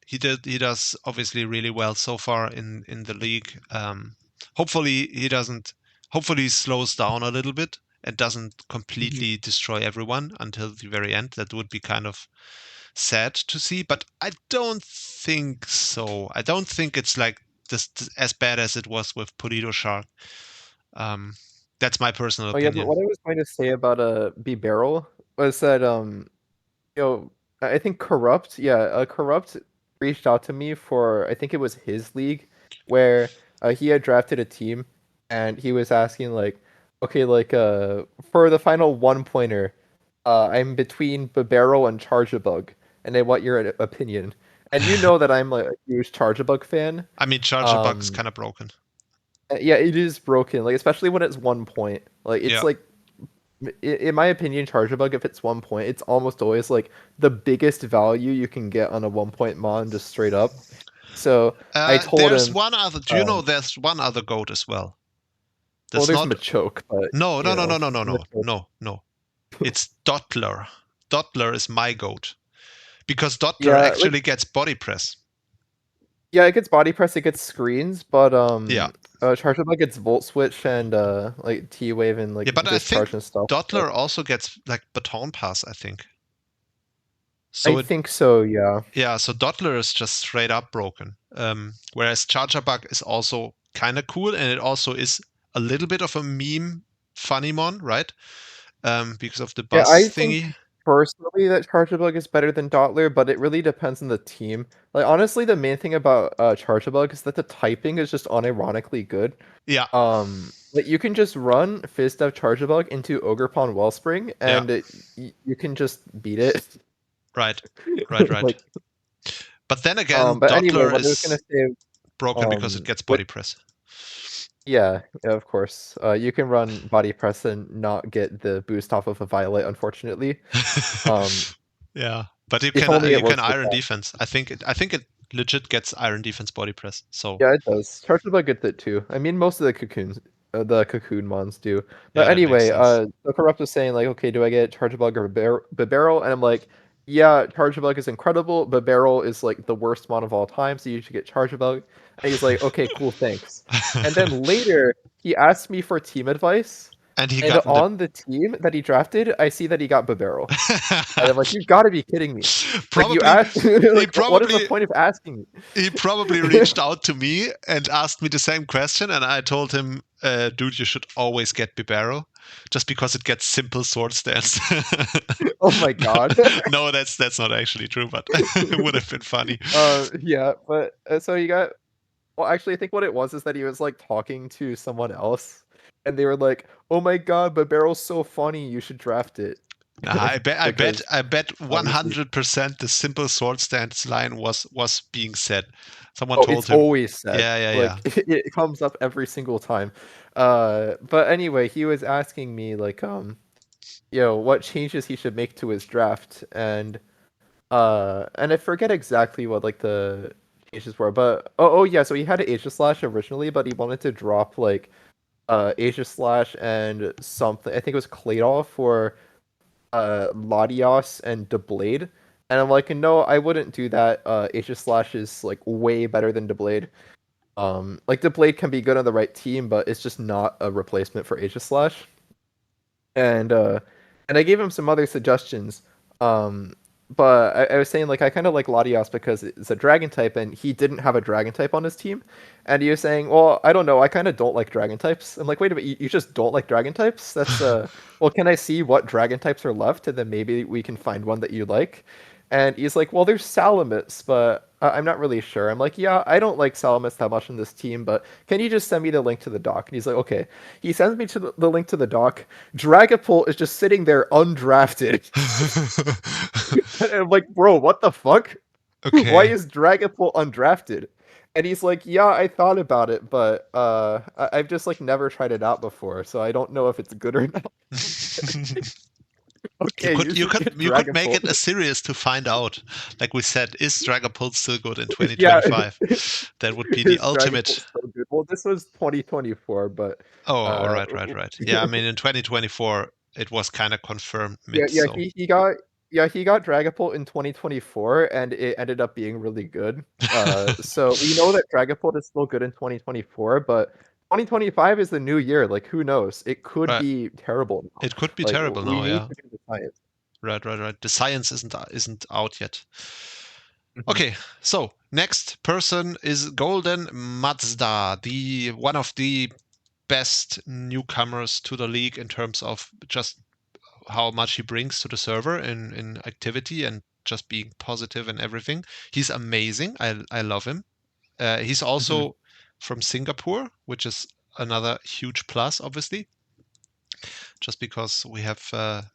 He does obviously really well so far in the league. Hopefully he slows down a little bit and doesn't completely destroy everyone until the very end. That would be kind of sad to see, but I don't think so. I don't think it's like this as bad as it was with Polito Shark. That's my personal opinion. but what I was going to say about B Barrel was that I think Corrupt reached out to me for, I think it was his league, where he had drafted a team and he was asking like, okay, like for the final 1-pointer, I'm between Barrel and Charge-a-Bug, and I want your opinion. And you know that I'm like a huge Charge-a-Bug fan. I mean, Charge-a-Bug's kind of broken. Yeah, it is broken, like especially when it's 1 point. Like it's like, in my opinion, Charge-a-Bug, if it's 1 point, it's almost always like the biggest value you can get on a 1-point mon, just straight up. So I told there's him. One other. Do you know there's one other goat as well? There's Machoke, but no. It's Dottler. Dottler is my goat because Dottler actually gets body press. Yeah, it gets body press, it gets screens, but Charge-a-Bug gets Volt Switch and like T-Wave and like but discharge I think and stuff. Dottler also gets like baton pass, I think. So I think so, yeah. Yeah, so Dottler is just straight up broken. Whereas Charge-a-Bug is also kind of cool, and it also is a little bit of a meme funny mon, right? Because of the buzz thingy. personally that Chargebug is better than Dottler, but it really depends on the team. Like honestly, the main thing about Chargebug is that the typing is just unironically good. Yeah, Like you can just run Fizdev Chargebug into Ogerpon Wellspring, yeah, and you can just beat it. right. Like, But then again, but anyway, Dottler what I was gonna is say, broken because it gets with body press. yeah, of course, you can run body press and not get the boost off of a Violet, unfortunately. Um, Yeah, but if only it you was can like iron that. defense. I think it legit gets iron defense body press. So Yeah, it does. Chargebug gets it too. I mean, most of the cocoon mons do. yeah, But that makes anyway, sense. the corrupt was saying like, okay, do I get Chargebug or Bibarel? And I'm like, yeah, Chargebug is incredible. Bibarel is like the worst mon of all time, so you should get Chargebug. And he's like, okay, cool, thanks. And then later he asked me for team advice, And he and got the on the team that he drafted, I see that he got Bibarel. And I'm like, you've got to be kidding me! Like you probably asked, he like, what is the probably point of asking me? he probably reached out to me and asked me the same question, and I told him, dude, you should always get Bibero, just because it gets simple sword stance. Oh my god. No, that's not actually true, but it would have been funny. Yeah, but so you got. Well, actually, I think what it was is that he was like talking to someone else, and they were like, "Oh my god, but Barrel's so funny. You should draft it." Because I bet obviously, 100% the simple sword stance line was being said. Someone oh, told it's him, always said. yeah. Like it comes up every single time. But anyway, he was asking me like, what changes he should make to his draft, and I forget exactly what like the changes were, but oh yeah, so he had Asia Slash originally, but he wanted to drop like Asia Slash and something. I think it was Claydol for Latios and Deblade. And I'm like, no, I wouldn't do that. Asia Slash is like way better than Deblade. Like Deblade can be good on the right team, but it's just not a replacement for Asia Slash. And uh and I gave him some other suggestions. But I was saying like I kind of like Latios because it's a dragon type and he didn't have a dragon type on his team. And he was saying, well, I don't know, I kind of don't like dragon types. I'm like, wait a minute, you just don't like dragon types? That's well, can I see what dragon types are left and then maybe we can find one that you like? And he's like, well, there's Salamis, but I'm not really sure. I'm like, yeah, I don't like Salamis that much in this team, but can you just send me the link to the doc? And he's like, okay. He sends me to the link to the doc. Dragapult is just sitting there undrafted. And I'm like, bro, what the fuck? Why Okay. is Dragapult undrafted? And he's like, yeah, I thought about it, but I've just like never tried it out before, so I don't know if it's good or not. Okay, You should get could make it Dragapult. a series to find out. Like we said, is Dragapult still good in Yeah, 2025? That would be the is ultimate. Dragapult so good? Well, this was 2024, but Oh, all uh, right. Yeah, I mean in 2024 it was kind of confirmed yeah, mid, yeah, so he got Dragapult in 2024, and it ended up being really good. So we know that Dragapult is still good in 2024, but 2025 is the new year. Like, who knows? It could right. be terrible now. It could be Like, terrible we now, need yeah. to do the science. Right. The science isn't out yet. Mhm. Okay, so next person is Golden Mazda, the one of the best newcomers to the league in terms of just how much he brings to the server in activity and just being positive and everything. He's amazing. I love him. He's Mhm. also from Singapore, which is another huge plus, obviously, just because we have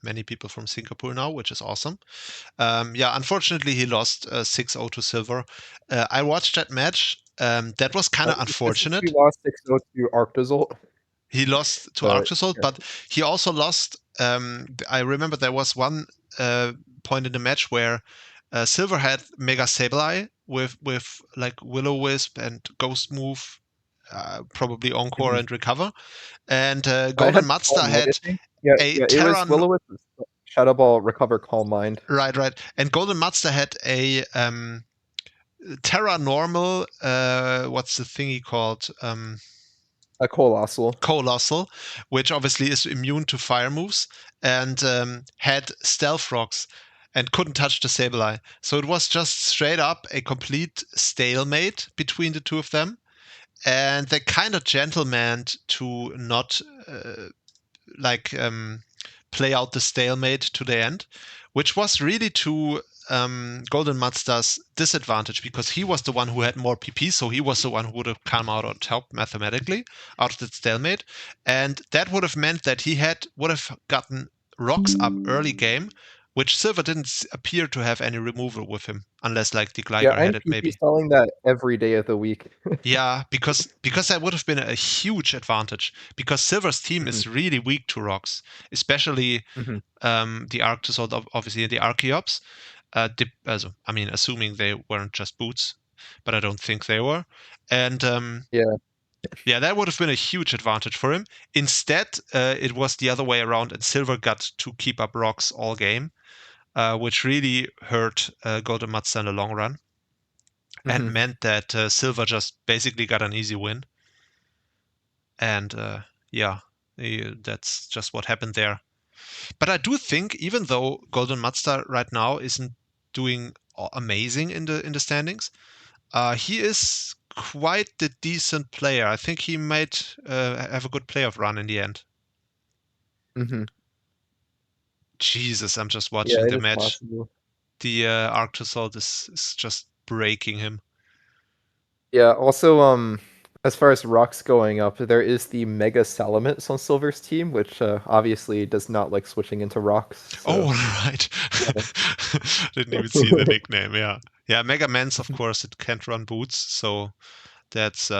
many people from Singapore now, which is awesome. Yeah, unfortunately, he lost 6-0 to Silver. I watched that match. That was kind of This is we unfortunate. lost 6-0 to Arctozol, He lost to but Arctosold, yeah. but he also lost. I remember there was one point in the match where Silver had Mega Sableye with like Will-O-Wisp and Ghost Move, probably Encore Mhm. and Recover, and I Golden had Mazda Calm Mind, I had think. Yeah, a yeah, it was Terra. Will-O-Wisp, Shadow Ball, Recover, Calm Mind, Right. And Golden Mazda had a Terra normal. What's the thingy called? a Colossal. Colossal, which obviously is immune to fire moves, and had stealth rocks and couldn't touch the Sableye. So it was just straight up a complete stalemate between the two of them. And they kind of gentlemaned to not like play out the stalemate to the end, which was really to Golden Mazda's disadvantage because he was the one who had more PP, so he was the one who would have come out on top mathematically out of the stalemate, and that would have meant that he would have gotten rocks up early game, which Silver didn't appear to have any removal with him, unless like the Gligar Yeah, I'm had it PP maybe. selling that every day of the week. Yeah, because that would have been a huge advantage. Because Silver's team is really weak to rocks, especially Mhm. the Arctosaur, obviously the Archeops. I mean, assuming they weren't just boots, but I don't think they were. And yeah, that would have been a huge advantage for him. Instead, it was the other way around, and Silver got to keep up rocks all game, which really hurt Golden Mazda in the long run. And meant that Silver just basically got an easy win. And yeah, that's just what happened there. But I do think, even though Golden Mazda right now isn't doing amazing in the standings, he is quite the decent player. I think he might have a good playoff run in the end. Jesus, I'm just watching the match. Possible. The Arctosaur is just breaking him. Yeah, also, as far as rocks going up, there is the Mega Salamence on Silver's team, which obviously does not like switching into rocks. So. Oh, right. Didn't even see the nickname, yeah. Yeah, Mega Man's, of course, it can't run boots, so that's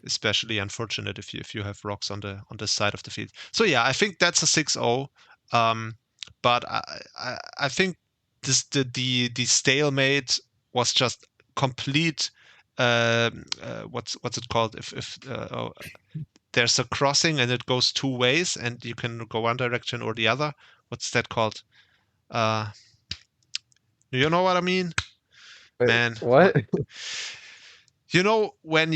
especially unfortunate if you have rocks on the side of the field. So yeah, I think that's a 6-0. But I think the stalemate was just complete. What's it called? If there's a crossing and it goes two ways and you can go one direction or the other. What's that called? You know what I mean? Wait, Man, what? You know when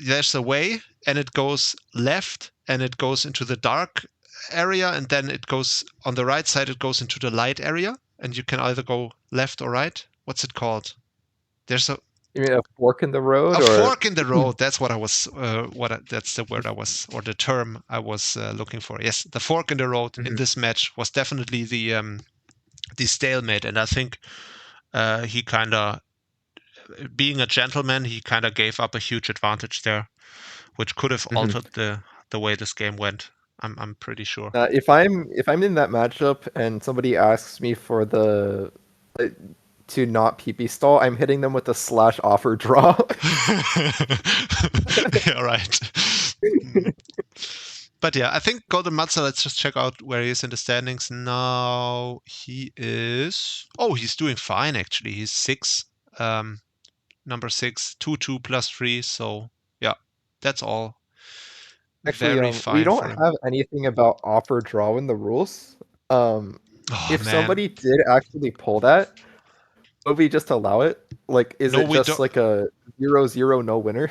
there's a way and it goes left and it goes into the dark area, and then it goes on the right side, it goes into the light area, and you can either go left or right. What's it called? There's You mean a fork in the road? a or... fork in the road. That's what I was. That's the word I was, or the term I was looking for. Yes, the fork in the road in this match was definitely the stalemate, and I think he kind of, being a gentleman, he kind of gave up a huge advantage there, which could have altered the way this game went. I'm pretty sure. If I'm in that matchup and somebody asks me for the to not PP stall, I'm hitting them with the / offer draw. Yeah, right. But yeah, I think Golden Mazda, let's just check out where he is in the standings now. He is... Oh, he's doing fine, actually. He's 6. Number 6, 2-2 plus 3. So, yeah, that's all. Actually, Very fine we don't for him. have anything about offer draw in the rules. If somebody did actually pull that, would we just allow it? Like, is it just like a 0-0 no winner?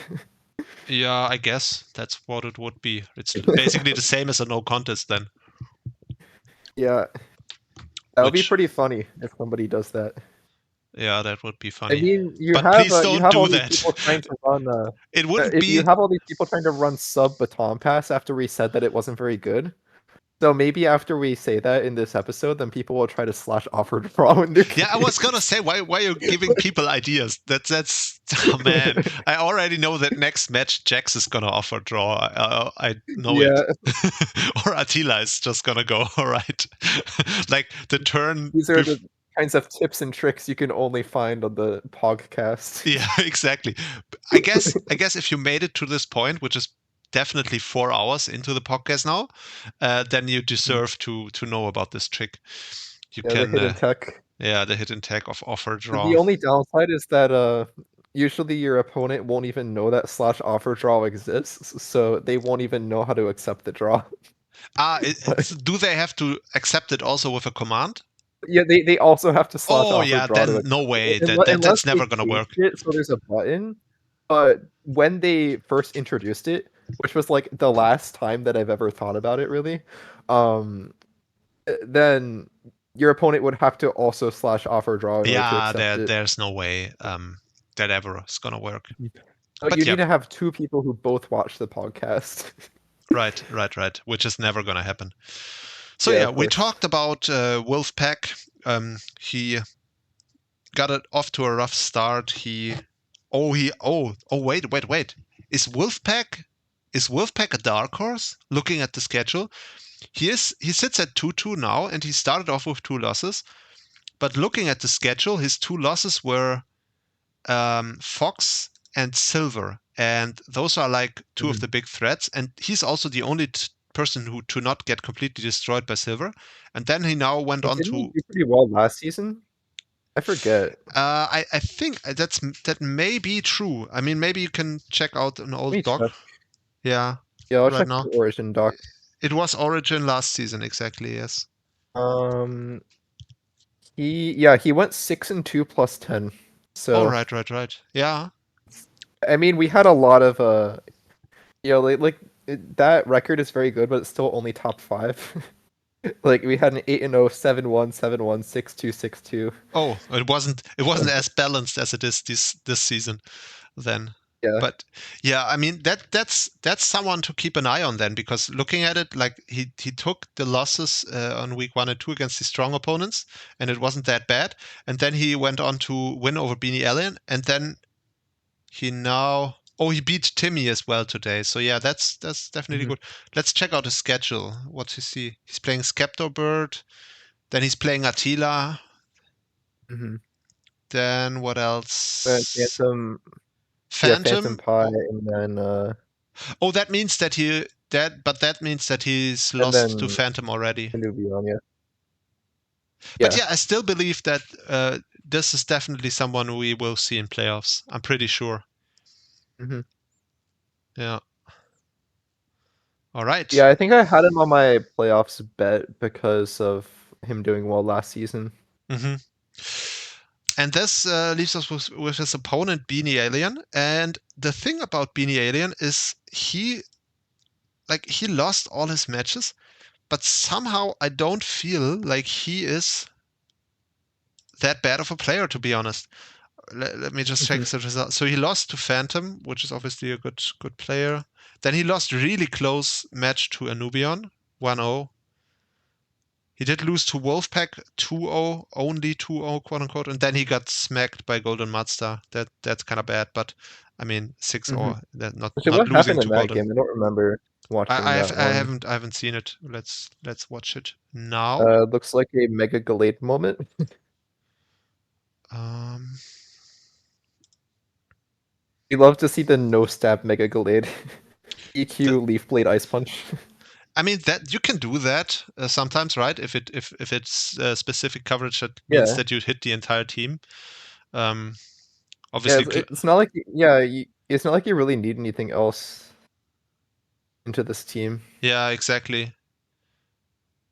Yeah, I guess that's what it would be. It's basically the same as a no contest then. Yeah. That would be pretty funny if somebody does that. Yeah, that would be funny. I mean, please don't do that. People trying to run, it wouldn't be... You have all these people trying to run sub baton pass after we said that it wasn't very good. So maybe after we say that in this episode, then people will try to / offer draw in their game. Yeah, I was gonna say, why are you giving people ideas? That's oh man. I already know that next match Jax is gonna offer draw. I know it. Or Attila is just gonna go, all right. Like the turn. These are the kinds of tips and tricks you can only find on the Pogcast. Yeah, exactly. I guess if you made it to this point, which is definitely 4 hours into the podcast now, then you deserve to know about this trick. You can the hidden tech. Yeah, the hidden tech of offer draw. The only downside is that usually your opponent won't even know that / offer draw exists, so they won't even know how to accept the draw. Do they have to accept it also with a command? Yeah, they also have to / offer draw. Then no way. That's never gonna work. So there's a button, but when they first introduced it, which was like the last time that I've ever thought about it really, then your opponent would have to also / offer draw. Yeah, there's no way that ever is gonna work. So you need to have 2 people who both watch the podcast. Right. Which is never gonna happen. So yeah, we talked about Wolfpack He got it off to a rough start. Wait. Is Wolfpack a dark horse? Looking at the schedule, he sits at 2-2 now, and he started off with 2 losses. But looking at the schedule, his 2 losses were Fox and Silver, and those are like 2 of the big threats. And he's also the only person who to not get completely destroyed by Silver. And then he now went on Didn't he to. do pretty well last season? I forget. I think that may be true. I mean, maybe you can check out an Let old me doc. check. Yeah, Yeah, I'll right check now. the Origin doc. It was Origin last season, exactly. Yes. He went 6-2 plus 10. So Oh, right. Yeah. I mean, we had a lot of that record is very good, but it's still only top 5. Like we had an 8-0, 7-1, 7-1, 6-2, 6-2. Oh, it wasn't as balanced as it is this season then. Yeah. But yeah, I mean that's someone to keep an eye on then, because looking at it, like he took the losses on week 1 and 2 against the strong opponents, and it wasn't that bad. And then he went on to win over Beanie Alien, and then he beat Timmy as well today. So yeah, that's definitely good. Let's check out his schedule. What's he see? He's playing Skeptor Bird, then he's playing Attila. Then what else? Phantom. Phantom. Yeah, Phantom Pie, and then Oh, that means that means that he's lost to Phantom already. Nubion, yeah. But yeah, I still believe that this is definitely someone we will see in playoffs. I'm pretty sure. Yeah. All right. Yeah, I think I had him on my playoffs bet because of him doing well last season. And this leaves us with his opponent, Beanie Alien. And the thing about Beanie Alien is he lost all his matches, but somehow I don't feel like he is that bad of a player, to be honest. Let me just check the result. So he lost to Phantom, which is obviously a good player. Then he lost really close match to Anubion, 1-0. He did lose to Wolfpack 2-0, only 2-0, quote unquote, and then he got smacked by Golden Mazda. That's kind of bad, but I mean 6-0. That not So what losing happened to in that Golden. game? I don't remember watching that one. I haven't seen it. Let's watch it now. Looks like a Mega Galade moment. We love to see the no stab Mega Galade. EQ Leaf Blade Ice Punch. I mean that you can do that sometimes, right? If it's specific coverage that means that you hit the entire team. Obviously, it's not like it's not like you really need anything else into this team. Yeah, exactly.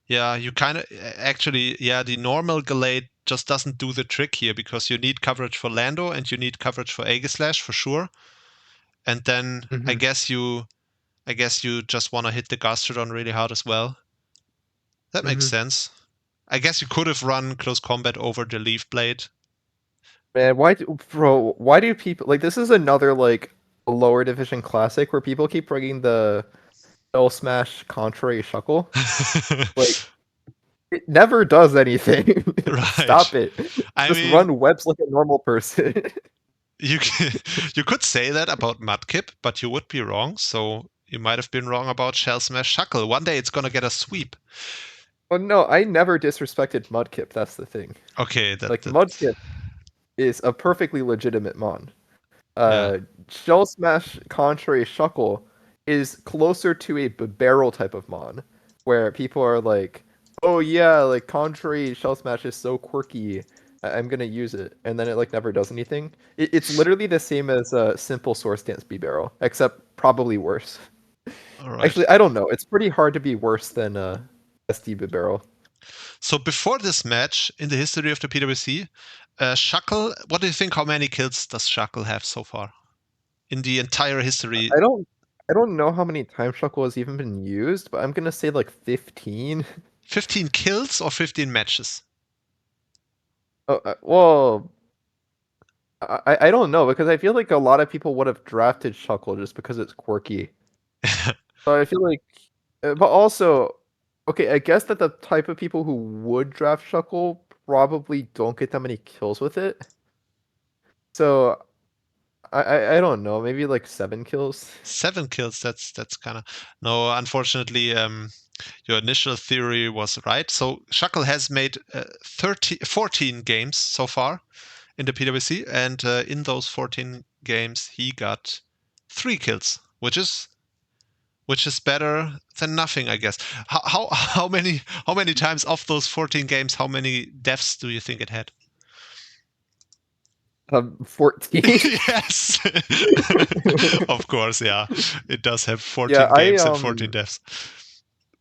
Yeah, you kind of actually, the normal Galade just doesn't do the trick here, because you need coverage for Lando and you need coverage for Aegislash for sure. And then I guess you just want to hit the Gastrodon really hard as well. That makes sense. I guess you could have run close combat over the Leaf Blade. Man, why do people like this is another like lower division classic where people keep bringing the L Smash Contrary Shuckle. Like it never does anything. Right. Stop it. Just run webs like a normal person. You could say that about Mudkip, but you would be wrong. So you might have been wrong about Shell Smash Shuckle. One day it's gonna get a sweep. Oh no, I never disrespected Mudkip. That's the thing. Okay, Mudkip is a perfectly legitimate mon. Yeah. Shell Smash Contrary Shuckle is closer to a barrel type of mon, where people are like, "Oh yeah, like Contrary Shell Smash is so quirky, I'm gonna use it," and then it like never does anything. It's literally the same as a simple Source Dance B barrel, except probably worse. All right. Actually, I don't know. It's pretty hard to be worse than SD B barrel. So before this match in the history of the PWC, Shuckle, what do you think? How many kills does Shuckle have so far in the entire history? I don't know how many times Shuckle has even been used, but I'm gonna say like 15. 15 kills or 15 matches? Oh, well, I don't know, because I feel like a lot of people would have drafted Shuckle just because it's quirky. So I feel like, but also, Okay, I guess that the type of people who would draft Shuckle probably don't get that many kills with it. So I don't know, maybe like 7 kills. 7 kills. That's kind of no. Unfortunately, your initial theory was right. So Shuckle has made 14 games so far in the PWC, and in those 14 games, he got 3 kills, which is better than nothing, I guess. How many times of those 14 games, how many deaths do you think it had? 14. Yes, of course, yeah. It does have 14 Yeah, games and 14 deaths.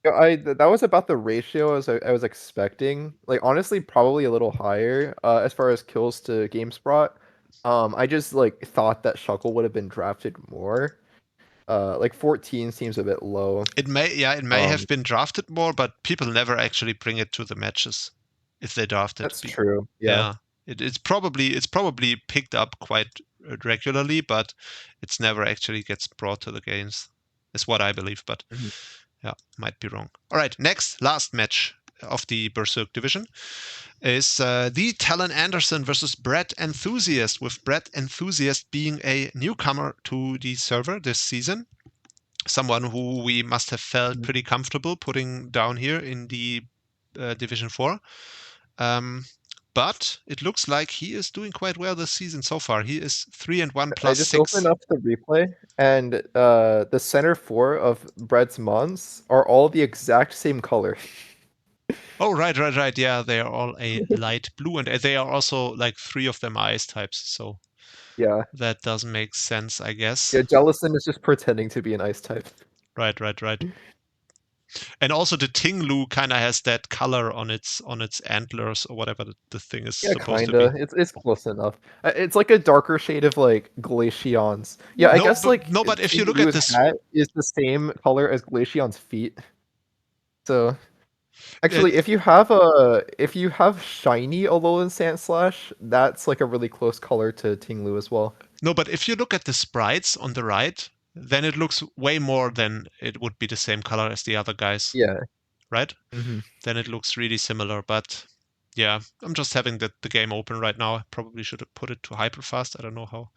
that was about the ratio as I was expecting. Like honestly, probably a little higher as far as kills to games brought. I just like thought that Shuckle would have been drafted more. Like 14 seems a bit low. It may Um, have been drafted more, but people never actually bring it to the matches if they draft it. that's true. Yeah. Yeah, it's probably picked up quite regularly, but it's never actually gets brought to the games. Is what I believe, but Mhm. yeah, might be wrong. All right, last match of the Berserk Division is the Talon Anderson versus Brett Enthusiast, with Brett Enthusiast being a newcomer to the server this season. Someone who we must have felt pretty comfortable putting down here in the Division 4. But it looks like he is doing quite well this season so far. He is 3-1 I plus just 6. opened up the replay, and the center four of Brett's mons are all the exact same color. Oh, right. Yeah, they are all a light blue, and they are also like 3 of them ice types. So Yeah. that does make sense, I guess. Yeah, Jellison is just pretending to be an ice type. Right. And also the Tinglu kind of has that color on its antlers or whatever the thing is Yeah, supposed to kinda. be. It's close enough. It's like a darker shade of like Glaceon's. Yeah, I guess like But if you look at Tinglu's this, hat is the same color as Glaceon's feet. So actually, if you have shiny Alolan Sandslash, that's like a really close color to Tinglu as well. no, but if you look at the sprites on the right, then it looks way more than it would be the same color as the other guys. Yeah. Right? Mm-hmm. Then it looks really similar. But yeah, I'm just having the game open right now. I probably should have put it to hyperfast. I don't know how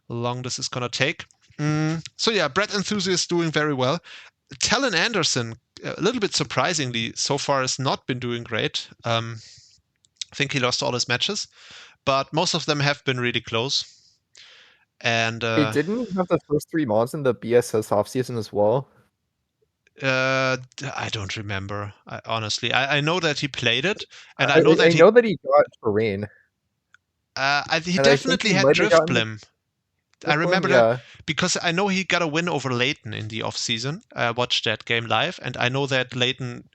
long this is gonna take. So yeah, Brett Enthusiast doing very well. Talon Anderson, a little bit surprisingly, so far has not been doing great. I think he lost all his matches, but most of them have been really close. And Hey, didn't he have the first 3 mods in the BSS offseason as well? I don't remember. Honestly, I know that he played it, and I, I know I that know that he got terrain, he and I think definitely he had might have gotten the Driftblim. I Drifblim, remember that yeah. because I know he got a win over Leighton in the off season. I watched that game live, and I know that Leighton,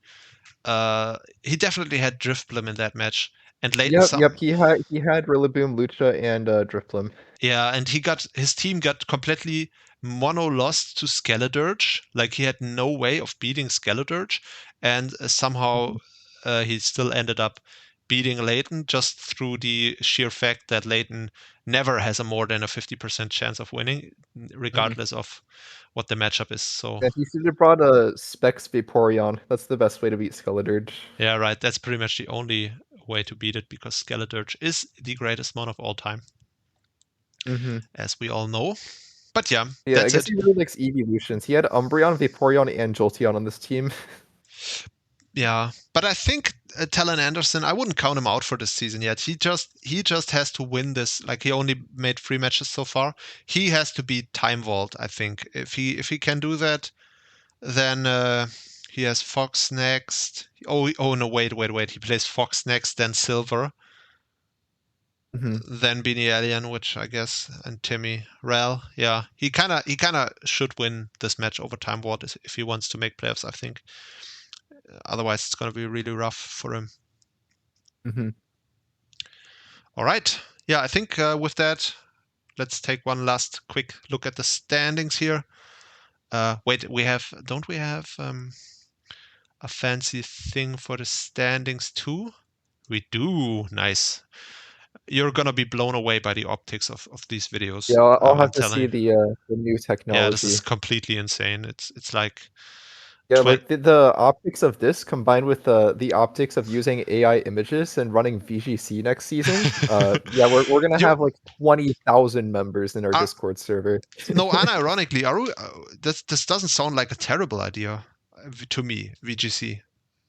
he definitely had Driftblim in that match, and Leighton Yep. He had Rillaboom, Lucha, and Drifblim. yeah, and his team got completely mono lost to Skeledirge. Like he had no way of beating Skeledirge, and somehow he still ended up beating Leighton just through the sheer fact that Leighton never has a more than a 50% chance of winning, regardless of what the matchup is. So And he should have brought a Specs Vaporeon. That's the best way to beat Skeledirge. yeah, right. That's pretty much the only way to beat it because Skeledirge is the greatest mon of all time, as we all know. But yeah, Yeah, I that's guess it. he really likes evolutions. He had Umbreon, Vaporeon, and Jolteon on this team. Yeah, but I think Talon Anderson, I wouldn't count him out for this season yet. He just has to win this. Like he only made 3 matches so far. He has to beat Time Vault. I think if he can do that, then he has Fox next. Oh no, wait. He plays Fox next, then Silver, then Beanie Alien, which I guess, and Timmy Rel. Yeah, he kind of should win this match over Time Vault if he wants to make playoffs. I think. Otherwise, it's going to be really rough for him. All right. Yeah, I think with that, let's take one last quick look at the standings here. Wait, don't we have a fancy thing for the standings too? We do. Nice. You're gonna be blown away by the optics of these videos. Yeah, I'll I'm have to telling see you. the new Yeah, this is technology. completely insane. It's like Yeah, like the optics of this combined with the optics of using AI images and running VGC next season. Yeah, we're gonna You have like 20,000 members in our are Discord server. no, unironically, this doesn't sound like a terrible idea to me, VGC,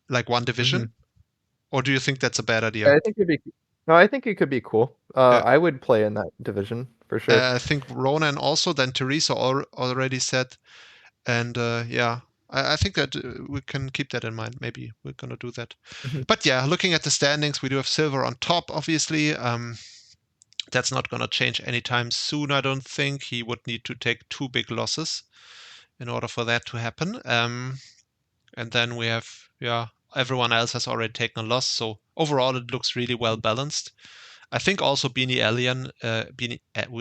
like one division, Mhm. or do you think that's a bad idea? I think it'd be no, I think it could be cool. Yeah. I would play in that division for sure. I think Ronan also, then Teresa already said, and yeah, I think that we can keep that in mind. Maybe we're gonna do that. Mhm. But yeah, looking at the standings, we do have silver on top, obviously. That's not gonna change anytime soon, I don't think. He would need to take 2 big losses in order for that to happen. And then we have, yeah, everyone else has already taken a loss. So overall, it looks really well balanced. I think also Beanie Alien,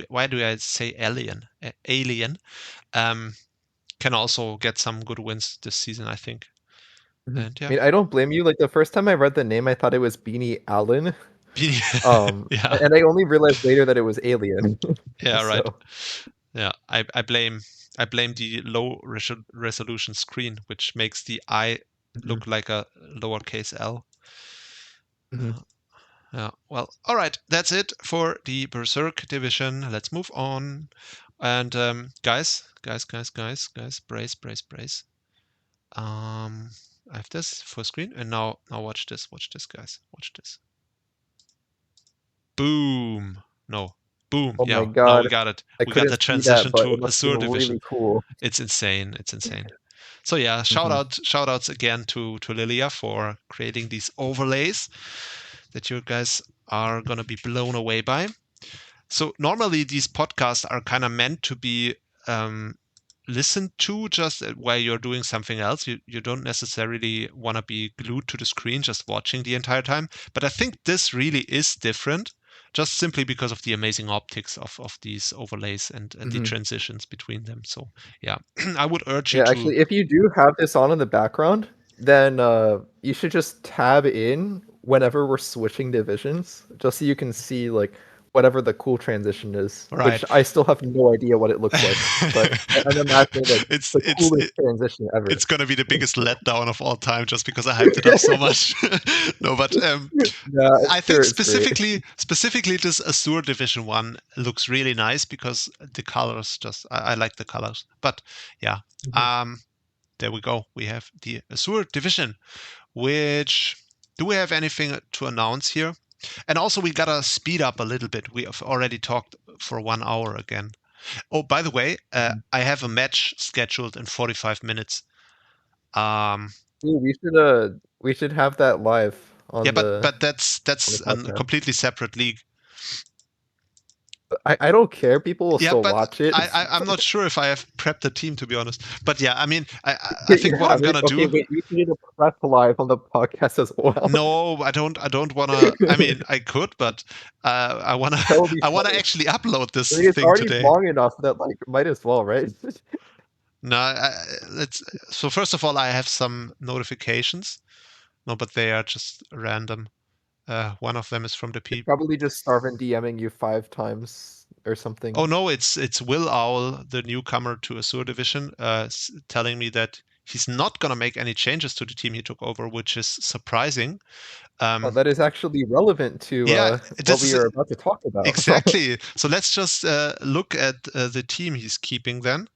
why do I say Alien? Alien, can also get some good wins this season, I think. Mhm. And I yeah, mean, I don't blame you. Like the first time I read the name, I thought it was Beanie Allen. Beanie, yeah, And I only realized later that it was Alien. yeah, right. So, Yeah, I blame the low resolution screen, which makes the I mhm, look like a lowercase l. mhm. Yeah, well, all right, that's it for the Berserk division. Let's move on. And guys, brace, brace, brace. I have this for screen, and now watch this, guys, watch this. Boom. No, boom. Oh my Yeah, now we god, got it. I We got the couldn't see that, transition but to it must have Azure been really Division. cool. It's insane. It's insane. So yeah, Mhm. shout outs again to Lilia for creating these overlays that you guys are gonna be blown away by. So normally these podcasts are kind of meant to be listened to just while you're doing something else. You don't necessarily want to be glued to the screen just watching the entire time. But I think this really is different, just simply because of the amazing optics of these overlays and the Mhm. transitions between them. So yeah, I would urge you Yeah, to. actually, if you do have this on in the background, then you should just tab in whenever we're switching divisions, just so you can see like whatever the cool transition is, which Right. I still have no idea what it looks like, but I'm imagining like it's the it's coolest transition ever. it's gonna be the biggest letdown of all time just because I hyped it up so much. No, but Yeah, I it's think sure it's great. specifically this Azure Division one looks really nice because the colors just I like the colors. But yeah, Mhm. there we go. We have the Azure Division. Which do we have anything to announce here? And also we gotta speed up a little bit. We have already talked for 1 hour again. Oh, by the way, Mhm. I have a match scheduled in 45 minutes. Um, Ooh, we should have that live yeah, on but the that's a podcast. completely separate league. I don't care. People will Yeah, still but watch it. I'm not sure if I have prepped the team, to be honest. But yeah, I mean, I You think what I'm have it? gonna Okay, do. wait, we need to press live on the podcast as well. No, I don't wanna. I mean, I could, but I wanna That would be I wanna funny. actually upload this I mean, it's thing already today. long enough that like might as well, right? No, let's. So first of all, I have some notifications. No, but they are just random. One of them is from the It's P. probably just Starvin DMing you 5 times or Oh something. no, it's Will Owl, the newcomer to Azure Division, telling me that he's not gonna make any changes to the team he took over, which is surprising. Oh, Um, that is actually relevant to yeah, what this we is are about to talk about. exactly. So let's just look at the team he's keeping then.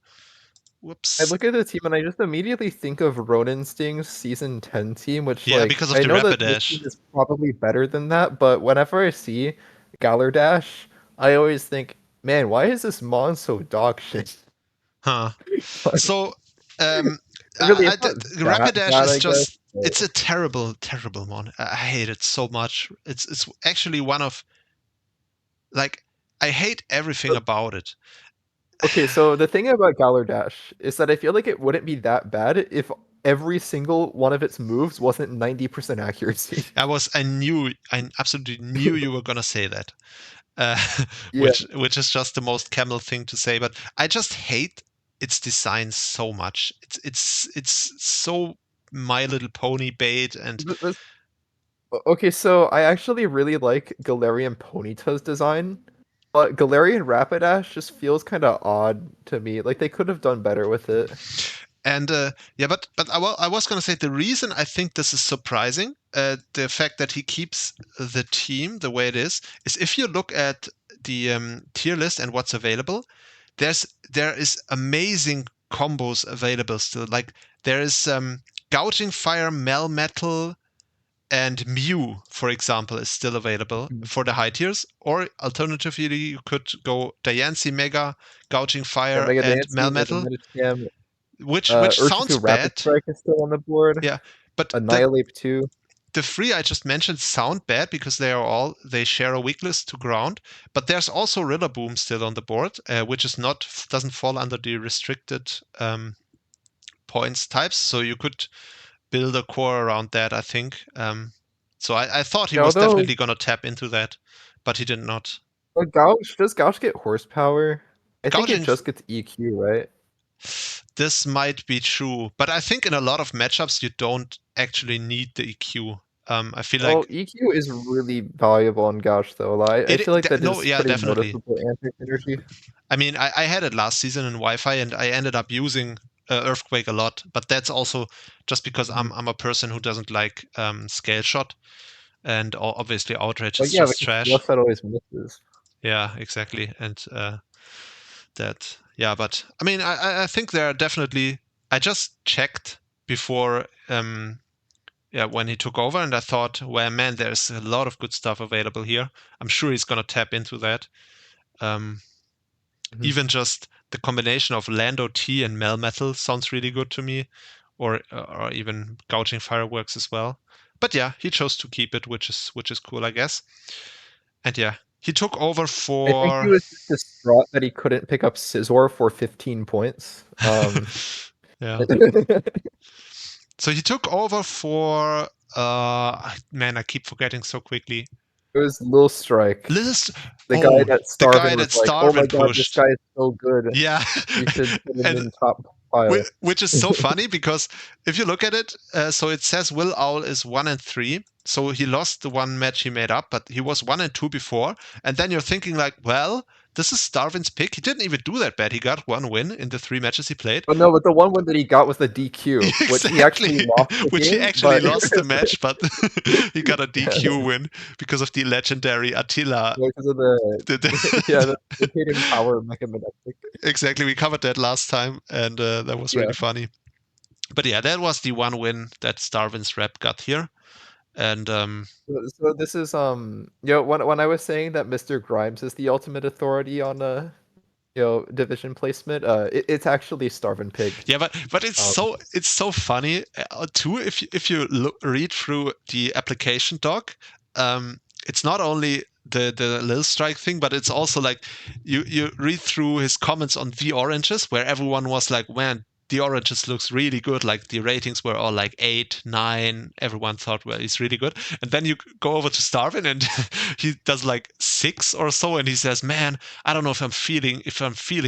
I Whoops. look at the team and I just immediately think of Ronin Sting's season 10 team, which Yeah, like because of I the know that this team Rapidash. is probably better than that, but whenever I see Galardash, I always think, man, why is this Mon so dog shit? Huh. Like, So, really, it's not that Rapidash bad, is I guess. just, it's a terrible, terrible one. I hate it so much. It's actually one of, like, I hate everything But, about it. okay, so the thing about Galardash is that I feel like it wouldn't be that bad if every single one of its moves wasn't 90% accuracy. I absolutely knew you were gonna say that. Uh, Yeah, which is just the most camel thing to say, but I just hate its design so much. It's so My Little Pony bait, and okay, so I actually really like Galarian Ponyta's design, but Galarian Rapidash just feels kind of odd to me. Like they could have done better with it. And yeah, but I was gonna say the reason I think this is surprising, the fact that he keeps the team the way it is if you look at the tier list and what's available, there is amazing combos available still. Like there is gouging fire, melmetal, and Mew, for example, is still available for the high tiers. Or alternatively, you could go Diancie Mega, gouging fire, Mega and Dancing, Mega melmetal, Metacam, which sounds Urshifu Rapid bad. Strike is still on the board. Yeah, but Annihilate 2. the three I just mentioned sound bad because they share a weakness to ground. But there's also Rillaboom still on the board, which is doesn't fall under the restricted points types. So you could build a core around that, I think. So I thought he was definitely gonna tap into that, but he did not. Does Gauch get horsepower? I think it Gouging, just gets EQ, right? this might be true, but I think in a lot of matchups you don't actually need the EQ. I feel like EQ is really valuable on Gauch though. I feel like that is pretty definitely. noticeable anti-synergy. I mean, I had it last season in Wi-Fi, and I ended up using Earthquake a lot. But that's also just because I'm a person who doesn't like scale shot, and obviously outrage is just trash. Left side always misses. Yeah, exactly, and that. Yeah, but I mean, I think there are definitely. I just checked before. When he took over, and I thought, well, man, there's a lot of good stuff available here. I'm sure he's gonna tap into that. Even just the combination of Lando T and Melmetal sounds really good to me, or even gouging fireworks as well. But yeah, he chose to keep it, which is cool, I guess. And yeah, he took over for. I think he was just distraught that he couldn't pick up Scizor for 15 points. Yeah. So he took over for. Man, I keep forgetting so quickly. It was Lil Strike. The guy that Starvin was like, oh my god, pushed. this guy is so good. Yeah. You should put him in top pile. Which is so funny because if you look at it, so it says Will Owl is 1 and 3. So he lost the one match he made up, but he was 1 and 2 before. And then you're thinking like, well, this is Starvin's pick. He didn't even do that bad. He got 1 win in the 3 matches he played. But no, but the one win that he got was the DQ, Exactly. which he actually lost the which game, he actually but... lost the match, but he got a DQ win because of the legendary Attila. Because of the rotating power mechanism. Exactly, we covered that last time, and that was really funny. But yeah, that was the one win that Starvin's rep got here. And so this is when I was saying that Mr. Grimes is the ultimate authority on division placement, it's actually Starvin Pig. Yeah, but it's so funny too if you read through the application doc. It's not only the Lil Strike thing, but it's also like you read through his comments on the oranges, where everyone was like, man, the oranges looks really good. Like the ratings were all like 8, 9. Everyone thought, well, he's really good. And then you go over to Starvin and he does like 6 or so, and he says, man, I don't know if I'm feeling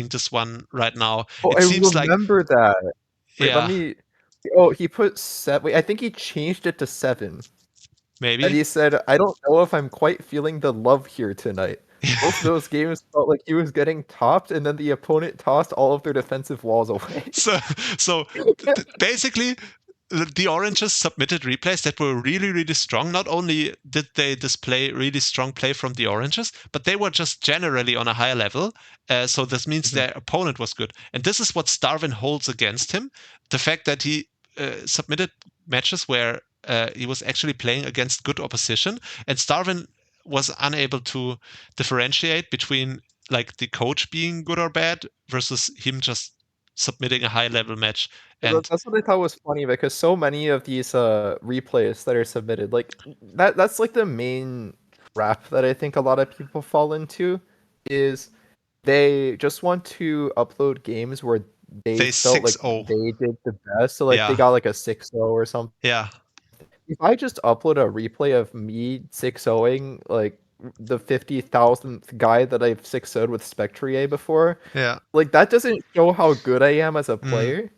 this one right now. Oh, I remember that. Wait, yeah. let me. Oh, he put 7. Wait, I think he changed it to 7. Maybe. And he said, I don't know if I'm quite feeling the love here tonight. Both those games felt like he was getting topped, and then the opponent tossed all of their defensive walls away. So basically, the oranges submitted replays that were really, really strong. Not only did they display really strong play from the oranges, but they were just generally on a higher level. So this means their opponent was good. And this is what Starvin holds against him. The fact that he submitted matches where he was actually playing against good opposition, and Starvin was unable to differentiate between like the coach being good or bad versus him just submitting a high level match. And that's what I thought was funny, because so many of these replays that are submitted, like that's like the main trap that I think a lot of people fall into, is they just want to upload games where they felt like they did the best. So like they got like a 6-0 or something. Yeah. If I just upload a replay of me 6-0ing like the 50,000th guy that I've 6-0'd with Spectrier before, like that doesn't show how good I am as a player.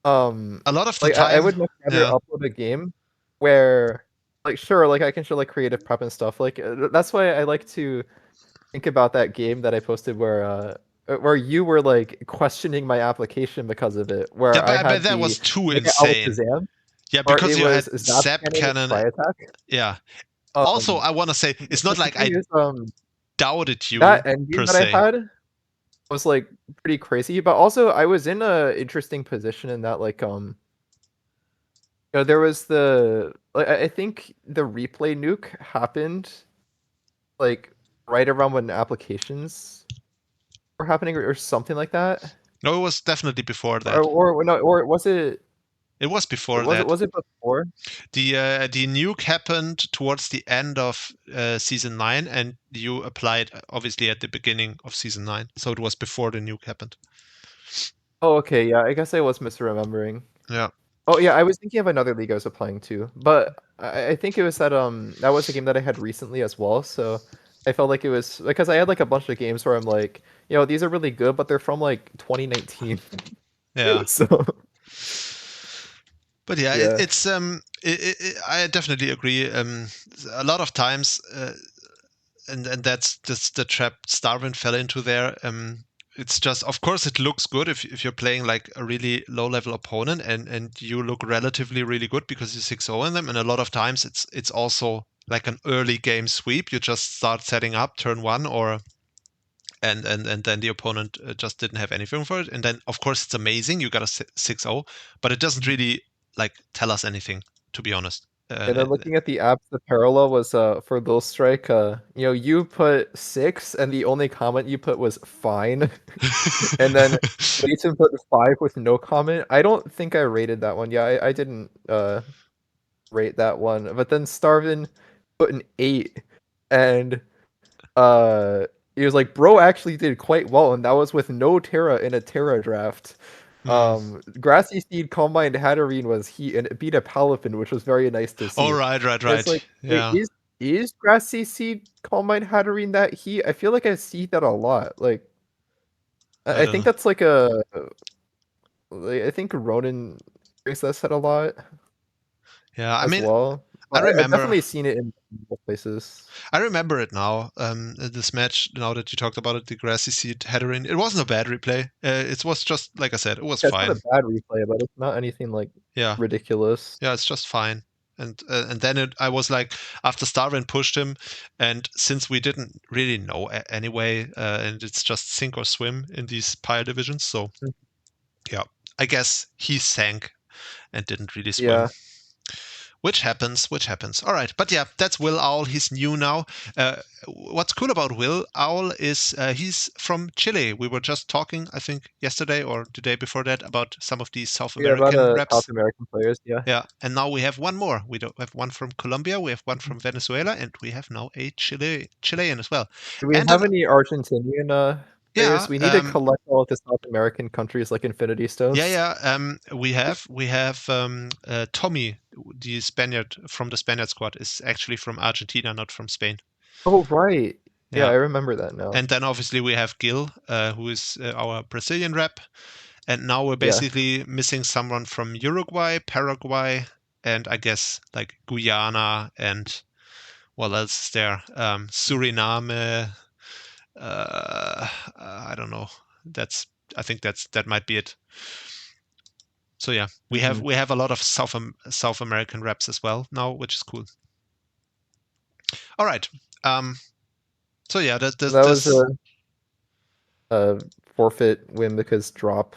A lot of the time, I would much rather upload a game where, like, sure, like I can show like creative prep and stuff. Like that's why I like to think about that game that I posted where where you were like questioning my application because of it, where Yeah, I but had that the was too Mega insane. Alakazam, Yeah, or because it you had was Zap Zap Cannon with Cannon. Fry Attack. Yeah. Also, I want to say it's not But the like I thing is, doubted you that end per game that I se. had was like pretty crazy, but also I was in a interesting position in that like there was the like I think the replay nuke happened like right around when applications were happening or something like that. No, it was definitely before that. Or no, or was it It was before that. was it before? The nuke happened towards the end of season 9, and you applied obviously at the beginning of season 9, so it was before the nuke happened. Oh, okay, yeah, I guess I was misremembering. Yeah. Oh yeah, I was thinking of another league I was applying to, but I think it was that was a game that I had recently as well. So I felt like it was because I had like a bunch of games where I'm like, these are really good, but they're from like 2019. Yeah. So But yeah, yeah. I definitely agree. A lot of times, and that's just the trap Starvin fell into there. It's just, of course, it looks good if you're playing like a really low level opponent and you look relatively really good because you 6-0 in them. And a lot of times it's also like an early game sweep. You just start setting up turn 1 or and then the opponent just didn't have anything for it. And then of course it's amazing. You got a 6-0, but it doesn't really like tell us anything, to be honest. And then looking at the apps, the parallel was for Lil Strike, you put 6 and the only comment you put was fine. And then Leighton put 5 with no comment. I don't think I rated that one. Yeah, I didn't rate that one. But then Starvin put an 8 and he was like, bro actually did quite well, and that was with no Terra in a Terra draft. Grassy Seed Combined Hatterene was and it beat a Palafin, which was very nice to see. Oh, right. It's like, wait, Yeah. is Grassy Seed Combined Hatterene that heat? I feel like I see that a lot. Like, I don't think know. that's like I think Ronan brings that set a lot Yeah, I as mean, well. I I've remember. definitely seen it in multiple places. I remember it now. This match, now that you talked about it, the Grassy Seed Headerin, it wasn't a bad replay. It was just, like I said, it was Yeah, it's not fine. a bad replay, but it's not anything like Yeah, ridiculous. yeah, it's just fine. And then I was like, after Starvin pushed him, and since we didn't really know anyway, and it's just sink or swim in these pile divisions, so yeah, I guess he sank and didn't really swim. Yeah. Which happens. All right, but yeah, that's Will Owl. He's new now. What's cool about Will Owl is he's from Chile. We were just talking, I think, yesterday or the day before that about some of these South Yeah, about American reps. South American players, yeah. Yeah, and now we have one more. We have one from Colombia, we have one from Venezuela, and we have now a Chilean as well. Do we have any Argentinian players? We need to collect all of the South American countries like Infinity Stones. Yeah. We have Tommy, the Spaniard from the Spaniard squad, is actually from Argentina, not from Spain. Oh, right. Yeah, I remember that now. And then obviously we have Gil, who is our Brazilian rep. And now we're basically missing someone from Uruguay, Paraguay, and I guess like Guyana and what else is there? Suriname. I don't know. I think that might be it. So yeah, we have a lot of South American reps as well now, which is cool. All right. So yeah, that was a forfeit win because drop,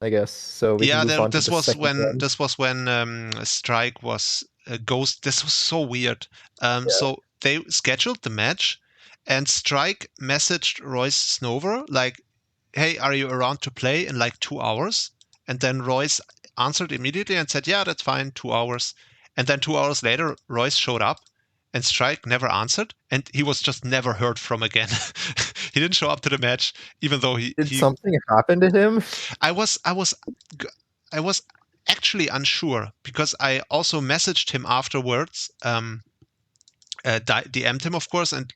I guess. So we can move on to the second one. This was when Strike was a ghost. This was so weird. So they scheduled the match, and Strike messaged Royce Snover like, "Hey, are you around to play in like 2 hours?" And then Royce answered immediately and said, "Yeah, that's fine, 2 hours." And then 2 hours later, Royce showed up, and Strike never answered, and he was just never heard from again. He didn't show up to the match, even though Did something happen to him? I was actually unsure because I also messaged him afterwards, DM'd him, of course, and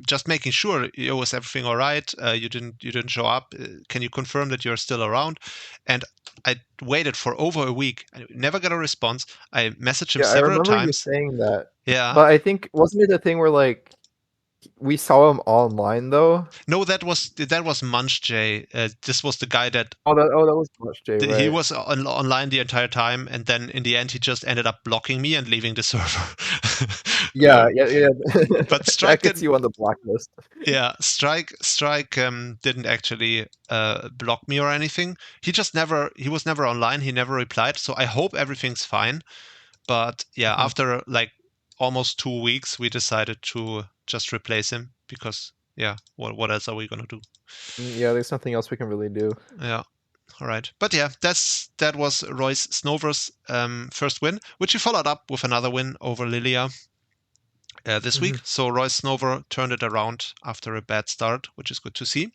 just making sure, was everything all right? You didn't show up. Can you confirm that you're still around? And I waited for over a week. I never got a response. I messaged him several times. You saying that. Yeah. But I think, wasn't it the thing where like we saw him online though. No, that was Munch J. This was the guy that Oh, that was Much J, right? he was online the entire time, and then in the end he just ended up blocking me and leaving the server. Yeah. But That Strike gets you on the blacklist. Yeah, Strike didn't actually block me or anything. He was never online. He never replied. So I hope everything's fine. But yeah, after like almost 2 weeks, we decided to just replace him because yeah, what else are we gonna do? Yeah, there's nothing else we can really do. Yeah. All right. But yeah, that was Royce Snover's first win, which he followed up with another win over Lilia this week. So Royce Snover turned it around after a bad start, which is good to see.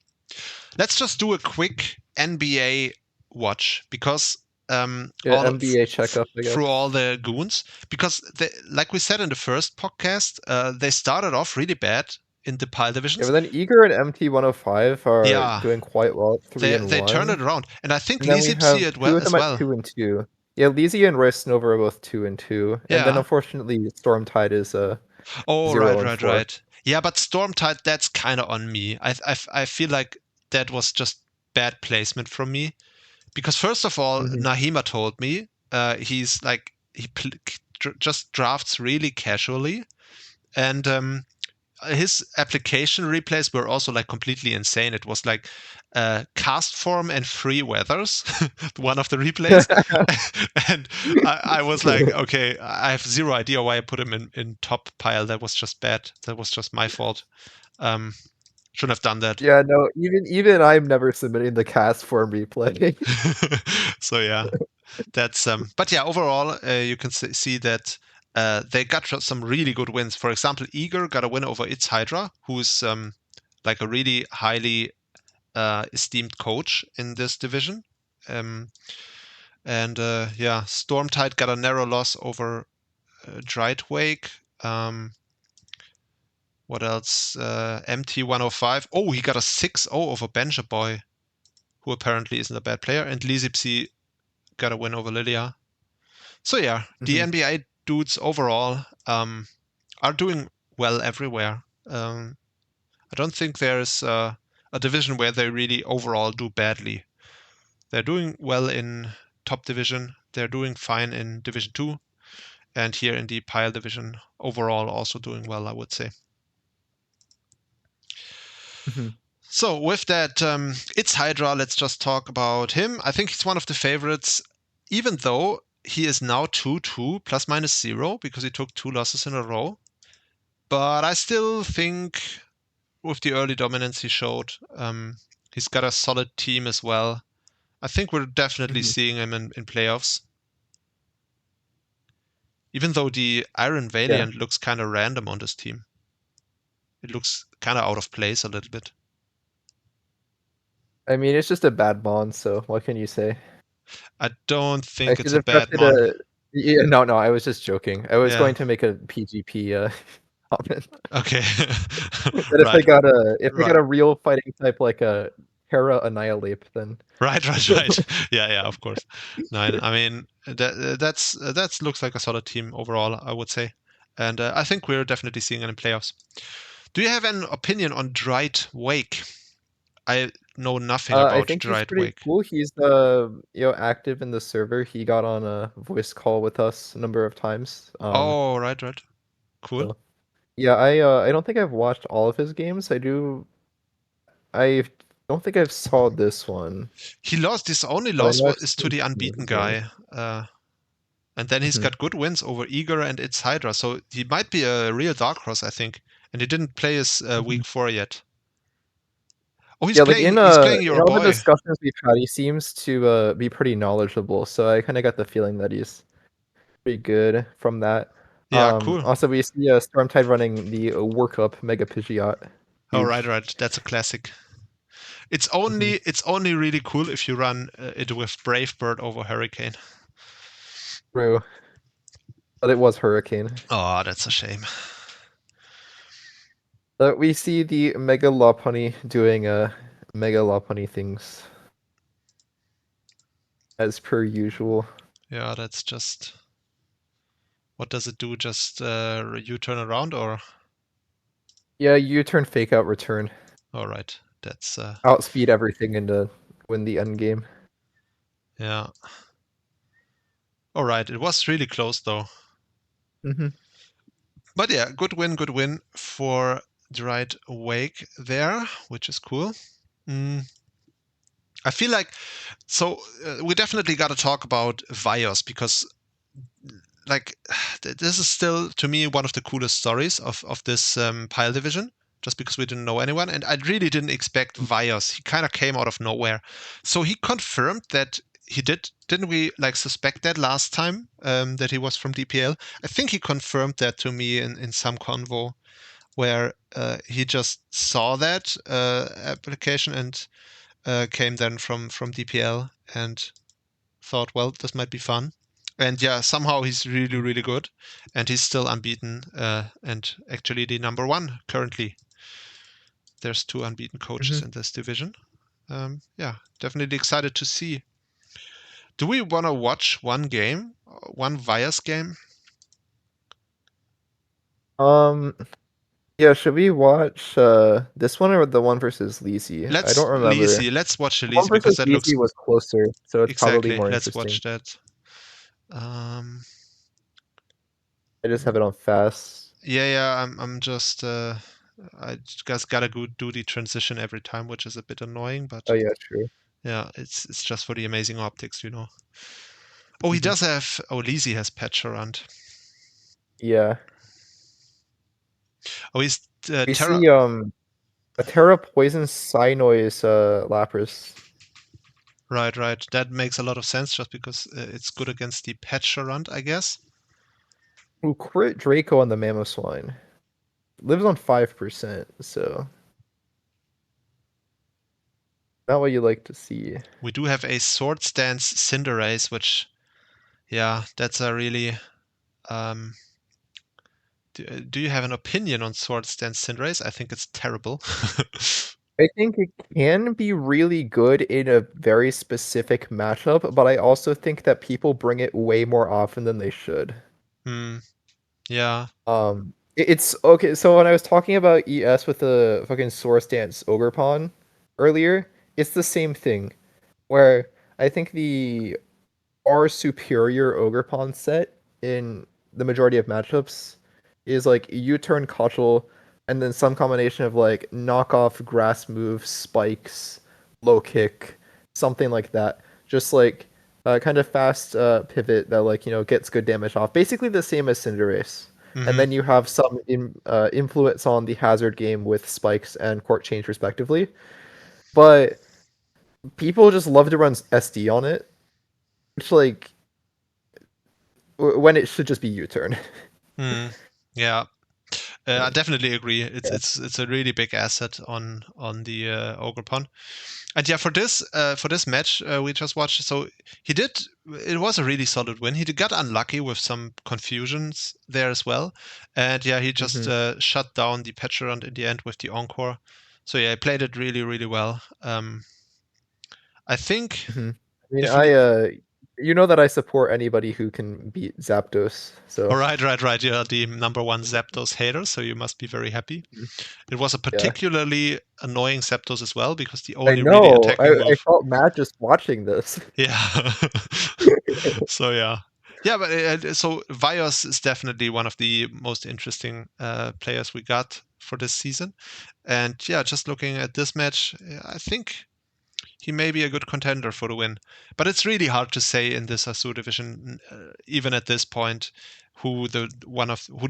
Let's just do a quick NBA watch because NBA checkup, I guess. through all the goons, because like we said in the first podcast, they started off really bad in the pile divisions. Yeah, but then Eager and MT105 are Yeah. doing quite well, 3-1. They turned it around, and I think And then we Lizip have see it two well of them as well. at 2-2. Yeah, Lizzie and Royce Snover are both 2-2. Yeah. And then unfortunately Stormtide is 0-4. Right. Yeah, but Stormtide, that's kind of on me. I feel like that was just bad placement from me, because first of all, Nahima told me he's like just drafts really casually, and his application replays were also like completely insane. It was like cast form and free weathers, one of the replays. And I was like, okay, I have zero idea why I put him in top pile. That was just bad. That was just my fault. Shouldn't have done that. Yeah, no, even I'm never submitting the cast form replay. So yeah, that's but yeah, overall you can see that they got some really good wins. For example, Eager got a win over It's Hydra, who's like a really highly esteemed coach in this division. And yeah, Stormtide got a narrow loss over Dritewake. What else? MT105. Oh, he got a 6-0 over Benja Boy, who apparently isn't a bad player. And Lizipsi got a win over Lilia. So yeah, the NBA dudes overall are doing well everywhere. I don't think there's a division where they really overall do badly. They're doing well in top division. They're doing fine in Division 2. And here in the Pile division, overall also doing well, I would say. So with that, It's Hydra, let's just talk about him. I think he's one of the favorites, even though he is now 2-2 ±0 because he took 2 losses in a row. But I still think with the early dominance he showed, he's got a solid team as well. I think we're definitely seeing him in playoffs. Even though the Iron Valiant looks kind of random on this team. It looks kind of out of place a little bit. I mean, it's just a bad mon, so what can you say? I don't think it's a bad mon. mon. Yeah, no, I was just joking. I was going to make a PGP comment. Okay. But if I got a real fighting type like a Hera Annihilate, then right. Yeah, of course. No, I mean that looks like a solid team overall, I would say, and I think we're definitely seeing it in playoffs. Do you have an opinion on Dritewake? I know nothing about I think he's pretty cool. He's active in the server. He got on a voice call with us a number of times. Oh, right. Cool. So, yeah, I don't think I've watched all of his games. I don't think I've saw this one. He lost. His only loss is to the unbeaten guy. And then he's got good wins over Eager and It's Hydra. So he might be a real dark horse, I think. And he didn't play his week 4 yet. Oh, he's playing your in all boy. the discussions we've had, he seems to be pretty knowledgeable. So I kind of got the feeling that he's pretty good from that. Yeah, cool. Also, we see Stormtide running the Workup Mega Pidgeot. Oh, right. That's a classic. It's only really cool if you run it with Brave Bird over Hurricane. True. But it was Hurricane. Oh, that's a shame. But we see the Mega Lopunny doing Mega Lopunny things. As per usual. Yeah, that's just... What does it do? Just you turn around or... Yeah, U-turn, fake out, return. All right, that's Outspeed everything and win the end game. yeah. All right, it was really close though. Mm-hmm. But yeah, good win for the right wake there, which is cool. I feel like we definitely got to talk about Vios because like this is still to me one of the coolest stories of this pile division, just because we didn't know anyone, and I really didn't expect Vios. He kind of came out of nowhere, so he confirmed that he didn't we like suspect that last time that he was from DPL? I think he confirmed that to me in some convo where he just saw that application and came then from DPL and thought, well, this might be fun. And yeah, somehow he's really, really good, and he's still unbeaten, and actually the number one currently. There's 2 unbeaten coaches Mm-hmm. in this division. Yeah, definitely excited to see. Do we want to watch one game, one Vias game? Yeah, should we watch this one or the one versus Lisi? I Let's don't remember. Lisi. Let's watch the The one Lisi because versus that looks Lisi was closer, so it's probably exactly. more Let's interesting. watch that. I just have it on fast. Yeah. I'm just. I just gotta go do the transition every time, which is a bit annoying, but Oh yeah, true. yeah, it's just for the amazing optics. Oh, he Mhm. does have. Oh, Lisi has patch around. Yeah. Oh, he's We Terra. see a Terra Poison Cynois Lapras. Right. That makes a lot of sense just because it's good against the patch around, I guess. Who crit Draco on the Mamoswine. Lives on 5%, so not what you like to see. We do have a Sword Stance Cinderace, which, yeah, that's a really. Um, do you have an opinion on Sword Stance Cinderace? I think it's terrible. I think it can be really good in a very specific matchup, but I also think that people bring it way more often than they should. Yeah. It's okay. So when I was talking about ES with the fucking Source Dance Ogerpon earlier, it's the same thing. Where I think the our superior Ogerpon set in the majority of matchups is like U-turn Cotchel and then some combination of like knockoff grass move, spikes, low kick, something like that. Just like kind of fast pivot that like gets good damage off. Basically the same as Cinderace. And Hmm. then you have some influence on the hazard game with spikes and court change respectively. But people just love to run SD on it, which like when it should just be U-turn. Yeah. I definitely agree. It's Yeah. it's a really big asset on the Ogerpon. And yeah, for this match we just watched, so he did. It was a really solid win. He got unlucky with some confusions there as well, and yeah, he just hmm shut down the Petrant in the end with the encore. So yeah, he played it really really well. I think hmm I mean, if we. you know that I support anybody who can beat Zapdos. All So right. You're the number one Zapdos hater, so you must be very happy. Mhm. It was a Yeah, particularly annoying Zapdos as well because the I only really know. attacking I move. felt mad just watching this. Yeah. So yeah. Yeah, but so Vios is definitely one of the most interesting players we got for this season. And yeah, just looking at this match, I think he may be a good contender for the win. But it's really hard to say in this Azure division, even at this point, who the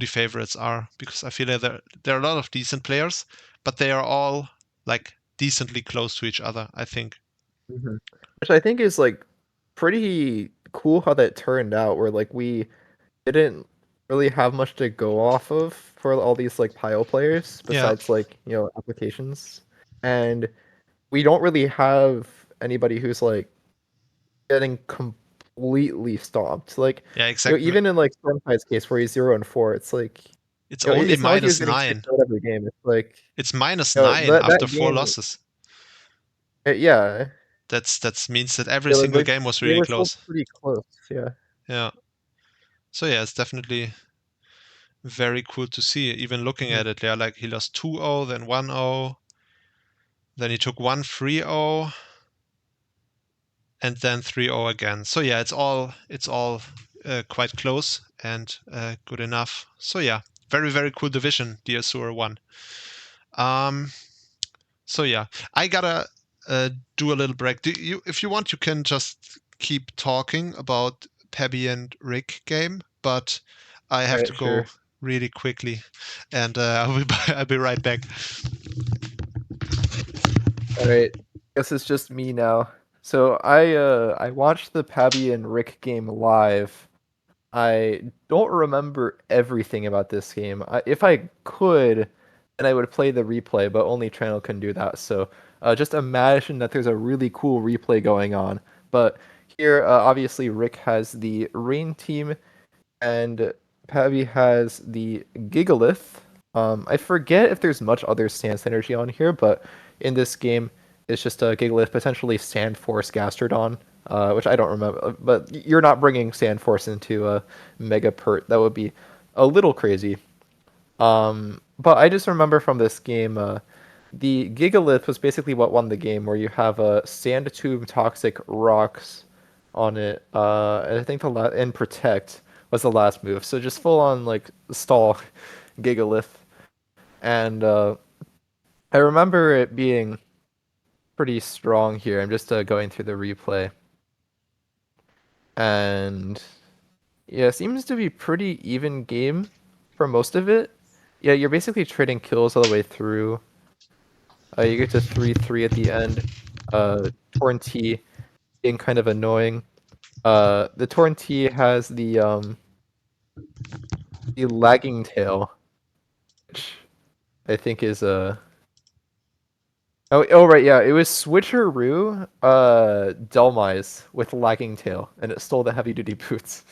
favorites are, because I feel like there are a lot of decent players, but they are all like decently close to each other, I think. Mhm. Which I think is like pretty cool how that turned out, where like we didn't really have much to go off of for all these like pile players Yeah, besides like applications, and we don't really have anybody who's like getting completely stomped. Like, yeah, exactly. even in like Stormtide's case where he's 0-4, it's like, It's only it's not like he was minus getting shit nine. out every game. It's like, It's -9 after that 4 game, losses. yeah, That means that every yeah, single like game was they really were still close. pretty close. Yeah. Yeah. So yeah, it's definitely very cool to see. Even looking at it, yeah, like he lost 2-0, then 1-0, then he took 1 3-0, and then 3-0 again. So yeah, it's all quite close and good enough. So yeah, very, very cool division, the Azure one. So yeah, I gotta do a little break. If you want, you can just keep talking about Pebby and Rick game, but I have to Alright, go sure. really quickly, and I'll be right back. Alright, guess it's just me now. So I watched the Pabby and Rick game live. I don't remember everything about this game. If I could, then I would play the replay, but only Trannel can do that. So just imagine that there's a really cool replay going on. But here, obviously, Rick has the Rain team, and Pabby has the Gigalith. I forget if there's much other Stance energy on here, but in this game, it's just a Gigalith, potentially Sand Force Gastrodon, which I don't remember. But you're not bringing Sand Force into a Mega Pert. That would be a little crazy. But I just remember from this game, the Gigalith was basically what won the game, where you have a Sand Tube Toxic Rocks on it. And I think and Protect was the last move. So just full on like stall Gigalith. And I remember it being pretty strong here. I'm just going through the replay. And yeah, it seems to be pretty even game for most of it. Yeah, you're basically trading kills all the way through. You get to 3-3 at the end. Torn T being kind of annoying. The Torn T has the lagging tail, which I think is oh right, yeah, it was Switcheroo Delmise with lagging tail, and it stole the heavy duty boots.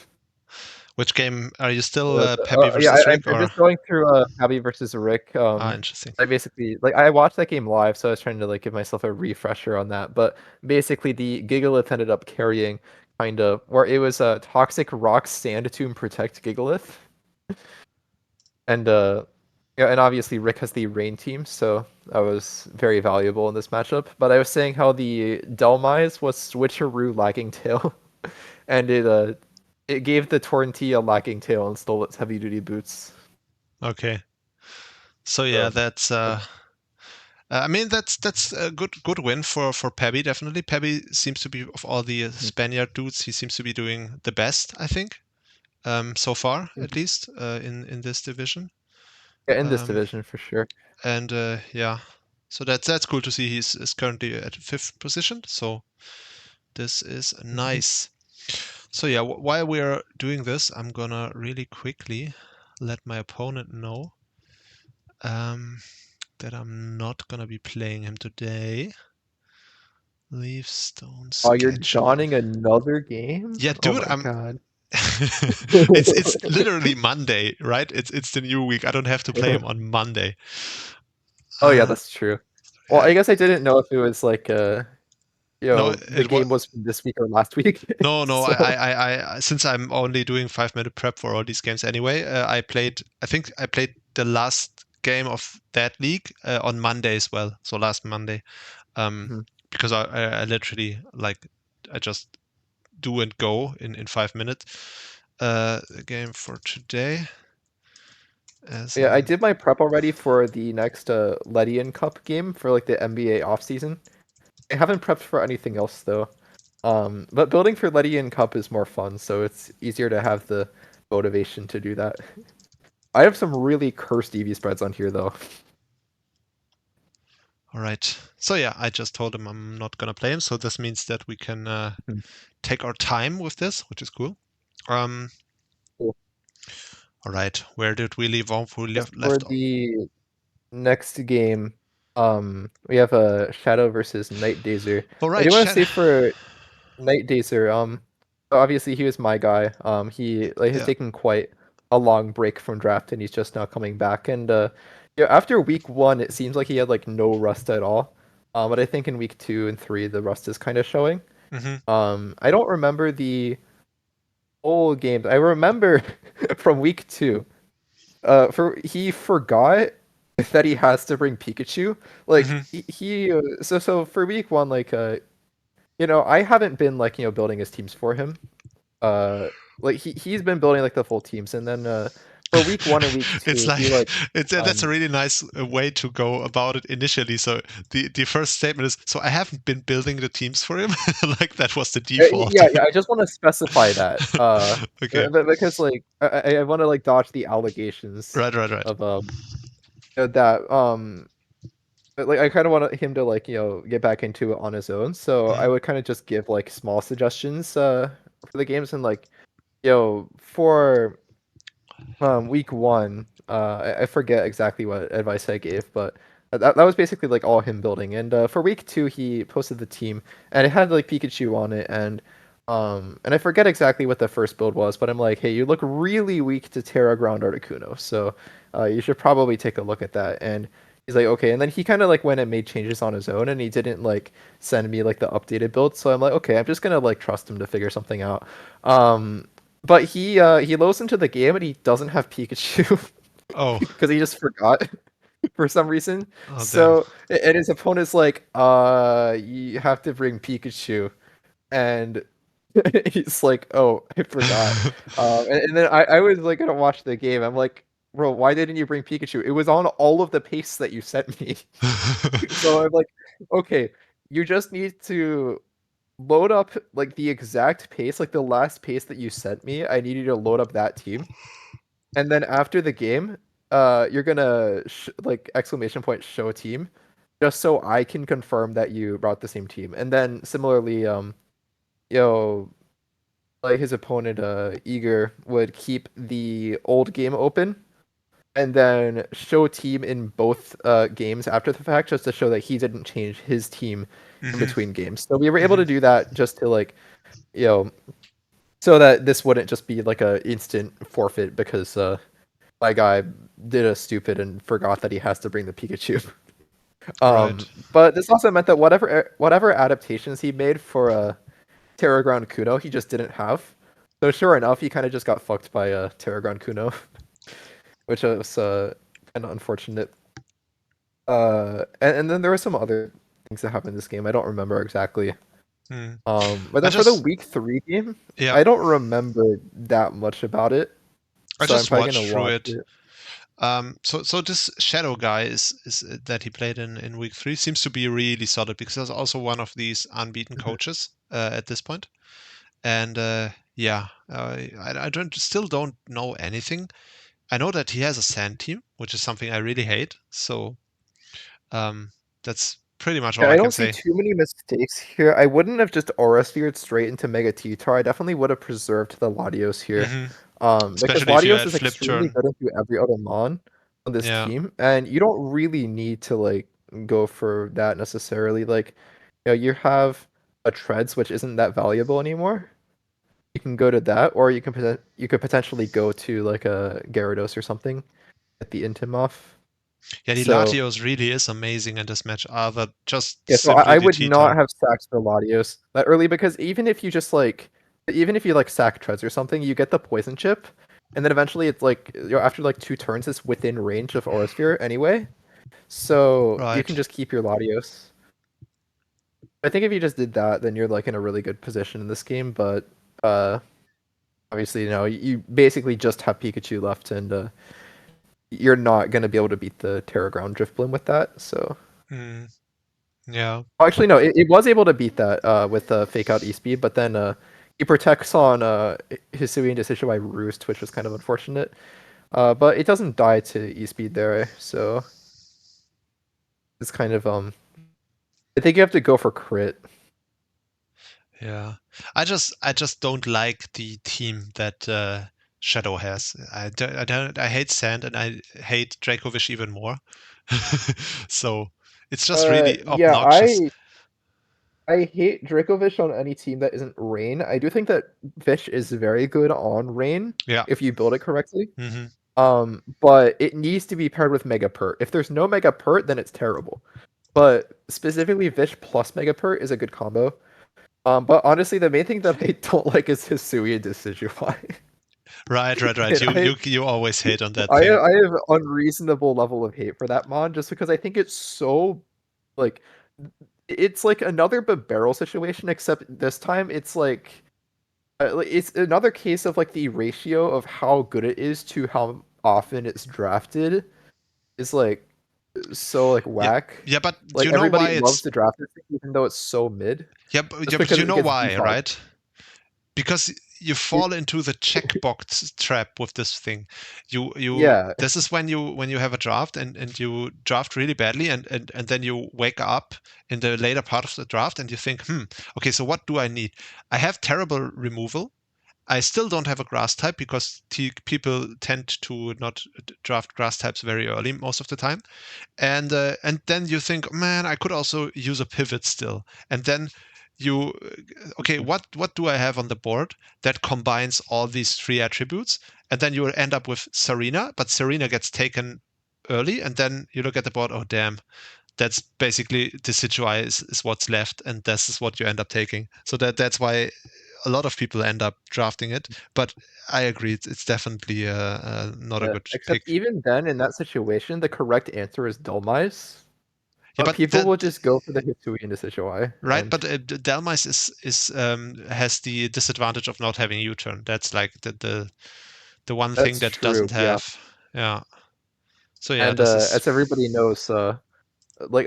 Which game are you still Pebby Yeah, versus Rick I'm or? just going through Abby versus Rick. Interesting. I basically I watched that game live, so I was trying to give myself a refresher on that. But basically, the Gigalith ended up carrying kind of where it was a Toxic Rock Sand Tomb Protect Gigalith, and yeah, and obviously Rick has the Rain team, so that was very valuable in this matchup. But I was saying how the Delmise was Switcheroo Lagging Tail, and it gave the Torrenti a lagging tail and stole its heavy duty boots. Okay. So yeah, that's I mean that's a good win for Pebby, definitely. Pebby seems to be, of all the Spaniard dudes, he seems to be doing the best, I think. So far, at least, in this division. Yeah, in this division for sure. And yeah, so that's cool to see. Is currently at 5th position, so this is nice. So yeah, while we're doing this, I'm gonna really quickly let my opponent know that I'm not gonna be playing him today. Leave stone Oh, you're schedule. joining another game? Yeah, Oh dude, my god. it's literally Monday, right? It's the new week. I don't have to play him on Monday. Oh yeah, that's true. Well, Uh, I guess I didn't know if it was no, the it was game was from this week or last week. no. So, I since I'm only doing 5-minute prep for all these games anyway. I think I played the last game of that league on Monday as well. So last Monday, Mhm. because I literally I just do and go in 5 minutes. The game for today. Yeah, I did my prep already for the next Ledian Cup game for the NBA offseason. I haven't prepped for anything else though. But building for Ledian Cup is more fun, so it's easier to have the motivation to do that. I have some really cursed EV spreads on here though. All right. So yeah, I just told him I'm not gonna play him, so this means that we can take our time with this, which is cool. Cool. All right. Where did we leave off? We As for left off. the next game, we have a Shadow versus Night Dazer. All I right, do want to Shed. say for Night Dazer, obviously he was my guy. He has Yeah. taken quite a long break from draft, and he's just now coming back. And yeah, after week 1, it seems like he had no rust at all. But I think in week 2 and 3, the rust is kind of showing. I don't remember the whole games. I remember from week 2. he forgot that he has to bring Pikachu. Like Mhm. so for week one, like I haven't been like building his teams for him. Like he's been building like the full teams, and then for week one and week It's two, like he like that's a um really nice way to go about it initially. So the first statement is, so I haven't been building the teams for him. Like that was the default. yeah, I just want to specify that Okay. because like I want to like dodge the allegations Right. of that like I kind of want him to like get back into it on his own. So I Mhm. would kind of just give like small suggestions for the games, and like for week one, I forget exactly what advice I gave, but that was basically like all him building. And for week two, he posted the team, and it had like Pikachu on it, and I forget exactly what the first build was, but I'm like, hey, you look really weak to Terra Ground Articuno, so you should probably take a look at that. And he's like, okay. And then he kind of like went and made changes on his own, and he didn't like send me like the updated build. So I'm like, okay, I'm just gonna like trust him to figure something out. But he loads into the game and he doesn't have Pikachu Oh, because he just forgot for some reason. oh damn. So and his opponent's like, you have to bring Pikachu, and he's like, oh, I forgot. And then I was like gonna watch the game. I'm like, bro, why didn't you bring Pikachu? It was on all of the pastes that you sent me. So I'm like, okay, you just need to load up like the exact pace, like the last pace that you sent me. I need you to load up that team, and then after the game, you're gonna like exclamation point show team, just so I can confirm that you brought the same team. And then similarly, yo, like his opponent, Eager would keep the old game open and then show team in both games after the fact, just to show that he didn't change his team in Mhm. between games. So we were able Mhm. to do that just to like you know, so that this wouldn't just be like a instant forfeit because my guy did a stupid and forgot that he has to bring the Pikachu. Right. But this also meant that whatever adaptations he made for Terra Ground Kuno, he just didn't have. So sure enough, he kind of just got fucked by Terra Ground Kuno, which was kind of unfortunate. And then there were some other things that happened in this game. I don't remember exactly. Hmm. But I then for the just week three game, yeah, I don't remember that much about it, I so I'm just probably gonna watched through watch it. it. So this Shadow guy is that he played in week 3 seems to be really solid because he's also one of these unbeaten Mhm. coaches at this point. And yeah, I don't know anything. I know that he has a sand team, which is something I really hate. So um, that's pretty much Yeah, all I I can don't see say. too many mistakes here. I wouldn't have just aura sphered straight into Mega T-Tar. I definitely would have preserved the Latios here. Hmm. Because Especially if you Latios had is flip extremely turn. good into every other mon on this Yeah, team, and you don't really need to like go for that necessarily. Like, you have a Treads, which isn't that valuable anymore. You can go to that, or you could potentially go to like a Gyarados or something at the Intim off. yeah. The So Latios really is amazing in this match. Other just yeah, so simply I the would not T-Tar. have sacked the Latios that early because even if you like sack Treads or something, you get the poison chip, and then eventually it's like after like 2 turns, it's within range of Aura Sphere anyway. So you can Right. just keep your Latios. I think if you just did that, then you're like in a really good position in this game. But uh, obviously, you basically just have Pikachu left, and you're not gonna be able to beat the Terra Ground Drifblim with that. So Mm, yeah. actually, no, it was able to beat that with Fake Out E-Speed, but then he protects on Hisui and Decision by Roost, which was kind of unfortunate. But it doesn't die to E-Speed there, so it's kind of I think you have to go for crit. Yeah, I just don't like the team that Shadow has. I hate Sand and I hate Dracovish even more. So it's just really Yeah, obnoxious. I hate Dracovish on any team that isn't Rain. I do think that Vish is very good on Rain Yeah. if you build it correctly. Hmm. But it needs to be paired with Mega Pert. If there's no Mega Pert, then it's terrible. But specifically, Vish plus Mega Pert is a good combo. But honestly, the main thing that I don't like is Hisui and Decidueye. Right. You always hate on that I thing. I have unreasonable level of hate for that mod just because I think it's so like it's like another barrel situation, except this time it's like it's another case of like the ratio of how good it is to how often it's drafted is like so like Yeah. whack. Yeah, but Like you know everybody why loves it's to draft this thing even though it's so mid, just but because you it know gets why, default. right? Because you fall into the checkbox trap with this thing. Yeah. This is when you have a draft and you draft really badly and then you wake up in the later part of the draft and you think, okay, so what do I need? I have terrible removal. I still don't have a grass type because people tend to not draft grass types very early most of the time. And then you think, man, I could also use a pivot still. And then you, okay, what do I have on the board that combines all these three attributes? And then you will end up with Serena, but Serena gets taken early, and then you look at the board, oh damn, that's basically the Decidueye is what's left, and this is what you end up taking. So that's why a lot of people end up drafting it. But I agree, it's definitely not a Yeah. good Except pick. even then, in that situation, the correct answer is Dulmice. Yeah, But but people will just go for the Hisui and Decidueye. right, And but Delmice is has the disadvantage of not having U-turn. That's like the one thing that's that it true, doesn't yeah. have. Yeah. So yeah, And this is as everybody knows, like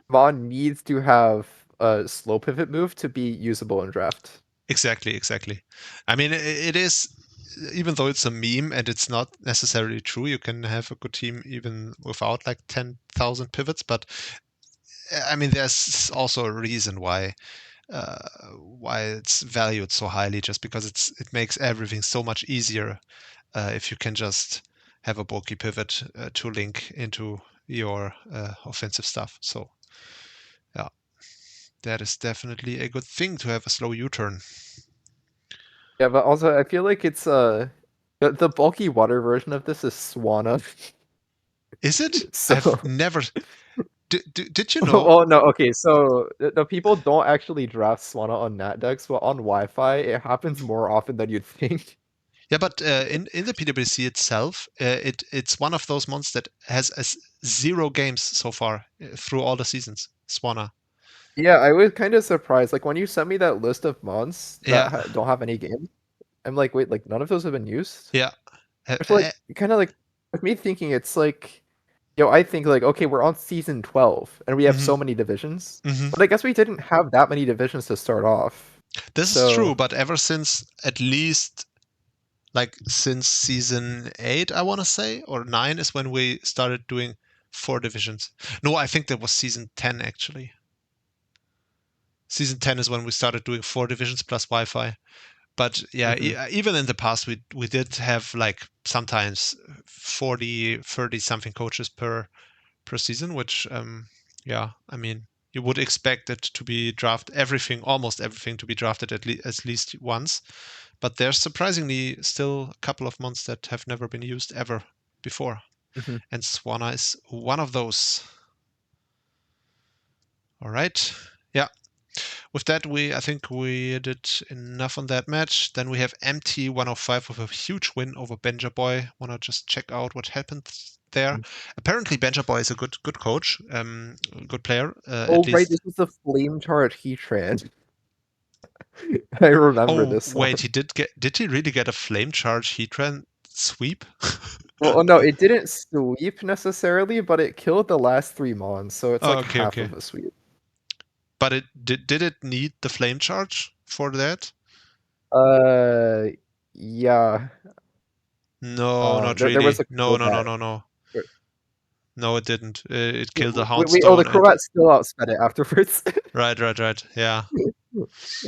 Mon needs to have a slow pivot move to be usable in draft. exactly. I mean, it is, even though it's a meme and it's not necessarily true. You can have a good team even without like 10,000 pivots. But I mean, there's also a reason uh, why it's valued so highly, just because it makes everything so much easier if you can just have a bulky pivot to link into your offensive stuff. So yeah, that is definitely a good thing to have a slow U-turn. Yeah, but also I feel like it's the bulky water version of this is Swanna. Is it? I've So never. Did you know? well, no, okay, so the people don't actually draft Swanna on Nat decks, but on Wi-Fi it happens more often than you'd think. Yeah, but in the PWC itself, it's one of those mons that has zero games so far through all the seasons. Swanna. Yeah, I was kind of surprised. Like when you sent me that list of mons Yeah, that don't have any games, I'm like, wait, like none of those have been used? yeah. It's like kind of like with me thinking it's like, I think like okay, we're on season 12 and we have hmm so many divisions, hmm but I guess we didn't have that many divisions to start off. This is true, So but ever since at least like since season 8, I want to say, or 9 is when we started doing 4 divisions. No, I think that was season 10 actually. Season 10 is when we started doing 4 divisions plus Wi-Fi. But yeah, mhm, even in the past, we did have like sometimes 40, 30 something coaches per season, which yeah, I mean, you would expect it to be almost everything to be drafted at least once. But there's surprisingly still a couple of months that have never been used ever before. mhm. And Swanna is one of those. All right. Yeah. With that, I think we did enough on that match. Then we have MT 105 with a huge win over Benja Boy. Wanna just check out what happened there? Apparently, Benja Boy is a good coach, good player, Oh at right, least. this was the flame charge Heatran. I remember Oh this wait, one. did he really get a flame charge Heatran sweep? Well, oh, no, it didn't sweep necessarily, but it killed the last three mons, so it's Oh, like okay, half okay. of a sweep. But it did it need the flame charge for that? Uh, yeah. No, not There was really. a No, no, no, Crobat. no, no. No, it didn't. It killed the Oh, the Houndstone and Crobat still outsped it afterwards. right. Yeah.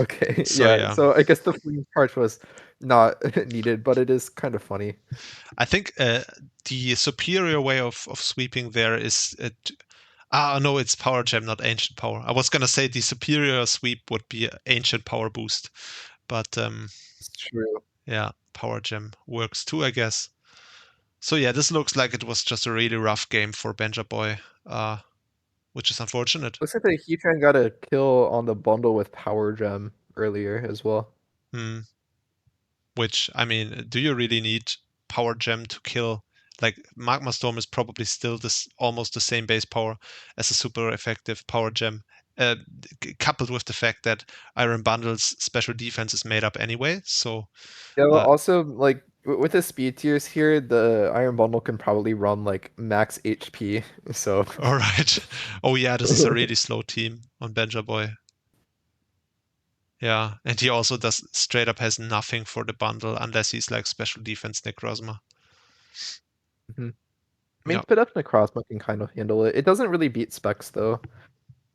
Okay, So yeah. yeah, So I guess the flame charge was not needed, but it is kind of funny. I think the superior way of sweeping there is no, it's power gem, not ancient power. I was gonna say the superior sweep would be ancient power boost, but It's true. yeah, power gem works too, I guess. So yeah, this looks like it was just a really rough game for Benja Boy, which is unfortunate. Looks like the Heatran got a kill on the bundle with Power Gem earlier as well. Hmm. which, I mean, do you really need Power Gem to kill? Like, Magma Storm is probably still almost the same base power as a super effective Power Gem, coupled with the fact that Iron Bundle's special defense is made up anyway. So, Yeah, well, also, like, with the speed tiers here, the Iron Bundle can probably run, like, max HP, so... all right. Oh, yeah, this is a really slow team on Benja Boy. Yeah, and he also does straight up has nothing for the bundle unless he's like special defense Necrozma. I mean, Spit Up Necrozma can kind of handle it. It doesn't really beat specs, though.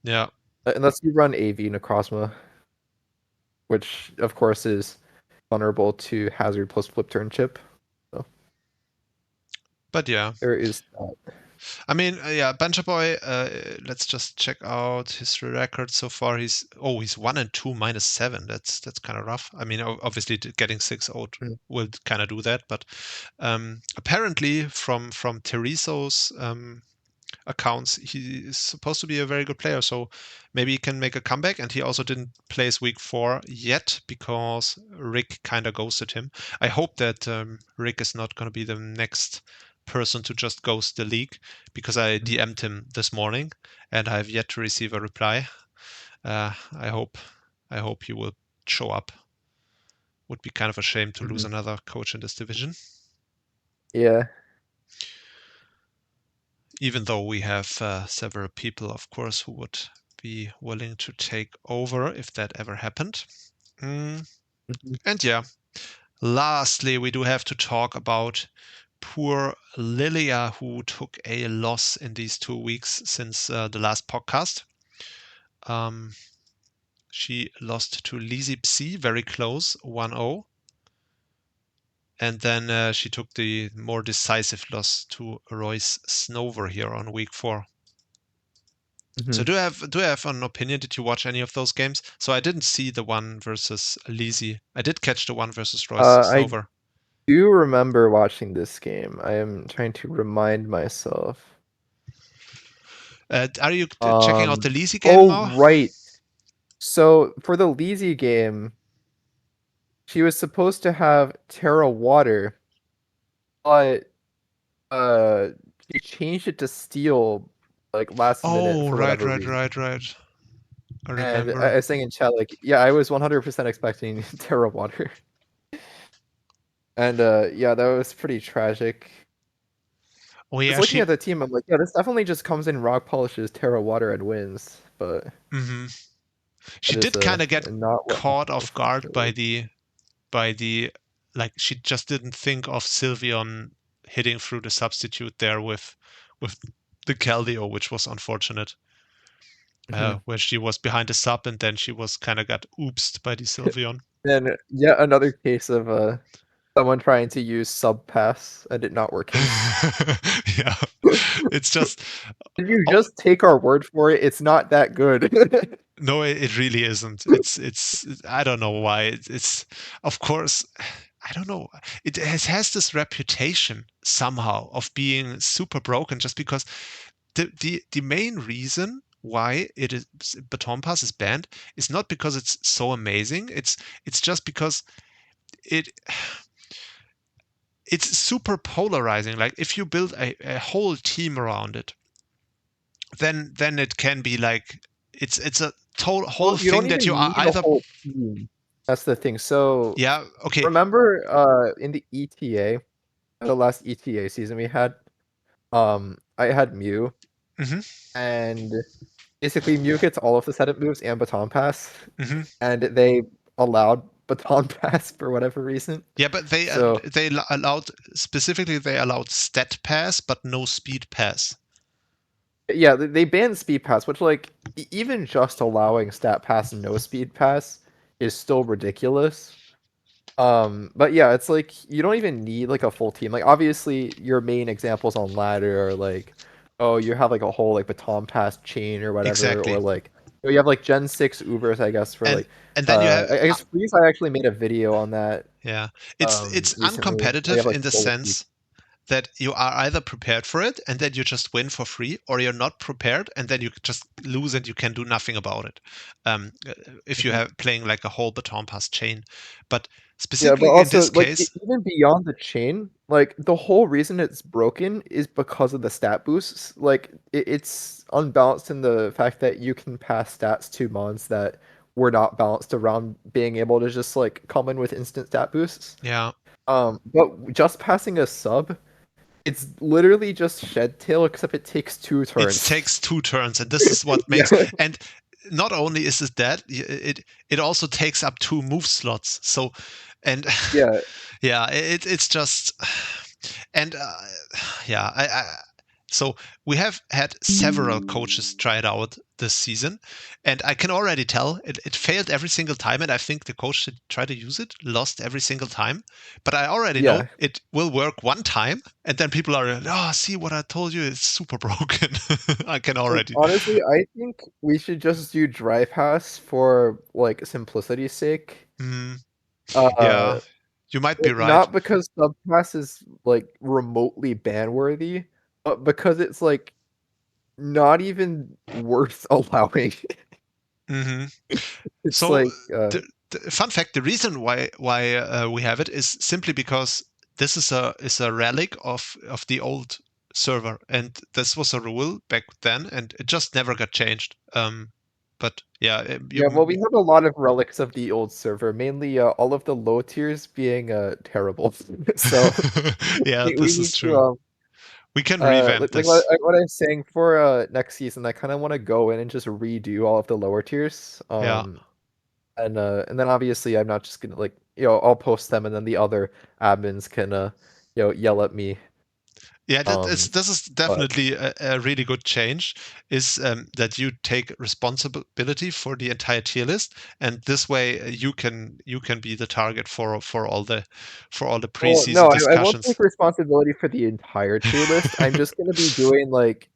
Yeah. Unless you run AV Necrozma, which, of course, is vulnerable to Hazard plus Flip Turn Chip. So. But yeah. There is that. I mean, yeah, Benja Boy, let's just check out his record so far. He's 1 and 2 -7. That's kind of rough. I mean, obviously getting 6-0 will kind of do that, but apparently from Tereso's accounts, he is supposed to be a very good player, so maybe he can make a comeback. And he also didn't place week 4 yet because Rick kind of ghosted him. I hope that Rick is not going to be the next person to just ghost the league, because I DM'd him this morning and I have yet to receive a reply. I hope he will show up. Would be kind of a shame to lose another coach in this division. Yeah. Even though we have several people, of course, who would be willing to take over if that ever happened. And yeah, lastly, we do have to talk about poor Lilia, who took a loss in these 2 weeks since the last podcast. She lost to Lizzy Psi, very close, 1-0. And then she took the more decisive loss to Royce Snover here on week 4. So do you have an opinion? Did you watch any of those games? So I didn't see the one versus Lizzy. I did catch the one versus Royce Snover. I do remember watching this game. I am trying to remind myself. Are you checking out the Lizzy game now? Oh, right. So for the Lizzy game, she was supposed to have Terra Water, but she changed it to Steel like last minute for whatever reason. Right. I remember. And I was saying in chat, like, yeah, I was 100% expecting Terra Water. And yeah, that was pretty tragic. Oh yeah, looking at the team, I'm like, yeah, this definitely just comes in rock polishes, Terra Water, and wins. But she did kind of get caught off guard by the like, she just didn't think of Sylveon hitting through the substitute there with the Keldeo, which was unfortunate. Where she was behind the sub and then she was kind of got oopsed by the Sylveon. And yet another case of someone trying to use sub pass and it not working. Yeah, it's just. Did you just take our word for it? It's not that good. No, it really isn't. It's I don't know why. It's of course, I don't know. It has this reputation somehow of being super broken, just because the main reason why it is Baton Pass is banned is not because it's so amazing. It's just because it's super polarizing. Like, if you build a whole team around it, then it can be like it's a whole thing that you are either. That's the thing. So yeah, okay. Remember in the ETA, the last ETA season we had, I had Mew, and basically Mew gets all of the setup moves and Baton Pass, and they allowed Baton Pass for whatever reason. Yeah, but they allowed Stat Pass, but no Speed Pass. Yeah, they banned Speed Pass, which, like, even just allowing Stat Pass and no Speed Pass is still ridiculous. But yeah, it's like you don't even need like a full team. Like, obviously your main examples on ladder are like, oh, you have like a whole like Baton Pass chain or whatever, exactly. Or like you have like Gen 6 Ubers, I guess, for and then you have, I guess Freeze, I actually made a video on that. Yeah, it's uncompetitive in the sense that you are either prepared for it and then you just win for free, or you're not prepared and then you just lose and you can do nothing about it. If you have playing like a whole Baton Pass chain. But Yeah, but Specifically in also this like case, even beyond the chain, like the whole reason it's broken is because of the stat boosts. Like it's unbalanced in the fact that you can pass stats to mons that were not balanced around being able to just like come in with instant stat boosts. yeah, But just passing a sub, it's literally just Shed Tail, except it takes 2 turns. takes 2 turns, and this is what Yeah, makes. And not only is it that, it also takes up 2 move slots. So, and yeah, yeah, it's just, and yeah, so we have had several coaches try it out this season, and I can already tell it failed every single time. And I think the coach that tried to use it lost every single time. But I already know yeah. it will work one time, and then people are, oh, see what I told you, it's super broken. I can Like already. honestly, I think we should just do dry pass for like simplicity's sake. Mm, Uh, yeah, you might be like, right. not because subpass is like remotely ban worthy, but because it's like not even worth allowing. Hmm. It's So like the fun fact: the reason why we have it is simply because this is a relic of the old server, and this was a rule back then, and it just never got changed. But yeah, yeah, well, we have a lot of relics of the old server, mainly all of the low tiers being terrible. So yeah, we this is need true. to We can revamp like what this. what I'm saying for next season, I kind of want to go in and just redo all of the lower tiers. Yeah. And then obviously I'm not just gonna like I'll post them and then the other admins can yell at me. Yeah, Um, this is but definitely a really good change. Is that you take responsibility for the entire tier list, and this way you can be the target for all the well, preseason no, I won't discussions. take responsibility for the entire tier list. I'm just gonna be doing like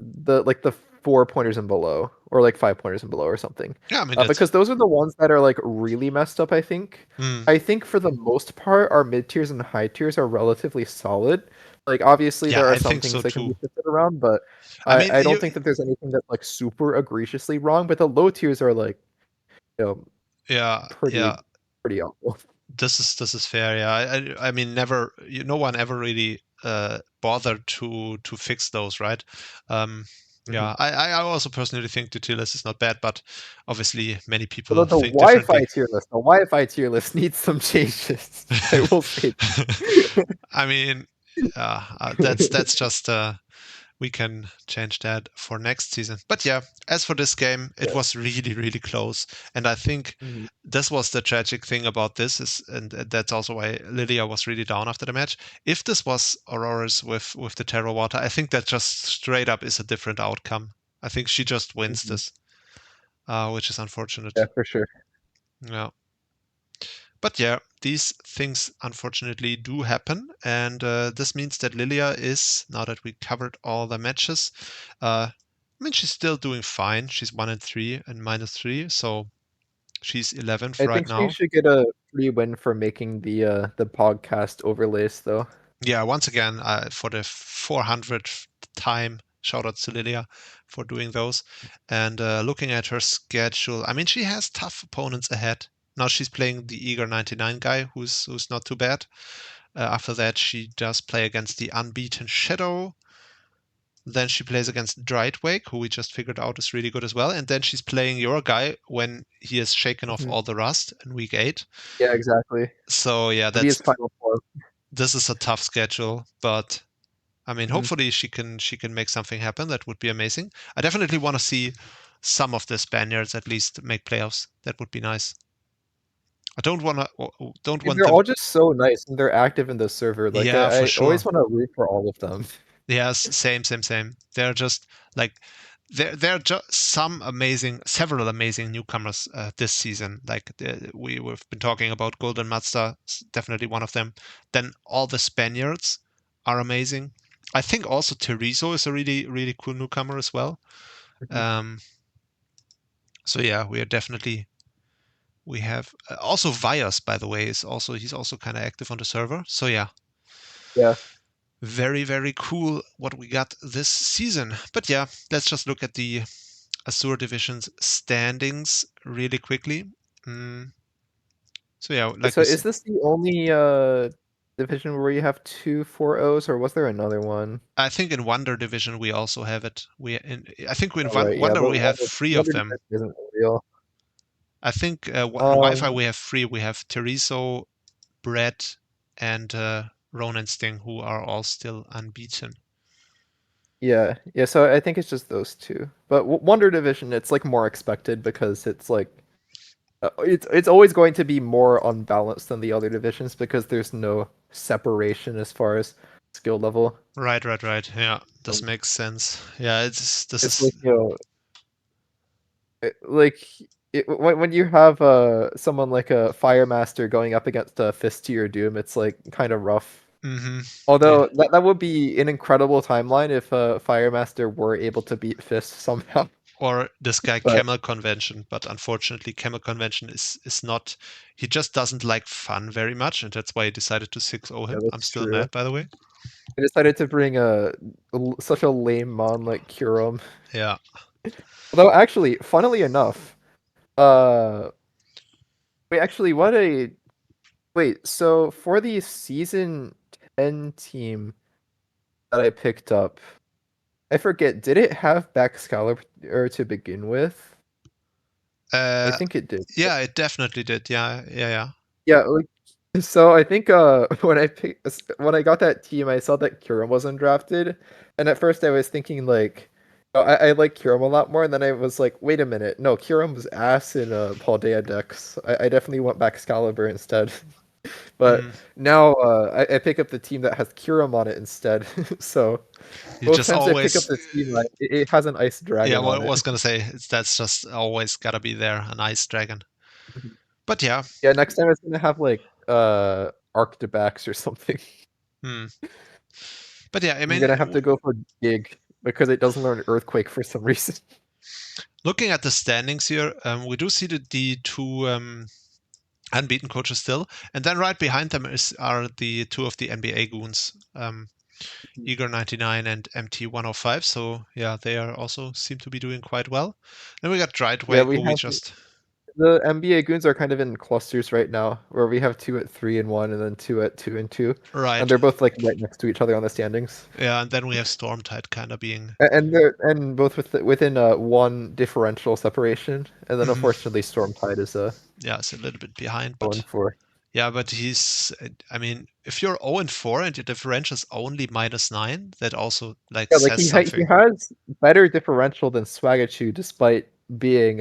the 4 pointers and below, or like 5 pointers and below, or something. Yeah, I mean that's. Because those are the ones that are like really messed up. I think. Mm, I think for the most part, our mid tiers and high tiers are relatively solid. Like obviously yeah, there are I some think so things that can be too. shifted around, but I mean, I don't think that there's anything that's like super egregiously wrong. But the low tiers are like you know yeah, pretty yeah. pretty awful. This is fair. Yeah, I mean, never. No one ever really bothered to fix those, right? Um, Mhm. yeah, I also personally think the tier list is not bad, but obviously many people Although the think differently. Wi-Fi tier list needs some changes. I will say. I mean, that's just we can change that for next season. But yeah, as for this game, it Yeah. was really really close, and I think Mhm. this was the tragic thing about this is, and that's also why Lilia was really down after the match. If this was Aurora's with the Terror Water, I think that just straight up is a different outcome. I think she just wins Mhm. this, which is unfortunate. Yeah, for sure. Yeah. But yeah, these things unfortunately do happen, and this means that Lilia is, now that we covered all the matches, I mean, she's still doing fine. She's 1-3 and -3, so she's 11th I right think she now. should get a free win for making the podcast overlays though. Yeah, once again, for the 400th time, shout out to Lilia for doing those. And looking at her schedule, I mean, she has tough opponents ahead. Now she's playing the Eager 99 guy, who's not too bad. After that, she does play against the unbeaten Shadow. Then she plays against Dridewake, who we just figured out is really good as well. And then she's playing your guy when he has shaken off Mhm. all the rust in week 8. Yeah, exactly. So yeah, It'll be his final four. this is a tough schedule, but I mean, Mhm. hopefully she can make something happen. That would be amazing. I definitely want to see some of the Spaniards at least make playoffs. That would be nice. I don't want They're them. all just so nice and they're active in the server. Like Yeah, for I sure. always want to root for all of them. Yes, same. They're just like they're just several amazing newcomers this season. Like we've been talking about Golden Mazda, definitely one of them. Then all the Spaniards are amazing. I think also Terizo is a really really cool newcomer as well. Mhm. Um, so yeah, we have also Vias, by the way, he's also kind of active on the server. So yeah, Yeah. very very cool what we got this season. But yeah, let's just look at the Azure Division's standings really quickly. Mm, So yeah, like So we is said, this the only division where you have 2 4-0s, or was there another one? I think in Wonder Division we also have it. I think in Oh, right, yeah, Wonder but we have 3 of Wonder them. Division isn't real. I think in Wi-Fi Um, we have 3. We have Terizo, Brett, and Ronan Sting, who are all still unbeaten. yeah, yeah. So I think it's just those two. But Wonder Division, it's like more expected because it's like it's always going to be more unbalanced than the other divisions because there's no separation as far as skill level. Right. Yeah, this Um, makes sense. Yeah, this it's is like like when you have someone like a Fire Master going up against a Fist to your Doom, it's like kind of rough. yeah. Although that would be an incredible timeline if Fire Master were able to beat Fist somehow. Or this guy But camelConvention, but unfortunately camelConvention is not. He just doesn't like fun very much, and that's why he decided to 6-0 yeah, him. I'm that's still true. mad, by the way. I decided to bring such a lame mon like Kurom. Yeah. Although actually, funnily enough, uh, wait, actually, wait. So for the season 10 team that I picked up, I forget. Did it have Backscaler to begin with? I think it did. Yeah, it definitely did. Yeah. Yeah, like so I think when I got that team, I saw that Kurom was undrafted, and at first I was thinking like, oh, I like Kurom a lot more, and then I was like, wait a minute, no, Kurom was ass in Paldea decks. I definitely went back Excalibur instead. But now I pick up the team that has Kurom on it instead. So You both just times I pick up always. the team, it has an ice Yeah, dragon what on I it. was gonna say, that's just always gotta be there, an ice dragon. But yeah. Yeah, next time it's gonna have like Arctibax or something. Hmm. But yeah, I I'm mean, gonna have to go for Gig because it doesn't learn Earthquake for some reason. looking at the standings here, we do see the two unbeaten coaches still, and then right behind them are the two of the NBA goons, Eager 99 and MT 105. So yeah, they are also seem to be doing quite well. Then we got Yeah, Drideway, we who we have just the NBA goons are kind of in clusters right now, where we have 2 at 3 and 1, and then 2 at 2 and 2, and right. they're both like right next to each other on the standings. Yeah, and then we have Stormtide kind of being. And they're both within one differential separation, and then Mhm. unfortunately Stormtide is Yeah, it's a little bit behind, but 0-4. yeah, but he's. I mean, if you're 0-4 and your differential is only -9, that also like Yeah, like says he something. has better differential than Swagachu despite being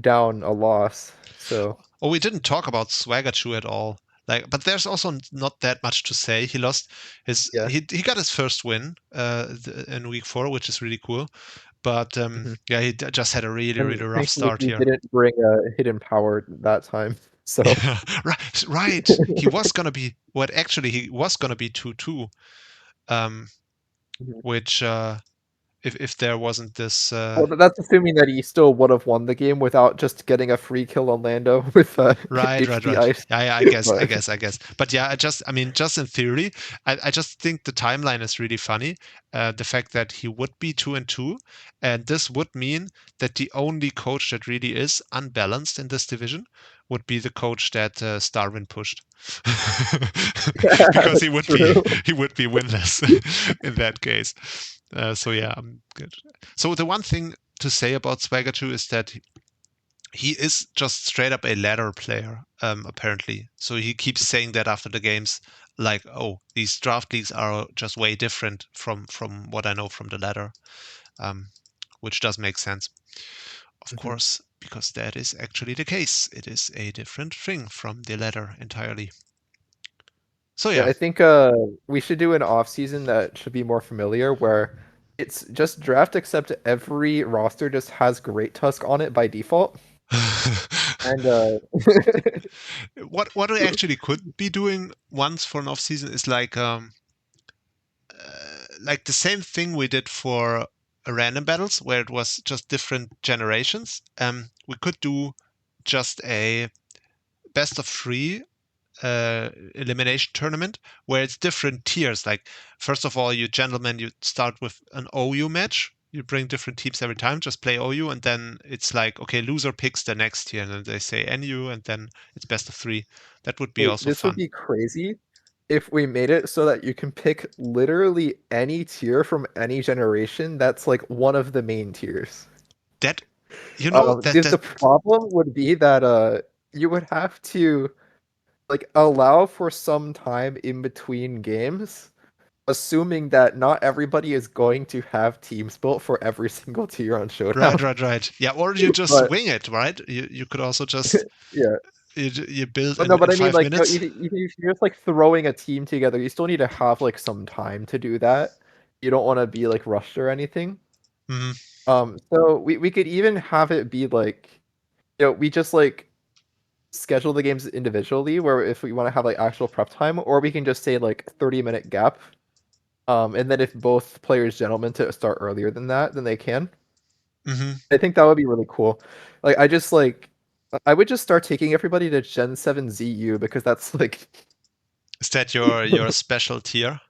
down a loss. So Oh, we didn't talk about Swaggerchu at all. Like, but there's also not that much to say. He lost his. yeah. He got his first win in week 4, which is really cool. But Mhm. yeah, he just had a really And rough thankfully start he here. didn't bring a hidden power that time. So Yeah, right. He was gonna be. What actually he was gonna be 2-2. Um, Mhm. which if there wasn't this. Well, that's assuming that he still would have won the game without just getting a free kill on Lando with Right. HP Ice. Yeah, But I guess. But yeah, I mean, just in theory, I just think the timeline is really funny. The fact that he would be 2-2, and this would mean that the only coach that really is unbalanced in this division would be the coach that Starwin pushed, because that's true. he would be winless in that case. So yeah, I'm good. So the one thing to say about Swagger 2 is that he is just straight up a ladder player, apparently. So he keeps saying that after the games, like, "Oh, these draft leagues are just way different from what I know from the ladder," which does make sense, of Mhm. course, because that is actually the case. It is a different thing from the ladder entirely. So Yeah, yeah. I think we should do an off season that should be more familiar where it's just draft except every roster just has Great Tusk on it by default. And What we actually could be doing once for an off season is like the same thing we did for random battles, where it was just different generations. We could do just a best of 3 elimination tournament where it's different tiers. Like, first of all, you gentlemen, you start with an OU match. you bring different teams every time. Just play OU, and then it's like, okay, loser picks the next tier, and then they say NU, and then it's best of 3. That would be Wait, also this would fun. be crazy if we made it so that you can pick literally any tier from any generation that's like one of the main tiers. That, you know, The problem would be that you would have to like allow for some time in between games, assuming that not everybody is going to have teams built for every single tier on Showdown. right. Yeah, or you just But wing it, right? You could also just yeah. you build But no, but in I mean, 5 like, minutes. even if you're just like throwing a team together, you still need to have like some time to do that. You don't want to be like rushed or anything. Hmm. So we could even have it be like, we just like schedule the games individually, where if we want to have like actual prep time, or we can just say like 30-minute gap. And then if both players gentlemen to start earlier than that, then they can. Hmm. I think that would be really cool. Like, I would just start taking everybody to Gen 7 ZU because that's like. Is that your special tier?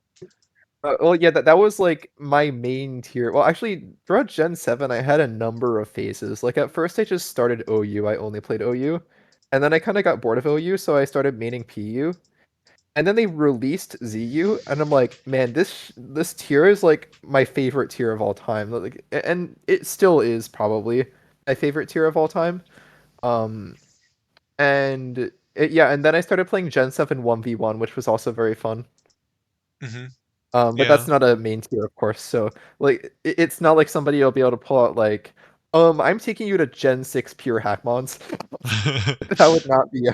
Well, yeah, that was like my main tier. Well, actually, throughout Gen 7, I had a number of phases. Like at first, I just started OU. I only played OU, and then I kind of got bored of OU, so I started maining PU. And then they released ZU, and I'm like, man, this tier is like my favorite tier of all time. Like, and it still is probably my favorite tier of all time. Um, and then I started playing Gen 7 1v1, which was also very fun. Hmm. But Yeah. that's not a main tier, of course. So like, it's not like somebody will be able to pull out like, I'm taking you to Gen 6 pure hackmons. That would not be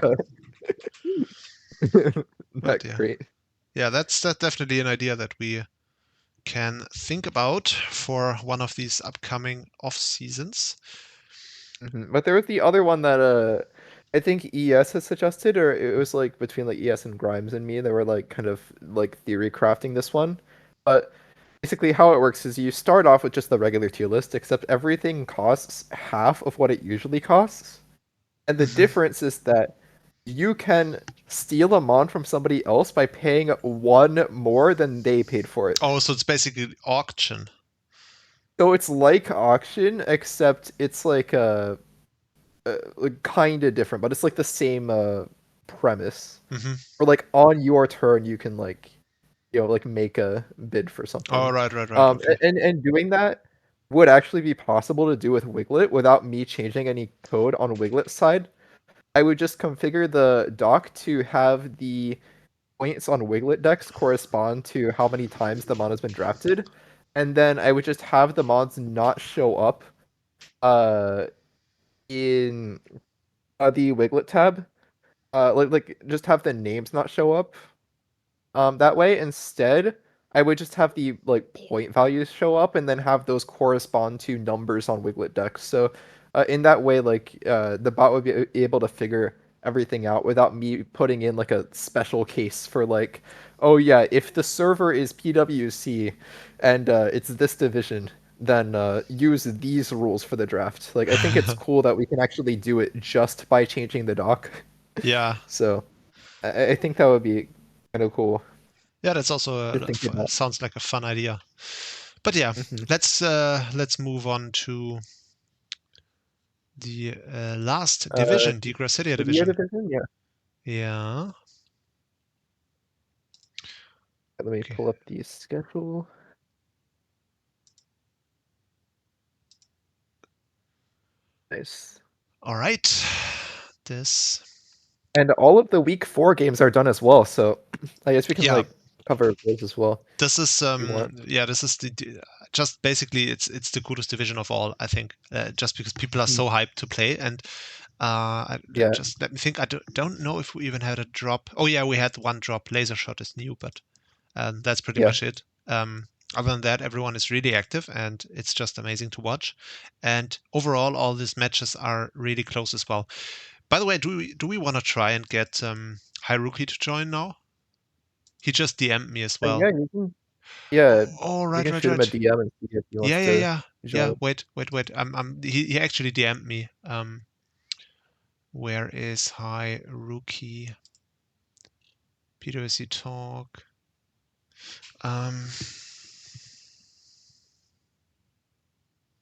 But that yeah. great. Yeah, that's definitely an idea that we can think about for one of these upcoming off seasons. But there was the other one that I think ES has suggested, or it was like between like ES and Grimes and me. They were like kind of like theory crafting this one. But basically how it works is you start off with just the regular tier list, except everything costs half of what it usually costs. And the Hmm. difference is that you can steal a mon from somebody else by paying one more than they paid for it. Oh, so it's basically auction. So it's like auction, except it's like like kind of different, but it's like the same premise. Hmm. Or like on your turn, you can like like make a bid for Oh, something. right. Okay. And doing that would actually be possible to do with Wiglet without me changing any code on Wiglet's side. I would just configure the dock to have the points on Wiglet decks correspond to how many times the mon has been drafted, and then I would just have the mods not show up uh in the Wiglet tab. Like just have the names not show up. That way, instead, I would just have the like point values show up and then have those correspond to numbers on Wiglet decks. So, in that way, like the bot would be able to figure everything out without me putting in like a special case for like, oh yeah, if the server is PWC and it's this division, then use these rules for the draft. Like, I think it's cool that we can actually do it just by changing the doc. Yeah. So, I think that would be kind of cool Yeah, that's also to think about. sounds like a fun idea. But yeah, Mhm. let's move on to the last division, the Gracidea Video Division. division, yeah. Yeah. Let me Okay. pull up the schedule. Nice. All right. This. And all of the week 4 games are done as well, so I guess we can Yeah. like cover those as well This is if you want. yeah, this is just basically it's the coolest division of all, I think. Just because people are so hyped to play, and Yeah, just let me think. I don't know if we even had a drop. Oh yeah, we had one drop. Laser shot is new, but that's pretty yeah. much it. Other than that, everyone is really active, and it's just amazing to watch. And overall, all these matches are really close as well. By the way, do we want to try and get Hiirooki to join now? He just DM'd me as Yeah, well. you can yeah, Oh, you right, can right, shoot him a right. DM and see if he Yeah, wants yeah, to yeah, yeah. join. Wait. He actually DM'd me. Where is Hiirooki? PWC talk. Um.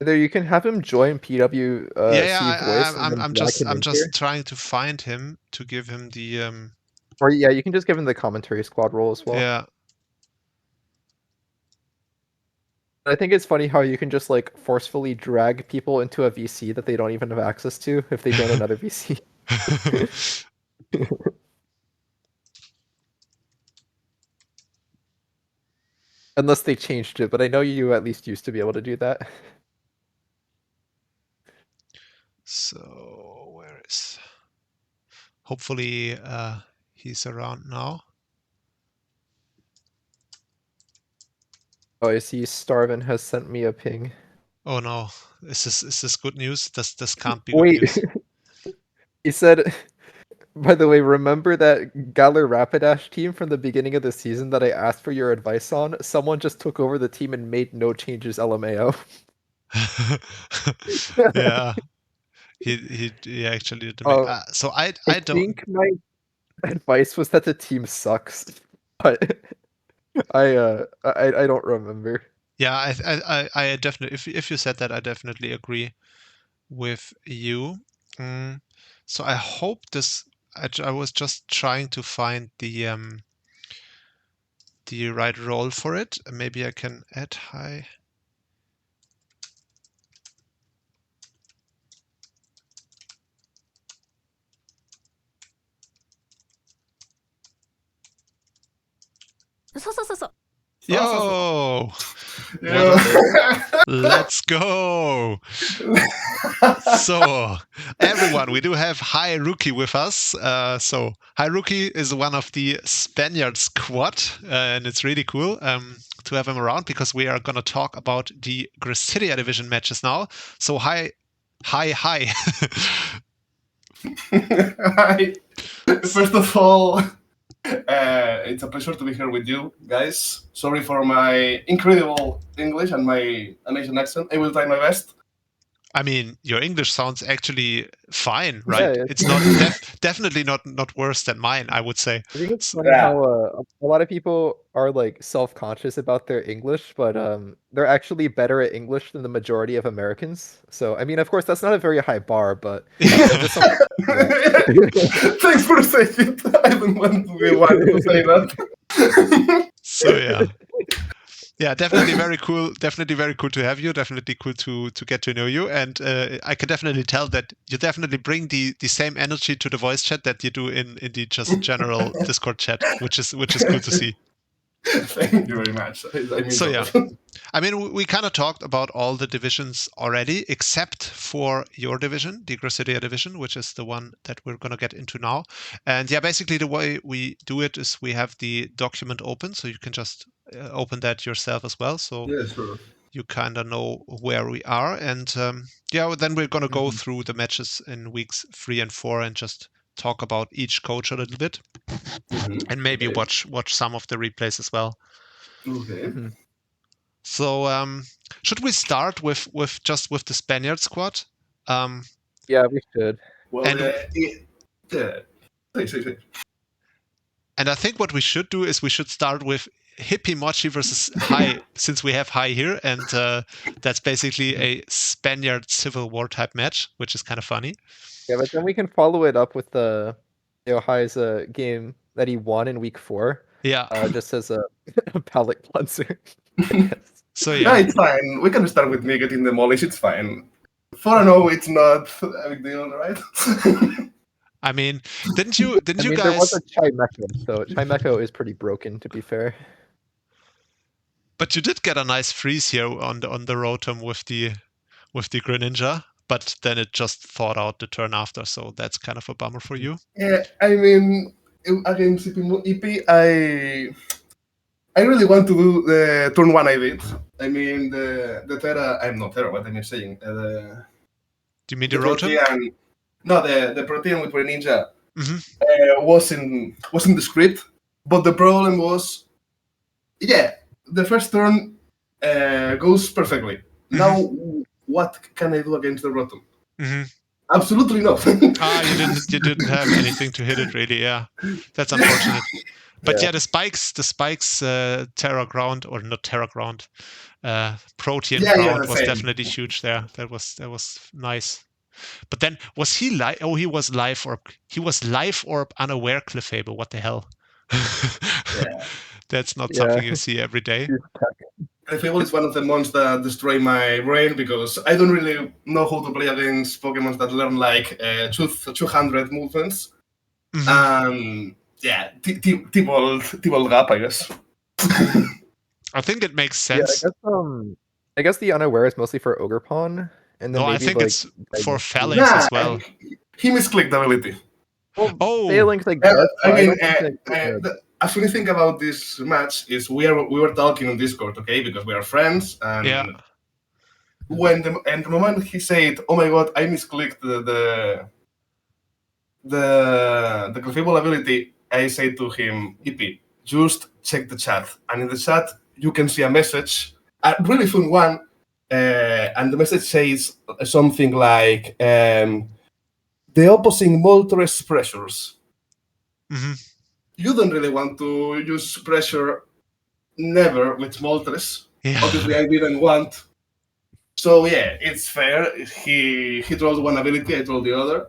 Either you can have him join PWC voice, and then I'm drag him I'm in just here. trying to find him to give him the Or yeah, you can just give him the commentary squad role as well. yeah. I think it's funny how you can just like forcefully drag people into a VC that they don't even have access to if they join another VC. Unless they changed it, but I know you at least used to be able to do that. So where is? Hopefully he's around now. Oh, I see Starvin has sent me a ping. Oh no, is this good news? This can't be good Wait, news. he said, by the way, remember that Galar Rapidash team from the beginning of the season that I asked for your advice on? Someone just took over the team and made no changes, LMAO. Yeah, he actually did. So I don't think my advice was that the team sucks, but I don't remember. Yeah, I definitely, if you said that, I definitely agree with you. So I hope this. I was just trying to find the right role for it. Maybe I can add hi. Yo! Let's go! So, everyone, we do have Hiirooki with us. So, Hiirooki is one of the Spaniard squad, and it's really cool to have him around because we are going to talk about the Gracidea Division matches now. So, hi. Hi. First of all, it's a pleasure to be here with you guys. Sorry for my incredible English and my amazing accent. I will try my best. I mean, your English sounds actually fine, right? Yeah, it's not definitely not worse than mine, I would say. I think it's funny how a lot of people are like self-conscious about their English, but they're actually better at English than the majority of Americans. So I mean, of course, that's not a very high bar, but Thanks for saying it. I didn't want to be one to say that. So yeah, definitely very cool. Definitely very cool to have you. Definitely cool to get to know you. And I can definitely tell that you definitely bring the same energy to the voice chat that you do in the just general Discord chat, which is cool to see. Thank you very much. So yeah, I mean, we kind of talked about all the divisions already, except for your division, the Gracidea Division, which is the one that we're going to get into now. And yeah, basically the way we do it is we have the document open, so you can just open that yourself as well. So yeah, sure. You kind of know where we are. And yeah, then we're going to go through the matches in weeks 3 and 4 and just talk about each coach a little bit. And maybe watch some of the replays as well. Okay. So should we start with the Spaniard squad? yeah, we should. Well, and I think what we should do is we should start with Hippie Mochi versus Hai, since we have Hai here, and that's basically a Spaniard Civil War type match, which is kind of funny. Yeah, but then we can follow it up with the Hai's game that he won in week 4. Yeah. Just as a palate cleanser. So yeah, it's fine. We can start with me getting demolished. It's fine. 4-0, it's not a big deal, right? I mean, didn't you guys? There was a Chimecho, so Chimecho is pretty broken, to be fair. But you did get a nice freeze here on the Rotom with the Greninja, but then it just thawed out the turn after, so that's kind of a bummer for you. Yeah, I mean, against EP, I really want to do the turn 1 I did. I mean, the Terra, I'm not Terra, what am I saying? Do you mean the Rotom? No, the Protean with Greninja Mm-hmm. was in the script, but the problem was, yeah, the first turn goes perfectly. Mm-hmm. Now, what can I do against the Rotom? Mm-hmm. Absolutely not. You didn't have anything to hit it, really. Yeah, that's unfortunate. But yeah, the spikes terror ground, or not terror ground, protean ground was same. definitely huge there. That was nice. But then was he live? Oh, he was live orb. He was live orb unaware Clefable. What the hell? Yeah. That's not Yeah. something you see every day. Clefable is one of the mons that destroy my brain because I don't really know how to play against Pokemon that learn like 200 movements. Yeah, T-ball gap, I guess. I think it makes Yeah, sense. I guess the unaware is mostly for Ogerpon, and then No, maybe I think like it's for Dynasty. Phalanx as well. He misclicked the ability. Well, Oh. Phalanx, I I guess. but I mean, don't think that- a funny thing about this match is we were talking on Discord, okay, because we are friends, and Yeah. when the moment he said, "Oh my god, I misclicked the Clefable ability," I say to him, "EP, just check the chat." And in the chat, you can see a message, a really fun one, and the message says something like, "The opposing Moltres pressures." You don't really want to use pressure never with Moltres. Yeah. Obviously, I didn't want. So yeah, it's fair. He trolls one ability, I troll the other.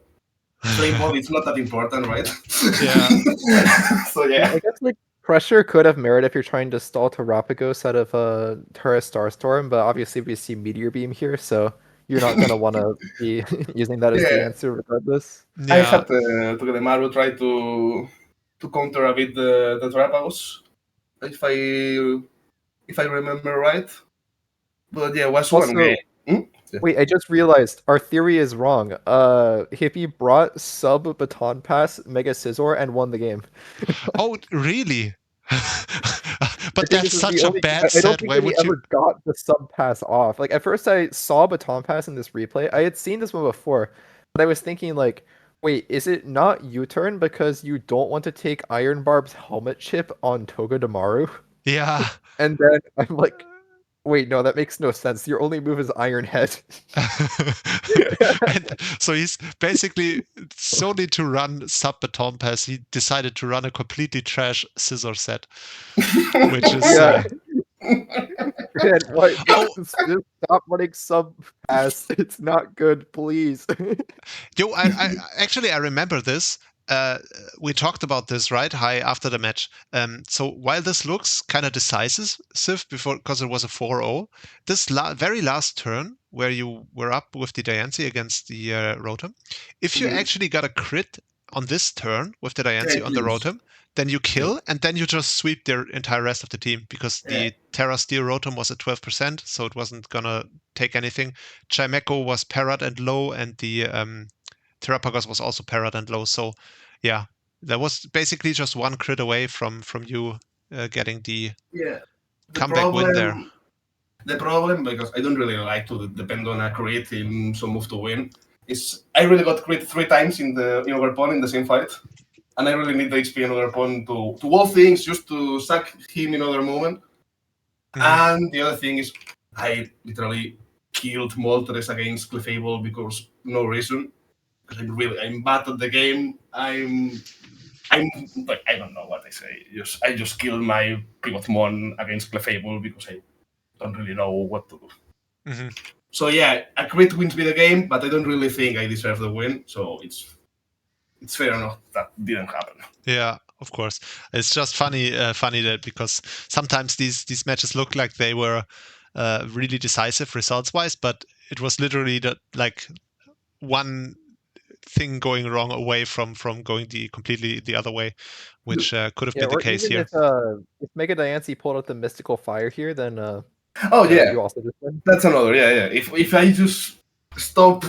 Playboy, it's not that important, right? Yeah. So yeah. I guess like pressure could have merit if you're trying to stall Terrapagos out of Terra Starstorm, but obviously we see Meteor Beam here, so you're not gonna want to be using that as the Yeah. answer regardless. I Yeah. had to get the Maru try to counter a bit the Terrapagos, if I remember right. But yeah, it was Also, one game. Wait, I just realized our theory is wrong. Hippie brought sub Baton Pass Mega Scizor and won the game. Oh, really? I But think that's this is such the a only- bad I don't set. think Why that he would you? ever got the sub pass off. Like at first I saw Baton Pass in this replay. I had seen this one before, but I was thinking like, wait, is it not U-turn because you don't want to take Iron Barb's helmet chip on Togedemaru? Yeah. And then I'm like, wait, no, that makes no sense. Your only move is Iron Head. And so he's basically solely to run sub baton pass. He decided to run a completely trash scissor set, which is Yeah. Man, what? Oh. Just stop running sub pass. It's not good, please. Yo, I actually I remember this. We talked about this, right? High after the match. So while this looks kind of decisive before, because it was a 4-0, this very last turn where you were up with the Diancie against the Rotom, if you actually got a crit on this turn with the Diancie on the Rotom, then you kill, and then you just sweep the entire rest of the team, because the Terra Steel Rotom was at 12%, so it wasn't gonna take anything. Chimeco was parried and low, and the Terrapagos was also parried and low. So yeah, that was basically just one crit away from you getting the comeback win there. The problem, because I don't really like to depend on a crit in some move to win, is I really got crit 3 times in our pawn in the same fight. And I really need the HP in other pawn to wall things, just to sack him in other moment. And the other thing is, I literally killed Moltres against Clefable because no reason. Because I'm bad at the game. I'm like, I don't know what I say. I just killed my Pivotmon against Clefable because I don't really know what to do. So yeah, a crit wins me the game, but I don't really think I deserve the win. So it's fair enough that didn't happen. Yeah, of course. It's just funny that because sometimes these matches look like they were really decisive results wise, but it was literally like one thing going wrong away from going completely the other way, which could have been the case here. If Mega Diancie pulled out the mystical fire here, then you also just win. That's another, yeah. If I just stop,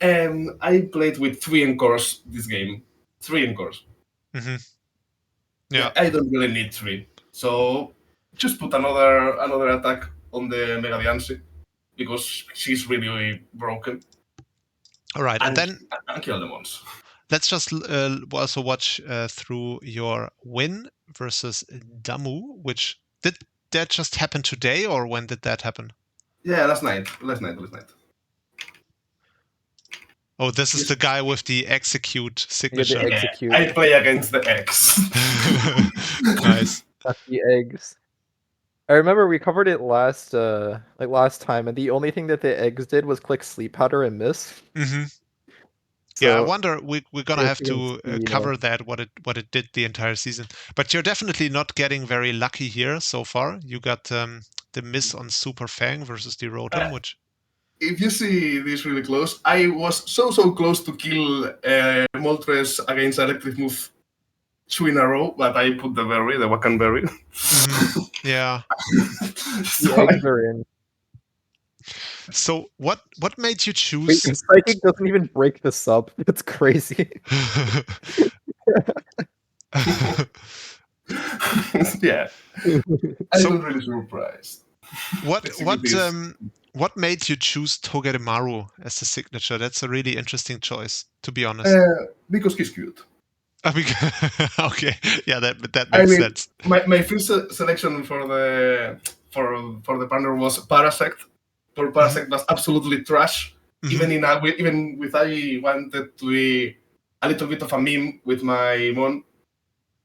I played with 3 encores this game. 3 encores. Yeah. I don't really need 3. So just put another attack on the Mega Diancie because she's really broken. All right, and then kill them once. Let's just also watch through your win versus Damu, which did that just happen today, or when did that happen? Yeah, last night. Oh, this is the guy with the execute signature. the execute. I play against the X. Nice. Not the eggs. I remember we covered it last time, and the only thing that the eggs did was click sleep powder and miss. Hmm. So, Yeah, I wonder we're gonna if have you can to see, cover that what it did the entire season. But you're definitely not getting very lucky here so far. You got the miss on Super Fang versus the Rotom, which If you see this really close, I was so close to kill Moltres against electric move 2 in a row, but I put the Wakan berry. yeah. the So eggs are in. So what made you Wait, choose? Psychic doesn't even break the sub. That's crazy. yeah, I'm really surprised. What made you choose Togedemaru as the signature? That's a really interesting choice, to be honest. Because he's cute. Okay, yeah, that I makes mean, sense. my first selection for the partner was Parasect. But Parasect was absolutely trash. Mhm. Even with I wanted to be a little bit of a meme with my Mon,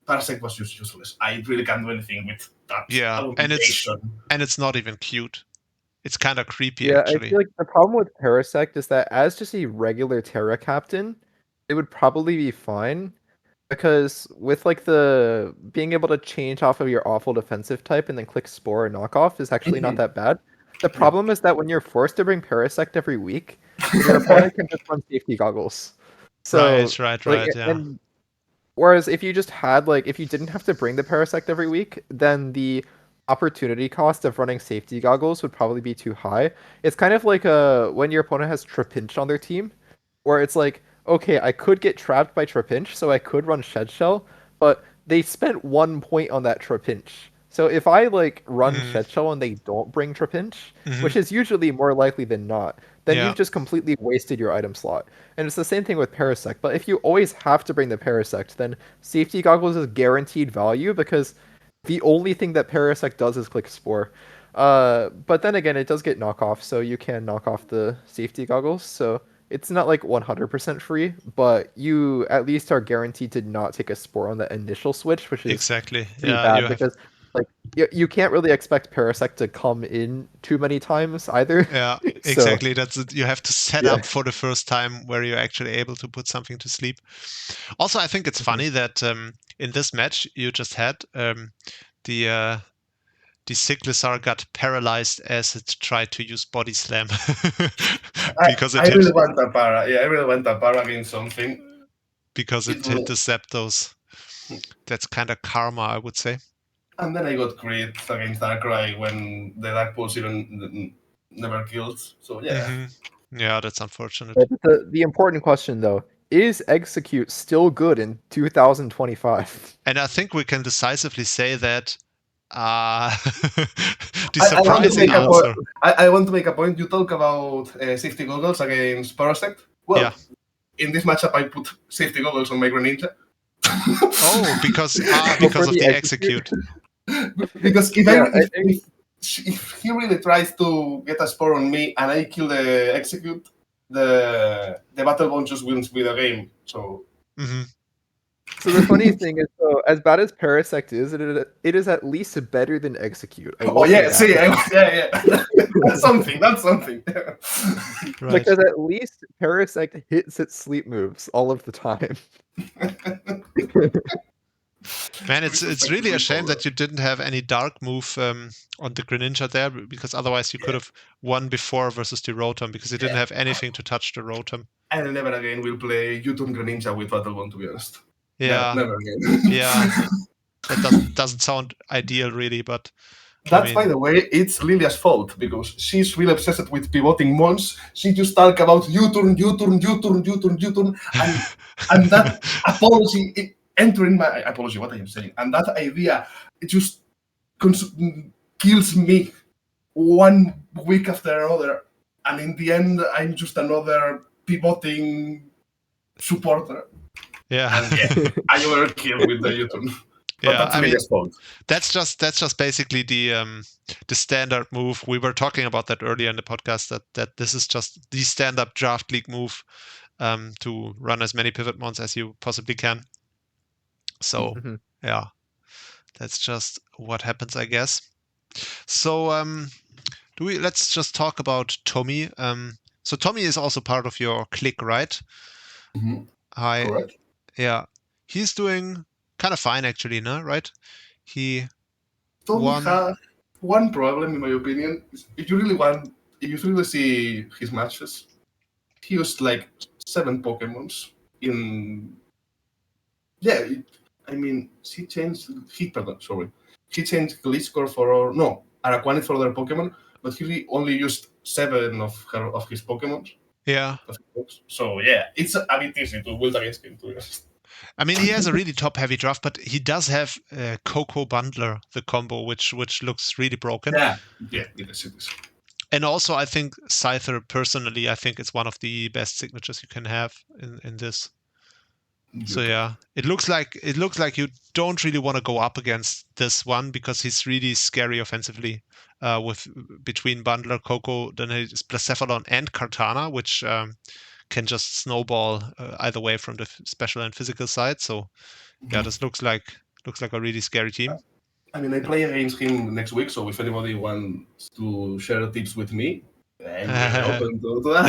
Parasect was just useless. I really can't do anything with that. Yeah, and augmentation. it's not even cute. It's kind of creepy, Yeah, actually. I feel like the problem with Parasect is that as just a regular Terra Captain, it would probably be fine. Because with like the being able to change off of your awful defensive type and then click Spore or Knockoff is actually not that bad. The problem is that when you're forced to bring Parasect every week, your opponent can just run safety goggles. So Right, yeah. And whereas if you just had if you didn't have to bring the Parasect every week, then the opportunity cost of running safety goggles would probably be too high. It's kind of like when your opponent has Trapinch on their team, where it's like, okay, I could get trapped by Trapinch, so I could run Shed Shell, but they spent 1 point on that Trapinch. So if I run Shed Shell and they don't bring Trapinch, which is usually more likely than not, then Yeah. you've just completely wasted your item slot. And it's the same thing with Parasect, but if you always have to bring the Parasect, then Safety Goggles is guaranteed value because the only thing that Parasect does is click Spore. But then again, it does get knockoff, so you can knock off the Safety Goggles, so it's not 100% free, but you at least are guaranteed to not take a Spore on the initial switch, which is Exactly. pretty Yeah, bad you have because you can't really expect Parasect to come in too many times either. Yeah, So, exactly. That's it. You have to set Yeah. up for the first time where you're actually able to put something to sleep. Also, I think it's funny that in this match you just had the Siglissar got paralyzed as it tried to use Body Slam because I really want a para. Yeah, I really want a para against something. because it hit the Zapdos. That's kind of karma, I would say. And then I got crit against Darkrai when the Dark Pulse even never killed. So yeah. Yeah, that's unfortunate. But the important question though, is Execute still good in 2025? And I think we can decisively say that the surprising answer. I want to make a point. You talk about safety goggles against Parasect. Well, Yeah. in this matchup, I put safety goggles on my Greninja. Oh, because of the execute. Because if he really tries to get a Spore on me and I kill the execute, the Battle Bond just wins me the game. So. So the funny thing is, though, as bad as Parasect is, it is at least better than Execute. Yeah. That's something. Right. Because at least Parasect hits its sleep moves all of the time. Man, it's really a shame that you didn't have any dark move on the Greninja there, because otherwise you could have won before versus the Rotom, because you didn't have anything to touch the Rotom. I never again will play U-turn Greninja with Battlebond, to be honest. Yeah. Never again. Yeah. That doesn't sound ideal, really, but... That's, by the way, it's Lilia's fault, because she's really obsessed with pivoting mons. She just talk about U-turn, and that apology entering my... Apology, what I am saying. And that idea, it just kills me 1 week after another. And in the end, I'm just another pivoting supporter. Yeah. And I overkill with the U-turn. But that's Lilia's fault. That's just basically the standard move. We were talking about that earlier in the podcast, that this is just the stand-up draft league move. to run as many pivot mons as you possibly can. So yeah, that's just what happens, I guess. So let's just talk about Tommy. So Tommy is also part of your clique, right? Correct. Yeah, he's doing kind of fine actually, no? Right? He Tommy won. has one problem, in my opinion. If you really see his matches, he used like 7 Pokemons in. Yeah, he changed. He changed Gliscor for Araquanid for their Pokemon, but he only used 7 of his Pokemon. Yeah. So yeah, it's a bit easy to build against him, to be honest. I mean, he has a really top-heavy draft, but he does have Coco Bundler, the combo, which looks really broken. Yeah, it is. And also, I think Scyther, personally, I think it's one of the best signatures you can have in this. So yeah, it looks like you don't really want to go up against this one because he's really scary offensively. With between Bundler, Coco, then it's Blacephalon and Kartana, which can just snowball either way from the special and physical side. So yeah, this looks like a really scary team. I mean, I play against him next week, so if anybody wants to share tips with me, I'm really open to that.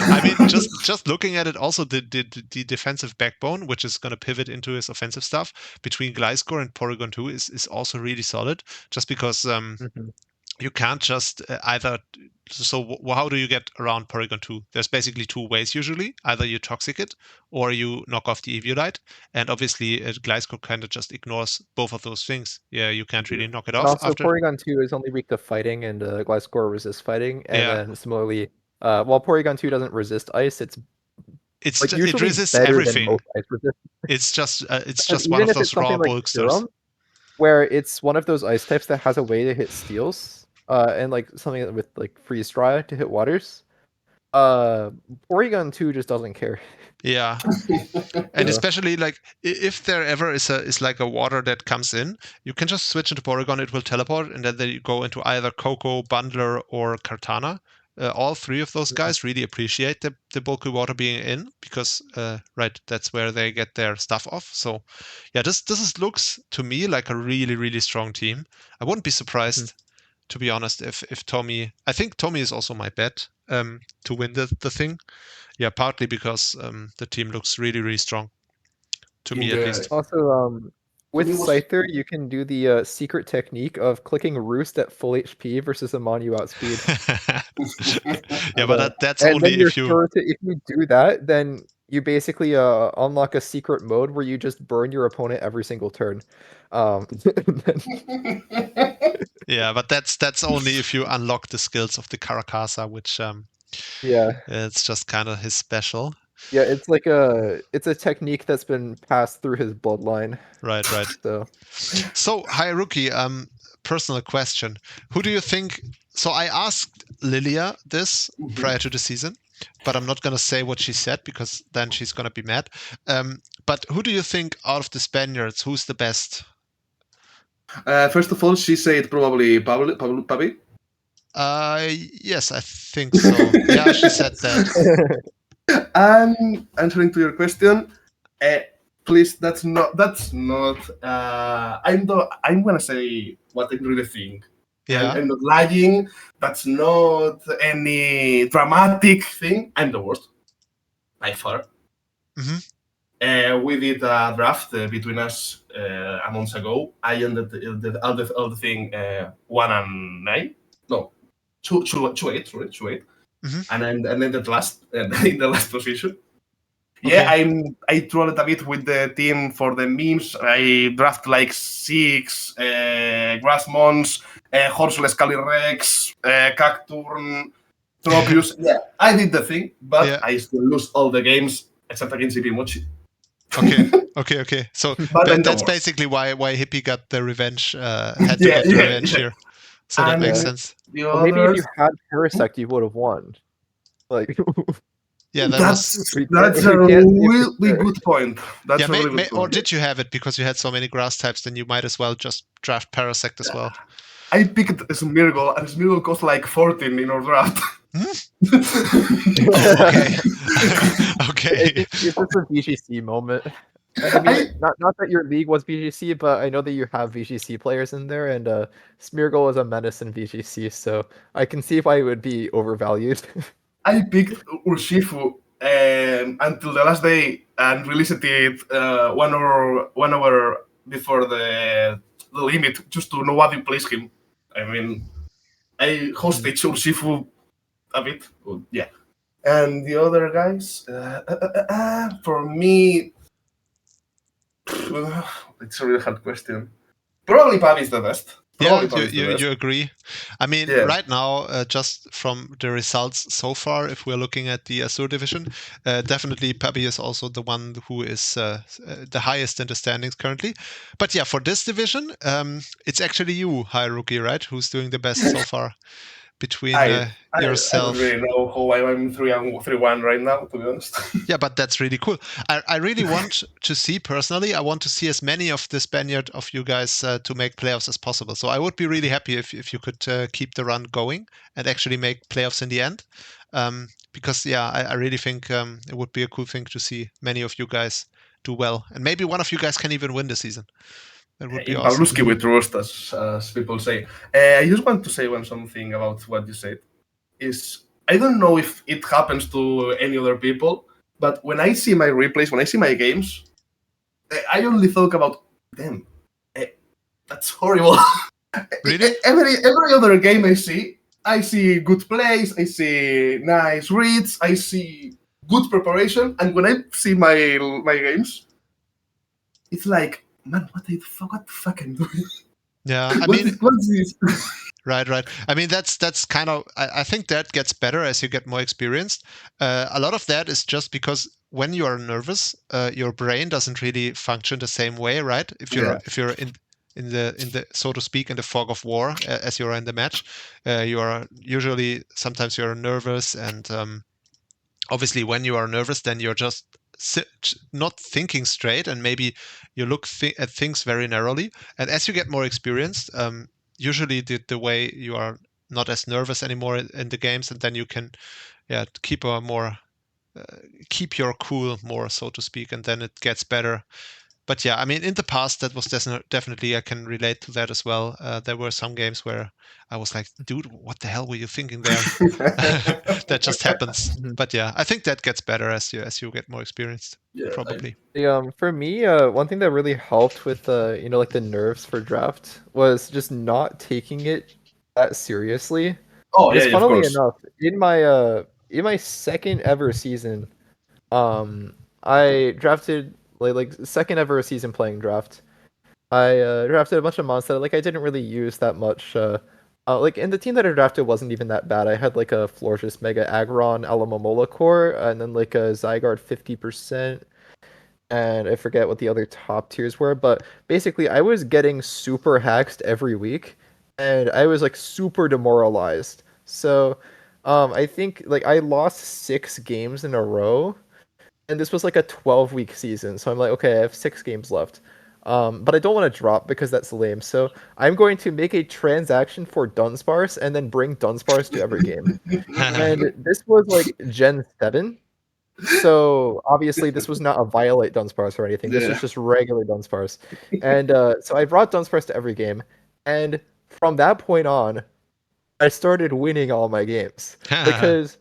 I mean, just looking at it, also the defensive backbone, which is going to pivot into his offensive stuff between Gliscor and Porygon 2 is also really solid, just because you can't just either. So how do you get around Porygon 2? There's basically 2 ways usually. Either you toxic it or you knock off the Eviolite. And obviously Gliscor kind of just ignores both of those things. Yeah, you can't really knock it off. And also Porygon 2 is only weak to fighting and Gliscor resists fighting. And then similarly, while Porygon 2 doesn't resist ice, it resists everything. It's just one of those raw bulksters. Where it's one of those ice types that has a way to hit steels. And like something with like freeze dry to hit waters. Porygon 2 just doesn't care. Yeah. And especially like if there ever is like a water that comes in, you can just switch into Porygon, it will teleport, and then you go into either Coco, Bundler, or Kartana. All 3 of those guys really appreciate the bulky water being in because that's where they get their stuff off. So yeah, this looks to me like a really, really strong team. I wouldn't be surprised to be honest, if Tommy, I think Tommy is also my bet to win the thing. Yeah, partly because the team looks really, really strong. To me, at least. Also, with Scyther, you can do the secret technique of clicking Roost at full HP versus a Monu outspeed. Yeah, but that's only if you... if you do that, then you basically unlock a secret mode where you just burn your opponent every single turn. Yeah, but that's only if you unlock the skills of the Karakasa, which it's just kind of his special. Yeah, it's like it's a technique that's been passed through his bloodline. Right. So Hiirooki, personal question: who do you think? So I asked Lilia this prior to the season, but I'm not gonna say what she said because then she's gonna be mad. But who do you think out of the Spaniards, who's the best? First of all, she said probably Pabi. Yes, I think so. Yeah, she said that. And answering to your question, please, that's not. I'm gonna say what I really think. Yeah, I'm not lying. That's not any dramatic thing. I'm the worst, by far. We did a draft between us a month ago. I ended all the thing 1-9. No, 2-8. Sorry, 2-8. And then in the last position. Okay. Yeah, I trolled a bit with the team for the memes. I draft like 6 Grassmons, Horseless Calyrex, Cacturn, Tropius. Yeah, I did the thing, but I still lose all the games except against Hippie Mochi. Okay. So that's basically why Hippie got the revenge. Had to get the revenge here. So that makes sense. Well, maybe if you had Parasect, you would have won. Like, yeah, that's a really good point. That's really good point. Or did you have it because you had so many grass types? Then you might as well just draft Parasect as well. I picked Smeargle, and Smeargle cost like 14 in our draft. Oh, okay. I Okay. think it's just a VGC moment. I mean, not that your league was VGC, but I know that you have VGC players in there, and Smeargle is a menace in VGC, so I can see why it would be overvalued. I picked Urshifu until the last day and released it 1 hour before the limit just to know what you place him. I mean, I hosted Urshifu a bit, but yeah. And the other guys, for me, it's a really hard question. Probably Pav is the best. Yeah, Probably Pav is the best. you agree. I mean, Yeah. right now, just from the results so far, if we're looking at the Azure Division, definitely Pabi is also the one who is the highest in the standings currently. But yeah, for this division, it's actually you, Hiirooki, right, who's doing the best so far between I yourself. don't really know how I'm 3-1 right now, to be honest. Yeah, but that's really cool. I really want to see, personally, I want to see as many of the Spaniard of you guys to make playoffs as possible. So I would be really happy if you could keep the run going and actually make playoffs in the end. Because, yeah, I really think it would be a cool thing to see many of you guys do well. And maybe one of you guys can even win the season. That would be In awesome. Pavlovsky we trust, as people say. I just want to say something about what you said. I don't know if it happens to any other people, but when I see my replays, when I see my games, I only talk about them. That's horrible. Really? Every other game I see good plays, I see nice reads, I see good preparation, and when I see my games, it's like, man, what the fuck I'm doing? Yeah, I mean, what's this? Right. I mean, that's kind of. I think that gets better as you get more experienced. A lot of that is just because when you are nervous, your brain doesn't really function the same way, right? If you're in the so to speak in the fog of war as you're in the match, you are usually sometimes you're nervous, and obviously when you are nervous, then you're just not thinking straight, and maybe you look at things very narrowly. And as you get more experienced, usually the way you are not as nervous anymore in the games, and then you can keep a more keep your cool more, so to speak, and then it gets better. But yeah, I mean, in the past, that was definitely I can relate to that as well. There were some games where I was like, dude, what the hell were you thinking there? That just happens. But yeah, I think that gets better as you get more experienced. Yeah, probably. For me, one thing that really helped with like the nerves for draft was just not taking it that seriously. Oh Because yeah, of funnily course. enough, in my second ever season, I drafted like second ever season playing draft. I drafted a bunch of mons that like I didn't really use that much. Like in the team that I drafted wasn't even that bad. I had like a Florges Mega Aggron Alamomola core, and then like a Zygarde 50%, and I forget what the other top tiers were. But basically, I was getting super hacked every week, and I was like super demoralized. So, I think like I lost 6 games in a row, and this was like a 12-week season. So I'm like, okay, I have 6 games left. But I don't want to drop because that's lame. So I'm going to make a transaction for Dunsparce and then bring Dunsparce to every game. And this was like Gen 7. So obviously this was not a Violet Dunsparce or anything. This was just regular Dunsparce. And so I brought Dunsparce to every game. And from that point on, I started winning all my games. Because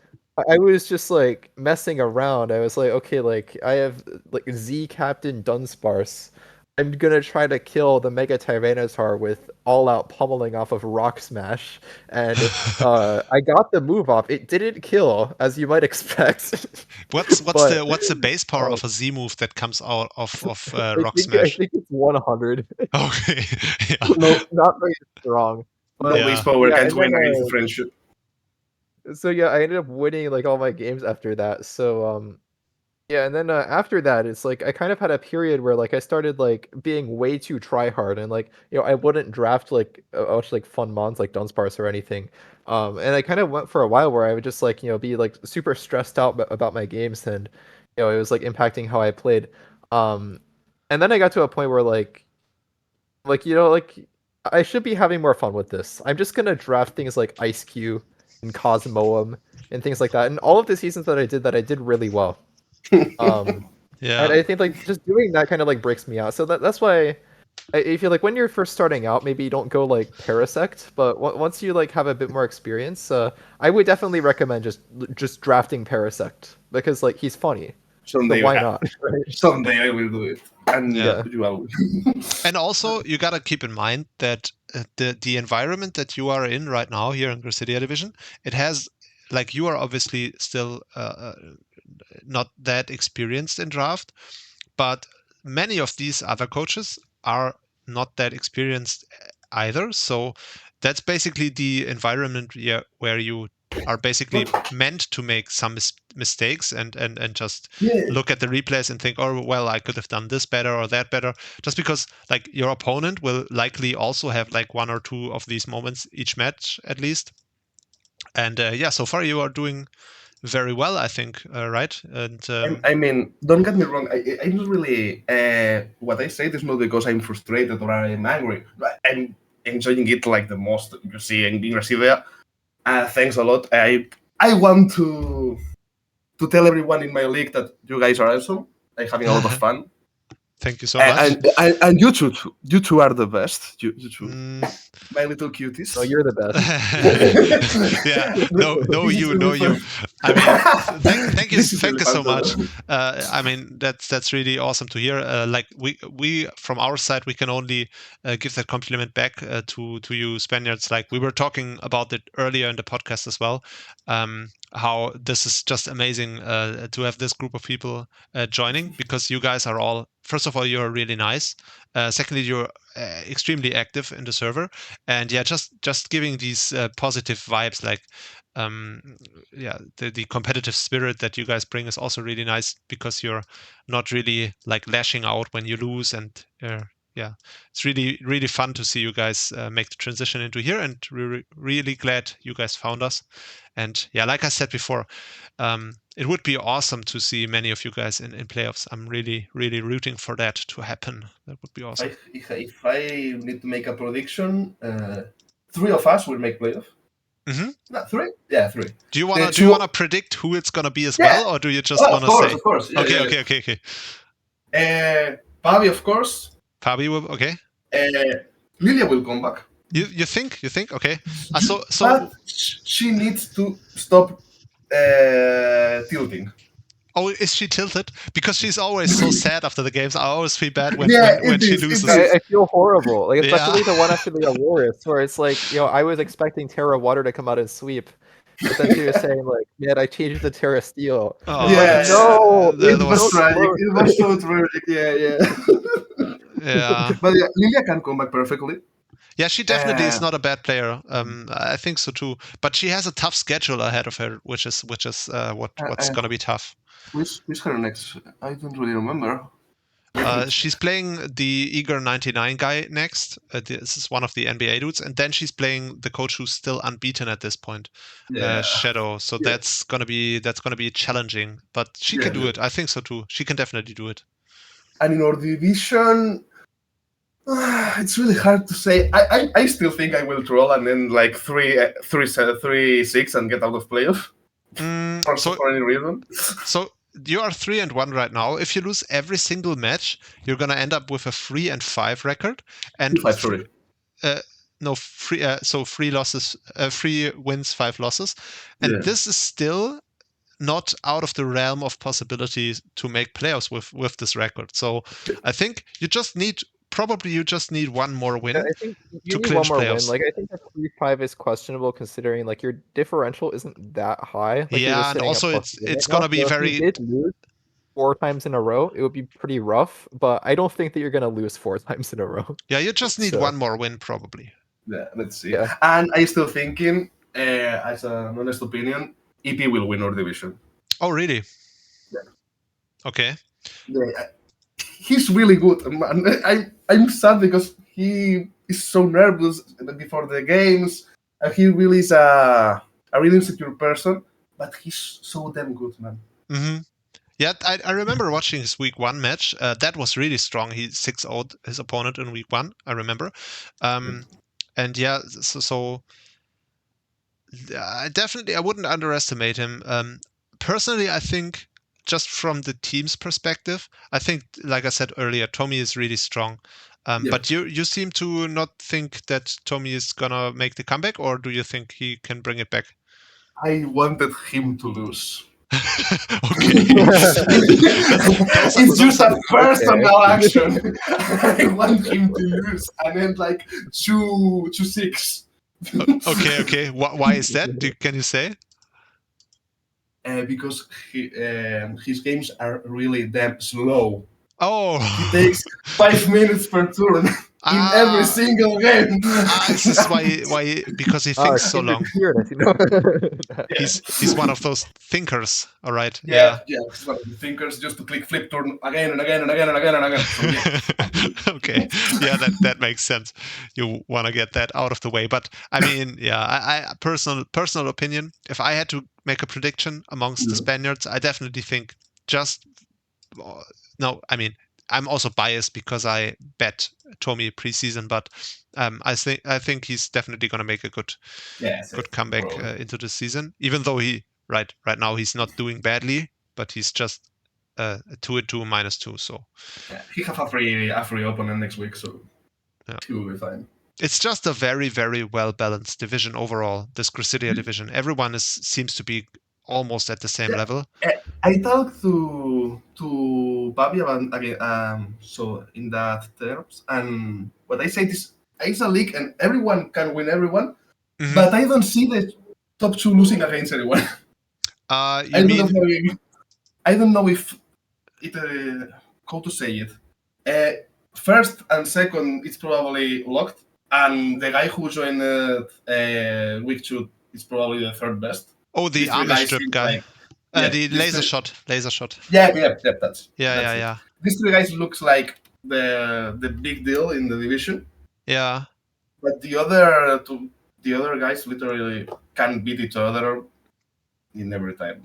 I was just like messing around. I was like, okay, like I have like Z Captain Dunsparce. I'm gonna try to kill the Mega Tyranitar with all-out pummeling off of Rock Smash, and I got the move off. It didn't kill, as you might expect. What's But, the base power of a Z move that comes out of Rock Smash? I think it's 100. Okay. Yeah. No, not very strong. No Yeah. base power Yeah, can't and win then, against the friendship. So yeah, I ended up winning like all my games after that. So yeah, and then after that, it's like I kind of had a period where like I started like being way too try hard, and like I wouldn't draft like a bunch like fun mons like Dunsparce or anything. And I kind of went for a while where I would just like be like super stressed out about my games, and it was like impacting how I played. And then I got to a point where like I should be having more fun with this. I'm just gonna draft things like Ice Cube and Cosmoem and things like that. And all of the seasons that I did really well. Yeah. And I think like just doing that kind of like breaks me out. So that's why I feel like when you're first starting out, maybe you don't go like Parasect, but once you like have a bit more experience, I would definitely recommend just drafting Parasect because like he's funny. Someday, So why not? Right? Someday I will do it. And Yeah. you will. And also, you gotta keep in mind that the environment that you are in right now here in Gracidea Division, it has, like, you are obviously still not that experienced in draft, but many of these other coaches are not that experienced either. So that's basically the environment where you are basically meant to make some mistakes and just look at the replays and think, oh, well, I could have done this better or that better. Just because like your opponent will likely also have like one or two of these moments each match at least. And yeah, so far you are doing very well, I think, right? And I mean, don't get me wrong. I'm not really. What I say is not because I'm frustrated or I'm angry. I'm enjoying it like the most. You see, in Gracidea. Thanks a lot. I want to tell everyone in my league that you guys are awesome. I'm having a lot of fun. Thank you so much. And you two are the best. You two, my little cuties. Oh, you're the best. Yeah, no, you. I mean, thank you so much. I mean, that's really awesome to hear. Like we from our side, we can only give that compliment back to you Spaniards. Like we were talking about it earlier in the podcast as well. How this is just amazing to have this group of people joining, because you guys are all, first of all, you're really nice. Secondly, you're extremely active in the server, and yeah, just giving these positive vibes, like yeah, the competitive spirit that you guys bring is also really nice, because you're not really like lashing out when you lose, and yeah, it's really fun to see you guys make the transition into here, and we're really glad you guys found us. And yeah, like I said before, it would be awesome to see many of you guys in playoffs. I'm really rooting for that to happen. That would be awesome. If I need to make a prediction, 3 of us will make playoff. Mm-hmm. No, 3? Yeah, 3. Do you wanna predict who it's gonna be as well, or do you just wanna say? Of course. Yeah, okay. Pavi, of course. Pavi will, okay. Lilia will come back. You think? Okay. But she needs to stop tilting. Oh, is she tilted? Because she's always so sad after the games. I always feel bad when she loses. I feel horrible, like especially the one after the Aurorus, where it's like, I was expecting Terra Water to come out and sweep, but then she was saying like, man, I changed the Terra Steel. Oh, yeah, no, it was tragic. It was so tragic. Yeah. Yeah. But yeah, Lilia can come back perfectly. Yeah, she definitely is not a bad player. I think so too. But she has a tough schedule ahead of her, which is what's going to be tough. Who's her next? I don't really remember. She's playing the Eager 99 guy next. This is one of the NBA dudes, and then she's playing the coach who's still unbeaten at this point, Shadow. So that's gonna be challenging, but she can do it. I think so too. She can definitely do it. And in our division, it's really hard to say. I still think I will troll and then like 3-6 and get out of playoff. For any reason. So you are 3-1 right now. If you lose every single match, you're gonna end up with a 3-5 record. And 3 3 losses, 3 wins, 5 losses, and this is still not out of the realm of possibilities to make playoffs with this record. So I think you just need one more win. I think you need one more win. Like I think the 3-5 is questionable considering like your differential isn't that high. Like, yeah, and also it's gonna be very. If you did lose 4 times in a row, it would be pretty rough. But I don't think that you're gonna lose 4 times in a row. Yeah, you just need one more win probably. Yeah, let's see. Yeah. And I'm still thinking, as an honest opinion, EP will win our division. Oh really? Yeah. Okay. Yeah. He's really good. I'm sad because he is so nervous before the games. He really is a really insecure person, but he's so damn good, man. Mm-hmm. Yeah, I remember watching his week 1 match. That was really strong. He 6-0'd his opponent in week 1. I remember. And yeah, so I wouldn't underestimate him. Personally, I think just from the team's perspective, I think, like I said earlier, Tommy is really strong. But you seem to not think that Tommy is gonna make the comeback, or do you think he can bring it back? I wanted him to lose. Okay. It's just a personal action. I want him to lose and then like 2-6. Okay. Why is that? Can you say? Because his games are really damn slow. Oh. He takes 5 minutes per turn in every single game. This is why because he thinks so long. He's one of those thinkers. All right. Yeah. He's one of the thinkers, just to click flip turn again and again and again and again and again. So, yeah. Okay. Yeah, that makes sense. You want to get that out of the way. But I mean, yeah, I personal opinion, if I had to make a prediction amongst the Spaniards, I definitely think I mean, I'm also biased because I bet Tommy preseason, but I think he's definitely going to make a good comeback into the season. Even though right now he's not doing badly, but he's just 2-2 -2. So he have a free opponent next week, so he will be fine. It's just a very, very well balanced division overall. This Gracidea division, everyone seems to be almost at the same level. I talked to Bobby about so in that terms, and what I said is it's a league and everyone can win everyone, but I don't see the top 2 losing against anyone. I don't know if it how to say it. First and second, it's probably locked, and the guy who joined week 2 is probably the third best. Oh, the armor strip guy. The laser shot. Yeah, that's. Yeah. These 3 guys looks like the big deal in the division. Yeah. But the other guys literally can beat each other in every time.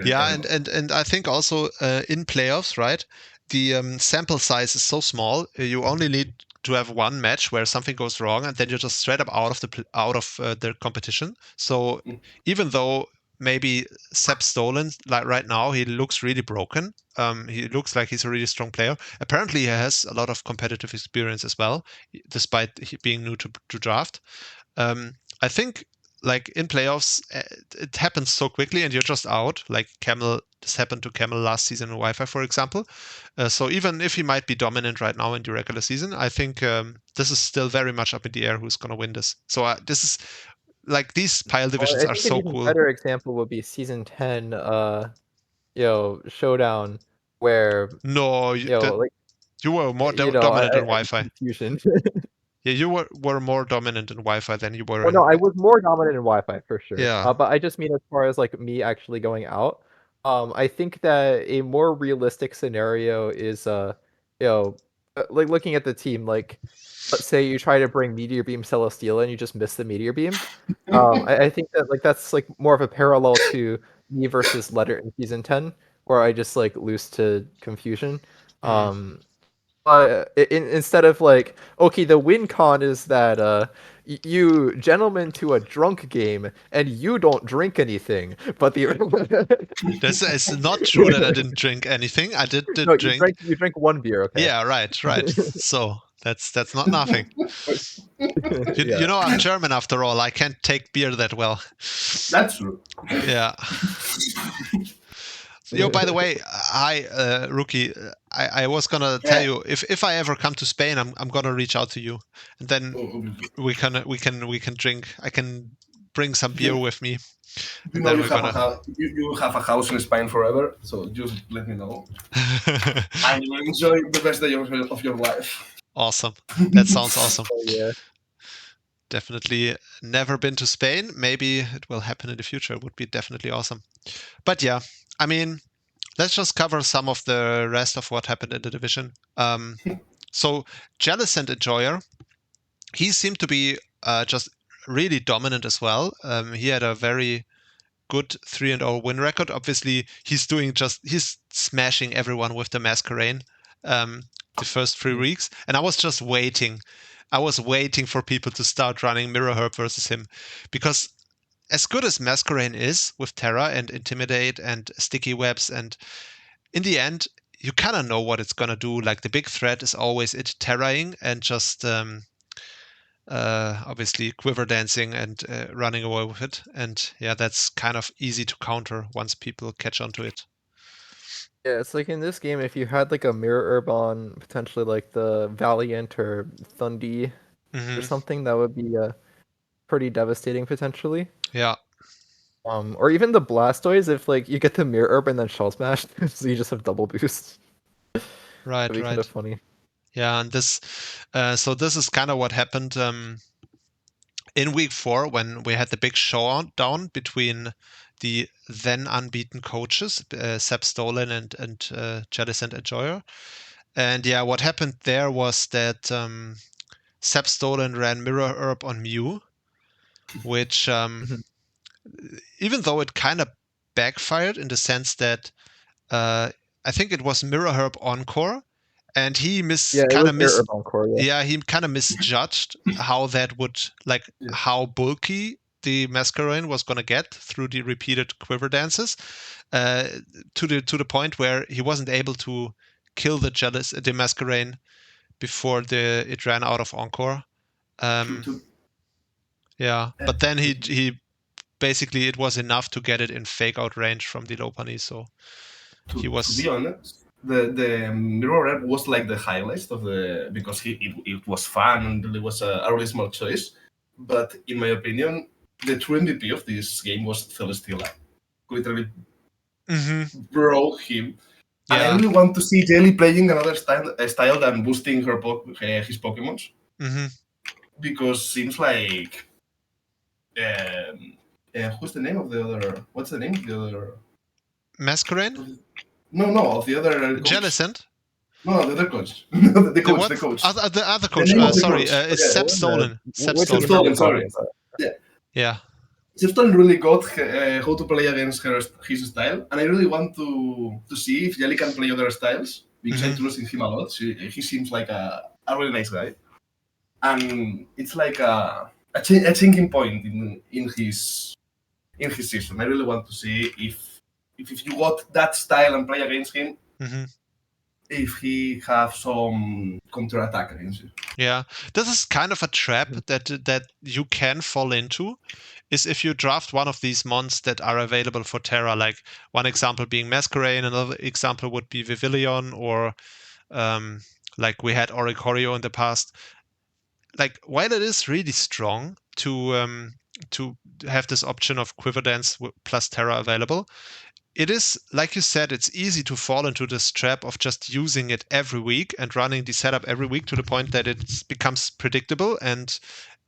Yeah, and I think also in playoffs, right? The sample size is so small. You only need to have one match where something goes wrong, and then you're just straight up out of the competition. So even though maybe Seb Stolen, like right now, he looks really broken. He looks like he's a really strong player. Apparently, he has a lot of competitive experience as well, despite being new to draft. I think, like in playoffs, it happens so quickly, and you're just out. Like this happened to Camel last season in Wi-Fi, for example. So even if he might be dominant right now in the regular season, I think this is still very much up in the air who's going to win this. So this is like these pile divisions are so cool. A better example would be season 10, showdown where you were more dominant in Wi-Fi. Confusion. Yeah, you were more dominant in Wi-Fi than you were. Well, no, I was more dominant in Wi-Fi for sure. Yeah. But I just mean as far as like me actually going out. I think that a more realistic scenario is like looking at the team, like let's say you try to bring Meteor Beam Celesteela and you just miss the Meteor Beam. I think that like that's like more of a parallel to me versus Letter in season 10, where I just like lose to Confusion. Instead of like, okay, the win con is that you gentlemen to a drunk game and you don't drink anything, but the it's not true that I didn't drink anything. I did drink. You drank 1 beer, okay? Yeah, right. So that's not nothing. You know, I'm German after all. I can't take beer that well. That's true. Yeah. By the way, hi, Rookie. I was gonna tell you if I ever come to Spain, I'm gonna reach out to you, and then we can drink. I can bring some beer with me. You have a house in Spain forever, so just let me know. And you will enjoy the best day of your life. Awesome. That sounds awesome. Yeah. Definitely never been to Spain. Maybe it will happen in the future. It would be definitely awesome. But yeah, I mean, let's just cover some of the rest of what happened in the division. So Jealous and Enjoyer, he seemed to be just really dominant as well. He had a very good 3-0 win record. Obviously, he's smashing everyone with the Masquerade the first 3 weeks. And I was just waiting. I was waiting for people to start running Mirror Herb versus him, because as good as Masquerain is with Terra and Intimidate and Sticky Webs, and in the end, you kind of know what it's going to do. Like the big threat is always it terraing and just obviously quiver dancing and running away with it. And yeah, that's kind of easy to counter once people catch onto it. Yeah, it's like in this game, if you had like a mirror herb on potentially like the Valiant or Thundi or something, that would be pretty devastating potentially. Yeah. Or even the Blastoise, if like you get the mirror herb and then Shell Smash, so you just have double boost. Right, That'd be kind of funny. Yeah, and this, so this is kind of what happened in week 4 when we had the big showdown between the then unbeaten coaches, Seb Stolen and Jellicent Enjoyer. And yeah, what happened there was that Seb Stolen ran Mirror Herb on Mew, which even though it kind of backfired in the sense that I think it was Mirror Herb Encore, and he he kind of misjudged how that would how bulky the Masquerain was gonna get through the repeated quiver dances, to the point where he wasn't able to kill the Masquerain before it ran out of Encore. Yeah, but then he basically it was enough to get it in fake out range from the Lopunny, so he was. To be honest, the Mirror Red was like the highlight of the because it was fun and it was a really smart choice. But in my opinion, the true MVP of this game was Celesteela. Literally broke him. Yeah. And I really want to see Jelly playing another style than boosting his Pokemons. Because seems like who's the name of the other? What's the name of the other? Masquerain? No, of the other. Jellicent? No, the other coach. the coach. The other coach. Sorry, it's Seb Stolen. Seb Stolen. Sorry. Yeah. Seb Stolen really got how to play against his style, and I really want to see if Jelly can play other styles because I trust in him a lot. He seems like a really nice guy, and it's like a thinking point in his season. I really want to see if you got that style and play against him, if he have some counter attack against you. Yeah, this is kind of a trap that you can fall into, is if you draft one of these mons that are available for Terra. Like one example being Masquerain, another example would be Vivillon, or like we had Oricorio in the past. Like while it is really strong to have this option of Quiver Dance plus Terra available, it is, like you said, it's easy to fall into this trap of just using it every week and running the setup every week to the point that it becomes predictable. And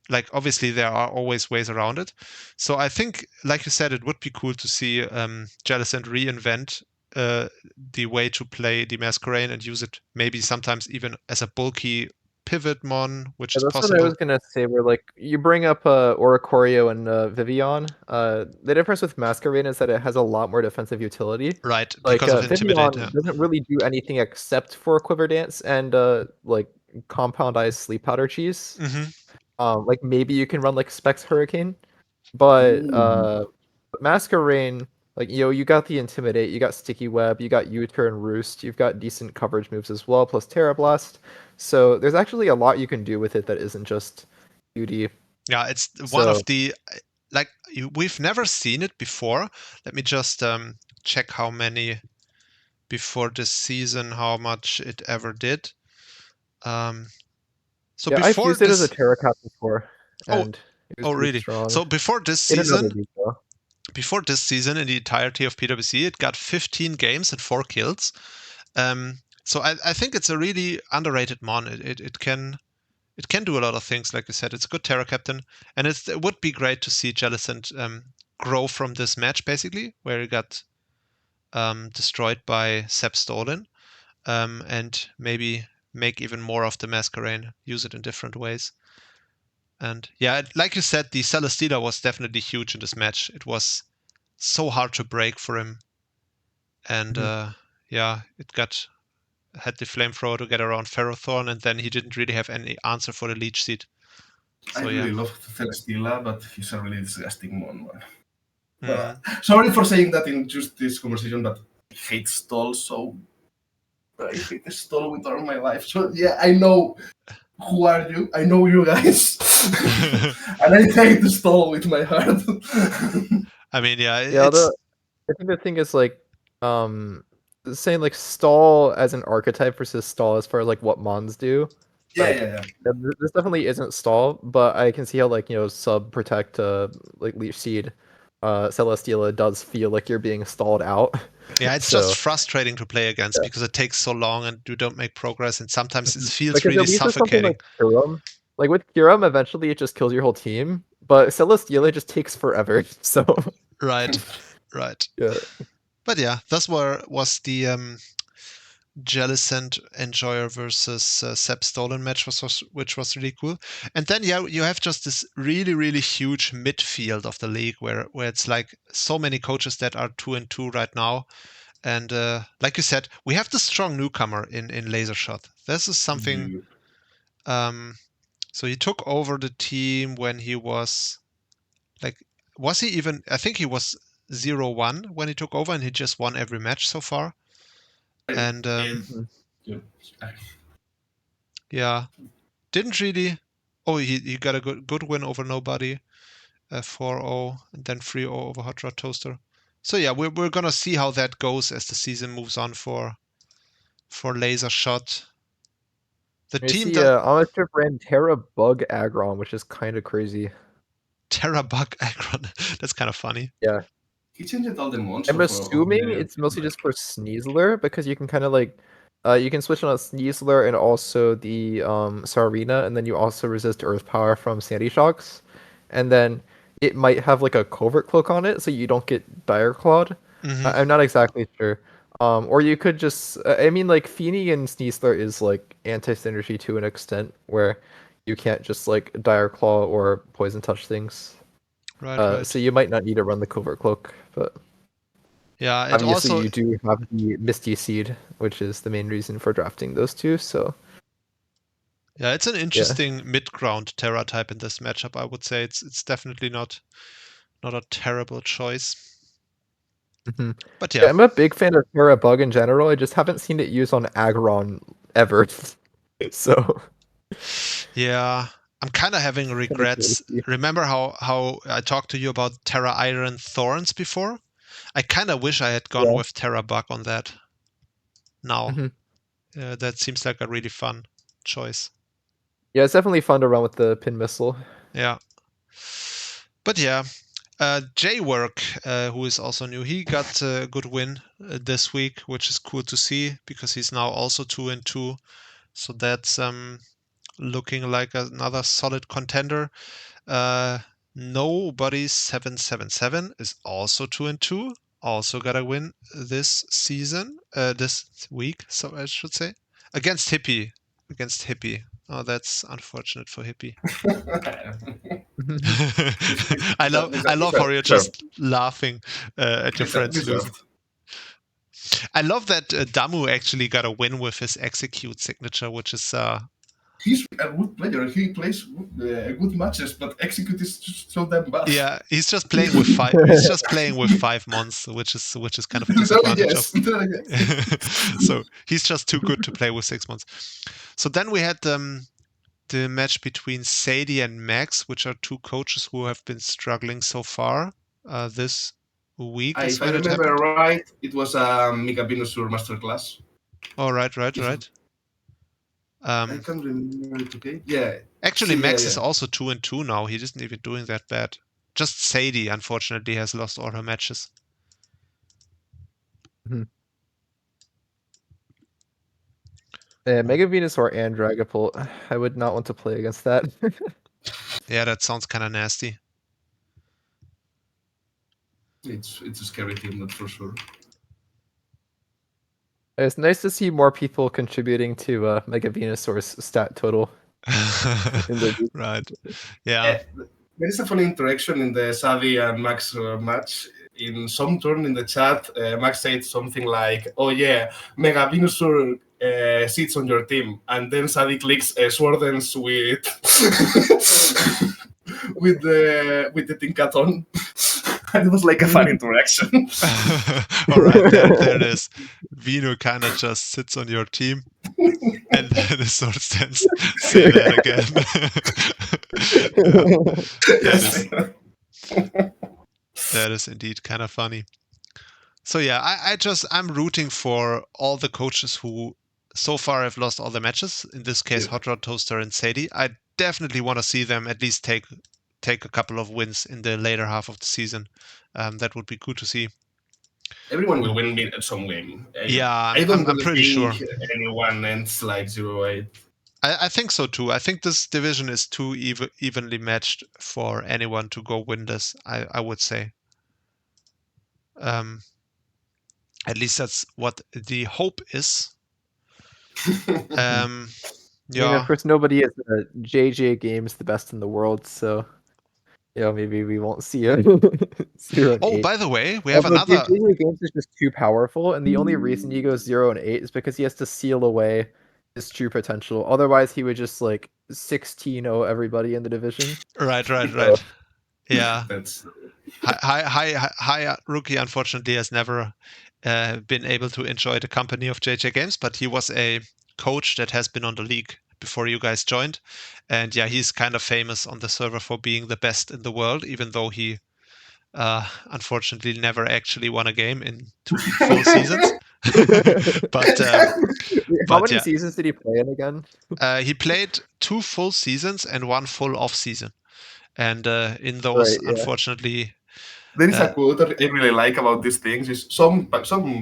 like obviously there are always ways around it. So I think, like you said, it would be cool to see Jellicent reinvent the way to play the Masquerain and use it maybe sometimes even as a bulky pivot mon, which is that's possible. What I was gonna say. Where like you bring up Oricorio and Vivillon. The difference with Masquerain is that it has a lot more defensive utility. Right, like because of Intimidate. Vivillon doesn't really do anything except for Quiver Dance and like Compound-Eyes Sleep Powder Cheese. Like maybe you can run like Specs Hurricane, but Masquerain, like you got the Intimidate, you got Sticky Web, you got U-Turn Roost, you've got decent coverage moves as well, plus Terra Blast. So there's actually a lot you can do with it that isn't just beauty. Yeah, it's one of the we've never seen it before. Let me just check how many before this season, how much it ever did. So yeah, I've used it as a Terra Cap before, and it was really strong. So before this season, in the entirety of PWC, it got 15 games and 4 kills. So I think it's a really underrated mon. It can do a lot of things, like you said. It's a good Terra Captain, and it would be great to see Jellicent grow from this match, basically, where he got destroyed by Seb Stolen, and maybe make even more of the Masquerain, use it in different ways. And yeah, like you said, the Celesteela was definitely huge in this match. It was so hard to break for him, and yeah, it had the Flamethrower to get around Ferrothorn, and then he didn't really have any answer for the Leech Seed. So, I yeah. really love Celesteela, but he's a really disgusting mon, man. Mm. Sorry for saying that in just this conversation, but I hate stall so. I hate stall with all my life. So yeah, I know who are you. I know you guys, and I hate the stall with my heart. I mean, yeah, Yeah, it's I think the thing is like, saying like stall as an archetype versus stall as far as like what mons do. Like, yeah. this definitely isn't stall, but I can see how like sub protect like leech seed, Celesteela does feel like you're being stalled out. yeah, it's So- just frustrating to play against because it takes so long and you don't make progress, and sometimes it feels Because really at least with something suffocating. like Hiram, like with Hiram, eventually it just kills your whole team. But Celesteela just takes forever. So Right, right. yeah. But yeah, this was the Jellicent Enjoyer versus Seb Stolen match, which was really cool. And then yeah, you have just this really huge midfield of the league where it's like so many coaches that are 2-2 right now. And like you said, we have the strong newcomer in Lasershot. This is something. So he took over the team when he was like, was he even? I think he was 0-1 when he took over, and he just won every match so far. And yeah, didn't really. Oh, he got a good win over Nobody, 4-0, and then 3-0 over Hot Rod Toaster. So yeah, we're gonna see how that goes as the season moves on for Lasershot. The You team see, Amateur ran Terra Bug Aggron, which is kind of crazy. Terra Bug Aggron. That's kind of funny. Yeah. He changed all the monsters. I'm assuming it's mostly just for Sneasler because you can kind of like, you can switch on a Sneasler and also the Sarina, and then you also resist Earth Power from Sandy Shocks, and then it might have like a Covert Cloak on it, so you don't get Dire Clawed. Mhm. I'm not exactly sure. Or you could just, I mean, like Feeny and Sneasler is like anti-synergy to an extent where you can't just like Dire Claw or Poison Touch things. Right. So you might not need to run the Covert Cloak, but Yeah, it obviously also you do have the Misty Seed, which is the main reason for drafting those two. So yeah, it's an interesting mid-ground Terra type in this matchup. I would say it's definitely not a terrible choice. Mhm. But yeah, I'm a big fan of Terra Bug in general. I just haven't seen it used on Aggron ever. So yeah, I'm kind of having regrets. Remember how I talked to you about Terra Iron Thorns before? I kind of wish I had gone with Terra Bug on that. Now, that seems like a really fun choice. Yeah, it's definitely fun to run with the pin missile. Yeah. But yeah, J-Work, who is also new, he got a good win this week, which is cool to see because he's now also 2-2. So that's looking like another solid contender. Nobody 777 is also 2-2. Also got a win this season, this week, so I should say, against Hippie. Oh, that's unfortunate for Hippie. I love how you're just laughing at your friends losing. I love that Damu actually got a win with his execute signature, which is he's a good player. He plays good matches, but execute is just so damn bad. Yeah, he's just playing with five. He's just playing with 5 months, which is kind of a disadvantage. So he's just too good to play with 6 months. So then we had the match between Sadie and Max, which are two coaches who have been struggling so far this week. If I remember right, it was a Mega Venusur masterclass. Oh, right. I can't remember it, okay? Yeah. Actually, Max is also 2-2 now. He isn't even doing that bad. Just Sadie, unfortunately, has lost all her matches. Mega Venusaur and Dragapult. I would not want to play against that. Yeah, that sounds kind of nasty. It's a scary team, that's for sure. It's nice to see more people contributing to Mega Venusaur's stat total. Right. Yeah. There is a funny interaction in the Sadie and Max match. In some turn in the chat, Max said something like, "Oh yeah, Mega Venusaur sits on your team, and then Sadi clicks Swordens with with the Tinkaton. And it was like a fun interaction. All right, there it is. Vino kind of just sits on your team, and then the sword stands. Say that again. That is indeed kind of funny. So yeah, I'm rooting for all the coaches who so far have lost all the matches. In this case, Hot Rod Toaster and Sadie. I definitely want to see them at least take a couple of wins in the later half of the season. That would be good to see. Everyone will win at some game. I'm pretty sure anyone ends like 0-8. I think so too. I think this division is too evenly matched for anyone to go win this. I would say. At least that's what the hope is. I mean, of course, nobody is JJ Games the best in the world, so maybe we won't see a 0-8. Oh, by the way, we have another. JJ Games is just too powerful, and the only reason he goes 0-8 is because he has to seal away his true potential. Otherwise, he would just 16-0 everybody in the division. Right. So. Yeah. That's Hiirooki unfortunately has never been able to enjoy the company of JJ Games, but he was a coach that has been on the league before you guys joined, and yeah, he's kind of famous on the server for being the best in the world, even though he unfortunately never actually won a game in 2 full seasons. But how many seasons did he play in again? He played 2 full seasons and 1 full off season, and in those, unfortunately. There is a quote I really like about these things: is some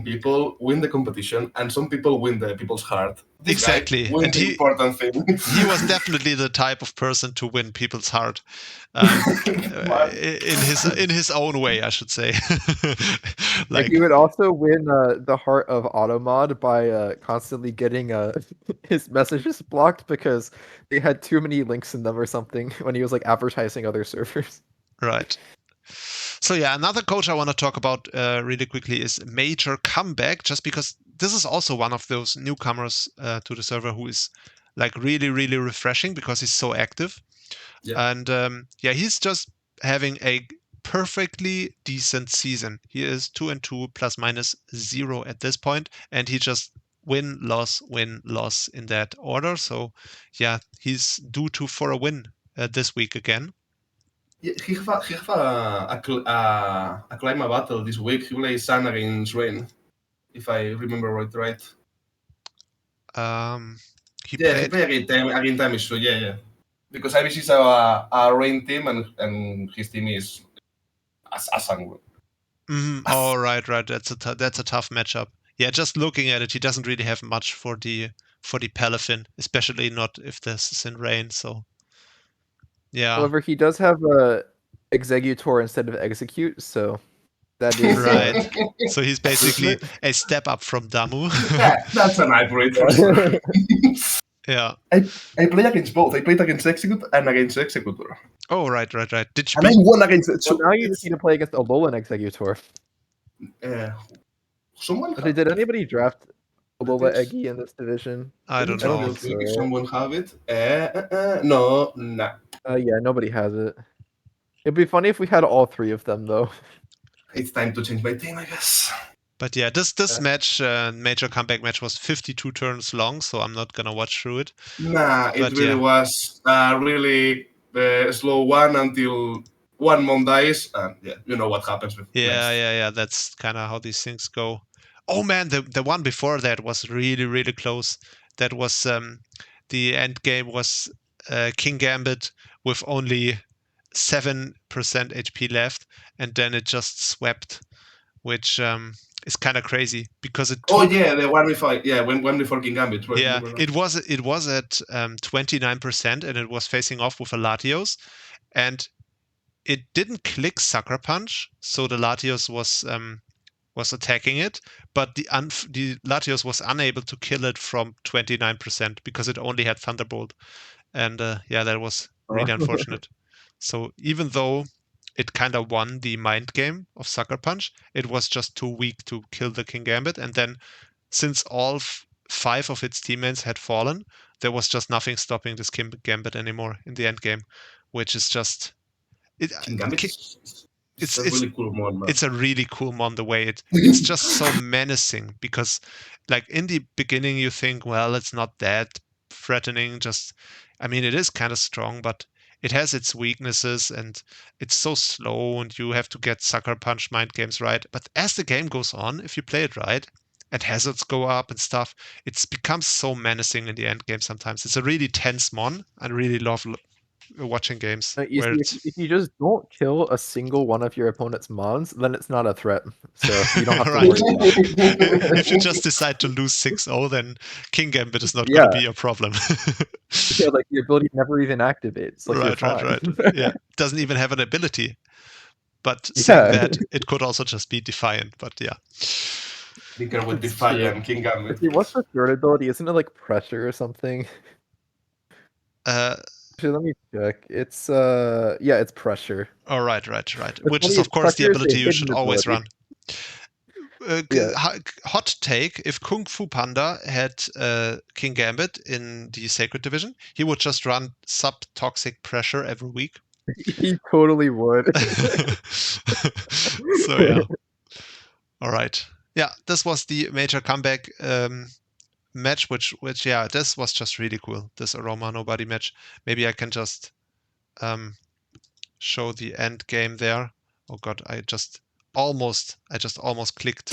people win the competition and some people win the people's heart. This exactly, guy and important thing. He was definitely the type of person to win people's heart, in his own way, I should say. He would also win the heart of Automod by constantly getting his messages blocked because they had too many links in them or something when he was advertising other servers. Right. So yeah, another coach I want to talk about really quickly is Major Comeback, just because this is also one of those newcomers to the server who is really, really refreshing because he's so active. Yeah. And he's just having a perfectly decent season. He is 2-2 plus minus 0 at this point, and he just win, loss in that order. So yeah, he's due for a win this week again. Yeah, he have a climate battle this week. He plays Sun against Rain, if I remember right. He played against time issue. Yeah. Because IBC is a Rain team and his team is a Sun. Oh, right. That's a tough matchup. Yeah, just looking at it, he doesn't really have much for the Palafin, especially not if this is in Rain. So. Yeah. However, he does have Executor instead of Execute, so that is right. So he's basically a step up from Damu. That's an hybrid for sure. Yeah. I play against both. I played against Execute and against Executor. Oh, right. Did you? And I won against it. So now you just need to play against Ololan Executor. Someone. Did anybody draft Olola Eggy in this division? I don't know. If someone have it. No. Yeah, nobody has it. It'd be funny if we had all 3 of them, though. It's time to change my team, I guess. But yeah, this match, Major Comeback match, was 52 turns long, so I'm not gonna watch through it. It really was really slow one until one mom dies, and yeah, you know what happens with. Yeah. That's kind of how these things go. Oh man, the one before that was really, really close. That was the end game was King Gambit with only 7% HP left, and then it just swept, which is kind of crazy because it. The one before, when before King Gambit. Right? Yeah, it was at 29%, and it was facing off with a Latios, and it didn't click Sucker Punch, so the Latios was attacking it, but the Latios was unable to kill it from 29% because it only had Thunderbolt, and that was really unfortunate. So even though it kind of won the mind game of Sucker Punch, it was just too weak to kill the King Gambit. And then since all 5 of its teammates had fallen, there was just nothing stopping this Gambit anymore in the end game, which is just King Gambit it's a really cool one, man. it's a really cool mon the way it's just so menacing, because like in the beginning you think, well, it's not that threatening, just I mean it is kind of strong, but it has its weaknesses and it's so slow and you have to get sucker punch mind games right. But as the game goes on, if you play it right and hazards go up and stuff, it's becomes so menacing in the end game sometimes. It's a really tense mon. I really love watching games You where see, it's if you just don't kill a single one of your opponent's mons, then it's not a threat. So you don't have to Right. worry about it. If you just decide to lose 6-0, then King Gambit is not going Yeah. to be a problem. Yeah, like the ability never even activates. Like you're fine. Right. Yeah, doesn't even have an ability. But saying that, it could also just be Defiant. But yeah. Be careful with It's Defiant, true. King Gambit. See, what's the third ability? Isn't it like pressure or something? Actually, let me check. It's yeah, it's pressure. Oh, right. Which is funny, of course the pressure is ability a you should hidden always run. Yeah. Hot take: if Kung Fu Panda had King Gambit in the Sacred Division, he would just run sub-toxic pressure every week. He totally would. So yeah. All right. Yeah, this was the major comeback match, which yeah, this was just really cool. This Aroma Nobody match. Maybe I can just show the end game there. Oh god, I just almost clicked.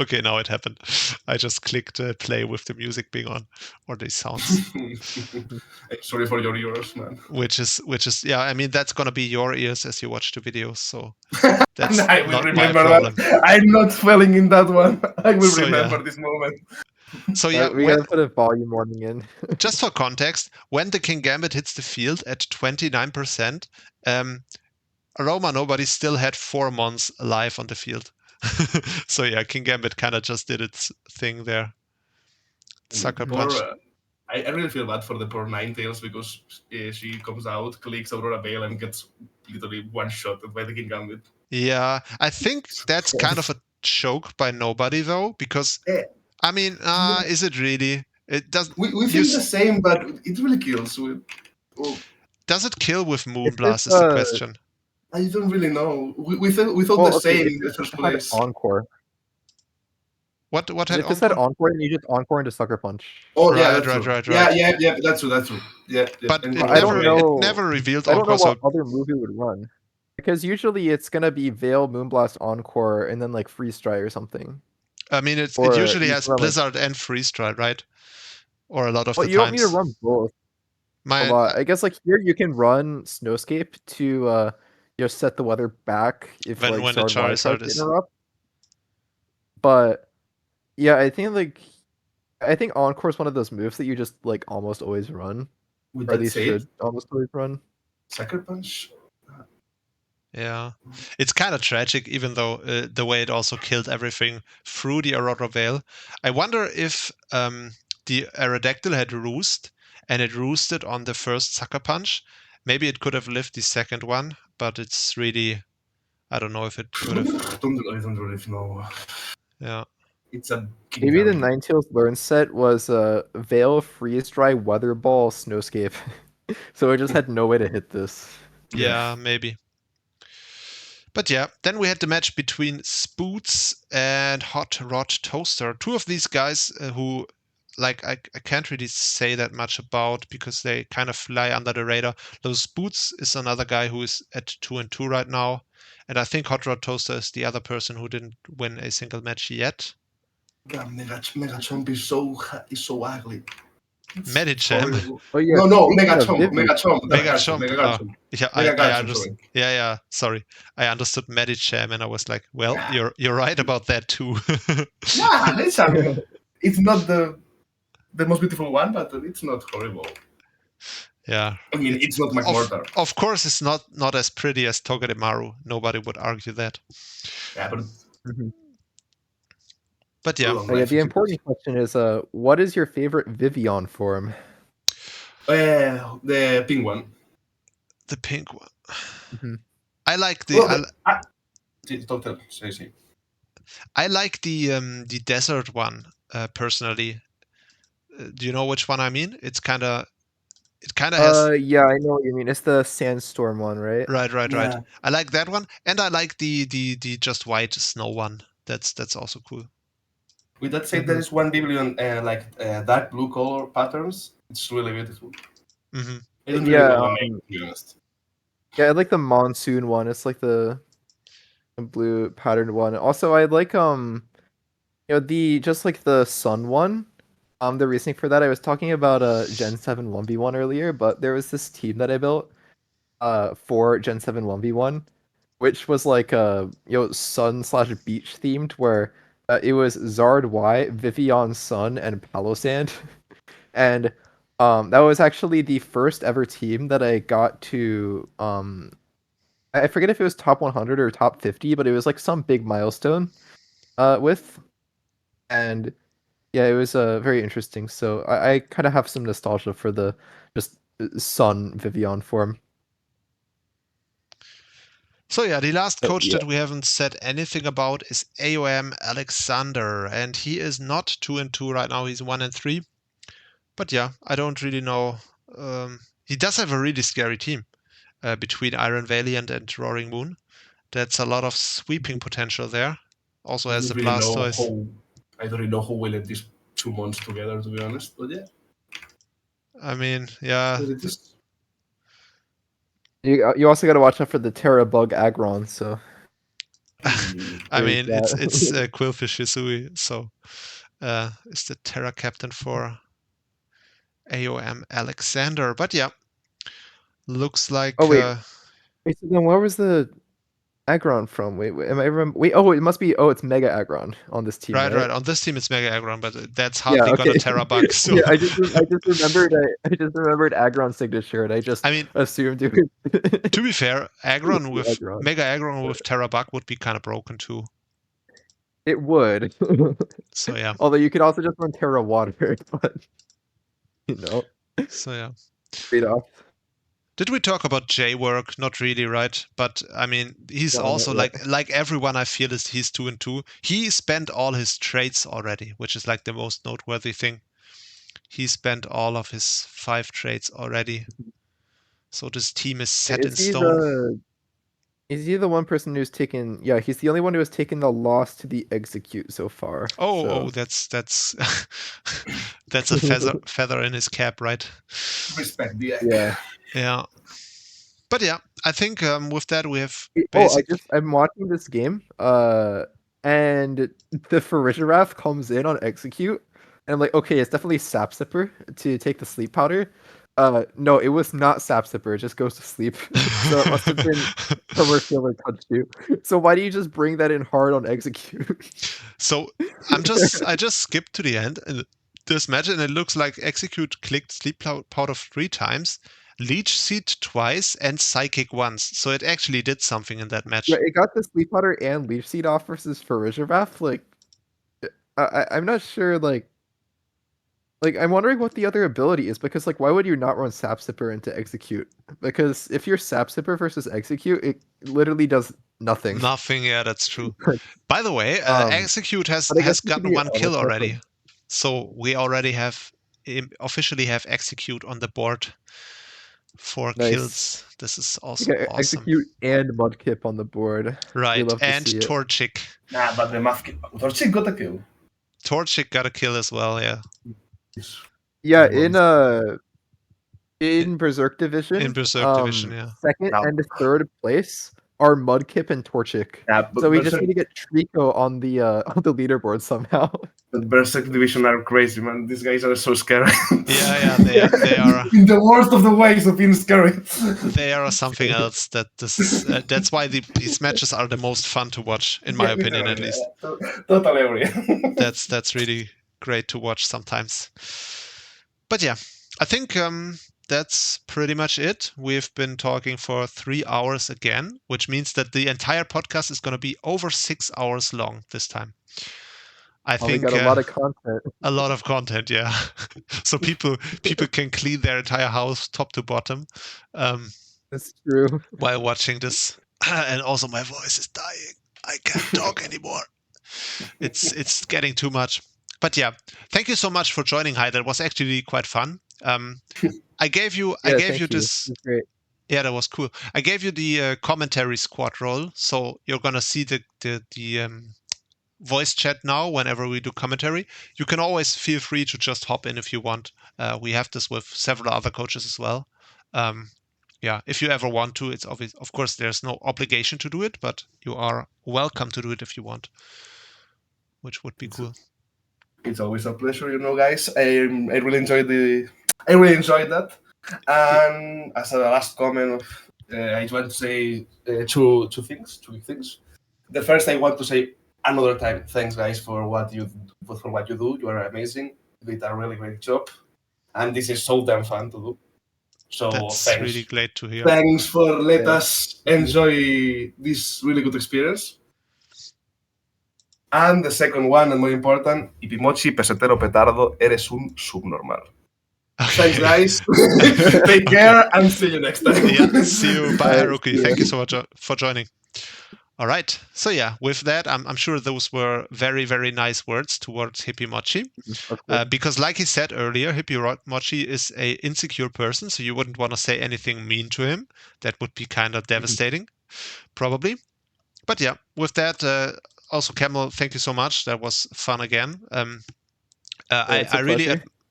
Okay, now it happened. I just clicked play with the music being on, or the sounds. Sorry for your ears, man. Which is yeah, I mean that's gonna be your ears as you watch the videos, so that's I will not my remember problem. that. I'm not failing in that one. I will So, remember yeah. this moment. So yeah, we gotta put a volume warning in. just for context, when the King Gambit hits the field at 29%, Aroma Nobody still had 4 mons alive on the field. So yeah, King Gambit kind of just did its thing there. Sucker punch. I really feel bad for the poor Ninetales because she comes out, clicks Aurora Veil, and gets literally one-shotted by the King Gambit. Yeah, I think that's kind of a joke by Nobody though, because I mean, is it really? It doesn't. We think the same, but it really kills. Does it kill with Moonblast? Is the question. I don't really know. We thought the same in the first place. Encore. What had it just had Encore, and you just Encore into Sucker Punch. Oh right, yeah, right. Yeah, that's true. Yeah. But it never revealed I don't Encore. know what other move it would run. Because usually it's gonna be Veil, Moonblast, Encore, and then like Freeze Dry or something. I mean, it usually has Blizzard and Freeze Dry, right? Or a lot of the times. You don't need to run both. A lot. I guess like here you can run Snowscape to set the weather back if when the Charizard is interrupt. But yeah, I think Encore is one of those moves that you just like almost always run. With or at least should almost always run. Sucker Punch. Yeah, it's kind of tragic, even though the way it also killed everything through the Aurora Veil. I wonder if the Aerodactyl had roost, and it roosted on the first Sucker Punch. Maybe it could have lived the second one, but it's really, I don't know if it could have. I don't really know. Yeah. It's a maybe the Ninetales learn set was Veil, Freeze Dry, Weather Ball, Snowscape. So it just had no way to hit this. Yeah, maybe. But yeah, then we had the match between Spoots and Hot Rod Toaster. Two of these guys who, like, I can't really say that much about because they kind of fly under the radar. Though Spoots is another guy who is at 2-2 right now. And I think Hot Rod Toaster is the other person who didn't win a single match yet. God, Mega Chomp is so ugly. Medicham. Oh, yeah. No, Mega Chomp. Yeah, I understood. Yeah. Sorry, I understood Medicham, and I was like, well, you're right about that too. Yeah, listen, it's not the most beautiful one, but it's not horrible. Yeah. I mean, it's not McMurder. Of course, it's not as pretty as Togedemaru. Nobody would argue that. Yeah, but. But yeah. The important question is, what is your favorite Vivian form? The pink one. The pink one. Mm-hmm. I like the. Say. I like the desert one personally. Do you know which one I mean? It kind of has Yeah, I know what you mean. It's the sandstorm one, right? right. Yeah. I like that one, and I like the just white snow one. That's also cool. With that said, there is one billion dark blue color patterns. It's really beautiful. Hmm I don't really Yeah, know the name, to be honest. yeah, I like the monsoon one. It's like the blue patterned one. Also, I like the just like the sun one. The reasoning for that, I was talking about Gen 7 1v1 earlier, but there was this team that I built for Gen 7 1v1, which was like sun/beach themed, where it was Zard Y, Vivian Sun, and Palosand. And that was actually the first ever team that I got to I forget if it was top 100 or top 50, but it was like some big milestone with. And yeah, it was very interesting. So I kind of have some nostalgia for the just Sun Vivian form. So yeah, the last But coach yeah. that we haven't said anything about is AOM Alexander, and he is not 2-2 right now. He's 1-3. But yeah, I don't really know. He does have a really scary team between Iron Valiant and Roaring Moon. That's a lot of sweeping potential there. Also I has don't the really know Blastoise. I don't really know who will let these 2 months together, to be honest. But yeah, I mean, yeah. it is. You also got to watch out for the Terra Bug Aggron. So I there's mean, it's that. Quillfish Hisui, so is the Terra captain for AOM Alexander. But yeah, looks like Oh wait. So then where was the Aggron from? Wait, am I remember? Wait, oh, it must be. Oh, it's Mega Aggron on this team, right. right? On this team, it's Mega Aggron, but that's Yeah. hardly got Okay. a Terra bug. So Yeah, I just remembered. I just remembered Aggron's signature, and I just I mean, assumed it was to be fair, Aggron with Aggron. Mega Aggron with Terra bug would be kind of broken too. It would. So yeah. Although you could also just run Terra Water, but you know, So yeah. trade off. Did we talk about J work? Not really, right? But I mean, he's No, also not yet. like everyone. I feel is he's 2-2. He spent all his traits already, which is like the most noteworthy thing. He spent all of his 5 traits already. So this team is set in stone. Is he the one person who's taken? Yeah, he's the only one who has taken the loss to the execute so far. Oh, that's that's a feather in his cap, right? Respect, yeah. Yeah. Yeah. But yeah, I think with that we have Oh, basic. I'm watching this game, and the Farigiraf comes in on execute, and I'm like, okay, it's definitely Sap Sipper to take the sleep powder. No, it was not Sap Sipper. It just goes to sleep. So it must have been commercial or touch you. So why do you just bring that in hard on execute? So I just skipped to the end and this match, and it looks like execute clicked sleep powder 3 times, leech seed twice, and psychic once. So it actually did something in that match. Yeah, it got the sleep powder and leech seed off versus Farigiraf. Like, I'm not sure. Like I'm wondering what the other ability is, because like why would you not run Sap Sipper into execute? Because if you're Sap Sipper versus execute, it literally does nothing. Nothing. Yeah, that's true. By the way, execute has but I guess it could gotten be 1 kill almost already. nothing. So we already have officially have execute on the board for Nice. kills. This is You also got awesome. execute and Mudkip on the board. We Right, love to and see it. Torchic. Nah, but the Torchic got a kill. Torchic got a kill as well. Yeah. Yeah, in Berserk Division. In Berserk Division, yeah. Second Now- and third place are Mudkip and Torchic. Yeah, but So we just Berserk, need to get Trico on the leaderboard somehow. but Berserk Division are crazy, man. These guys are so scary. Yeah, they are. In the worst of the ways of being scary. They are something else. That's why these matches are the most fun to watch, in my opinion, at least. Totally agree. That's really great to watch sometimes. But yeah, I think that's pretty much it. We've been talking for 3 hours again, which means that the entire podcast is going to be over 6 hours long this time. I think we got a lot of content. A lot of content, yeah. So people can clean their entire house top to bottom That's true. while watching this. And also my voice is dying. I can't talk anymore. It's getting too much. But yeah, thank you so much for joining. Hi, that was actually quite fun. I gave you Yeah, this. thank you. It's great. Yeah, that was cool. I gave you the commentary squad role, so you're gonna see the voice chat now whenever we do commentary. You can always feel free to just hop in if you want. We have this with several other coaches as well. Yeah, if you ever want to, it's obvious. Of course, there's no obligation to do it, but you are welcome to do it if you want, which would be cool. It's always a pleasure, guys. I really enjoyed that. And as a last comment, I just want to say two big things. The first, I want to say another time, thanks guys for what you do. You are amazing. You did a really great job, and this is so damn fun to do. So That's thanks. really great to hear. Thanks for let us enjoy this really good experience. And the second one, and more important, Ipimochi, pesetero petardo, eres un subnormal. Thanks, guys. Take care and see you next time. Yeah, see you. Bye, Bye. Hiirooki. Thank you so much for joining. All right. So yeah, with that, I'm sure those were very, very nice words towards Hippimochi. Because like he said earlier, Hippimochi is a insecure person, so you wouldn't want to say anything mean to him. That would be kind of devastating, probably. But yeah, with that, also Camel, thank you so much. That was fun again.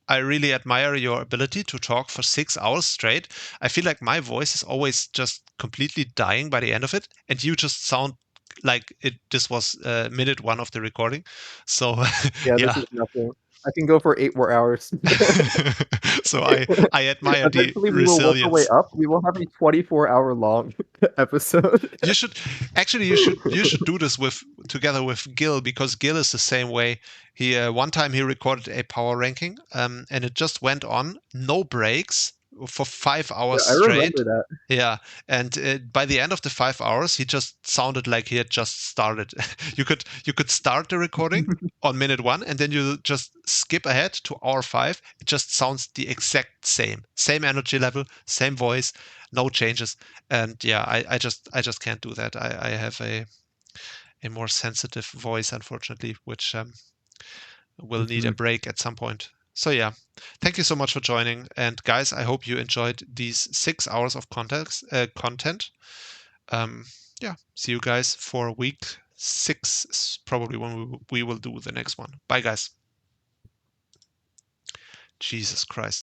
I really admire your ability to talk for 6 hours straight. I feel like my voice is always just completely dying by the end of it, and you just sound like this was minute 1 of the recording. So Yeah, this is nothing. I can go for 8 more hours. So I admire the Eventually we will work our way resilience. up. We will have a 24-hour long episode. You should do this together with Gil, because Gil is the same way. He one time he recorded a power ranking, and it just went on, no breaks, for 5 hours I straight. remember that. Yeah, and by the end of the 5 hours, he just sounded like he had just started. You could start the recording on minute 1, and then you just skip ahead to hour 5. It just sounds the exact same energy level, same voice, no changes. And yeah, I just can't do that. I have a more sensitive voice, unfortunately, which will need a break at some point. So yeah, thank you so much for joining. And guys, I hope you enjoyed these 6 hours of content. Yeah, see you guys for week 6, probably when we will do the next one. Bye, guys. Jesus Christ.